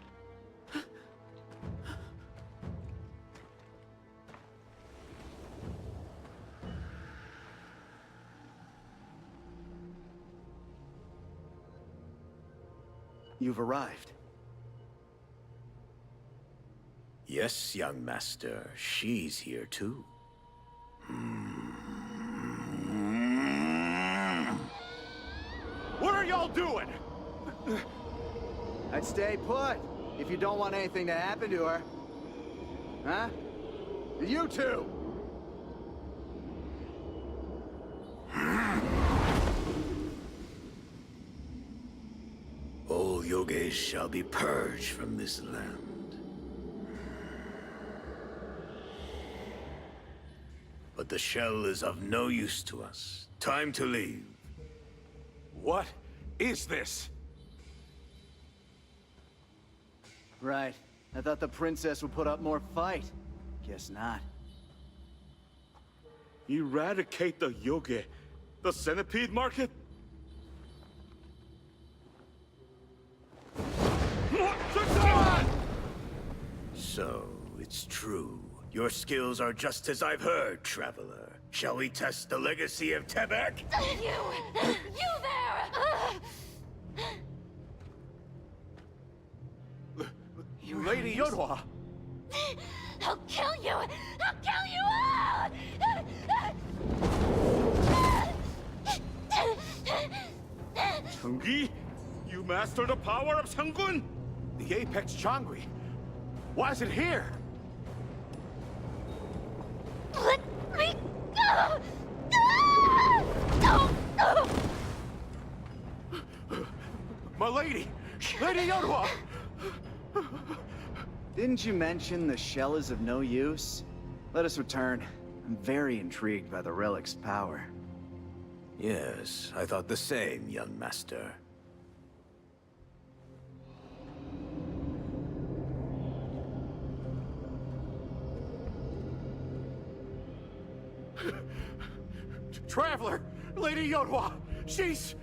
You've arrived. Yes, young master. She's here too. What are y'all doing? I'd stay put if you don't want anything to happen to her. Huh? You two! All yogis shall be purged from this land. But the shell is of no use to us. Time to leave. What is this? Right. I thought the princess would put up more fight. Guess not. Eradicate the yogi, the centipede market? So, it's true. Your skills are just as I've heard, traveler. Shall we test the legacy of Tebek? You there! Lady Yonhua! I'll kill you! I'll kill you all! Changui, you master the power of Sanggun? The Apex Changui? Why is it here? Let me go! No! My lady! Lady Yonhua! Didn't you mention the shell is of no use? Let us return. I'm very intrigued by the relic's power. Yes, I thought the same, young master. Traveler! Lady Yonhua! She's...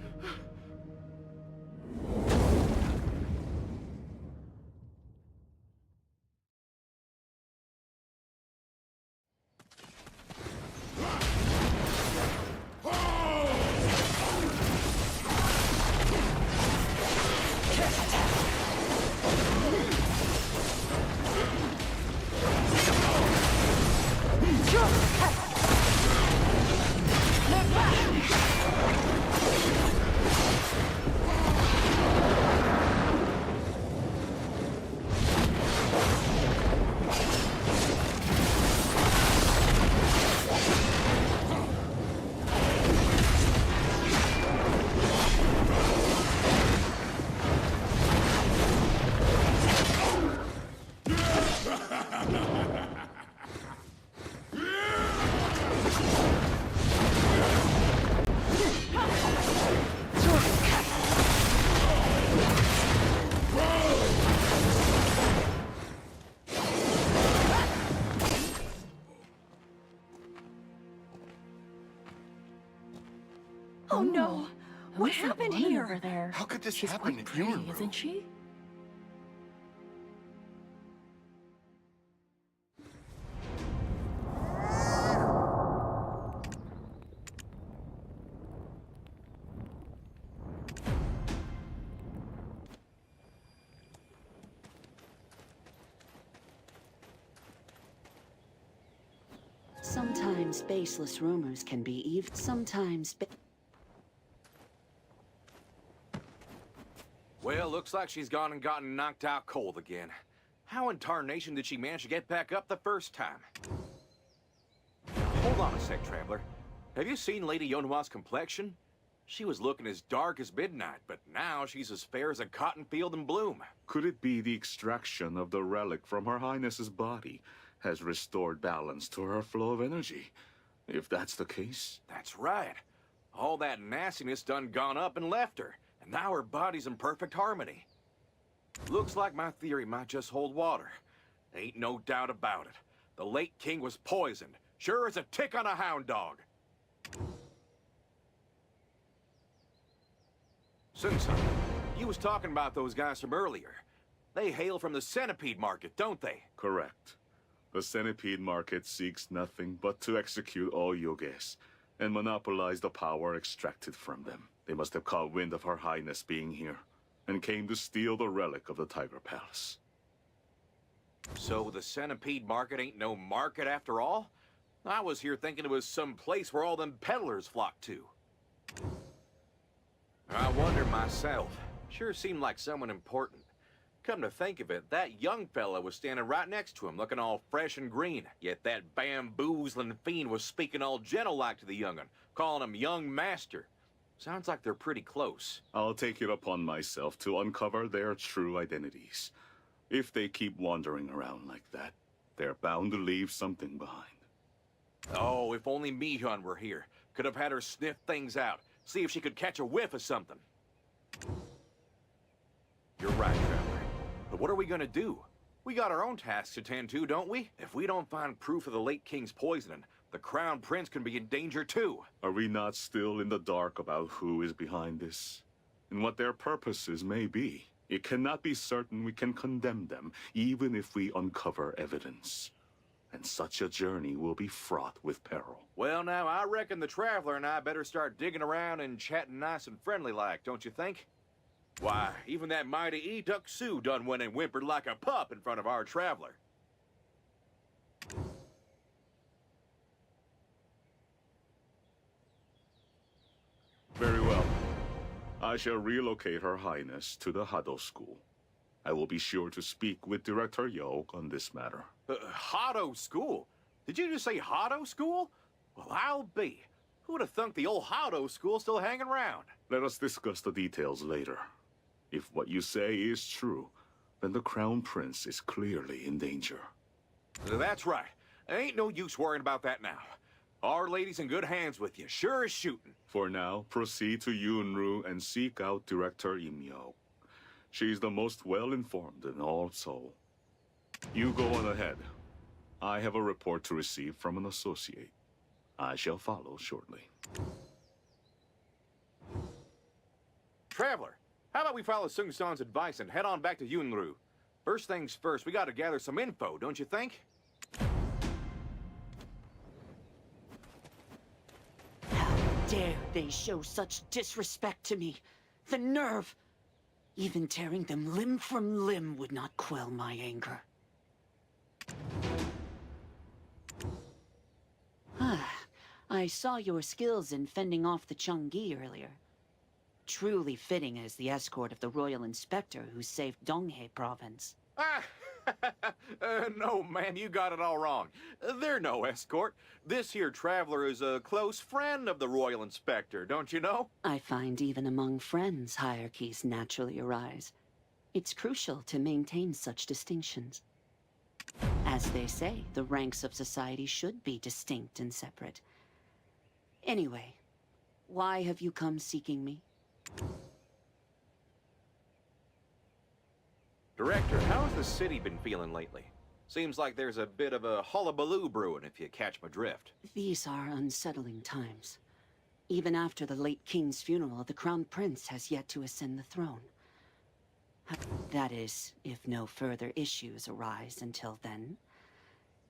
What What's that happened woman here? over there? How could this She's happen quite in pretty, Europe? isn't she? Sometimes baseless rumors can be even. Sometimes. Well, looks like she's gone and gotten knocked out cold again. How in tarnation did she manage to get back up the first time? Hold on a sec, Traveler. Have you seen Lady Yonhwa's complexion? She was looking as dark as midnight, but now she's as fair as a cotton field in bloom. Could it be the extraction of the relic from Her Highness's body has restored balance to her flow of energy? If that's the case... That's right. All that nastiness done gone up and left her, and now her body's in perfect harmony. Looks like my theory might just hold water. Ain't no doubt about it. The late king was poisoned, sure as a tick on a hound dog. Sun-san, you was talking about those guys from earlier. They hail from the centipede market, don't they? Correct. The centipede market seeks nothing but to execute all yoges and monopolize the power extracted from them. They must have caught wind of Her Highness being here and came to steal the relic of the Tiger Palace. So the centipede market ain't no market after all? I was here thinking it was some place where all them peddlers flock to. I wonder myself. Sure seemed like someone important. Come to think of it, that young fella was standing right next to him, looking all fresh and green. Yet that bamboozling fiend was speaking all gentle-like to the young'un, calling him young master. Sounds like they're pretty close. I'll take it upon myself to uncover their true identities. If they keep wandering around like that, they're bound to leave something behind. Oh, if only Mi-hyun were here. Could have had her sniff things out, see if she could catch a whiff of something. You're right, Traveler. But what are we gonna do? We got our own tasks to tend to, don't we? If we don't find proof of the late king's poisoning, the Crown Prince can be in danger too. Are we not still in the dark about who is behind this? And what their purposes may be? It cannot be certain we can condemn them, even if we uncover evidence. And such a journey will be fraught with peril. Well, now, I reckon the Traveler and I better start digging around and chatting nice and friendly-like, don't you think? Why, even that mighty EUx done went and whimpered like a pup in front of our Traveler. Very well. I shall relocate Her Highness to the Hado School. I will be sure to speak with Director Yoke on this matter. Hado School? Did you just say Hado School? Well, I'll be. Who would have thunk the old Hado School still hanging around? Let us discuss the details later. If what you say is true, then the Crown Prince is clearly in danger. That's right. Ain't no use worrying about that now. Our lady's in good hands with you, sure as shooting. For now, proceed to Yunru and seek out Director Imyo. She's the most well-informed in all Seoul. You go on ahead. I have a report to receive from an associate. I shall follow shortly. Traveler, how about we follow Sung-san's advice and head on back to Yunru? First things first, we gotta gather some info, don't you think? How dare they show such disrespect to me? The nerve! Even tearing them limb from limb would not quell my anger. I saw your skills in fending off the Chang'e earlier. Truly fitting as the escort of the royal inspector who saved Donghae province. No, ma'am, you got it all wrong. They're no escort. This here Traveler is a close friend of the royal inspector, don't you know? I find even among friends, hierarchies naturally arise. It's crucial to maintain such distinctions. As they say, the ranks of society should be distinct and separate. Anyway, why have you come seeking me? Director, how's the city been feeling lately? Seems like there's a bit of a hullabaloo brewing, if you catch my drift. These are unsettling times. Even after the late king's funeral, the crown prince has yet to ascend the throne. That is, if no further issues arise until then.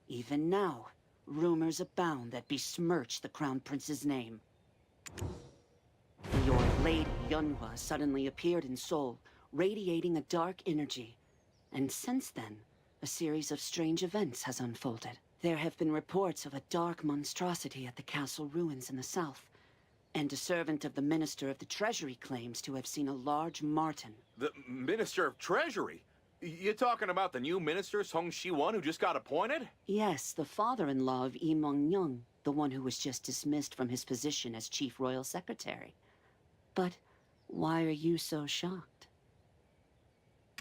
Even now, rumors abound that besmirch the crown prince's name. Your lady, Yunhua, suddenly appeared in Seoul, radiating a dark energy. And since then, a series of strange events has unfolded. There have been reports of a dark monstrosity at the castle ruins in the south. And a servant of the Minister of the Treasury claims to have seen a large marten. The Minister of Treasury? You talking about the new minister, Song Shi-won, who just got appointed? Yes, the father-in-law of Lee Mong-young, the one who was just dismissed from his position as Chief Royal Secretary. But why are you so shocked?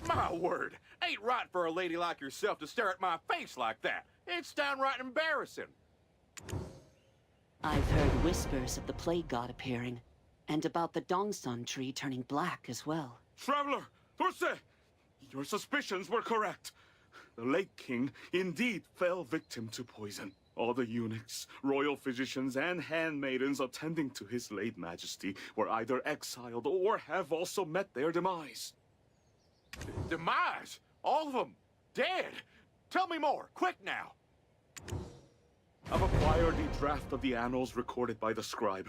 My word! Ain't right for a lady like yourself to stare at my face like that. It's downright embarrassing. I've heard whispers of the plague god appearing, and about the Dongsun tree turning black as well. Traveler, Forse! Your suspicions were correct. The late king indeed fell victim to poison. All the eunuchs, royal physicians, and handmaidens attending to his late majesty were either exiled or have also met their demise. Demise? All of them? Dead? Tell me more, quick now! I've acquired a draft of the annals recorded by the scribe.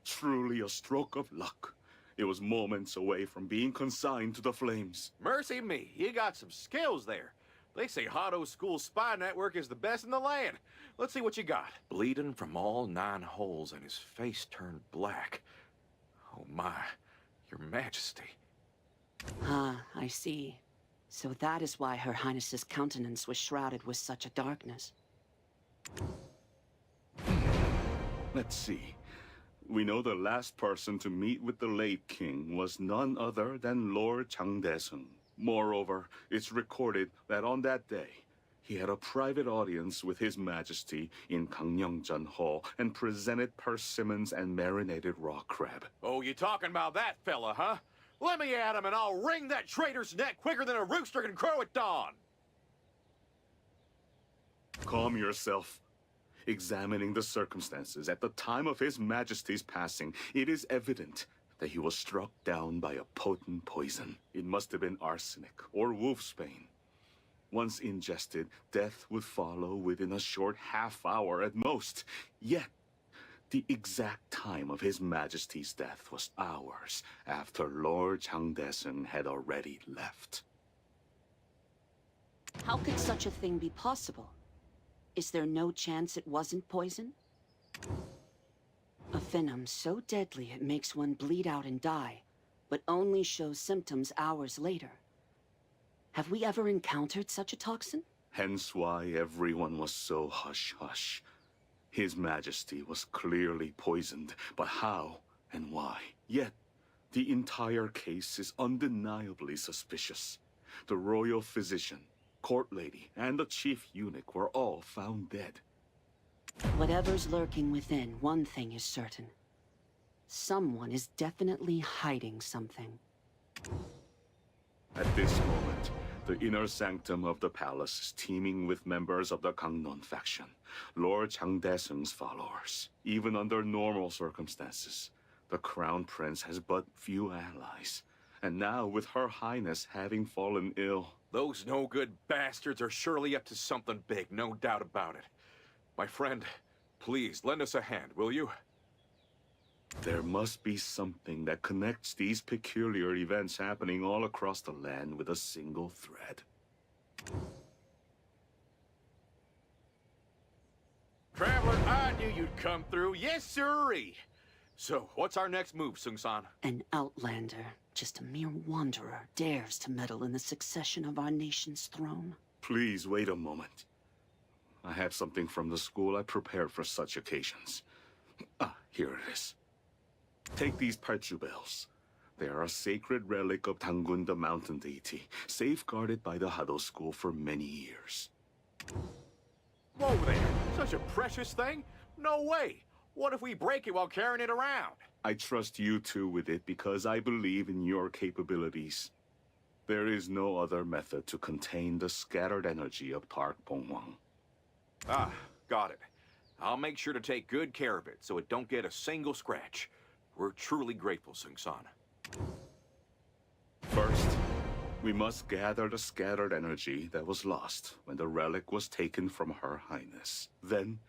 Truly a stroke of luck. It was moments away from being consigned to the flames. Mercy me, you got some skills there. They say Hado School's spy network is the best in the land. Let's see what you got. Bleeding from all 9 holes and his face turned black. Oh my, your majesty. Ah, I see. So that is why Her Highness's countenance was shrouded with such a darkness. Let's see. We know the last person to meet with the late king was none other than Lord Changdaesun. Moreover, it's recorded that on that day, he had a private audience with His Majesty in Gangneungjeon Hall and presented persimmons and marinated raw crab. Oh, you talking about that fella, huh? Let me at him and I'll wring that traitor's neck quicker than a rooster can crow at dawn! Calm yourself. Examining the circumstances at the time of His Majesty's passing, it is evident that he was struck down by a potent poison. It must have been arsenic or wolfsbane. Once ingested, death would follow within a short half-hour at most. Yet, the exact time of His Majesty's death was hours after Lord Changdaesun had already left. How could such a thing be possible? Is there no chance it wasn't poison? A venom so deadly it makes one bleed out and die, but only shows symptoms hours later. Have we ever encountered such a toxin? Hence why everyone was so hush-hush. His Majesty was clearly poisoned, but how and why? Yet, the entire case is undeniably suspicious. The royal physician, court lady, and the chief eunuch were all found dead. Whatever's lurking within, one thing is certain. Someone is definitely hiding something. At this moment, the inner sanctum of the palace is teeming with members of the Gangneung faction, Lord Changdaesun's followers. Even under normal circumstances, the Crown Prince has but few allies. And now, with Her Highness having fallen ill... Those no-good bastards are surely up to something big, no doubt about it. My friend, please, lend us a hand, will you? There must be something that connects these peculiar events happening all across the land with a single thread. Traveler, I knew you'd come through. Yes, sirree. So, what's our next move, Sung-san? An outlander, just a mere wanderer, dares to meddle in the succession of our nation's throne. Please wait a moment. I have something from the school I prepared for such occasions. Ah, here it is. Take these Parchu bells. They are a sacred relic of Tangun, the mountain deity, safeguarded by the Hado school for many years. Whoa there! Such a precious thing? No way! What if we break it while carrying it around? I trust you two with it because I believe in your capabilities. There is no other method to contain the scattered energy of Dark Bongwang. Ah, got it. I'll make sure to take good care of it so it don't get a single scratch. We're truly grateful, Sung-san. First, we must gather the scattered energy that was lost when the relic was taken from Her Highness. Then,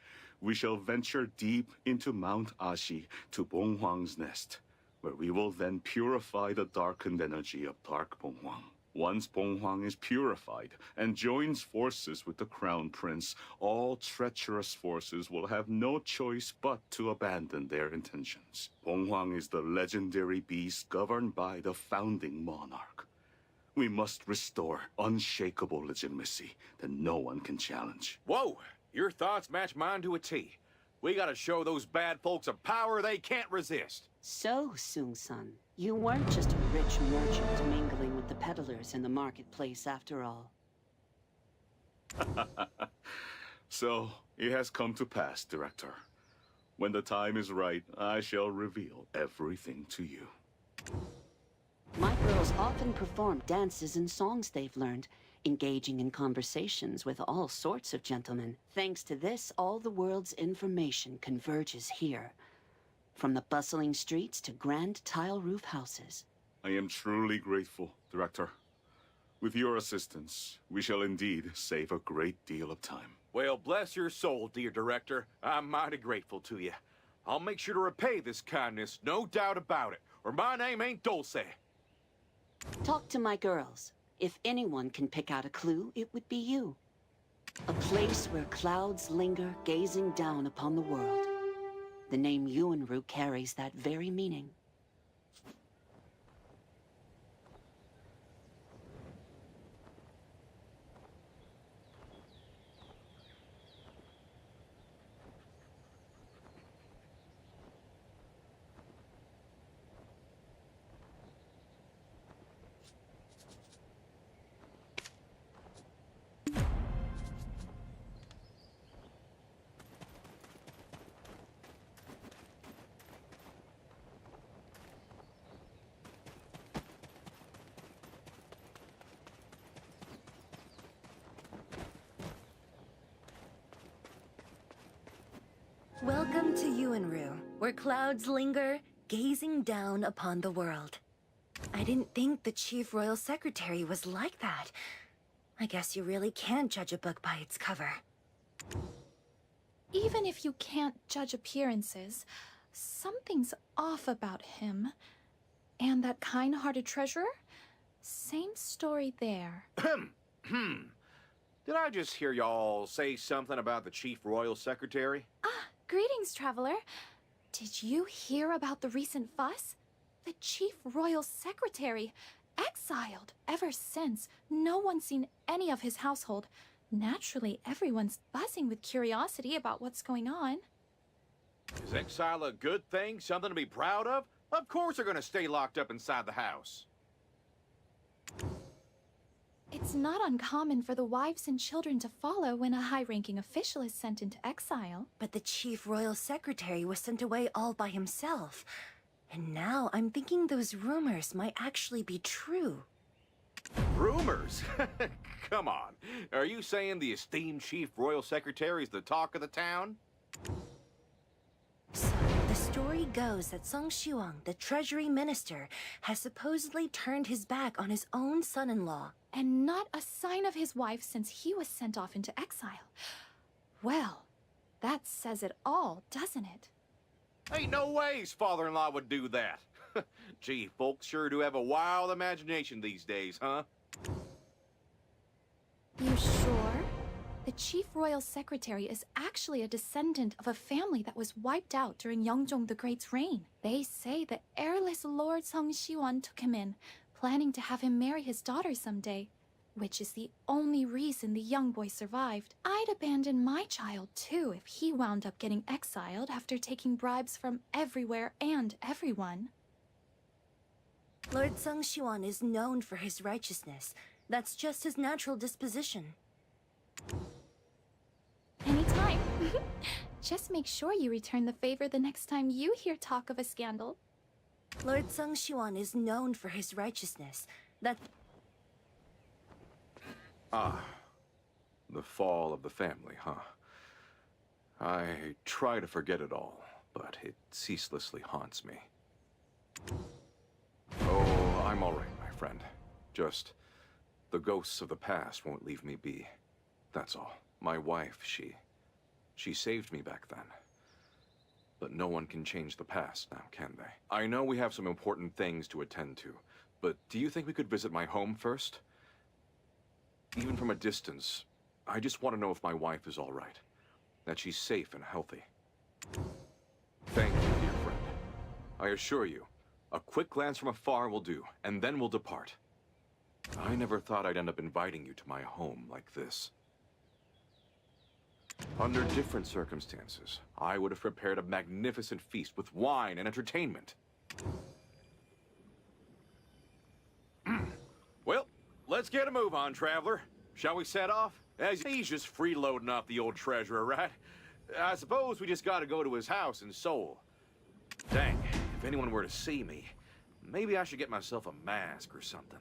we shall venture deep into Mount Ashi to Bonghwang's nest, where we will then purify the darkened energy of Dark Bonghwang. Once Bonghwang is purified and joins forces with the Crown Prince, all treacherous forces will have no choice but to abandon their intentions. Bonghwang is the legendary beast governed by the founding monarch. We must restore unshakable legitimacy that no one can challenge. Whoa! Your thoughts match mine to a T. We gotta show those bad folks a power they can't resist. So, Sung-san, you weren't just a rich merchant mingling with the peddlers in the marketplace after all. So, it has come to pass, Director. When the time is right, I shall reveal everything to you. My girls often perform dances and songs they've learned, engaging in conversations with all sorts of gentlemen. Thanks to this, all the world's information converges here. From the bustling streets to grand tile roof houses. I am truly grateful, Director. With your assistance, we shall indeed save a great deal of time. Well, bless your soul, dear Director. I'm mighty grateful to you. I'll make sure to repay this kindness, no doubt about it, or my name ain't Dulce. Talk to my girls. If anyone can pick out a clue, it would be you. A place where clouds linger, gazing down upon the world. The name Yuanru carries that very meaning. Welcome to Yuanru, where clouds linger, gazing down upon the world. I didn't think the Chief Royal Secretary was like that. I guess you really can't judge a book by its cover. Even if you can't judge appearances, something's off about him. And that kind-hearted treasurer? Same story there. Did I just hear y'all say something about the Chief Royal Secretary? Greetings, traveler. Did you hear about the recent fuss? The Chief Royal Secretary, exiled. Ever since, no one's seen any of his household. Naturally, everyone's buzzing with curiosity about what's going on. Is exile a good thing? Something to be proud of? Of course they're gonna stay locked up inside the house. It's not uncommon for the wives and children to follow when a high-ranking official is sent into exile. But the Chief Royal Secretary was sent away all by himself. And now I'm thinking those rumors might actually be true. Rumors? Come on. Are you saying the esteemed Chief Royal Secretary is the talk of the town? So, the story goes that Song Shiwang, the Treasury Minister, has supposedly turned his back on his own son-in-law. And not a sign of his wife since he was sent off into exile. Well, that says it all, doesn't it? Ain't no way his father-in-law would do that. Gee, folks sure do have a wild imagination these days, huh? You sure? The Chief Royal Secretary is actually a descendant of a family that was wiped out during Yeongjong the Great's reign. They say the heirless Lord Song Shiwan took him in, planning to have him marry his daughter someday, which is the only reason the young boy survived. I'd abandon my child too if he wound up getting exiled after taking bribes from everywhere and everyone. Lord Song Shiwan is known for his righteousness. That's just his natural disposition. Anytime. Just make sure you return the favor the next time you hear talk of a scandal. Lord Song Shiwan is known for his righteousness. Ah, the fall of the family, huh? I try to forget it all, but it ceaselessly haunts me. Oh, I'm all right, my friend. Just the ghosts of the past won't leave me be. That's all. My wife, she saved me back then. But no one can change the past now, can they? I know we have some important things to attend to, but do you think we could visit my home first? Even from a distance, I just want to know if my wife is all right. That she's safe and healthy. Thank you, dear friend. I assure you, a quick glance from afar will do, and then we'll depart. I never thought I'd end up inviting you to my home like this. Under different circumstances, I would have prepared a magnificent feast with wine and entertainment. Well, let's get a move on, traveler. Shall we set off? As he's just freeloading off the old treasurer, right? I suppose we just gotta go to his house in Seoul. Dang, if anyone were to see me, maybe I should get myself a mask or something.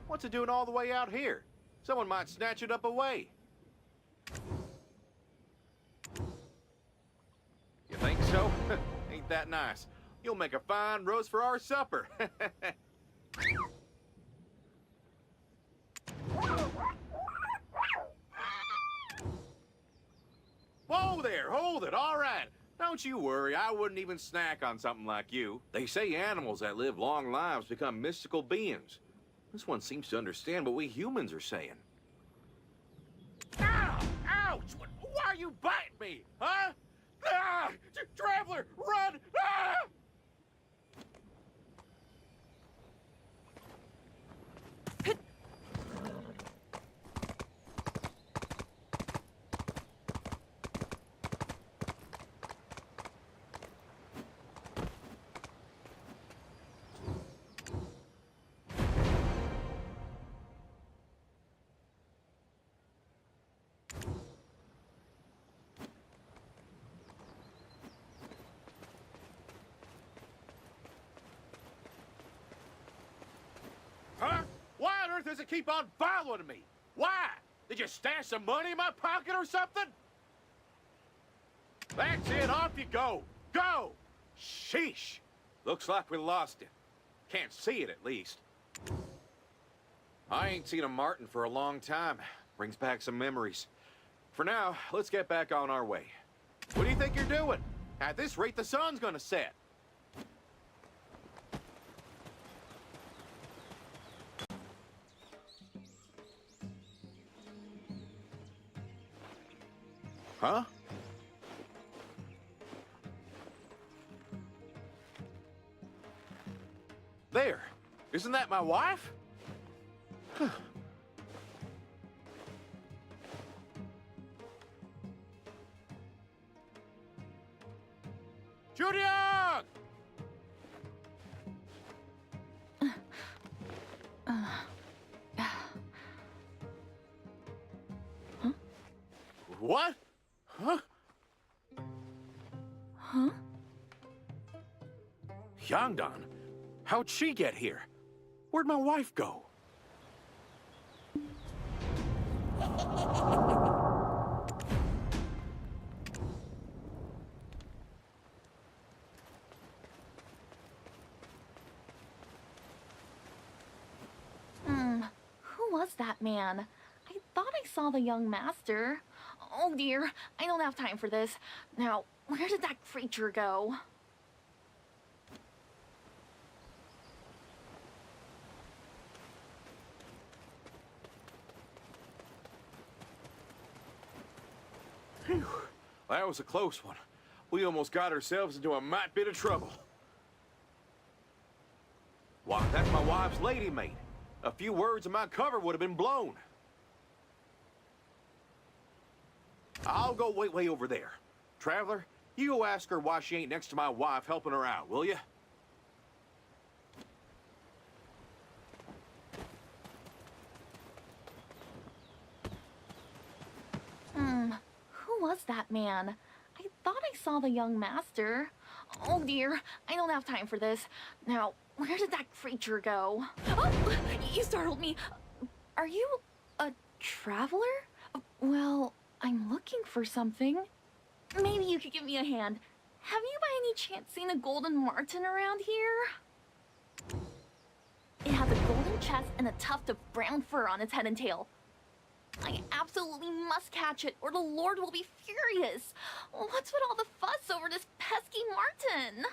What's it doing all the way out here? Someone might snatch it up away. You think so? Ain't that nice? You'll make a fine roast for our supper. Whoa there, hold it, all right. Don't you worry, I wouldn't even snack on something like you. They say animals that live long lives become mystical beings. This one seems to understand what we humans are saying. Ow! Ouch! Why are you biting me? Huh? Ah! Traveler, run! Ah! Huh? Why on earth does it keep on following me? Why? Did you stash some money in my pocket or something? That's it, off you go. Go! Sheesh. Looks like we lost it. Can't see it, at least. I ain't seen a marten for a long time. Brings back some memories. For now, let's get back on our way. What do you think you're doing? At this rate, the sun's gonna set. Huh? There. Isn't that my wife? Julian! What? Huh? Huh? Yangdan? How'd she get here? Where'd my wife go? Who was that man? I thought I saw the young master. Oh dear, I don't have time for this. Now, where did that creature go? Phew. That was a close one. We almost got ourselves into a mite bit of trouble. Why, that's my wife's lady mate. A few words and my cover would have been blown. I'll go way over there. Traveler, you go ask her why she ain't next to my wife helping her out, will you? Who was that man? I thought I saw the young master. Oh dear, I don't have time for this. Now, where did that creature go? Oh, you startled me. Are you a traveler? Well, I'm looking for something. Maybe you could give me a hand. Have you by any chance seen a golden marten around here? It has a golden chest and a tuft of brown fur on its head and tail. I absolutely must catch it, or the Lord will be furious. What's with all the fuss over this pesky marten?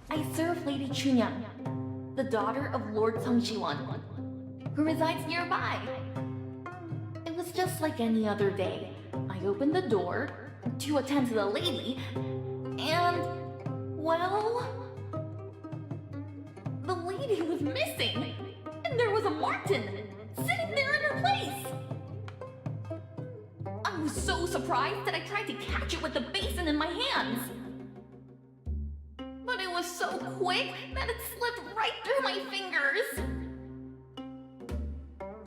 I serve Lady Chunyan, the daughter of Lord Songjiwan, who resides nearby. It was just like any other day. I opened the door to attend to the lady, and, well, the lady was missing. And there was a marten sitting there in her place. I was so surprised that I tried to catch it with the basin in my hands. But it was so quick that it slipped right through my fingers.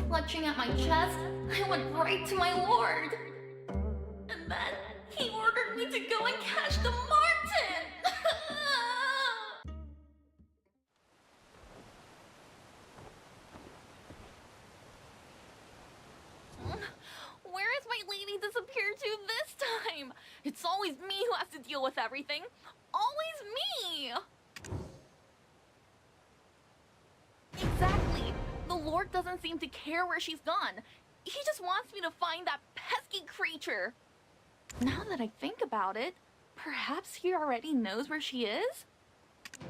Clutching at my chest, I went right to my lord. And then he ordered me to go and catch the marten. Where has my lady disappeared to this time? It's always me who has to deal with everything. Always me! Exactly. The Lord doesn't seem to care where she's gone. He just wants me to find that pesky creature. Now that I think about it, perhaps he already knows where she is?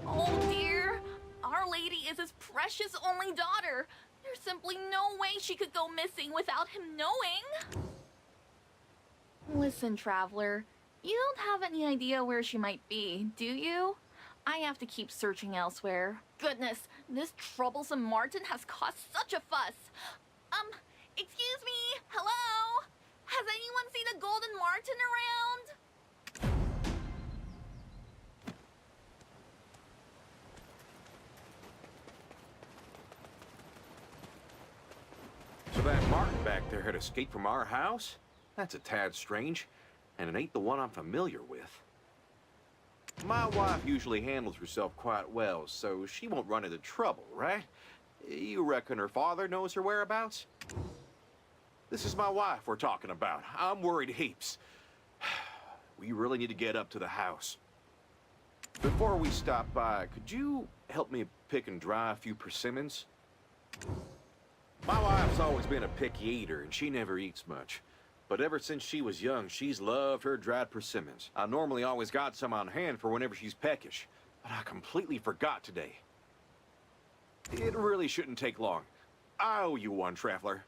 Oh dear, Our Lady is his precious only daughter. There's simply no way she could go missing without him knowing. Listen, traveler, you don't have any idea where she might be, do you? I have to keep searching elsewhere. Goodness, this troublesome marten has caused such a fuss. Excuse me, hello? Has anyone seen a golden marten around? So that marten back there had escaped from our house? That's a tad strange, and it ain't the one I'm familiar with. My wife usually handles herself quite well, so she won't run into trouble, right? You reckon her father knows her whereabouts? This is my wife we're talking about. I'm worried heaps. We really need to get up to the house. Before we stop by, could you help me pick and dry a few persimmons? My wife's always been a picky eater, and she never eats much. But ever since she was young, she's loved her dried persimmons. I normally always got some on hand for whenever she's peckish, but I completely forgot today. It really shouldn't take long. I owe you one, traveler.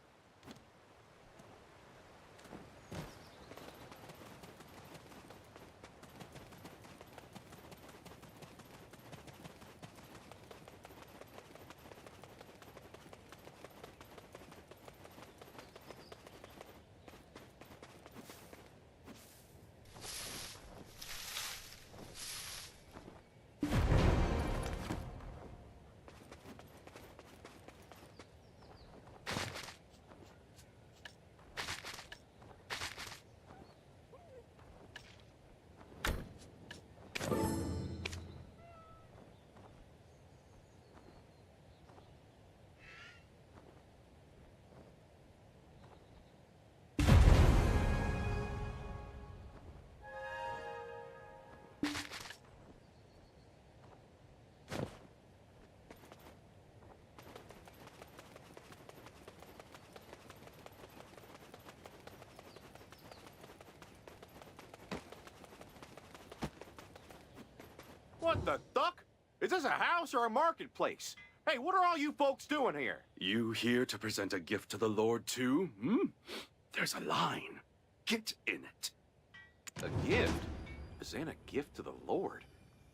What the duck? Is this a house or a marketplace? Hey, what are all you folks doing here? You here to present a gift to the Lord too? There's a line. Get in it. A gift? Present a gift to the Lord?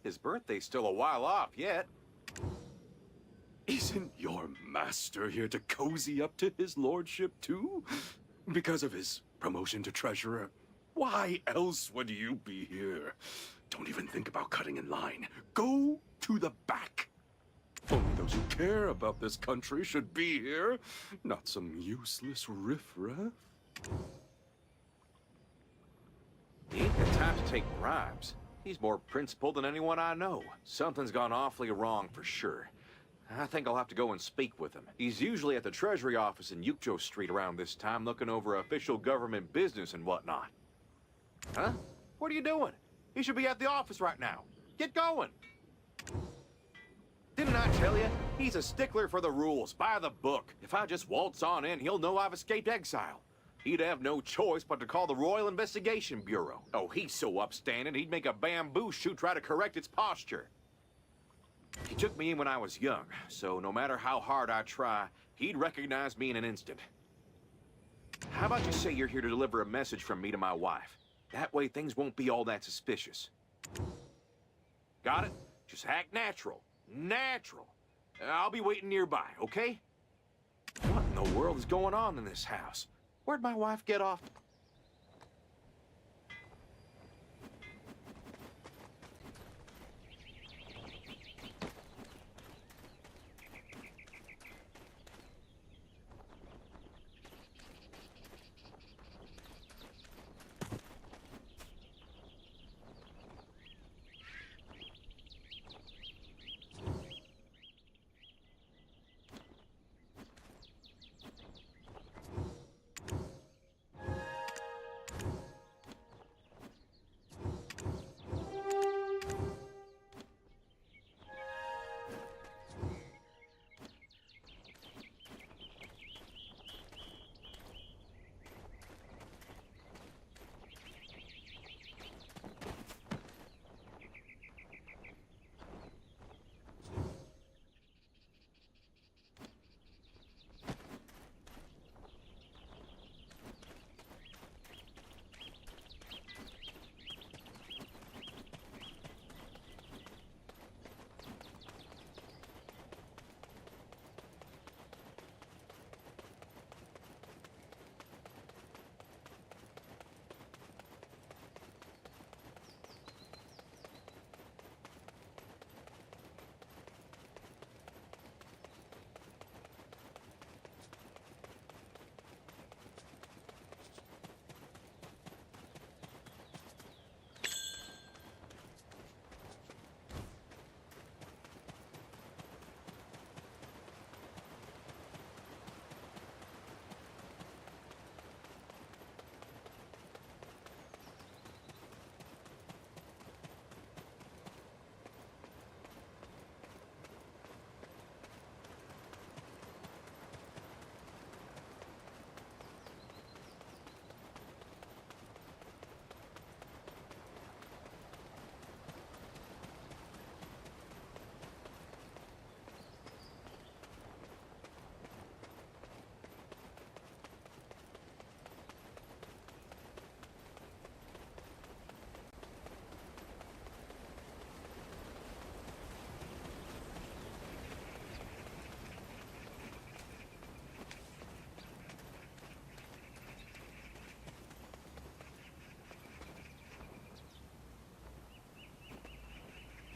His birthday's still a while off yet. Isn't your master here to cozy up to his lordship too? Because of his Promotion to treasurer? Why else would you be here? Don't even think about cutting in line. Go to the back. Only those who care about this country should be here, not some useless riffraff. He ain't the type to take bribes. He's more principled than anyone I know. Something's gone awfully wrong for sure. I think I'll have to go and speak with him. He's usually at the Treasury office in Yucho Street around this time, looking over official government business and whatnot. Huh? What are you doing? He should be at the office right now. Get going! Didn't I tell you? He's a stickler for the rules, by the book. If I just waltz on in, he'll know I've escaped exile. He'd have no choice but to call the Royal Investigation Bureau. Oh, he's so upstanding, he'd make a bamboo shoot try to correct its posture. He took me in when I was young, so no matter how hard I try, he'd recognize me in an instant. How about you say you're here to deliver a message from me to my wife? That way things won't be all that suspicious. Got it? Just act natural. Natural. I'll be waiting nearby, okay? What in the world is going on in this house? Where'd my wife get off?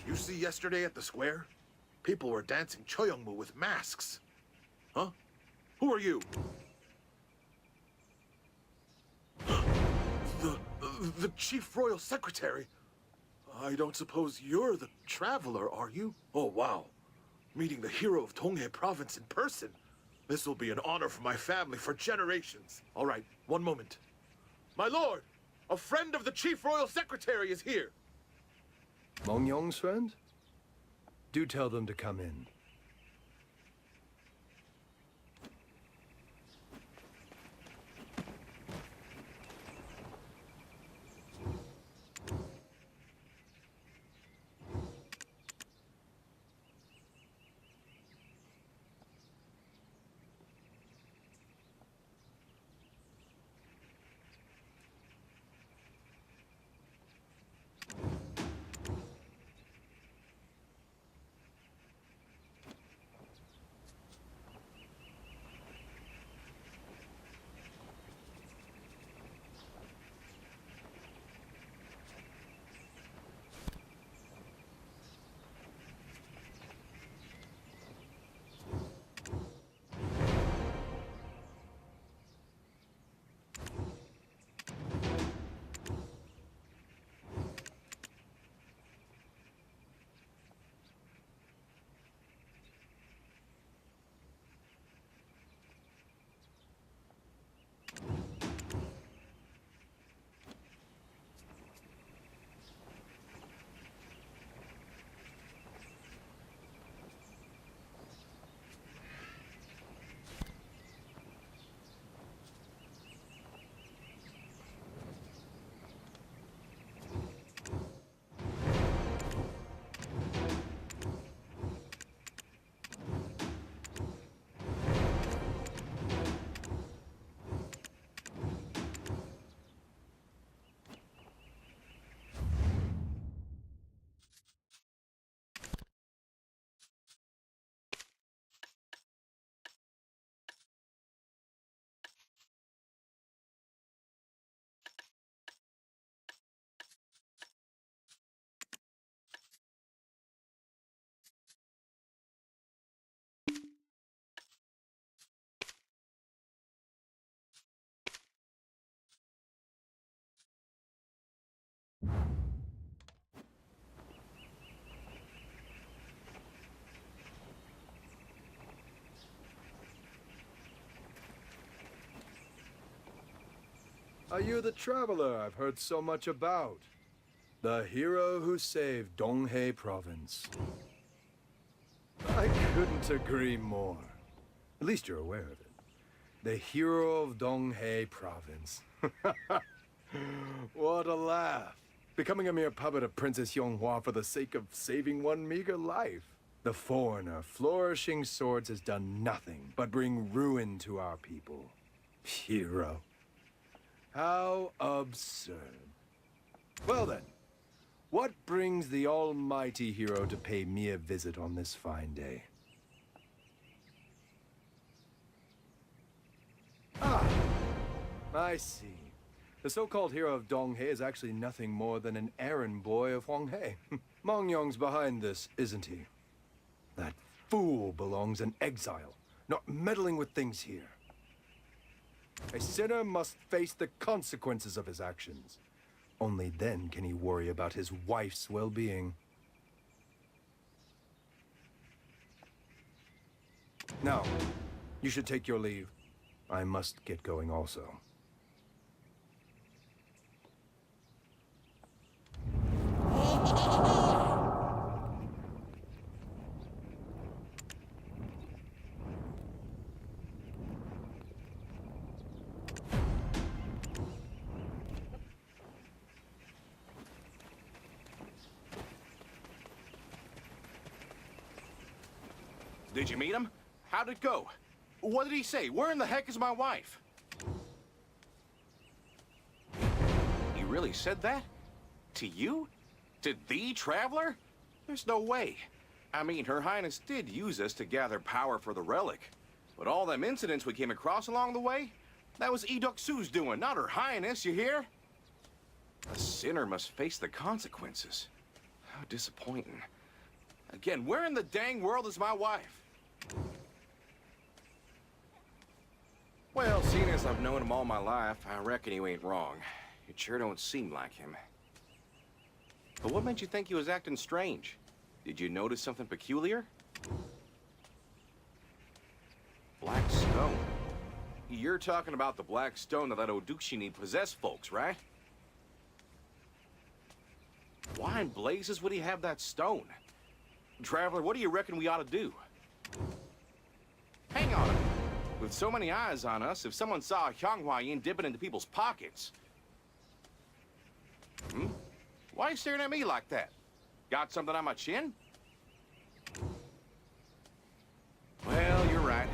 You see yesterday at the square? People were dancing Choyongmu with masks. Huh? Who are you? The Chief Royal Secretary. I don't suppose you're the traveler, are you? Oh, wow. Meeting the hero of Donghae province in person. This will be an honor for my family for generations. All right, one moment. My lord, a friend of the Chief Royal Secretary is here. Mongyong's friend? Do tell them to come in. Are you the traveler I've heard so much about? The hero who saved Donghae province. I couldn't agree more. At least you're aware of it. The hero of Donghae province. What a laugh. Becoming a mere puppet of Princess Yonghua for the sake of saving one meager life. The foreigner flourishing swords has done nothing but bring ruin to our people. Hero. How absurd. Well then, what brings the almighty hero to pay me a visit on this fine day? Ah, I see. The so-called hero of Donghae is actually nothing more than an errand boy of Hwanghae. Mongyong's behind this, isn't he? That fool belongs in exile, not meddling with things here. A sinner must face the consequences of his actions. Only then can he worry about his wife's well-being. Now, you should take your leave. I must get going also. Did you meet him? How'd it go? What did he say? Where in the heck is my wife? He really said that? To you? To the Traveler? There's no way. I mean, Her Highness did use us to gather power for the relic. But all them incidents we came across along the way, that was EUx1125's doing, not Her Highness, you hear? A sinner must face the consequences. How disappointing. Again, where in the dang world is my wife? Well, seeing as I've known him all my life, I reckon you ain't wrong. It sure don't seem like him. But what made you think he was acting strange? Did you notice something peculiar? Black stone. You're talking about the black stone that Odukshin possessed folks, right? Why in blazes would he have that stone? Traveler, what do you reckon we ought to do? Hang on a minute. With so many eyes on us, if someone saw a Hyunghwa dipping into people's pockets... Hmm? Why are you staring at me like that? Got something on my chin? Well, you're right.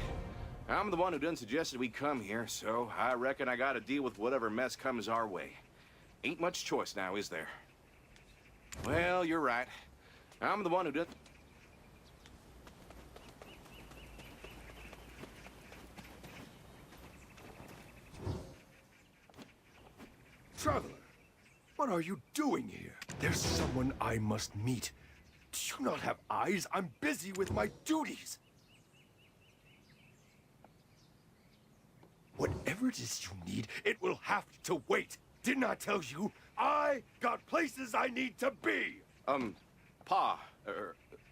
I'm the one who done suggested we come here, so I reckon I gotta deal with whatever mess comes our way. Ain't much choice now, is there? Well, you're right. I'm the one who done... Traveler, what are you doing here? There's someone I must meet. Do you not have eyes? I'm busy with my duties. Whatever it is you need, it will have to wait. Didn't I tell you? I got places I need to be.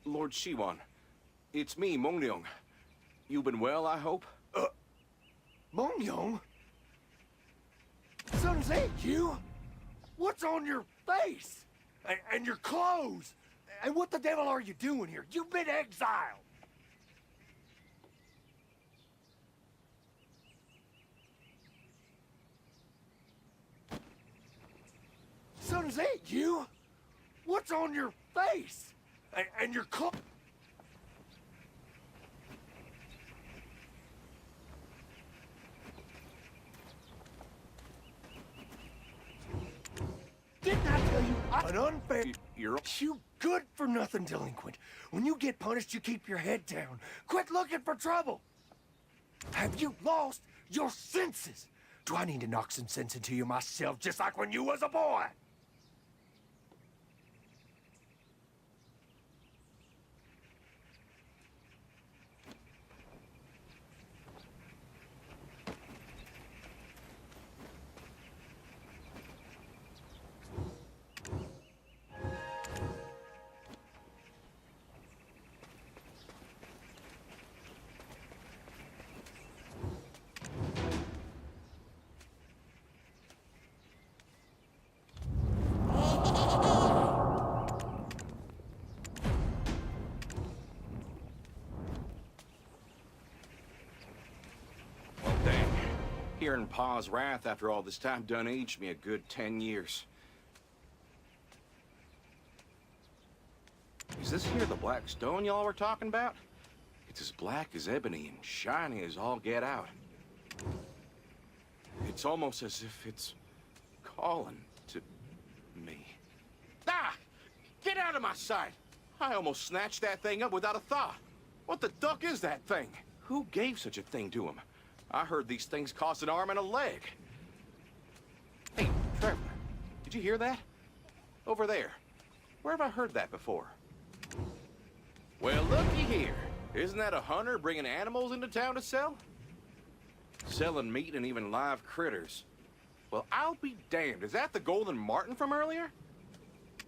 Lord Shiwan. It's me, Mongyong. You been well, I hope? Mongyong? Son, is that you? What's on your face? And your clothes? And what the devil are you doing here? You've been exiled. Son, is that you? What's on your face? And your clothes? Didn't I tell you? An unfair... You good-for-nothing delinquent. When you get punished, you keep your head down. Quit looking for trouble. Have you lost your senses? Do I need to knock some sense into you myself, just like when you was a boy? Hearing Pa's wrath after all this time done aged me a good 10 years. Is this here the black stone y'all were talking about? It's as black as ebony and shiny as all get out. It's almost as if it's calling to me. Ah! Get out of my sight! I almost snatched that thing up without a thought. What the duck is that thing? Who gave such a thing to him? I heard these things cost an arm and a leg. Hey, Trevor, did you hear that? Over there. Where have I heard that before? Well, looky here. Isn't that a hunter bringing animals into town to sell? Selling meat and even live critters. Well, I'll be damned. Is that the golden marten from earlier?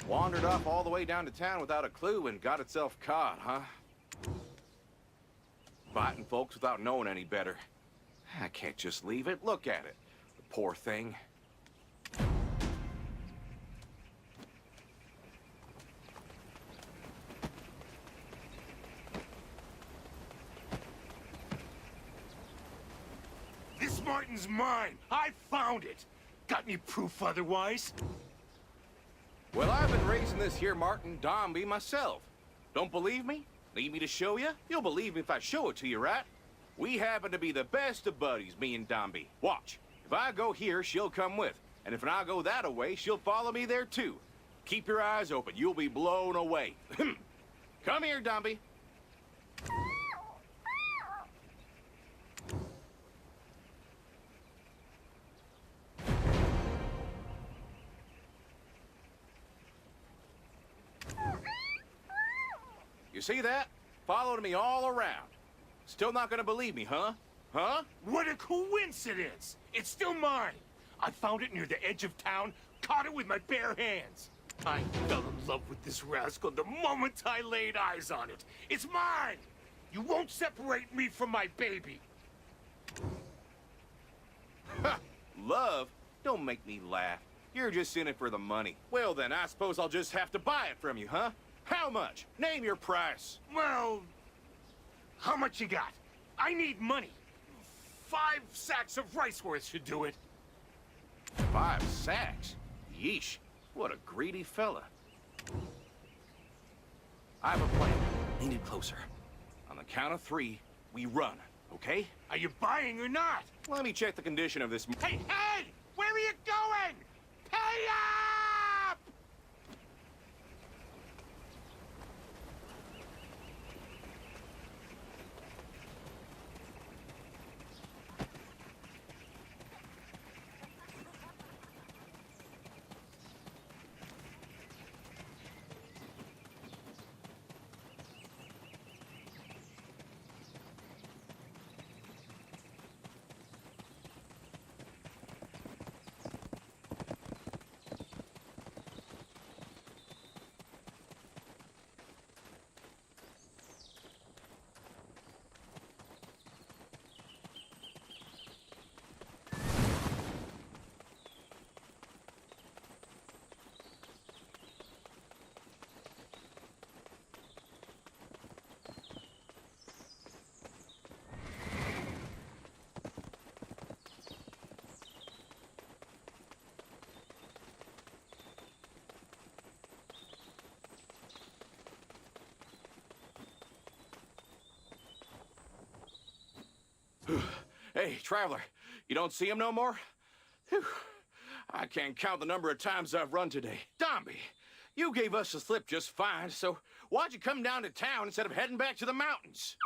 Wandered off all the way down to town without a clue and got itself caught, huh? Biting folks without knowing any better. I can't just leave it. Look at it. The poor thing. This marten's mine. I found it. Got any proof otherwise? Well, I've been raising this here Martin Dombey myself. Don't believe me? Need me to show you? You'll believe me if I show it to you, right? We happen to be the best of buddies, me and Dombey. Watch. If I go here, she'll come with. And if I go that away, she'll follow me there too. Keep your eyes open. You'll be blown away. Come here, Dombey. You see that? Followed me all around. Still not gonna believe me, huh? Huh? What a coincidence! It's still mine. I found it near the edge of town, caught it with my bare hands. I fell in love with this rascal the moment I laid eyes on it. It's mine! You won't separate me from my baby. Ha! Love? Don't make me laugh. You're just in it for the money. Well then, I suppose I'll just have to buy it from you, huh? How much? Name your price. Well, how much you got? I need money. 5 sacks of rice worth should do it. 5 sacks? Yeesh. What a greedy fella. I have a plan. Lean it closer. On the count of 3, we run, okay? Are you buying or not? Let me check the condition of this. Hey, hey! Where are you going? Pay up! Hey, traveler, you don't see him no more? Whew. I can't count the number of times I've run today. Dombey, you gave us the slip just fine, so why'd you come down to town instead of heading back to the mountains?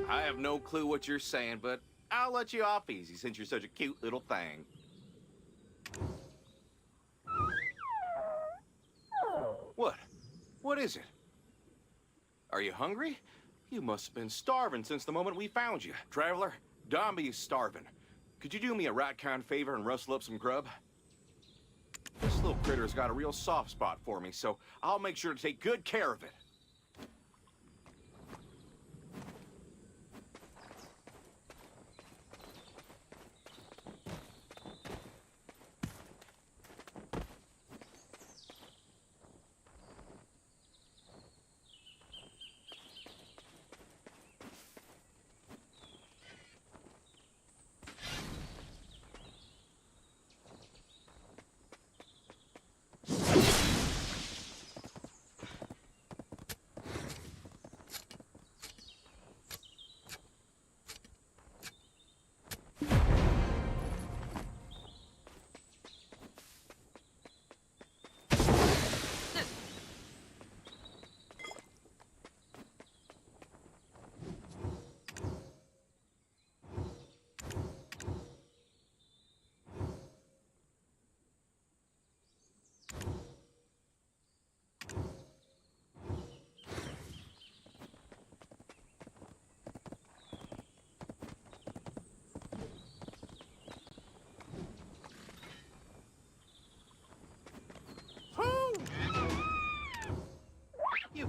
I have no clue what you're saying, but I'll let you off easy since you're such a cute little thing. What? What is it? Are you hungry? You must have been starving since the moment we found you. Traveler, Dombey is starving. Could you do me a right kind favor and rustle up some grub? This little critter's got a real soft spot for me, so I'll make sure to take good care of it.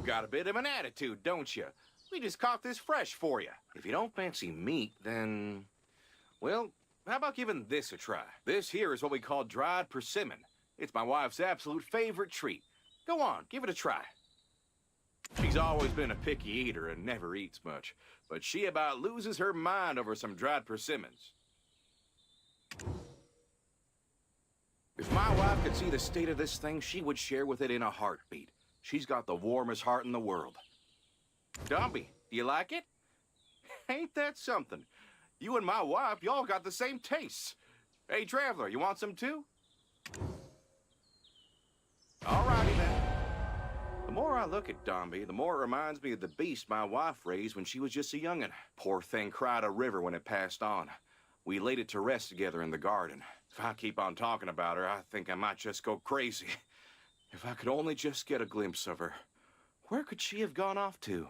got a bit of an attitude, don't you? We just caught this fresh for you. If you don't fancy meat, then... well, how about giving this a try? This here is what we call dried persimmon. It's my wife's absolute favorite treat. Go on, give it a try. She's always been a picky eater and never eats much, but she about loses her mind over some dried persimmons. If my wife could see the state of this thing, she would share with it in a heartbeat. She's got the warmest heart in the world. Dombey, do you like it? Ain't that something? You and my wife, y'all got the same tastes. Hey, Traveler, you want some too? Alrighty then. The more I look at Dombey, the more it reminds me of the beast my wife raised when she was just a young'un. Poor thing cried a river when it passed on. We laid it to rest together in the garden. If I keep on talking about her, I think I might just go crazy. If I could only just get a glimpse of her. Where could she have gone off to?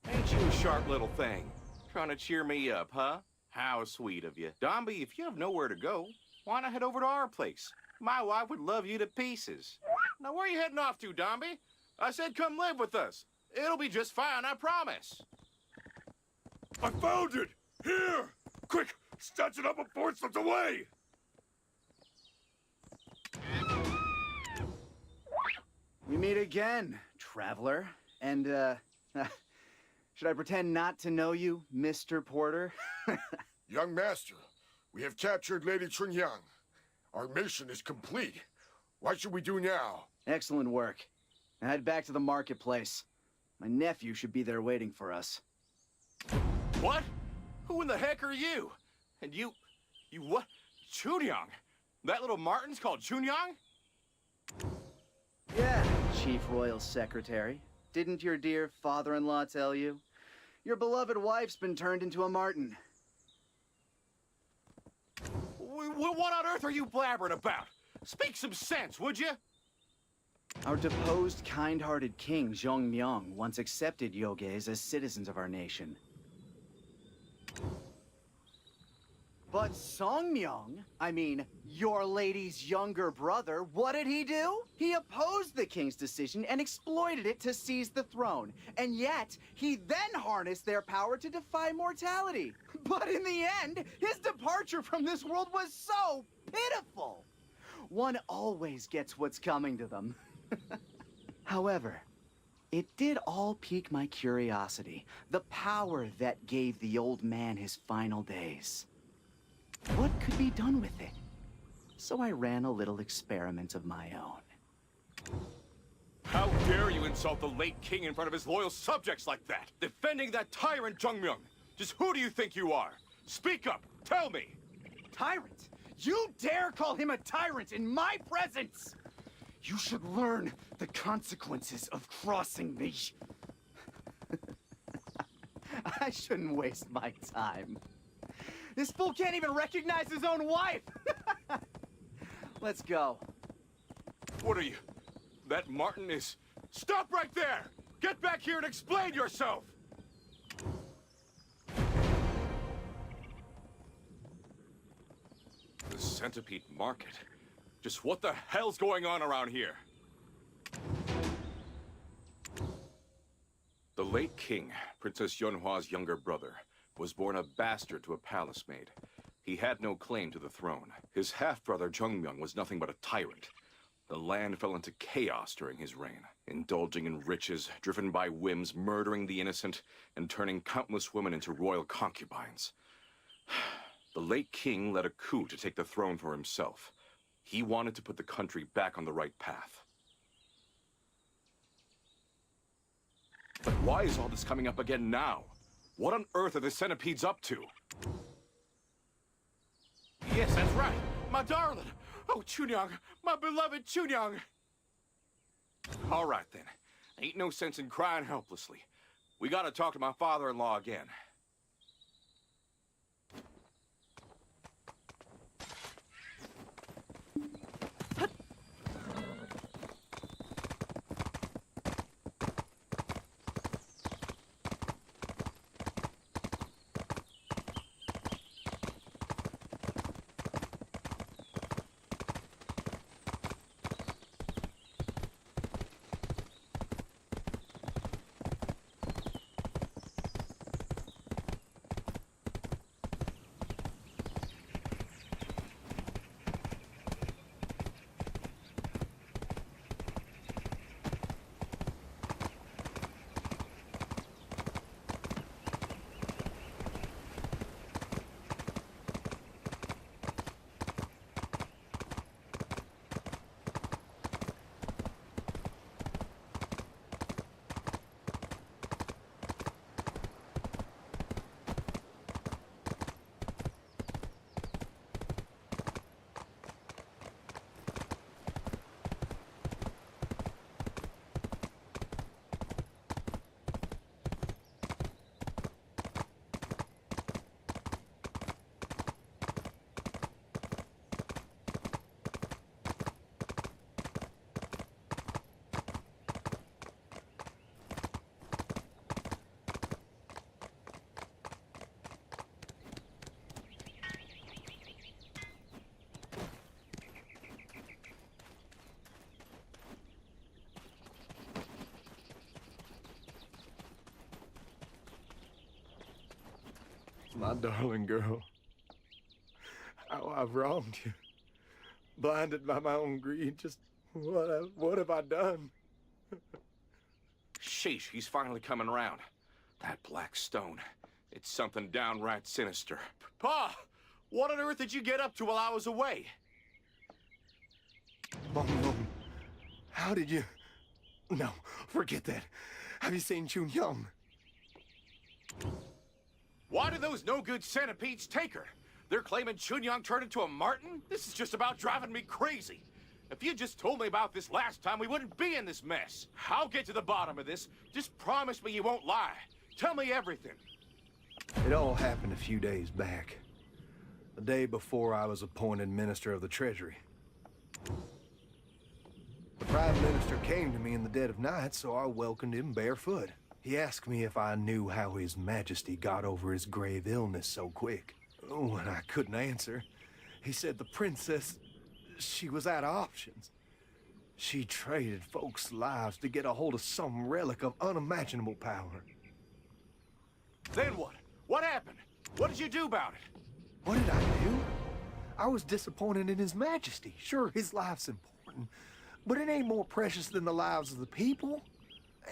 Ain't you a sharp little thing? Trying to cheer me up, huh? How sweet of you. Dombey, if you have nowhere to go, why not head over to our place? My wife would love you to pieces. Now, where are you heading off to, Dombey? I said come live with us. It'll be just fine, I promise. I found it! Here! Quick, snatch it up before it slips away! We meet again, traveler. And, should I pretend not to know you, Mr. Porter? Young master, we have captured Lady Chunyang. Our mission is complete. What should we do now? Excellent work. Now head back to the marketplace. My nephew should be there waiting for us. What? Who in the heck are you? And you what? Chunyang? That little Martin's called Chunyang? Yeah, Chief Royal Secretary. Didn't your dear father-in-law tell you? Your beloved wife's been turned into a Martin. What on earth are you blabbering about? Speak some sense, would you? Our deposed, kind-hearted king, Zhongmyong, once accepted Yoges as citizens of our nation. But Songmyong, I mean, your lady's younger brother, what did he do? He opposed the king's decision and exploited it to seize the throne. And yet, he then harnessed their power to defy mortality. But in the end, his departure from this world was so pitiful. One always gets what's coming to them. However, it did all pique my curiosity, the power that gave the old man his final days. What could be done with it? So I ran a little experiment of my own. How dare you insult the late king in front of his loyal subjects like that? Defending that tyrant Zhongmyong. Just who do you think you are? Speak up, tell me. Tyrant? You dare call him a tyrant in my presence? You should learn the consequences of crossing me. I shouldn't waste my time. This fool can't even recognize his own wife! Let's go. What are you? That Martin is... Stop right there! Get back here and explain yourself! The Centipede Market? Just what the hell's going on around here? The late king, Princess Yunhua's younger brother, was born a bastard to a palace maid. He had no claim to the throne. His half-brother Zhongmyong was nothing but a tyrant. The land fell into chaos during his reign, indulging in riches, driven by whims, murdering the innocent, and turning countless women into royal concubines. The late king led a coup to take the throne for himself. He wanted to put the country back on the right path. But why is all this coming up again now? What on earth are the centipedes up to? Yes, that's right. My darling. Oh, Chunyang. My beloved Chunyang. All right, then. Ain't no sense in crying helplessly. We gotta talk to my father-in-law again. My darling girl. How I've wronged you. Blinded by my own greed. Just what have I done? Sheesh, he's finally coming around. That black stone. It's something downright sinister. Pa! What on earth did you get up to while I was away? Mom, how did you... No, forget that. Have you seen Chun Young? Why did those no-good centipedes take her? They're claiming Chunyang turned into a marten? This is just about driving me crazy. If you just told me about this last time, we wouldn't be in this mess. I'll get to the bottom of this. Just promise me you won't lie. Tell me everything. It all happened a few days back. The day before I was appointed Minister of the Treasury. The Prime Minister came to me in the dead of night, so I welcomed him barefoot. He asked me if I knew how His Majesty got over his grave illness so quick. Oh, and I couldn't answer. He said the princess, she was out of options. She traded folks' lives to get a hold of some relic of unimaginable power. Then what? What happened? What did you do about it? What did I do? I was disappointed in His Majesty. Sure, his life's important, but it ain't more precious than the lives of the people.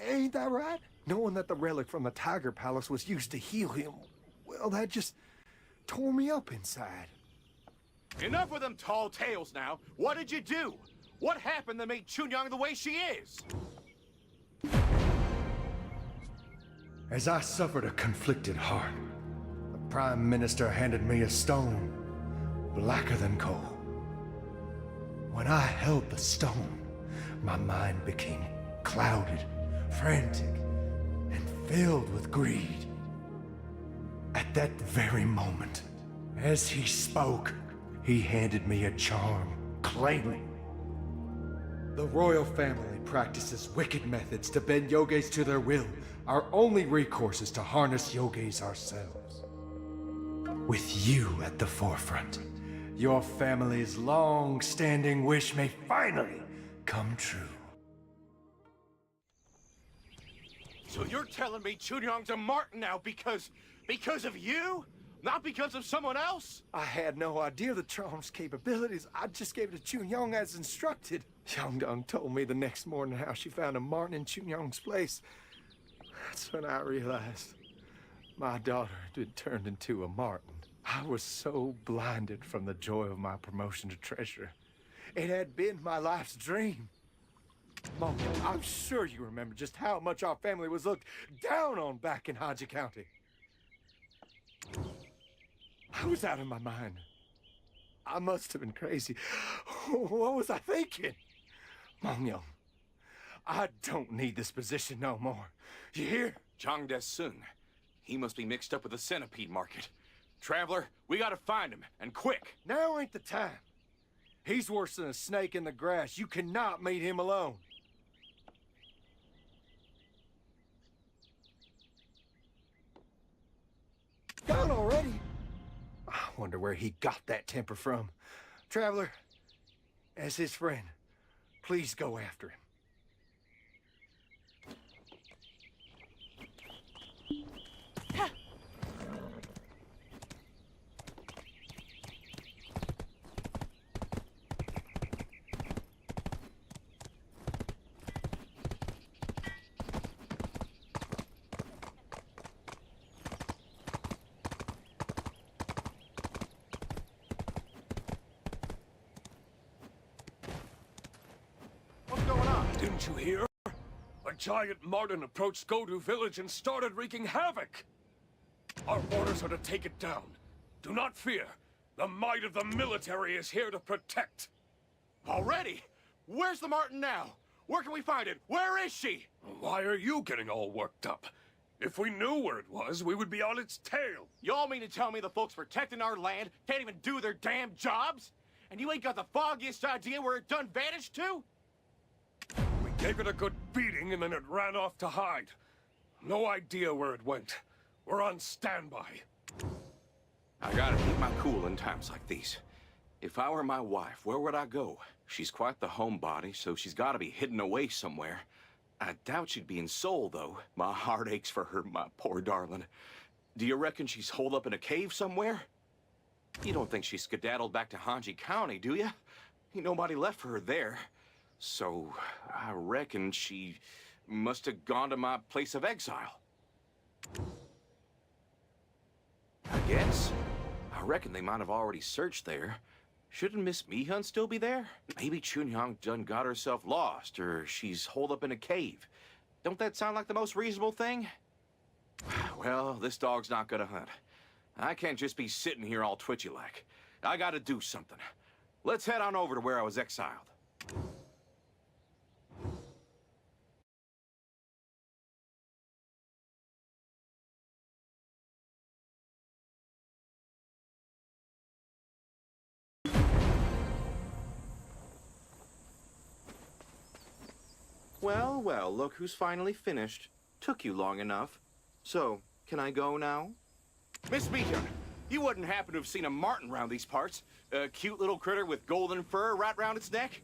Ain't that right? Knowing that the relic from the Tiger Palace was used to heal him, well, that just tore me up inside. Enough with them tall tales now. What did you do? What happened that made Chunyang the way she is? As I suffered a conflicted heart, the Prime Minister handed me a stone, blacker than coal. When I held the stone, my mind became clouded, frantic, and filled with greed. At that very moment, as he spoke, he handed me a charm, claiming the royal family practices wicked methods to bend yogis to their will. Our only recourse is to harness yogis ourselves. With you at the forefront, your family's long-standing wish may finally come true. So you're telling me Chunyang's a marten now because of you? Not because of someone else? I had no idea the charm's capabilities. I just gave it to Chunyang as instructed. Xiangdong told me the next morning how she found a marten in Chunyang's place. That's when I realized my daughter had been turned into a marten. I was so blinded from the joy of my promotion to treasurer. It had been my life's dream. Mom, I'm sure you remember just how much our family was looked down on back in Haji County. I was out of my mind. I must have been crazy. What was I thinking? Mom Young, I don't need this position no more. You hear? Zhang Desung. He must be mixed up with the centipede market. Traveler, we gotta find him, and quick. Now ain't the time. He's worse than a snake in the grass. You cannot meet him alone. Gone already? I wonder where he got that temper from. Traveler, as his friend, please go after him. Didn't you hear? A giant marten approached Godu village and started wreaking havoc. Our orders are to take it down. Do not fear. The might of the military is here to protect. Already? Where's the marten now? Where can we find it? Where is she? Why are you getting all worked up? If we knew where it was, we would be on its tail. Y'all mean to tell me the folks protecting our land can't even do their damn jobs? And you ain't got the foggiest idea where it done vanished to? We gave it a good beating and then it ran off to hide. No idea where it went. We're on standby. I gotta keep my cool in times like these. If I were my wife, where would I go? She's quite the homebody, so she's gotta be hidden away somewhere. I doubt she'd be in Seoul, though. My heart aches for her, my poor darling. Do you reckon she's holed up in a cave somewhere? You don't think she skedaddled back to Hanji County, do you? Ain't nobody left for her there. So, I reckon she must have gone to my place of exile. I guess. I reckon they might have already searched there. Shouldn't Miss Mihun still be there? Maybe Chunhyang done got herself lost, or she's holed up in a cave. Don't that sound like the most reasonable thing? Well, this dog's not gonna hunt. I can't just be sitting here all twitchy like. I gotta do something. Let's head on over to where I was exiled. Well, well, look who's finally finished. Took you long enough. So, can I go now? Miss Mihun, you wouldn't happen to have seen a marten round these parts? A cute little critter with golden fur wrapped round its neck?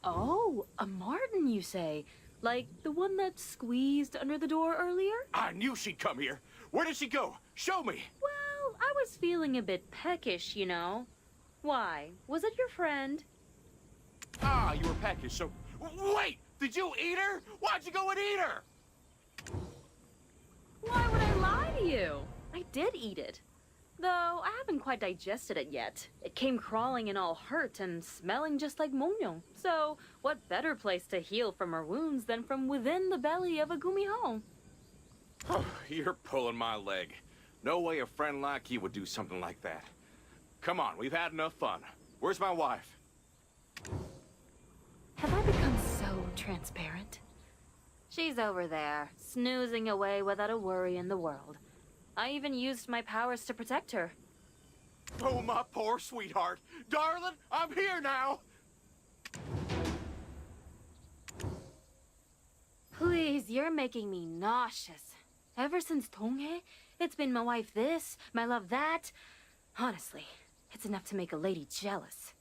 Oh, a marten, you say? Like the one that squeezed under the door earlier? I knew she'd come here. Where did she go? Show me. Well, I was feeling a bit peckish, you know. Why? Was it your friend? Ah, you were peckish, so... Wait! Did you eat her? Why'd you go and eat her? Why would I lie to you? I did eat it. Though I haven't quite digested it yet. It came crawling and all hurt and smelling just like Mongyong. So, what better place to heal from her wounds than from within the belly of a gumiho? You're pulling my leg. No way a friend like you would do something like that. Come on, we've had enough fun. Where's my wife? Have I become so transparent? She's over there, snoozing away without a worry in the world. I even used my powers to protect her. Oh, my poor sweetheart. Darling, I'm here now. Please, you're making me nauseous. Ever since Tonghae, it's been my wife this, my love that. Honestly, it's enough to make a lady jealous.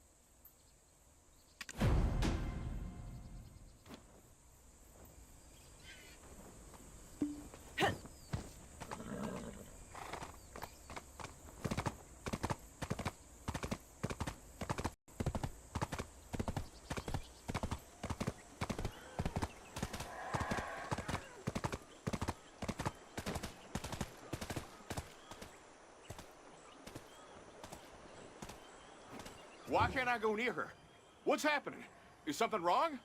Why can't I go near her? What's happening? Is something wrong?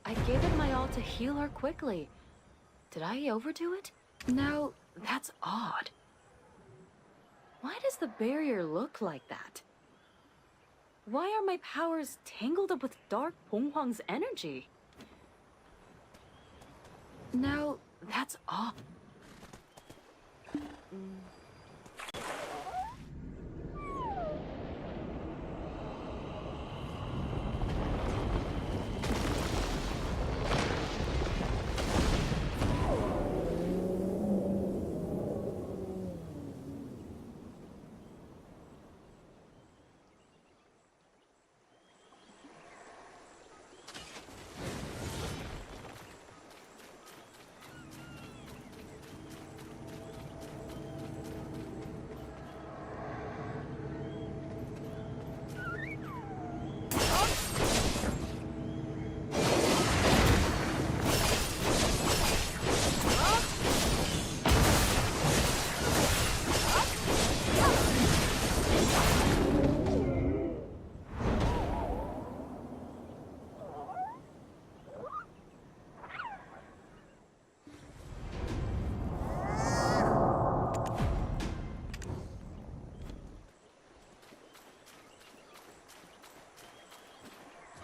I gave it my all to heal her quickly. Did I overdo it? Now, that's odd. Why does the barrier look like that? Why are my powers tangled up with Dark Bonghwang's energy? Now, that's odd.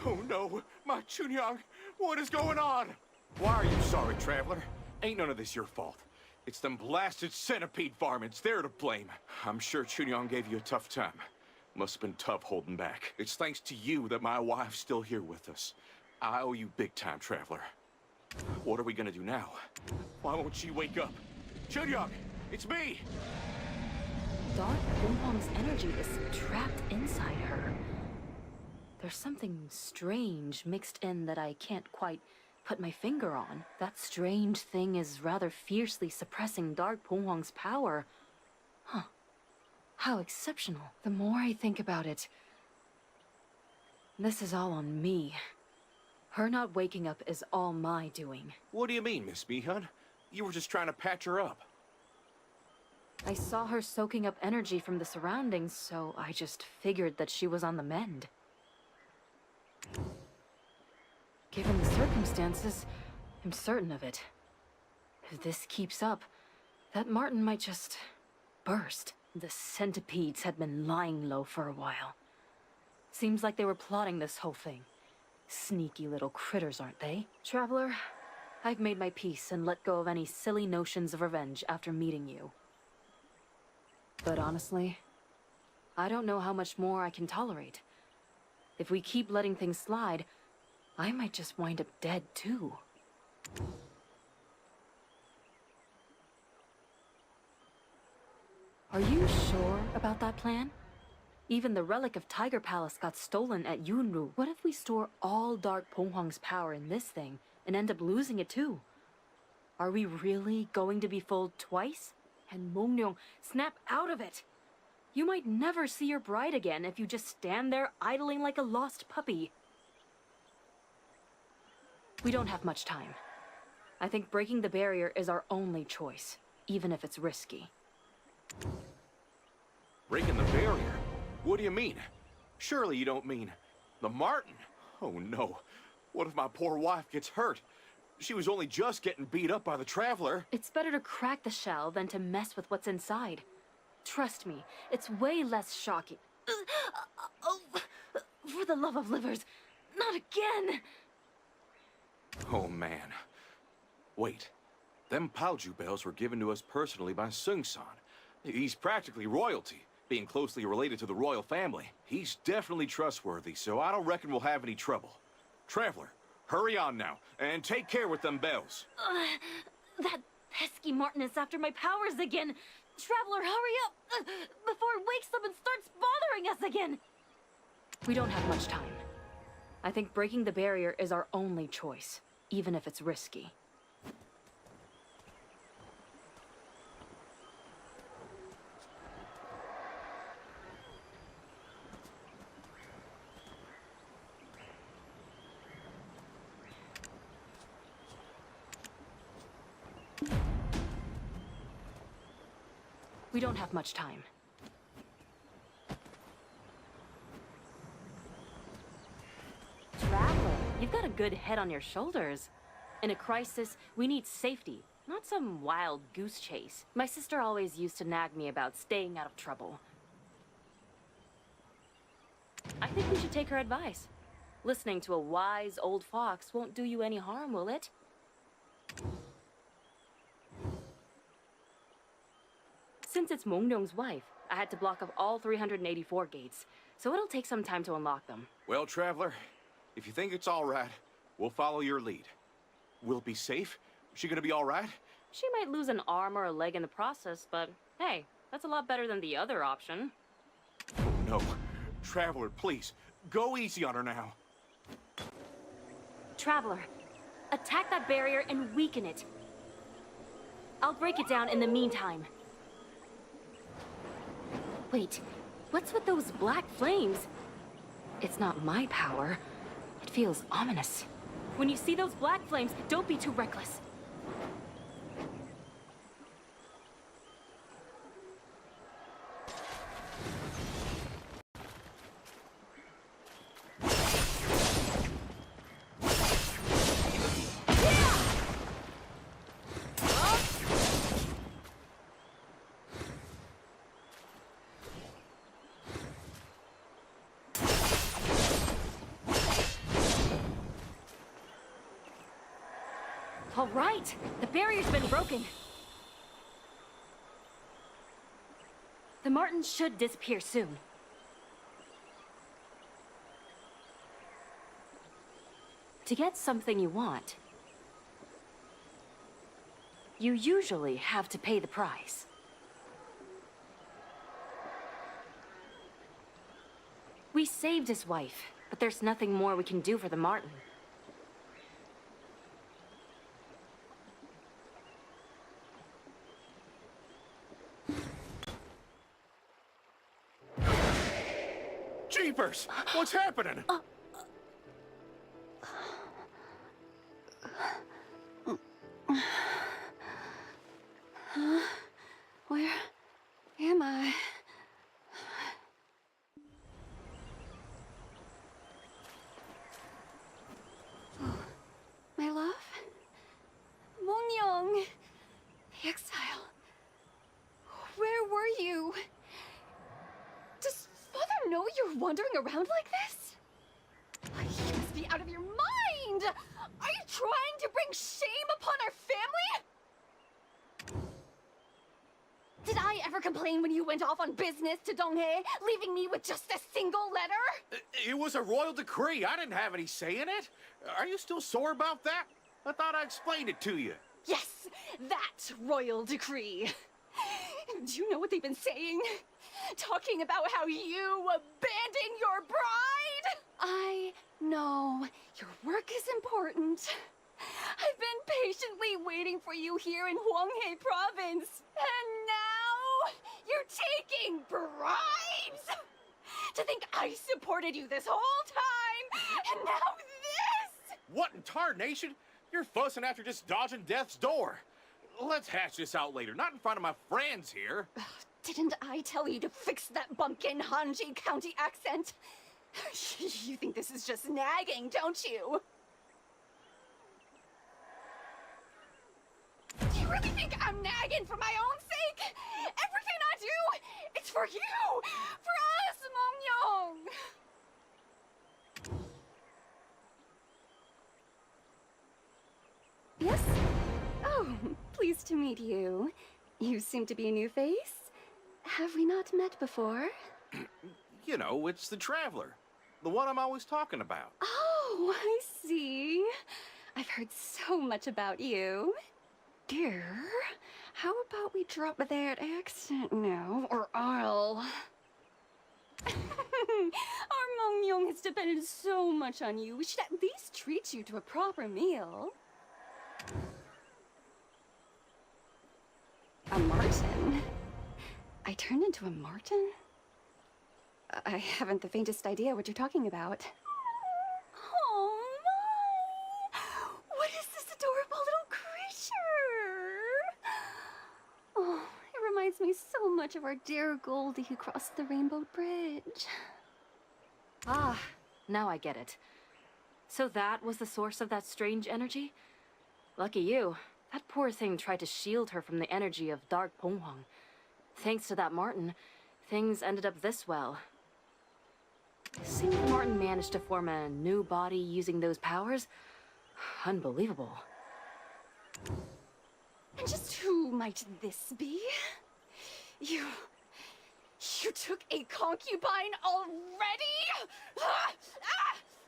Oh no, my Chunhyang, what is going on? Why are you sorry, traveler? Ain't none of this your fault. It's them blasted centipede varmints. They're to blame. I'm sure Chunhyang gave you a tough time. Must have been tough holding back. It's thanks to you that my wife's still here with us. I owe you big time, traveler. What are we gonna do now? Why won't she wake up? Chunhyang, it's me! Dark Bonghwang's energy is trapped inside her. There's something strange mixed in that I can't quite put my finger on. That strange thing is rather fiercely suppressing Dark Ponghwang's power. Huh. How exceptional. The more I think about it, this is all on me. Her not waking up is all my doing. What do you mean, Miss Mihun? You were just trying to patch her up. I saw her soaking up energy from the surroundings, so I just figured that she was on the mend. Given the circumstances, I'm certain of it. If this keeps up, that Martin might just burst. The centipedes had been lying low for a while. Seems like they were plotting this whole thing. Sneaky little critters, aren't they? Traveler, I've made my peace and let go of any silly notions of revenge after meeting you. But honestly, I don't know how much more I can tolerate. If we keep letting things slide, I might just wind up dead too. Are you sure about that plan? Even the relic of Tiger Palace got stolen at Yunru. What if we store all Dark Ponghwang's power in this thing and end up losing it too? Are we really going to be fooled twice? And Mongryong, snap out of it! You might never see your bride again if you just stand there idling like a lost puppy. We don't have much time. I think breaking the barrier is our only choice, even if it's risky. Breaking the barrier? What do you mean? Surely you don't mean the Martin? Oh no. What if my poor wife gets hurt? She was only just getting beat up by the Traveler. It's better to crack the shell than to mess with what's inside. Trust me, it's way less shocking. Oh, for the love of livers, not again! Oh man. Wait. Them Paoju bells were given to us personally by Sung-san. He's practically royalty, being closely related to the royal family. He's definitely trustworthy, so I don't reckon we'll have any trouble. Traveler, hurry on now, and take care with them bells. That pesky Martin is after my powers again! Traveler, hurry up! Before it wakes up and starts bothering us again! We don't have much time. I think breaking the barrier is our only choice, even if it's risky. We don't have much time. Traveler, you've got a good head on your shoulders. In a crisis, we need safety, not some wild goose chase. My sister always used to nag me about staying out of trouble. I think we should take her advice. Listening to a wise old fox won't do you any harm, will it? Since it's Mongryong's wife, I had to block up all 384 gates, so it'll take some time to unlock them. Well, Traveler, if you think it's all right, we'll follow your lead. Will it be safe? Is she gonna be all right? She might lose an arm or a leg in the process, but hey, that's a lot better than the other option. Oh no. Traveler, please, go easy on her now. Traveler, attack that barrier and weaken it. I'll break it down in the meantime. Wait, what's with those black flames? It's not my power. It feels ominous. When you see those black flames, don't be too reckless. All right, the barrier's been broken. The Martin should disappear soon. To get something you want, you usually have to pay the price. We saved his wife, but there's nothing more we can do for the Martin. worse. What's happening? Where am I? Oh, my love? Mongyong, the exile. Where were you? Does Father know you're wandering around like this? You must be out of your mind! Are you trying to bring shame upon our family? Did I ever complain when you went off on business to Donghae, leaving me with just a single letter? It was a royal decree. I didn't have any say in it. Are you still sore about that? I thought I explained it to you. Yes, that royal decree. Do you know what they've been saying? Talking about how you abandon your bride? I know. Your work is important. I've been patiently waiting for you here in Hwanghae province. And now you're taking bribes? To think I supported you this whole time, and now this? What in tarnation? You're fussing after just dodging death's door. Let's hash this out later, not in front of my friends here. Didn't I tell you to fix that bumpkin Hanji County accent? You think this is just nagging, don't you? Do you really think I'm nagging for my own sake? Everything I do, it's for you! For us, Mongyong! Yes? Oh, pleased to meet you. You seem to be a new face. Have we not met before? You know, it's the Traveler. The one I'm always talking about. Oh, I see. I've heard so much about you. Dear, how about we drop that accent now, or I'll... Our Mongyong has depended so much on you, we should at least treat you to a proper meal. A marten? I turned into a marten? I haven't the faintest idea what you're talking about. Oh my! What is this adorable little creature? Oh, it reminds me so much of our dear Goldie who crossed the Rainbow Bridge. Ah, now I get it. So that was the source of that strange energy? Lucky you. That poor thing tried to shield her from the energy of Dark Bonghwang. Thanks to that Martin, things ended up this well. Seems Martin managed to form a new body using those powers. Unbelievable. And just who might this be? You took a concubine already?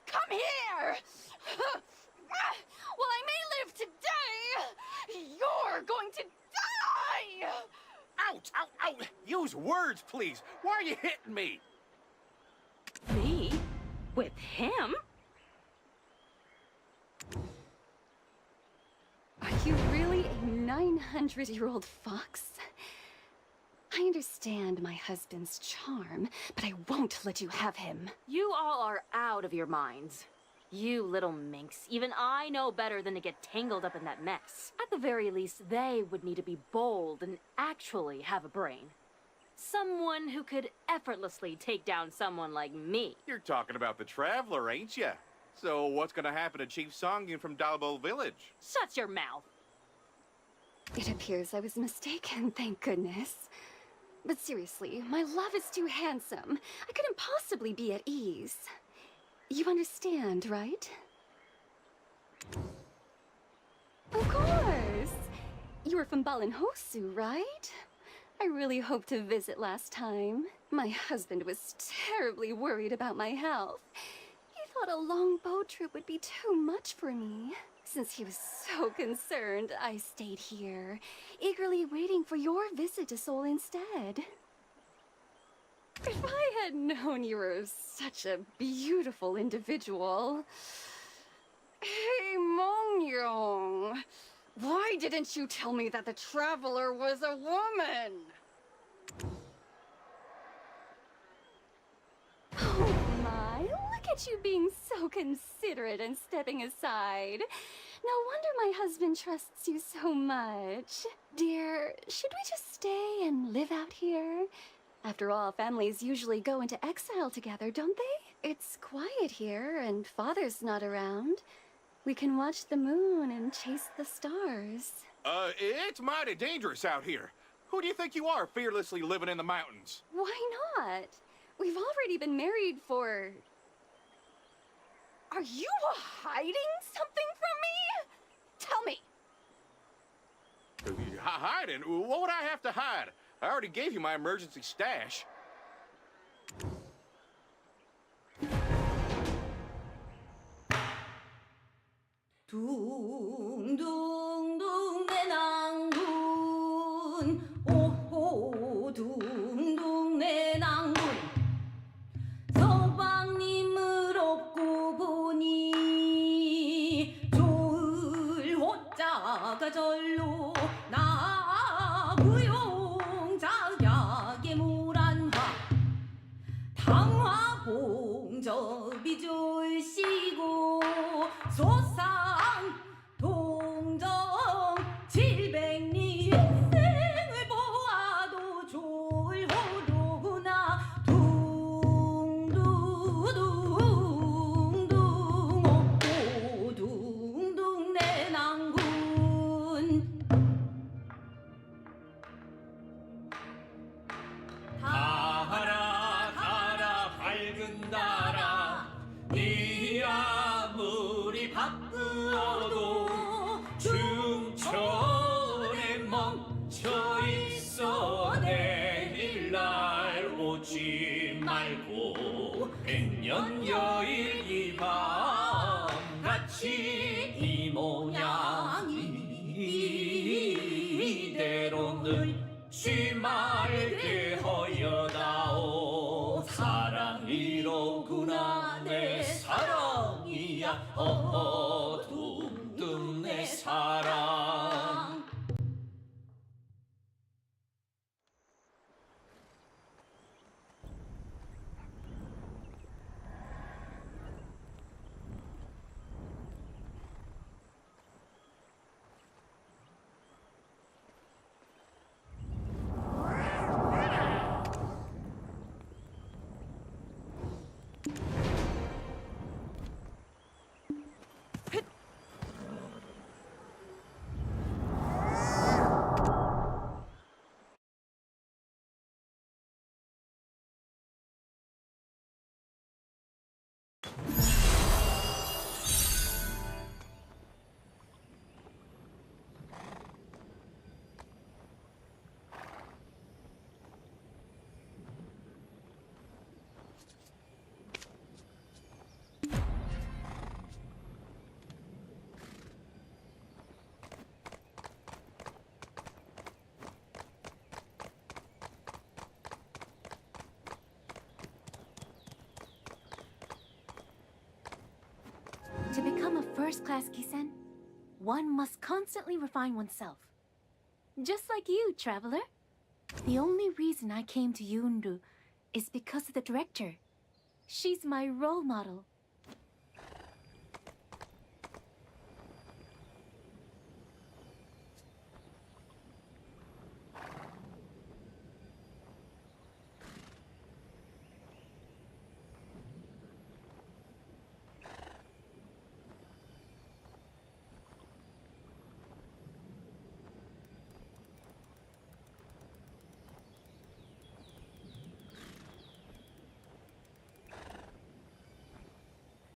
Come here! While I may live today, you're going to die! Ouch! Ow! Ow! Use words, please! Why are you hitting me? Me? With him? Are you really a 900-year-old fox? I understand my husband's charm, but I won't let you have him. You all are out of your minds. You little minx. Even I know better than to get tangled up in that mess. At the very least, they would need to be bold and actually have a brain. Someone who could effortlessly take down someone like me. You're talking about the Traveler, ain't ya? So what's gonna happen to Chief Songyun from Dalbo Village? Shut your mouth. It appears I was mistaken, thank goodness. But seriously, my love is too handsome. I couldn't possibly be at ease. You understand, right? Of course! You were from Balinhosu, right? I really hoped to visit last time. My husband was terribly worried about my health. He thought a long boat trip would be too much for me. Since he was so concerned, I stayed here, eagerly waiting for your visit to Seoul instead. If I had known you were such a beautiful individual... Hey, Mongyong! Why didn't you tell me that the Traveler was a woman? Oh at you being so considerate and stepping aside. No wonder my husband trusts you so much. Dear, should we just stay and live out here? After all, families usually go into exile together, don't they? It's quiet here, and Father's not around. We can watch the moon and chase the stars. It's mighty dangerous out here. Who do you think you are, fearlessly living in the mountains? Why not? We've already been married for... Are you hiding something from me? Tell me. Hiding? What would I have to hide? I already gave you my emergency stash. 둥둥둥 내 낭군 오호 둥둥 내 낭군 서방님을 업고 보니 좋을 호자가 절로 나구용 작약의 물안화 당화봉접이 졸시고 소상 동정 700리 인생을 보아도 좋을 호로구나 둥두둥둥 오 둥둥 내 낭군 가라 가라 밝은 나라 네 아무리 바쁘어도 중천에 멈춰 있어 내일날 오지 말고 백년여일 이 밤같이 이 모양이 이대로 늙지 말게 허여다오 사랑이로구나 내 사랑이야 둥둥 내 사랑. To become a first-class Kisen, one must constantly refine oneself. Just like you, traveler. The only reason I came to Yundu is because of the director. She's my role model.